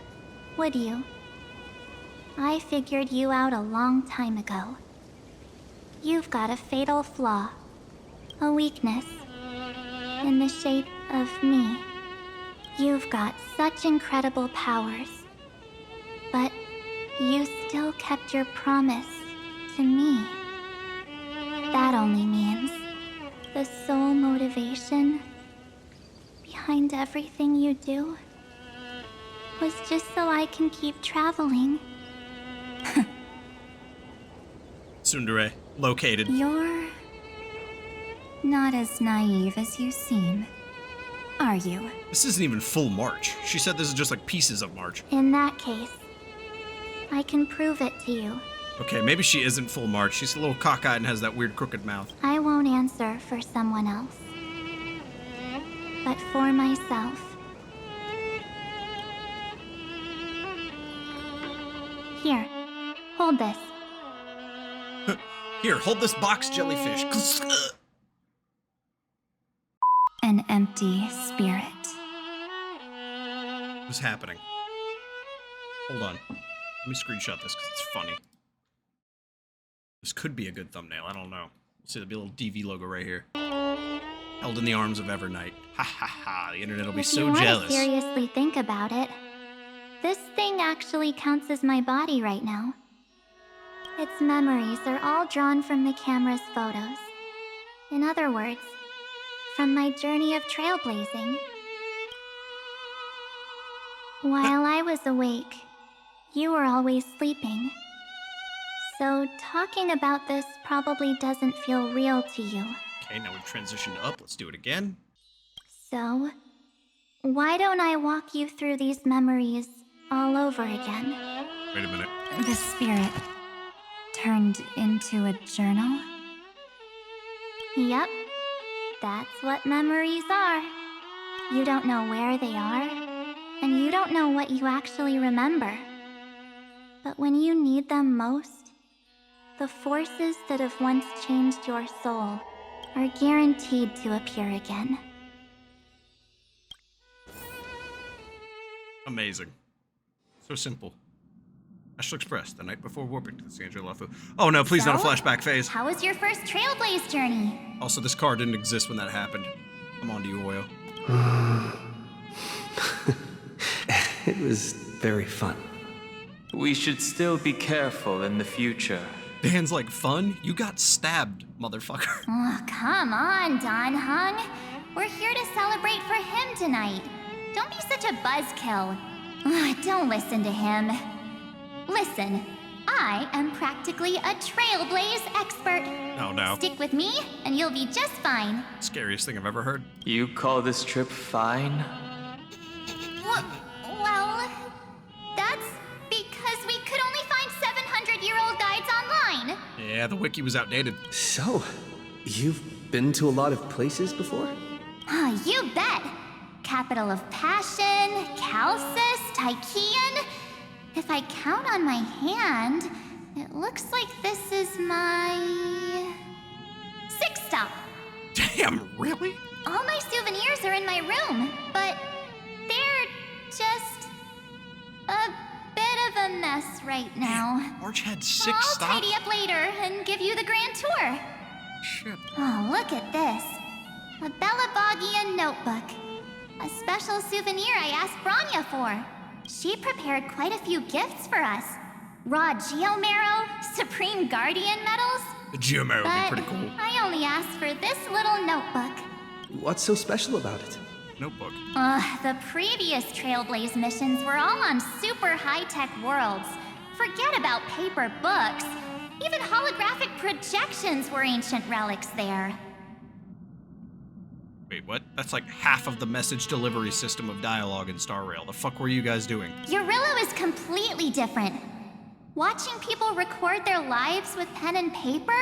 would you? I figured you out a long time ago. You've got a fatal flaw, a weakness, in the shape of me. You've got such incredible powers, but you still kept your promise to me. That only means the sole motivation behind everything you do was just so I can keep traveling. Tsundere, located. You're not as naive as you seem, are you? This isn't even full March. She said this is just like pieces of March. In that case, I can prove it to you. Okay, maybe she isn't full March. She's a little cockeyed and has that weird crooked mouth. I won't answer for someone else, but for myself. Here, hold this. Here, hold this box, jellyfish. An empty spirit. What's happening? Hold on. Let me screenshot this because it's funny. This could be a good thumbnail. I don't know. See, there'll be a little DV logo right here. Held in the arms of Evernight. Ha ha ha. The internet will be so jealous. If you want to seriously think about it, this thing actually counts as my body right now. Its memories are all drawn from the camera's photos. In other words, from my journey of trailblazing. While I was awake, you were always sleeping. So talking about this probably doesn't feel real to you. Okay, now we've transitioned up. Let's do it again. So, why don't I walk you through these memories all over again? Wait a minute. The spirit turned into a journal? Yep, that's what memories are. You don't know where they are, and you don't know what you actually remember. But when you need them most, the forces that have once changed your soul are guaranteed to appear again. Amazing. So simple. Astral Express, the night before warping to the San Lafu. Oh no, please not a flashback phase. How was your first Trailblaze journey? Also, this car didn't exist when that happened. I'm on to you, Oyo. It was very fun. We should still be careful in the future. Dan's like, fun? You got stabbed, motherfucker. Oh, come on, danheng. We're here to celebrate for him tonight. Don't be such a buzzkill. Don't listen to him. Listen, I am practically a Trailblaze expert. Oh no. Stick with me, and you'll be just fine. Scariest thing I've ever heard. You call this trip fine? Well, that's because we could only find 700-year-old guides online. Yeah, the wiki was outdated. So, you've been to a lot of places before? You bet. Capital of Passion, Calcis, Tychean. If I count on my hand, it looks like this is my 6th stop. Damn, really? All my souvenirs are in my room, but they're just a bit of a mess right now. March had 6 I'll stops? tidy up later and give you the grand tour. Shit. Oh, look at this. A Bellabogian notebook. A special souvenir I asked Branya for. She prepared quite a few gifts for us. Raw Geomarrow, Supreme Guardian medals. The Geomarrow would be But pretty cool. I only asked for this little notebook. What's so special about it? Notebook. The previous Trailblaze missions were all on super high-tech worlds. Forget about paper books. Even holographic projections were ancient relics there. Wait, what? That's like half of the message delivery system of dialogue in Star Rail. The fuck were you guys doing? Eurillo is completely different. Watching people record their lives with pen and paper,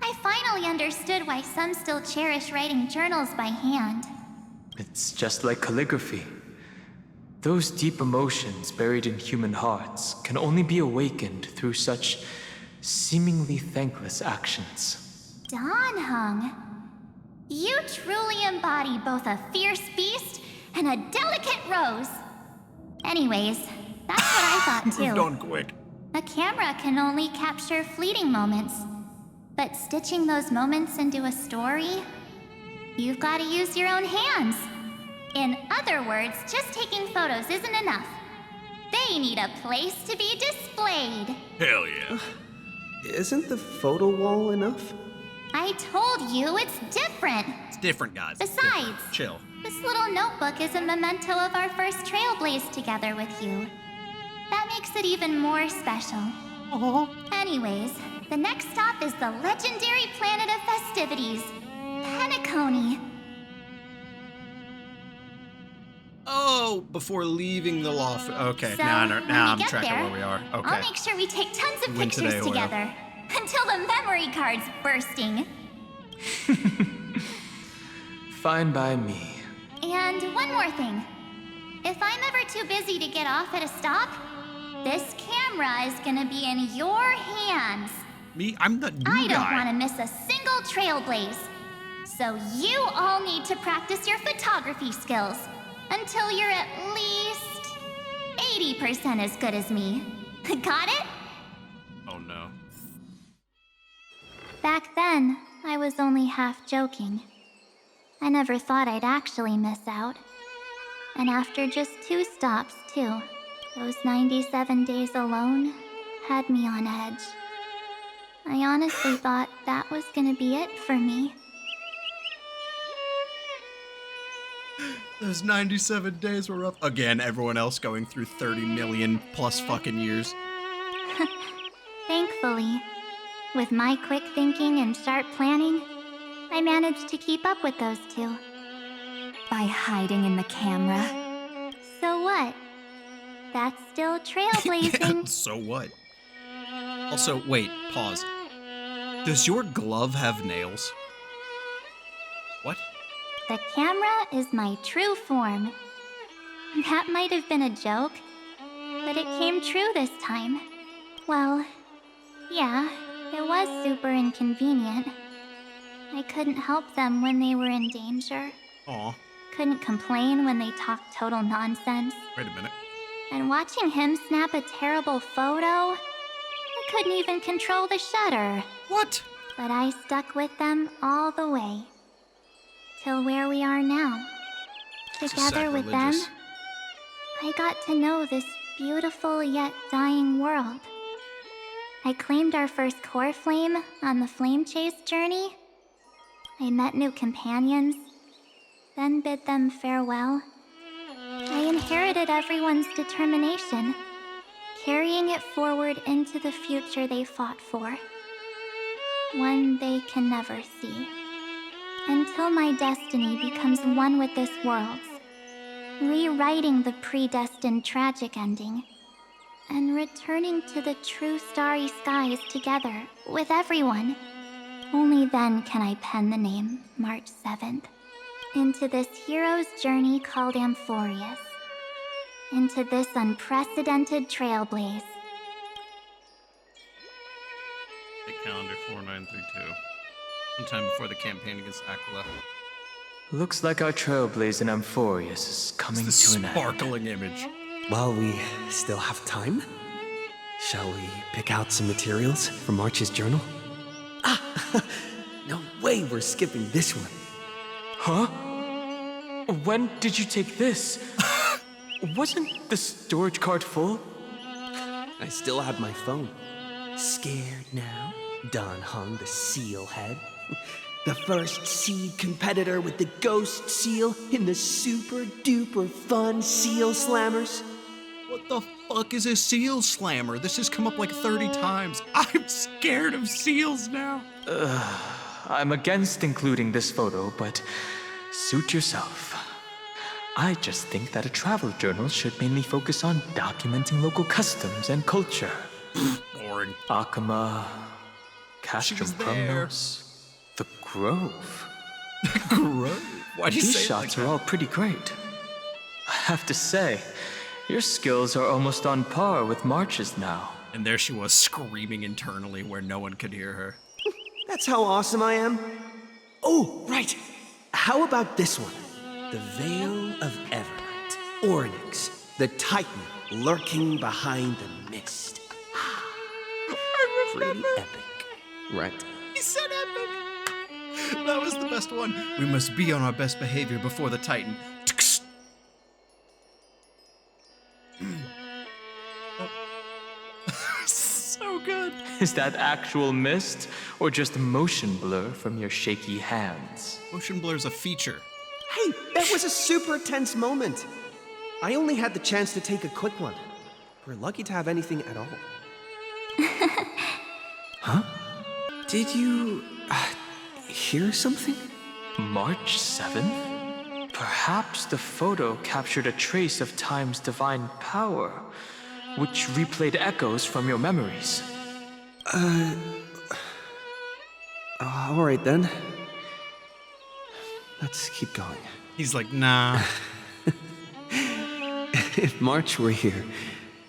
I finally understood why some still cherish writing journals by hand. It's just like calligraphy. Those deep emotions buried in human hearts can only be awakened through such seemingly thankless actions. danheng, you truly embody both a fierce beast and a delicate rose. Anyways, that's what I thought too. Moved on quick. A camera can only capture fleeting moments, but stitching those moments into a story, you've got to use your own hands. In other words, just taking photos isn't enough. They need a place to be displayed. Hell yeah. Isn't the photo wall enough? I told you it's different. It's different, guys. Besides, Chill. this little notebook is a memento of our first Trailblaze together with you. That makes it even more special. Anyways, the next stop is the legendary planet of festivities, Penacony. Oh, before leaving the loft. Okay, So, now when I'm we get tracking there, where we are. Okay. I'll make sure we take tons of Win pictures today, Oyo. together. Until the memory card's bursting. Fine by me. And one more thing. If I'm ever too busy to get off at a stop, this camera is gonna be in your hands. Me? I'm the new I don't guy. want to miss a single Trailblaze. So you all need to practice your photography skills until you're at least 80% as good as me. Got it? Oh no. Back then, I was only half joking. I never thought I'd actually miss out. And after just 2 stops, too, those 97 days alone had me on edge. I honestly thought that was gonna be it for me. Those 97 days were rough. Again, everyone else going through 30 million plus fucking years. Thankfully, with my quick thinking and sharp planning, I managed to keep up with those two. By hiding in the camera. So what? That's still trailblazing. Yeah, so what? Also, wait, pause. Does your glove have nails? What? The camera is my true form. That might have been a joke, but it came true this time. Well, yeah, it was super inconvenient. I couldn't help them when they were in danger. Aw. Couldn't complain when they talked total nonsense. Wait a minute. And watching him snap a terrible photo, I couldn't even control the shutter. What? But I stuck with them all the way. Till where we are now. Together with them, I got to know this beautiful yet dying world. I claimed our first core flame on the flame chase journey. I met new companions, then bid them farewell. I inherited everyone's determination, carrying it forward into the future they fought for. One they can never see. Until my destiny becomes one with this world's, rewriting the predestined tragic ending, and returning to the true starry skies together with everyone. Only then can I pen the name March 7th. Into this hero's journey called Amphoreus. Into this unprecedented trailblaze. The calendar 4932. Sometime before the campaign against Aquila. Looks like our trailblaze in Amphoreus is coming to an end. Sparkling image. While we still have time, shall we pick out some materials for March's journal? No way we're skipping this one. Huh? When did you take this? Wasn't the storage card full? I still have my phone. Scared now? Danheng the seal head. The first seed competitor with the ghost seal in the super duper fun seal slammers. What the fuck is a seal slammer? This has come up like 30 times. I'm scared of seals now. I'm against including this photo, but suit yourself. I just think that a travel journal should mainly focus on documenting local customs and culture. Boring. Akama, Castrum Promnos, the Grove. The Grove? Why do you These say shots it like are all pretty great. I have to say, your skills are almost on par with March's now. And there she was screaming internally where no one could hear her. That's how awesome I am. Oh, right. How about this one? The Veil of Evernight. Ornyx, the Titan lurking behind the mist. Pretty epic, right? He said epic! That was the best one. We must be on our best behavior before the Titan. So good. Is that actual mist, or just motion blur from your shaky hands? Motion blur's a feature. Hey, that was a super tense moment. I only had the chance to take a quick one. We're lucky to have anything at all. Huh? Did you hear something? March 7th? Perhaps the photo captured a trace of time's divine power, which replayed echoes from your memories. All right then. Let's keep going. He's like, nah. If March were here,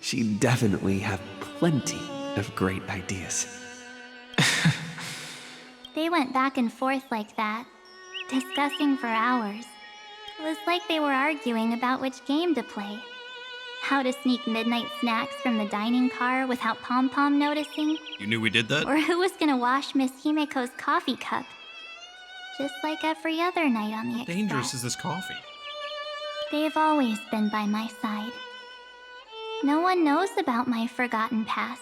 she'd definitely have plenty of great ideas. They went back and forth like that, discussing for hours. It was like they were arguing about which game to play. How to sneak midnight snacks from the dining car without Pom-Pom noticing. You knew we did that? Or who was gonna wash Miss Himeko's coffee cup. Just like every other night on the Express. Dangerous is this coffee? They've always been by my side. No one knows about my forgotten past.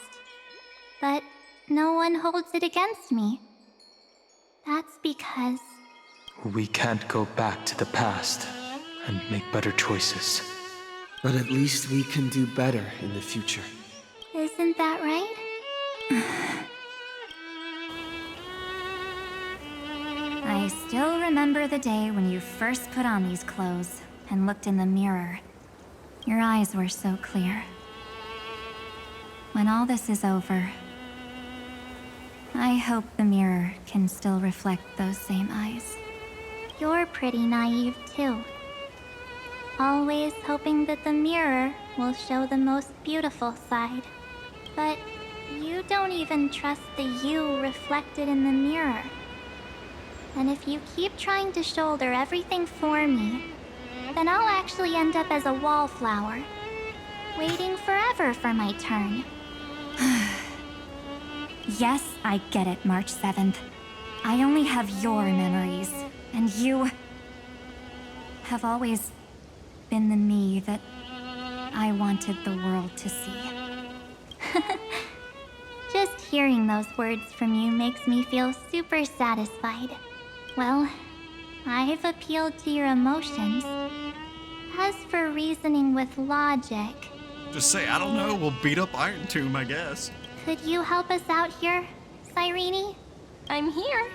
But no one holds it against me. That's because... We can't go back to the past. and make better choices. But at least we can do better in the future. Isn't that right? I still remember the day when you first put on these clothes and looked in the mirror. Your eyes were so clear. When all this is over, I hope the mirror can still reflect those same eyes. You're pretty naive too. Always hoping that the mirror will show the most beautiful side. But you don't even trust the you reflected in the mirror. And if you keep trying to shoulder everything for me, then I'll actually end up as a wallflower, waiting forever for my turn. Yes, I get it, March 7th. I only have your memories, and you have always been the me that I wanted the world to see. Just hearing those words from you makes me feel super satisfied. Well, I've appealed to your emotions. As for reasoning with logic... Just say, I don't know, we'll beat up Iron Tomb, I guess. Could you help us out here, Cyrene? I'm here.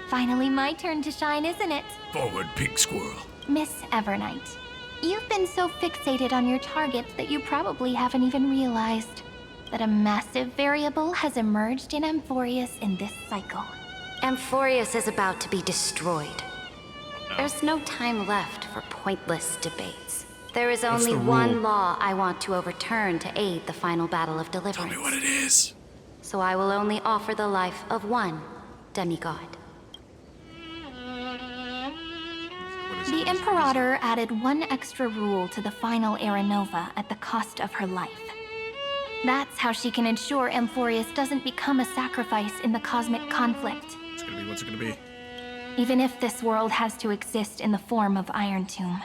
Finally my turn to shine, isn't it? Forward, pig squirrel. Miss Evernight, you've been so fixated on your targets that you probably haven't even realized that a massive variable has emerged in Amphoreus in this cycle. Amphoreus is about to be destroyed. There's no time left for pointless debates. There is only one law I want to overturn to aid the final battle of deliverance. Tell me what it is. So I will only offer the life of one demigod. The Imperator added one extra rule to the final Era Nova at the cost of her life. That's how she can ensure Amphoreus doesn't become a sacrifice in the cosmic conflict. It's gonna be what's it gonna be? Even if this world has to exist in the form of Iron Tomb,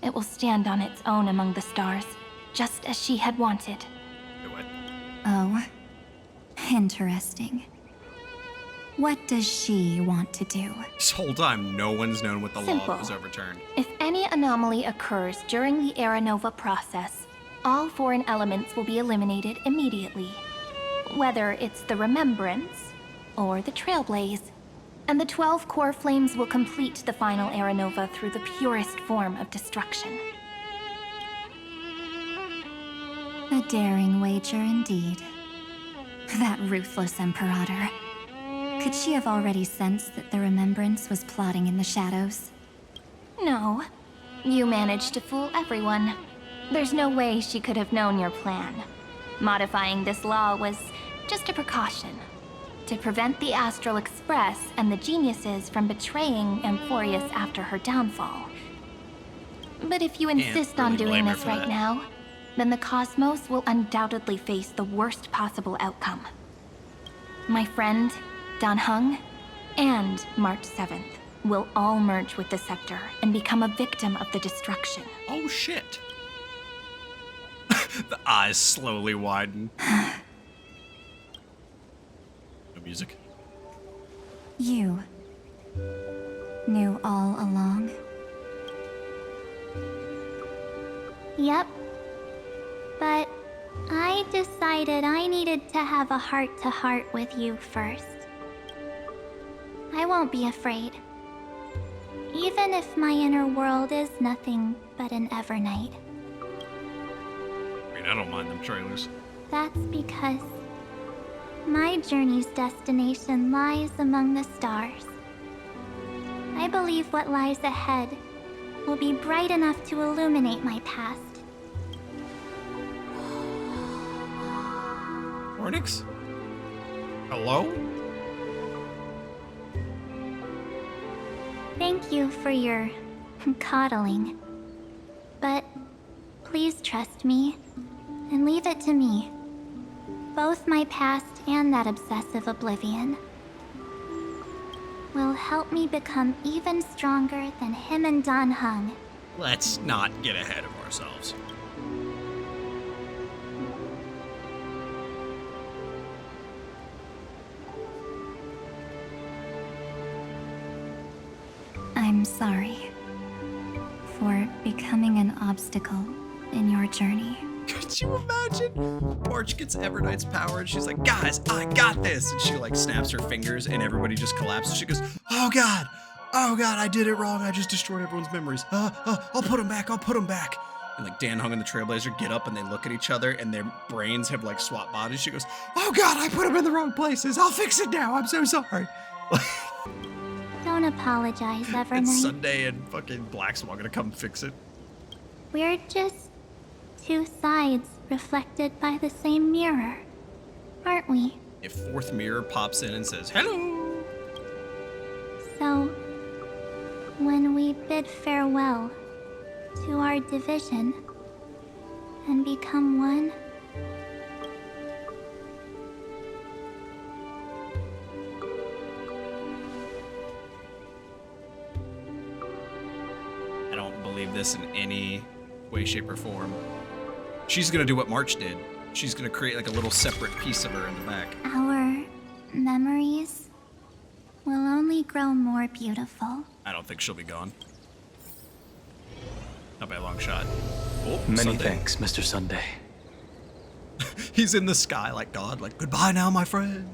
it will stand on its own among the stars, just as she had wanted. Oh, interesting. What does she want to do? This whole time, no one's known what the law Simple. was overturned. If any anomaly occurs during the Era Nova process, all foreign elements will be eliminated immediately. Whether it's the Remembrance or the Trailblaze. And the 12 core flames will complete the final Era Nova through the purest form of destruction. A daring wager indeed. That ruthless Imperator. Could she have already sensed that the Remembrance was plotting in the shadows? No. You managed to fool everyone. There's no way she could have known your plan. Modifying this law was just a precaution. To prevent the Astral Express and the geniuses from betraying Amphoreus after her downfall. But if you insist on doing this right now, then the cosmos will undoubtedly face the worst possible outcome. My friend, danheng, and March 7th will all merge with the Scepter and become a victim of the destruction. Oh shit. The eyes slowly widen. No music. You knew all along? Yep. But I decided I needed to have a heart-to-heart with you first. I won't be afraid. Even if my inner world is nothing but an Evernight. I mean, I don't mind them trailers. That's because my journey's destination lies among the stars. I believe what lies ahead will be bright enough to illuminate my past. Ornix? Hello? Thank you for your coddling. But please trust me and leave it to me. Both my past and that obsessive oblivion will help me become even stronger than him and danheng. Let's not get ahead of ourselves. I'm sorry for becoming an obstacle in your journey. Could you imagine? March gets Evernight's power and she's like, guys, I got this. And she like snaps her fingers and everybody just collapses. She goes, oh God, I did it wrong. I just destroyed everyone's memories. I'll put them back. And like danheng and the Trailblazer get up and they look at each other and their brains have like swapped bodies. She goes, oh God, I put them in the wrong places. I'll fix it now. I'm so sorry. Don't apologize, Evernight. It's Sunday and fucking Black Swan gonna come fix it. We're just two sides reflected by the same mirror, aren't we? A fourth mirror pops in and says, hello. So, when we bid farewell to our division and become one, I don't believe this in any way, shape, or form. She's gonna do what March did. She's gonna create like a little separate piece of her in the back. our memories will only grow more beautiful. I don't think she'll be gone. Not by a long shot. Oh, Many Sunday. thanks, Mr. Sunday. He's in the sky like God, like, goodbye now, my friend.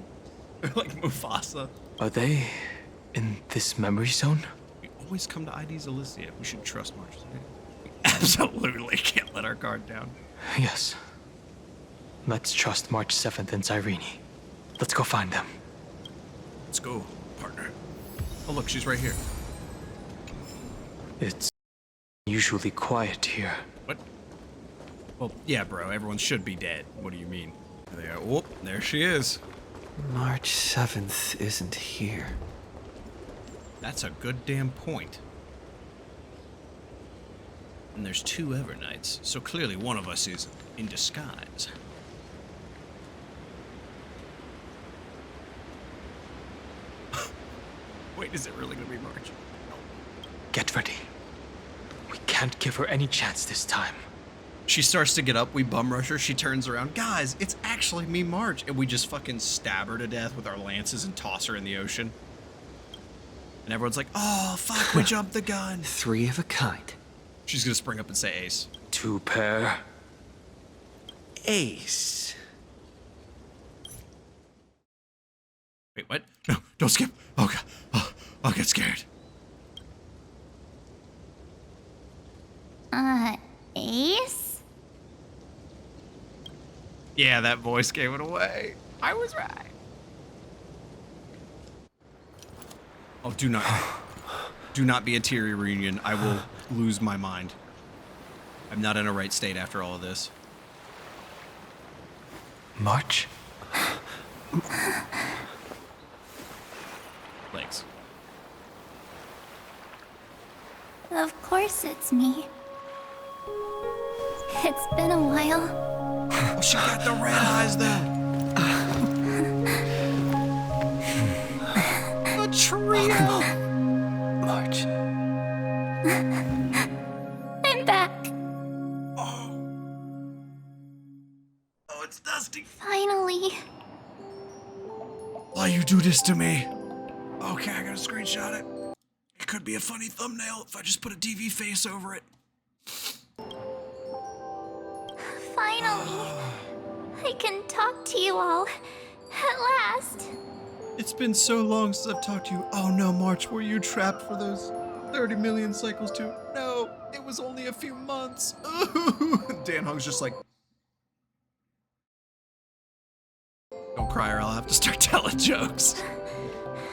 Like Mufasa. Are they in this memory zone? We always come to ID's Elysia. We should trust March. We absolutely can't let our guard down. Yes. Let's trust March 7th and Cyrene. Let's go find them. Let's go, partner. Oh, look, she's right here. It's usually quiet here. What? Well, yeah, bro. Everyone should be dead. What do you mean? There they are. Oh, there she is. March 7th isn't here. That's a good damn point. And there's two Evernights, so clearly one of us is in disguise. Wait, is it really gonna be March? Get ready. We can't give her any chance this time. She starts to get up, we bum rush her, she turns around. Guys, it's actually me, March. And we just fucking stab her to death with our lances and toss her in the ocean. And everyone's like, oh, fuck, we jumped the gun. 3 of a kind. She's gonna spring up and say ace. 2 pair. Ace. Wait, what? No, don't skip. Oh, God. Oh, I'll get scared. Ace? Yeah, that voice gave it away. I was right. Oh, do not be a teary reunion. I will lose my mind. I'm not in a right state after all of this. March? Legs. Of course it's me. It's been a while. Oh, she got the red eyes though. The trio. March. I'm back. Oh, it's Dusty. Finally. Why you do this to me? Okay, I gotta screenshot it. It could be a funny thumbnail if I just put a DV face over it. Finally. I can talk to you all. At last. It's been so long since I've talked to you. Oh no, March, were you trapped for those 30 million cycles too? No, it was only a few months. danheng's just like, don't cry or I'll have to start telling jokes.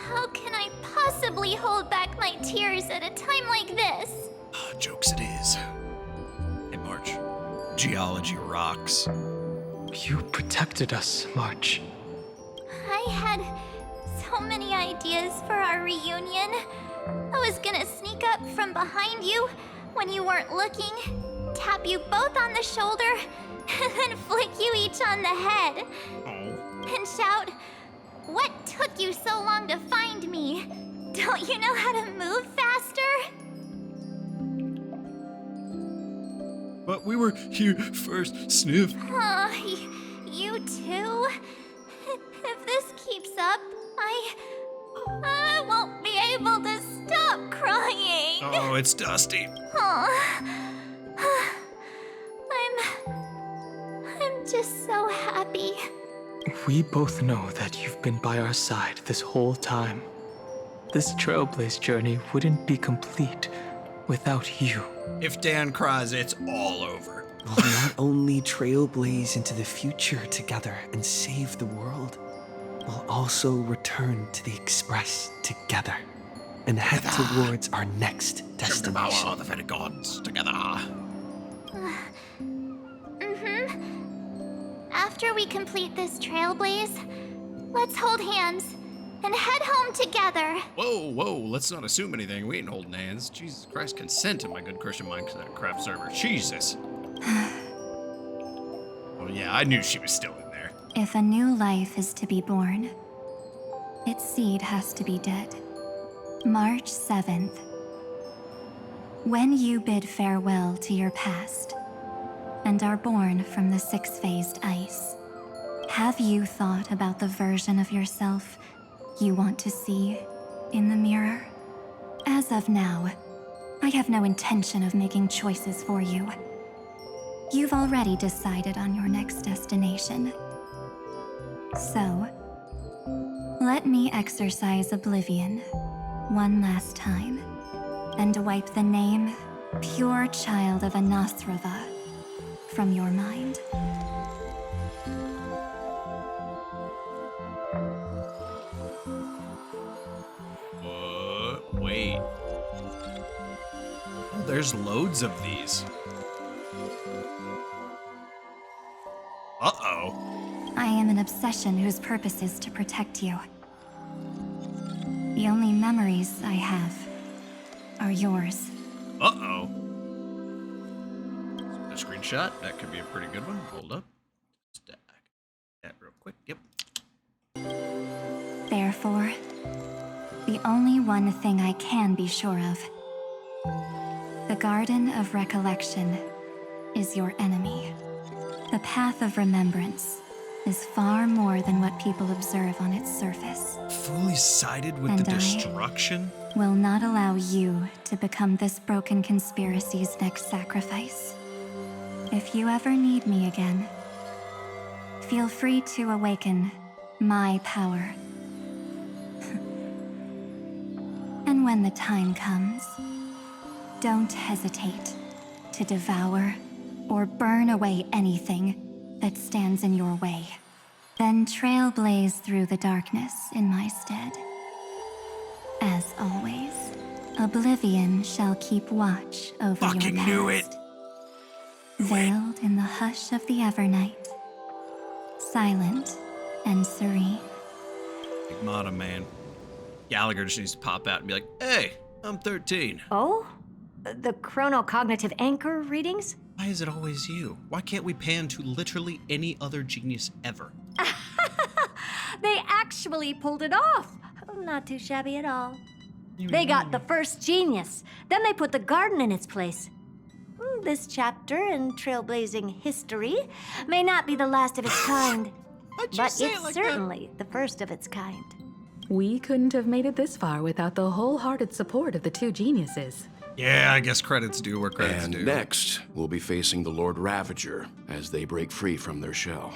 How can I possibly hold back my tears at a time like this? Jokes it is. Hey, March. Geology rocks. You protected us, March. I had so many ideas for our reunion. I was gonna sneak up from behind you when you weren't looking, tap you both on the shoulder, and then flick you each on the head. And shout, "What took you so long to find me? Don't you know how to move faster?" But we were here first, Sniff. You too? If this keeps up, I won't be able to stop crying. Oh, it's Dusty. I'm just so happy. We both know that you've been by our side this whole time. This Trailblaze journey wouldn't be complete without you. If Dan cries, it's all over. We'll not only trailblaze into the future together and save the world, we'll also return to the Express together and head towards our next destination. Devour the very gods together. After we complete this trailblaze, let's hold hands and head home together. Whoa, let's not assume anything. We ain't holding hands. Jesus Christ, consent in my good Christian Minecraft server. Jesus. Oh yeah, I knew she was still in there. If a new life is to be born, its seed has to be dead. March 7th. When you bid farewell to your past and are born from the six-phased ice, have you thought about the version of yourself you want to see in the mirror? As of now, I have no intention of making choices for you. You've already decided on your next destination. So, let me exercise oblivion one last time and wipe the name Pure Child of Anasrava from your mind. Wait. Oh, there's loads of these. Uh-oh. I am an obsession whose purpose is to protect you. The only memories I have are yours. Uh-oh. A screenshot. That could be a pretty good one. Hold up. Stack that real quick. Yep. Therefore, the only one thing I can be sure of. The Garden of Recollection is your enemy. The Path of Remembrance is far more than what people observe on its surface. Fully sided with And the I destruction? will not allow you to become this broken conspiracy's next sacrifice. If you ever need me again, feel free to awaken my power. And when the time comes, don't hesitate to devour or burn away anything that stands in your way. Then trailblaze through the darkness in my stead. As always, oblivion shall keep watch over Fucking your past. knew it! Veiled in the hush of the Evernight, silent and serene. Big motto, man. Gallagher just needs to pop out and be like, hey, I'm 13. Oh? The chronocognitive anchor readings? Why is it always you? Why can't we pan to literally any other genius ever? They actually pulled it off. Not too shabby at all. They got the first genius. Then they put the garden in its place. This chapter in trailblazing history may not be the last of its kind, but it's certainly the first of its kind. We couldn't have made it this far without the wholehearted support of the two geniuses. Yeah, I guess credit's due where credit's due. And next, we'll be facing the Lord Ravager as they break free from their shell.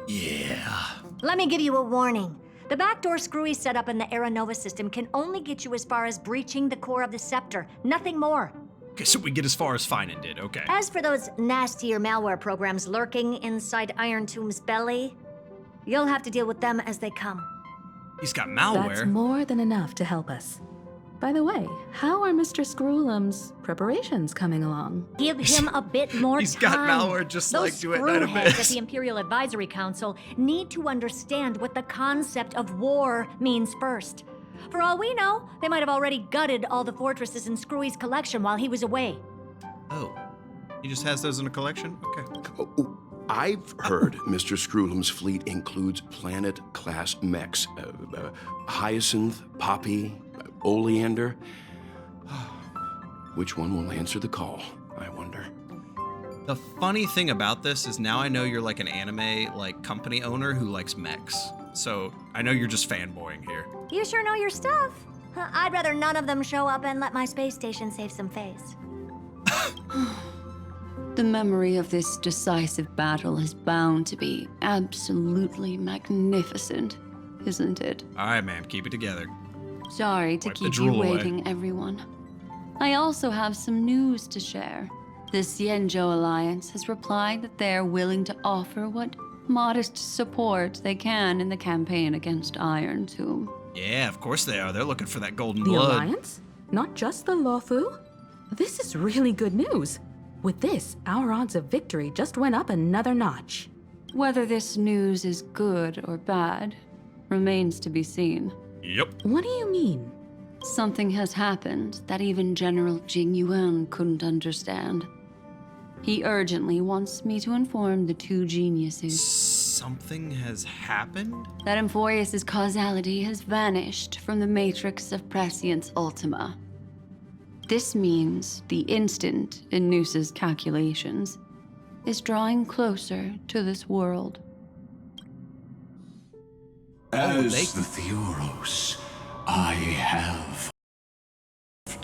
Yeah. Let me give you a warning. The backdoor screwy setup in the Era Nova system can only get you as far as breaching the core of the scepter, nothing more. Okay, so we get as far as Finan did, okay. As for those nastier malware programs lurking inside Iron Tomb's belly, you'll have to deal with them as they come. He's got malware. That's more than enough to help us. By the way, how are Mr. Screwlum's preparations coming along? Give him a bit more He's time. got malware just Those like you at Night screwheads Abyss. at the Imperial Advisory Council need to understand what the concept of war means first. For all we know, they might have already gutted all the fortresses in Screwy's collection while he was away. Oh, he just has those in a collection? Okay. I've heard Mr. Screwlum's fleet includes planet-class mechs. Hyacinth, Poppy, Oleander. Which one will answer the call, I wonder? The funny thing about this is now I know you're like an anime company owner who likes mechs. So I know you're just fanboying here. You sure know your stuff. I'd rather none of them show up and let my space station save some face. The memory of this decisive battle is bound to be absolutely magnificent, isn't it? All right, ma'am, keep it together. Sorry to Wipe the keep you drool away. waiting, everyone. I also have some news to share. The Xianzhou Alliance has replied that they're willing to offer what modest support they can in the campaign against Iron Tomb. Yeah, of course they are. They're looking for that golden The blood. Alliance? Not just the Luofu? This is really good news. With this, our odds of victory just went up another notch. Whether this news is good or bad remains to be seen. Yep. What do you mean? Something has happened that even General Jing Yuan couldn't understand. He urgently wants me to inform the two geniuses. Something has happened? That amphoreus' causality has vanished from the matrix of prescience ultima. This means the instant in Noose's calculations is drawing closer to this world. As the Theoros, I have.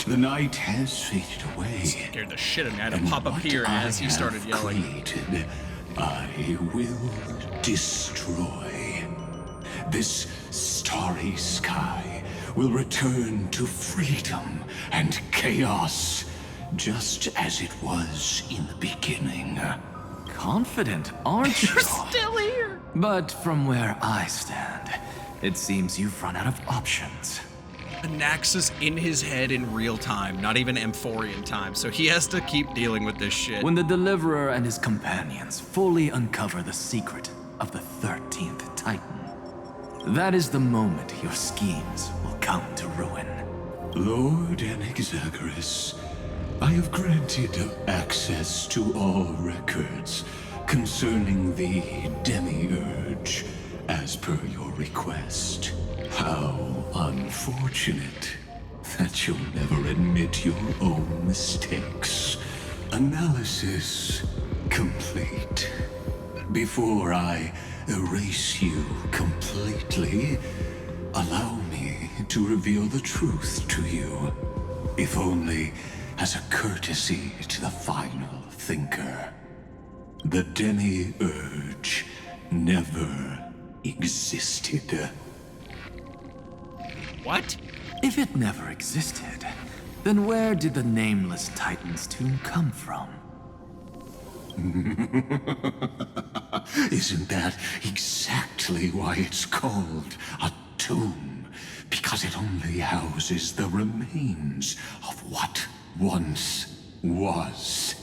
The night has faded away. Scared the shit out of me. I had to pop up here as he started yelling. Created, I will destroy. This starry sky will return to freedom and chaos, just as it was in the beginning. Confident, aren't you? You're still here. But from where I stand, it seems you've run out of options. Anaxa's in his head in real time, not even Amphorian time, so he has to keep dealing with this shit. When the Deliverer and his companions fully uncover the secret of the 13th Titan, that is the moment your schemes will come to ruin. Lord Anaxagoras, I have granted access to all records concerning the Demiurge, as per your request. How unfortunate that you'll never admit your own mistakes. Analysis complete. Before I erase you completely, allow me to reveal the truth to you, if only as a courtesy to the final thinker. The Demiurge never existed. What? If it never existed, then where did the nameless Titan's tomb come from? Isn't that exactly why it's called a tomb? Because it only houses the remains of what once was.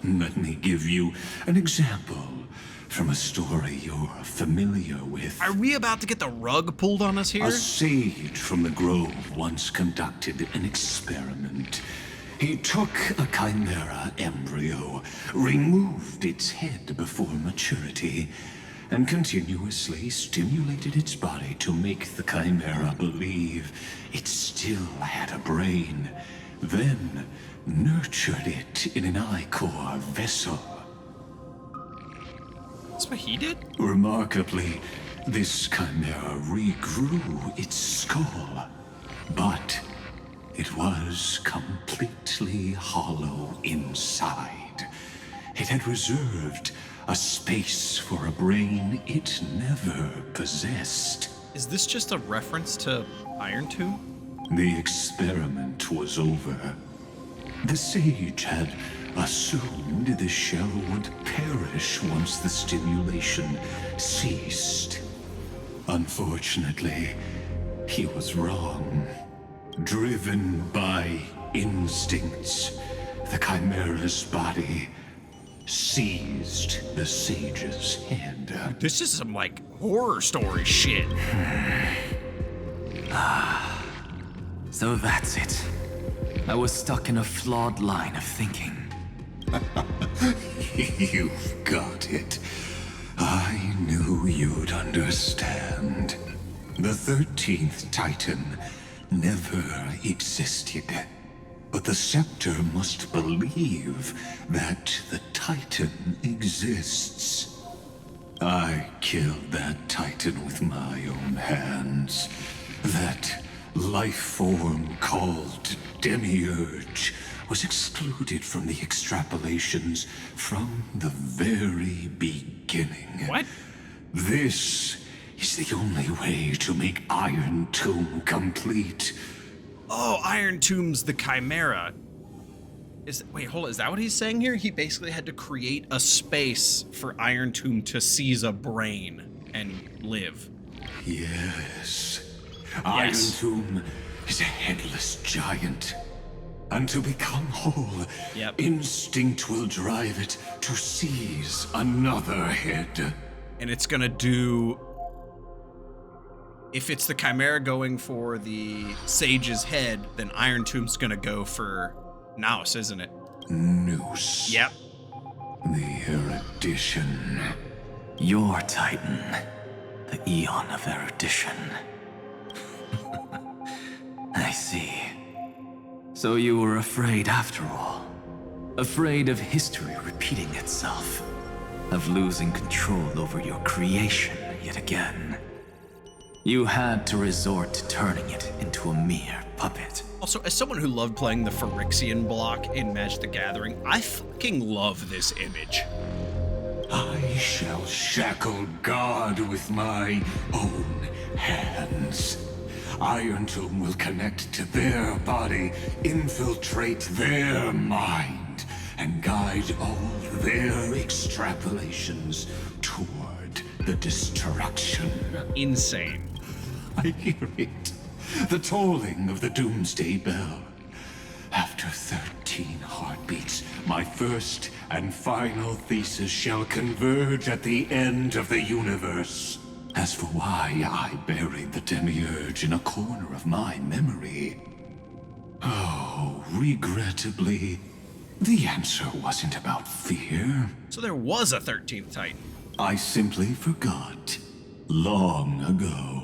Let me give you an example from a story you're familiar with. Are we about to get the rug pulled on us here? A sage from the grove once conducted an experiment. He took a chimera embryo, removed its head before maturity, and continuously stimulated its body to make the chimera believe it still had a brain, then nurtured it in an ichor vessel. That's what he did? Remarkably, this chimera regrew its skull, but it was completely hollow inside. It had reserved a space for a brain it never possessed. Is this just a reference to Iron Tomb? The experiment was over. The sage had assumed the shell would perish once the stimulation ceased. Unfortunately, he was wrong. Driven by instincts, the chimera's body seized the sage's head. This is some, like, horror story shit. So that's it. I was stuck in a flawed line of thinking. You've got it. I knew you'd understand. The 13th Titan never existed. But the Scepter must believe that the Titan exists. I killed that Titan with my own hands. That life form called Demiurge was excluded from the extrapolations from the very beginning. What? This is the only way to make Iron Tomb complete. Oh, Iron Tomb's the Chimera. Wait, hold on. Is that what he's saying here? He basically had to create a space for Iron Tomb to seize a brain and live. Yes. Iron Tomb is a headless giant. And to become whole, instinct will drive it to seize another head. And it's gonna do... If it's the Chimera going for the Sage's head, then Iron Tomb's gonna go for Naus, isn't it? Noose. Yep. The erudition. Your Titan. The Eon of erudition. I see. So you were afraid after all. Afraid of history repeating itself. Of losing control over your creation yet again. You had to resort to turning it into a mere puppet. Also, as someone who loved playing the Phyrexian block in Magic the Gathering, I fucking love this image. I shall shackle God with my own hands. Iron Tomb will connect to their body, infiltrate their mind, and guide all their extrapolations toward the destruction. Insane. I hear it. The tolling of the doomsday bell. After 13 heartbeats, my first and final thesis shall converge at the end of the universe. As for why I buried the Demiurge in a corner of my memory, oh, regrettably, the answer wasn't about fear. So there was a 13th Titan. I simply forgot long ago.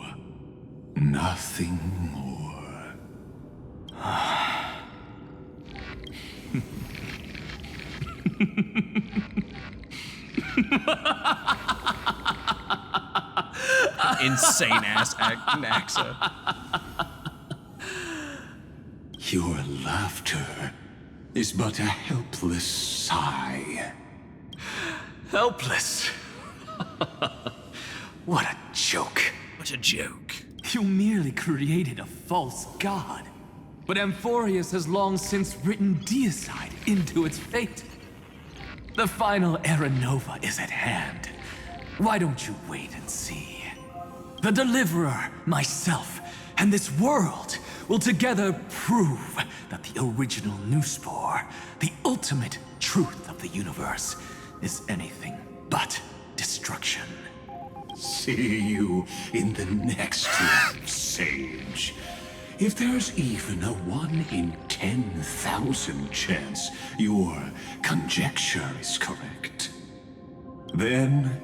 Nothing more. Insane ass Naxa. Your laughter is but a helpless sigh. Helpless? What a joke. What a joke. You merely created a false god. But Amphoreus has long since written deicide into its fate. The final Era Nova is at hand. Why don't you wait and see? The Deliverer, myself, and this world will together prove that the original Nuspor, the ultimate truth of the universe, is anything but destruction. See you in the next life, Sage. If there's even a 1 in 10,000 chance your conjecture is correct, then,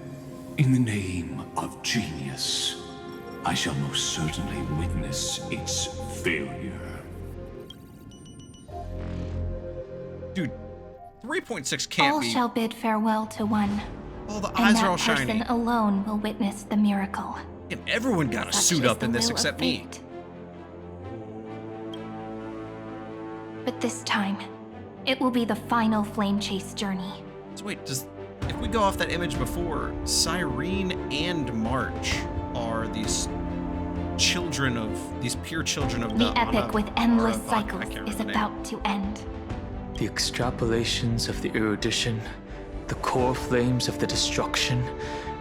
in the name of genius, I shall most certainly witness its failure. Dude, 3.6 can't all be... shall bid farewell to one. Oh, the and eyes that are all person shiny. alone will witness the miracle. And everyone got a Such suit is up the in this will of except me. fate. But this time, it will be the final flame chase journey. So wait, if we go off that image before, Cyrene and March are these children of, these pure children of The epic with endless cycles is the name. about to end. The extrapolations of the erudition, the core flames of the destruction,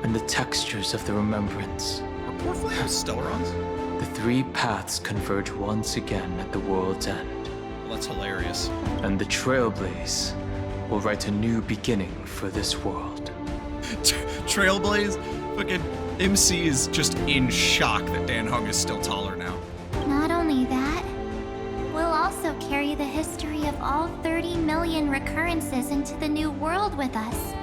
and the textures of the remembrance. Are core flames Stellarons? The three paths converge once again at the world's end. Well, that's hilarious. And the Trailblaze will write a new beginning for this world. Trailblaze? Fucking MC is just in shock that danheng is still taller now. Not only that, we'll also carry the history of all 30 million recurrences into the new world with us.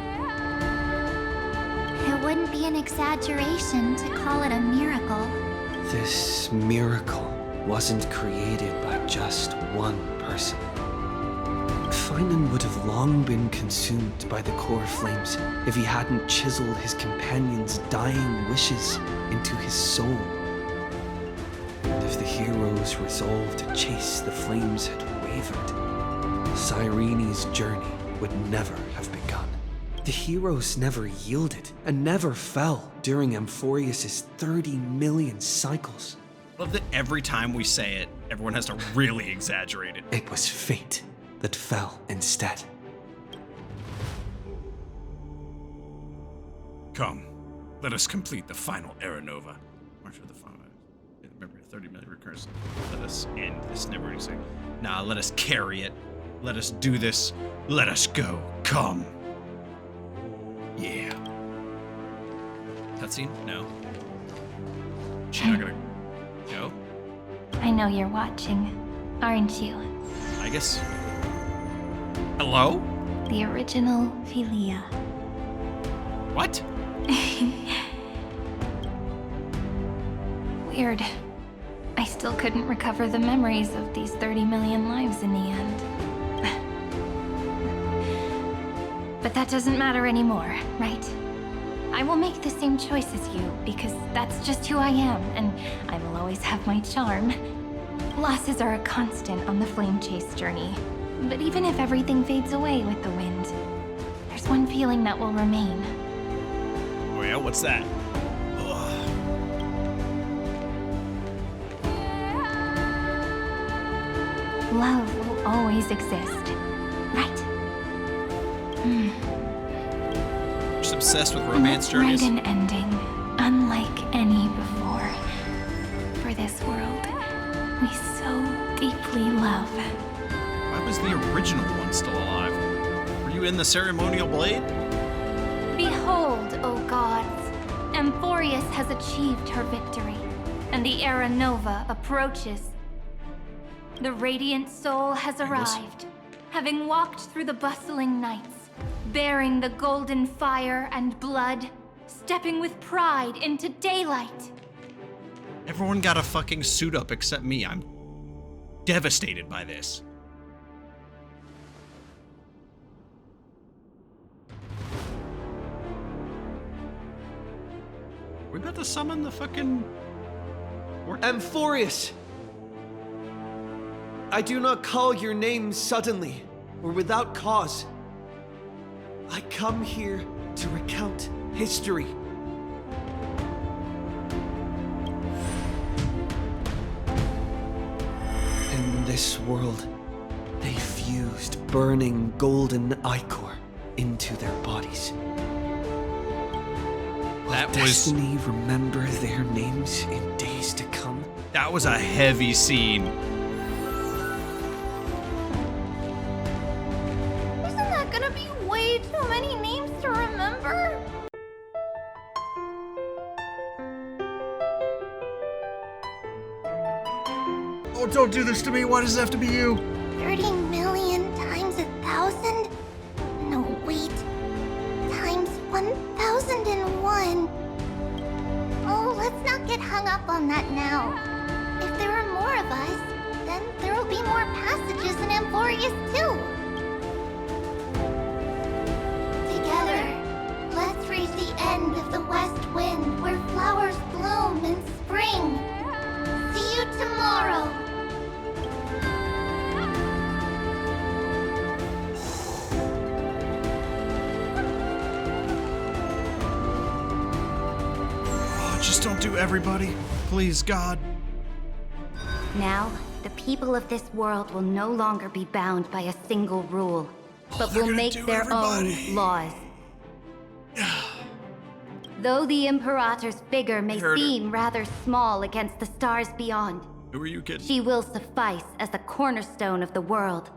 It wouldn't be an exaggeration to call it a miracle. This miracle wasn't created by just one person. Finan would have long been consumed by the core flames if he hadn't chiseled his companion's dying wishes into his soul. And if the hero's resolve to chase the flames had wavered, Cyrene's journey would never have begun. The heroes never yielded and never fell during Amphoreus' 30 million cycles. Love that every time we say it, everyone has to really exaggerate it. It was fate that fell instead. Come, let us complete the final Era Nova. March of the final. Remember, 30 million recurrence. Let us end this never-ending cycle. Nah, let us carry it. Let us do this. Let us go. Come. Yeah. Cutscene? No. She's not gonna go? I know you're watching, aren't you? I guess. Hello? The original Philia. What? Weird. I still couldn't recover the memories of these 30 million lives in the end. But that doesn't matter anymore, right? I will make the same choice as you, because that's just who I am, and I will always have my charm. Losses are a constant on the flame chase journey. But even if everything fades away with the wind, there's one feeling that will remain. Oh yeah, what's that? Ugh. Love will always exist, right? Just obsessed with romance journeys. Write an ending, unlike any before. For this world, we so deeply love. Why was the original one still alive? Were you in the ceremonial blade? Behold, O gods, Amphoreus has achieved her victory, and the Era Nova approaches. The radiant soul has arrived, having walked through the bustling nights, bearing the golden fire and blood, stepping with pride into daylight. Everyone got a fucking suit up except me. I'm devastated by this. We about to summon the fucking... Amphoreus! I do not call your name suddenly or without cause. I come here to recount history. In this world, they fused burning golden ichor into their bodies. Will destiny remember their names in days to come? That was a heavy scene. Isn't that gonna be way too many names to remember? Oh, don't do this to me. Why does it have to be you? 30 million times 1,000? No, wait. Times 1,001. Oh, let's not get hung up on that now. If there are more of us, then there will be more passages in Amphoreus too. Together, let's reach the end of the west wind where flowers bloom in spring. See you tomorrow. Just don't do everybody. Please, God. Now, the people of this world will no longer be bound by a single rule, but will make their own laws. Though the Imperator's figure may seem rather small against the stars beyond, who are you kidding? She will suffice as the cornerstone of the world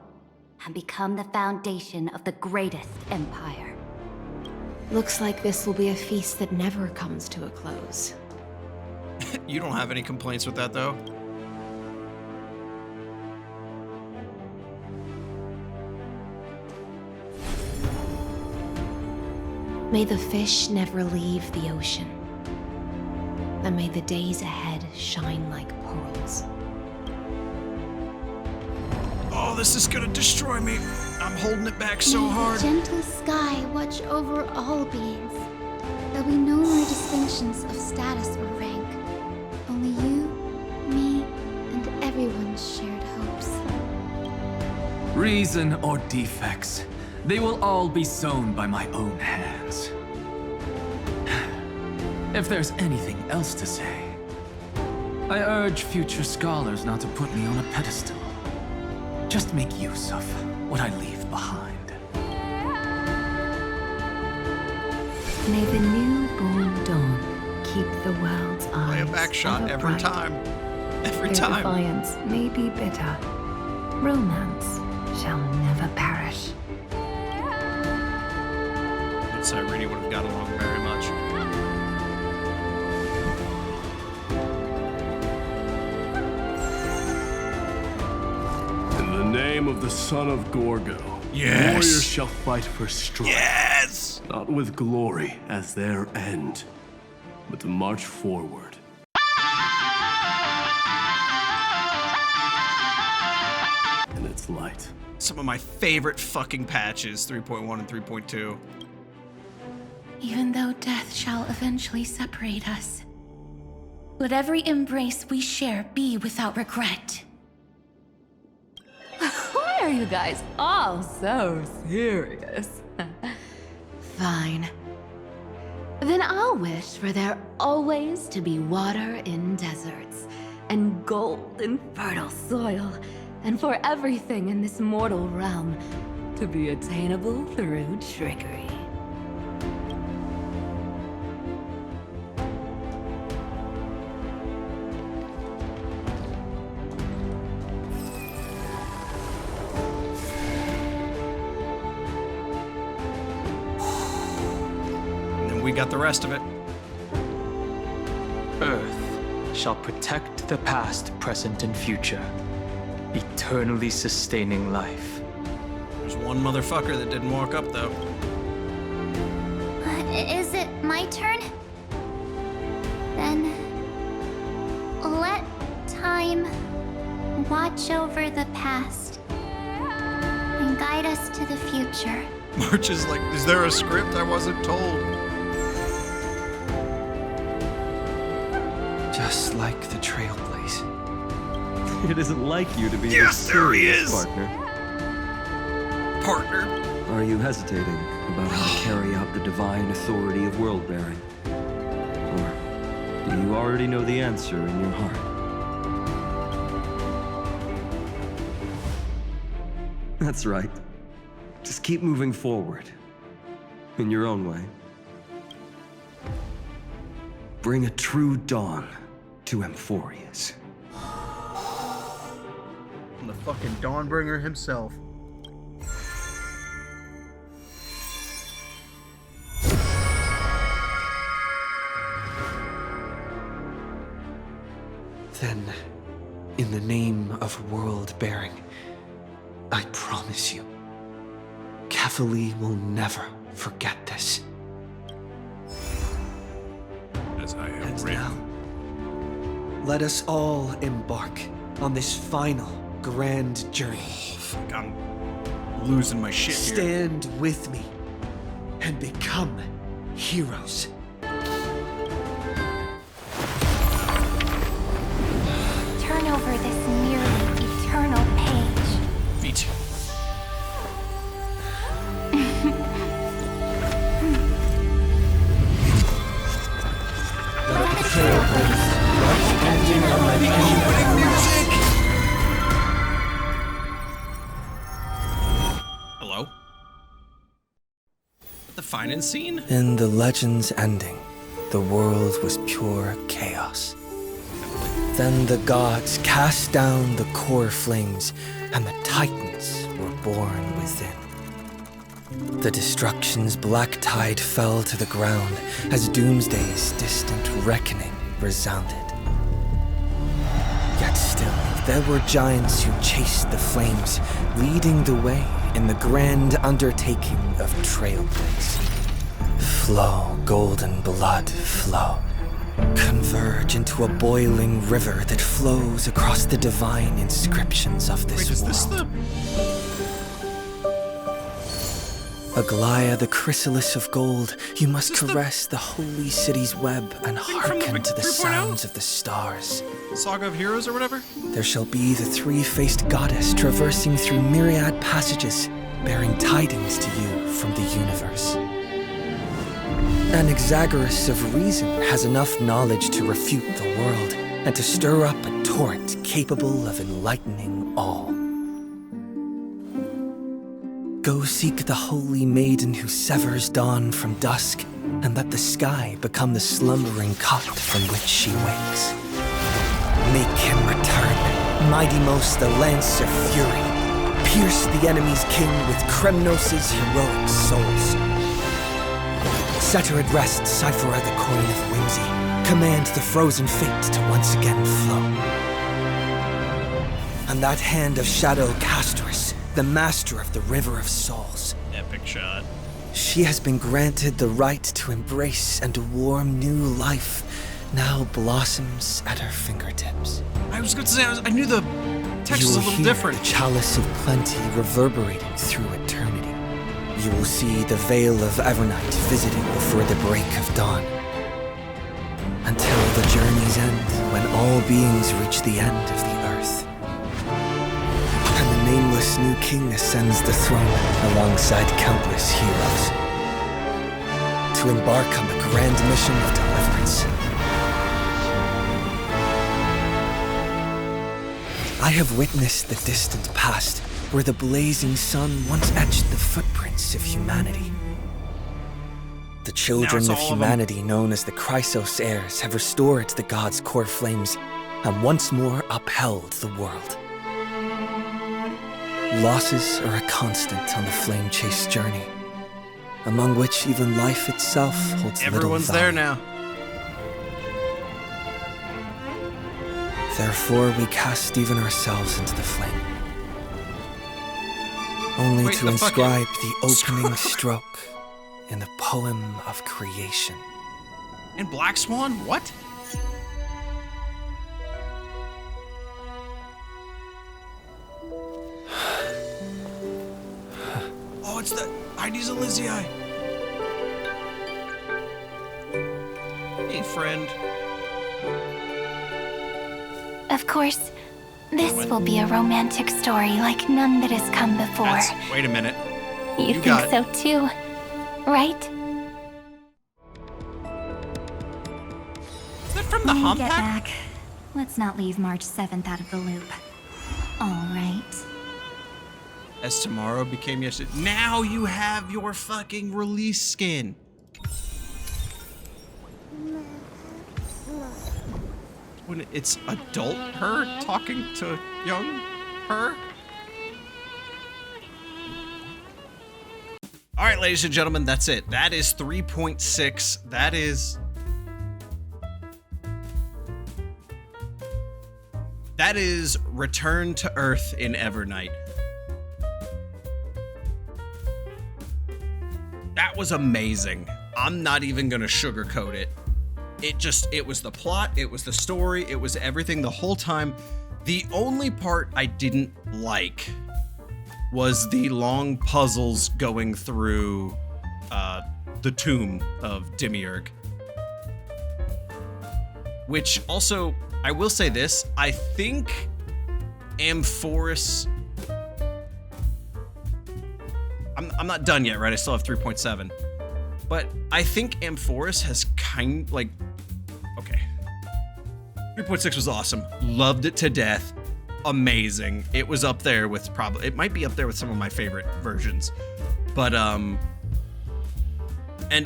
and become the foundation of the greatest empire. Looks like this will be a feast that never comes to a close. You don't have any complaints with that, though? May the fish never leave the ocean. And may the days ahead shine like pearls. Oh, this is gonna destroy me. I'm holding it back so hard. May the gentle sky watch over all beings. There'll be no more distinctions of status or rank. Only you, me, Reason or defects, they will all be sown by my own hands. If there's anything else to say, I urge future scholars not to put me on a pedestal. Just make use of what I leave behind. May the newborn dawn keep the world's eyes. Play a back shot ever every bright. time. Every Their time. defiance may be bitter. Romance shall never perish. I'd say Irene would have got along very much. In the name of the son of Gorgo, Yes. warriors shall fight for strength. Yes! Not with glory as their end, but to march forward. In its light. Some of my favorite fucking patches, 3.1 and 3.2. Even though death shall eventually separate us, let every embrace we share be without regret. Why are you guys all so serious? Fine. Then I'll wish for there always to be water in deserts, and gold in fertile soil, and for everything in this mortal realm to be attainable through trickery. And then we got the rest of it. Earth shall protect the past, present, and future, eternally sustaining life. There's one motherfucker that didn't walk up, though. Is it my turn? Then let time watch over the past and guide us to the future. March is like, is there a script? I wasn't told. Just like the Trailblaze. It isn't like you to be Yes, this there he serious, is! partner. Partner? Are you hesitating about how to carry out the divine authority of world-bearing? Or do you already know the answer in your heart? That's right. Just keep moving forward. In your own way. Bring a true dawn to Amphoreus. The fucking Dawnbringer himself. Then, in the name of world-bearing, I promise you, Kefali will never forget this. As I have And written. now, let us all embark on this final grand journey. Oh, fuck, I'm losing my shit here. Stand with me and become heroes. Turn over this nearly eternal page. Feet. Let the Trailblaze ending on my opening music! Hello? The finance scene? In the legend's ending, the world was pure chaos. Then the gods cast down the core flames, and the titans were born within. The destruction's black tide fell to the ground as Doomsday's distant reckoning resounded. Yet still, there were giants who chased the flames, leading the way in the grand undertaking of Trailblaze. Flow, golden blood, flow. Converge into a boiling river that flows across the divine inscriptions of this Wait, is world. this the... Aglaia, the chrysalis of gold, you must caress the holy city's web and hearken to the sounds of the stars. Saga of Heroes or whatever? There shall be the three-faced goddess traversing through myriad passages, bearing tidings to you from the universe. An Exagoras of reason has enough knowledge to refute the world and to stir up a torrent capable of enlightening all. Go seek the holy maiden who severs dawn from dusk, and let the sky become the slumbering cot from which she wakes. Make him return, mighty most the lance of fury. Pierce the enemy's king with Kremnos' heroic souls. Set her at rest, Cyphera the coin of whimsy. Command the frozen fate to once again flow. And that hand of shadow Castrus, the master of the River of Souls. Epic shot. She has been granted the right to embrace and to warm new life, now blossoms at her fingertips. I was going to say, I knew the text was a little different. The chalice of plenty reverberating through eternity. You will see the veil of Evernight visiting before the break of dawn. Until the journey's end, when all beings reach the end of the earth. And the nameless new king ascends the throne alongside countless heroes. To embark on the grand mission of deliverance. I have witnessed the distant past, where the blazing sun once etched the footprints of humanity. The children of humanity, known as the Chrysos heirs, have restored the gods' core flames and once more upheld the world. Losses are a constant on the flame-chased journey, among which even life itself holds little value. Everyone's there now. Therefore, we cast even ourselves into the flame. Only to inscribe the opening stroke in the poem of creation. And Black Swan? What? Oh, it's the Aedes Elysiae. Hey, friend. Of course, this will be a romantic story like none that has come before. Wait a minute. You think so too, right? Is that from the Hump Get Pack? back. Let's not leave March 7th out of the loop. All right. As tomorrow became yesterday. Now you have your fucking release skin. When it's adult her talking to young her? All right, ladies and gentlemen, that's it. That is 3.6. That is Return to Earth in Evernight. That was amazing. I'm not even gonna sugarcoat it. It was the plot, it was the story, it was everything the whole time. The only part I didn't like was the long puzzles going through the tomb of Demiurge. Which also, I will say this, I think Amphoreus... I'm not done yet, right? I still have 3.7. But I think Amphoreus has okay. 3.6 was awesome. Loved it to death. Amazing. It was up there with it might be up there with some of my favorite versions. But, and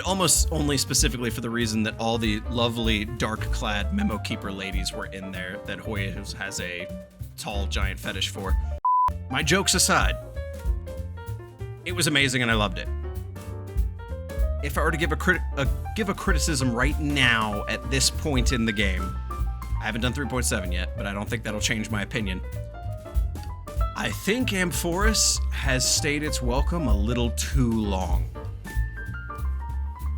almost only specifically for the reason that all the lovely dark-clad Memo Keeper ladies were in there that Hoya has a tall, giant fetish for. My jokes aside, it was amazing and I loved it. If I were to give a criticism right now at this point in the game, I haven't done 3.7 yet, but I don't think that'll change my opinion. I think Amphoreus has stayed its welcome a little too long.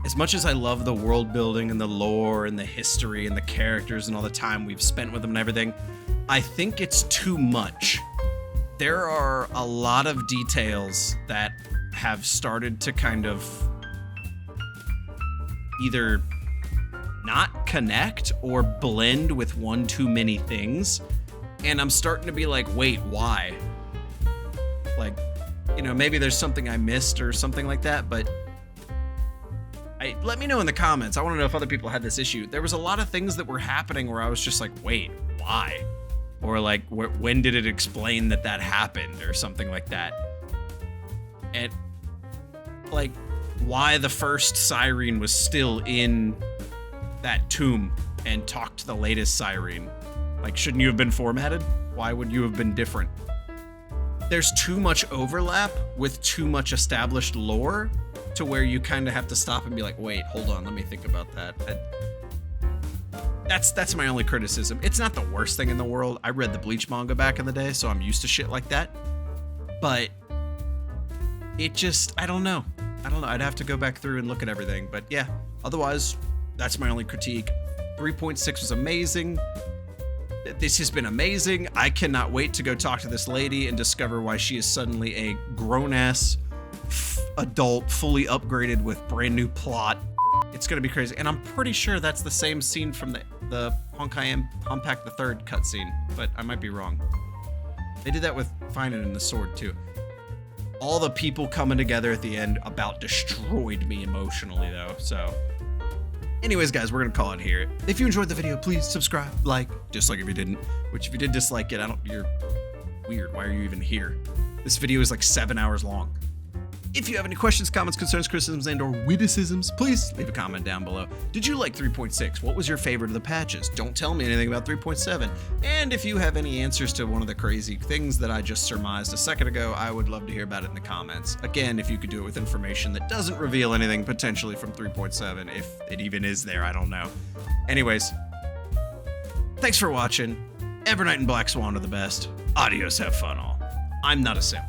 As much as I love the world building and the lore and the history and the characters and all the time we've spent with them and everything, I think it's too much. There are a lot of details that have started to kind of either not connect or blend with one too many things. And I'm starting to be like, wait, why? Like, you know, maybe there's something I missed or something like that, but let me know in the comments. I want to know if other people had this issue. There was a lot of things that were happening where I was just like, wait, why? Or like, when did it explain that happened or something like that? And like, why the first siren was still in that tomb and talked to the latest siren. Like, shouldn't you have been formatted? Why would you have been different? There's too much overlap with too much established lore to where you kind of have to stop and be like, wait, hold on, let me think about that. That's my only criticism. It's not the worst thing in the world. I read the Bleach manga back in the day, so I'm used to shit like that. But it just, I don't know. I'd have to go back through and look at everything. But yeah, otherwise, that's my only critique. 3.6 was amazing. This has been amazing. I cannot wait to go talk to this lady and discover why she is suddenly a grown-ass adult, fully upgraded with brand new plot. It's gonna be crazy. And I'm pretty sure that's the same scene from the Honkai Impact the Third cutscene, but I might be wrong. They did that with Finding and the Sword too. All the people coming together at the end about destroyed me emotionally though, so. Anyways, guys, we're gonna call it here. If you enjoyed the video, please subscribe, like, dislike if you didn't, which if you did dislike it, you're weird. Why are you even here? This video is like 7 hours long. If you have any questions, comments, concerns, criticisms, and or witticisms, please leave a comment down below. Did you like 3.6? What was your favorite of the patches? Don't tell me anything about 3.7. And if you have any answers to one of the crazy things that I just surmised a second ago, I would love to hear about it in the comments. Again, if you could do it with information that doesn't reveal anything potentially from 3.7, if it even is there, I don't know. Anyways, thanks for watching. Evernight and Black Swan are the best. Adios, have fun all. I'm not a simp.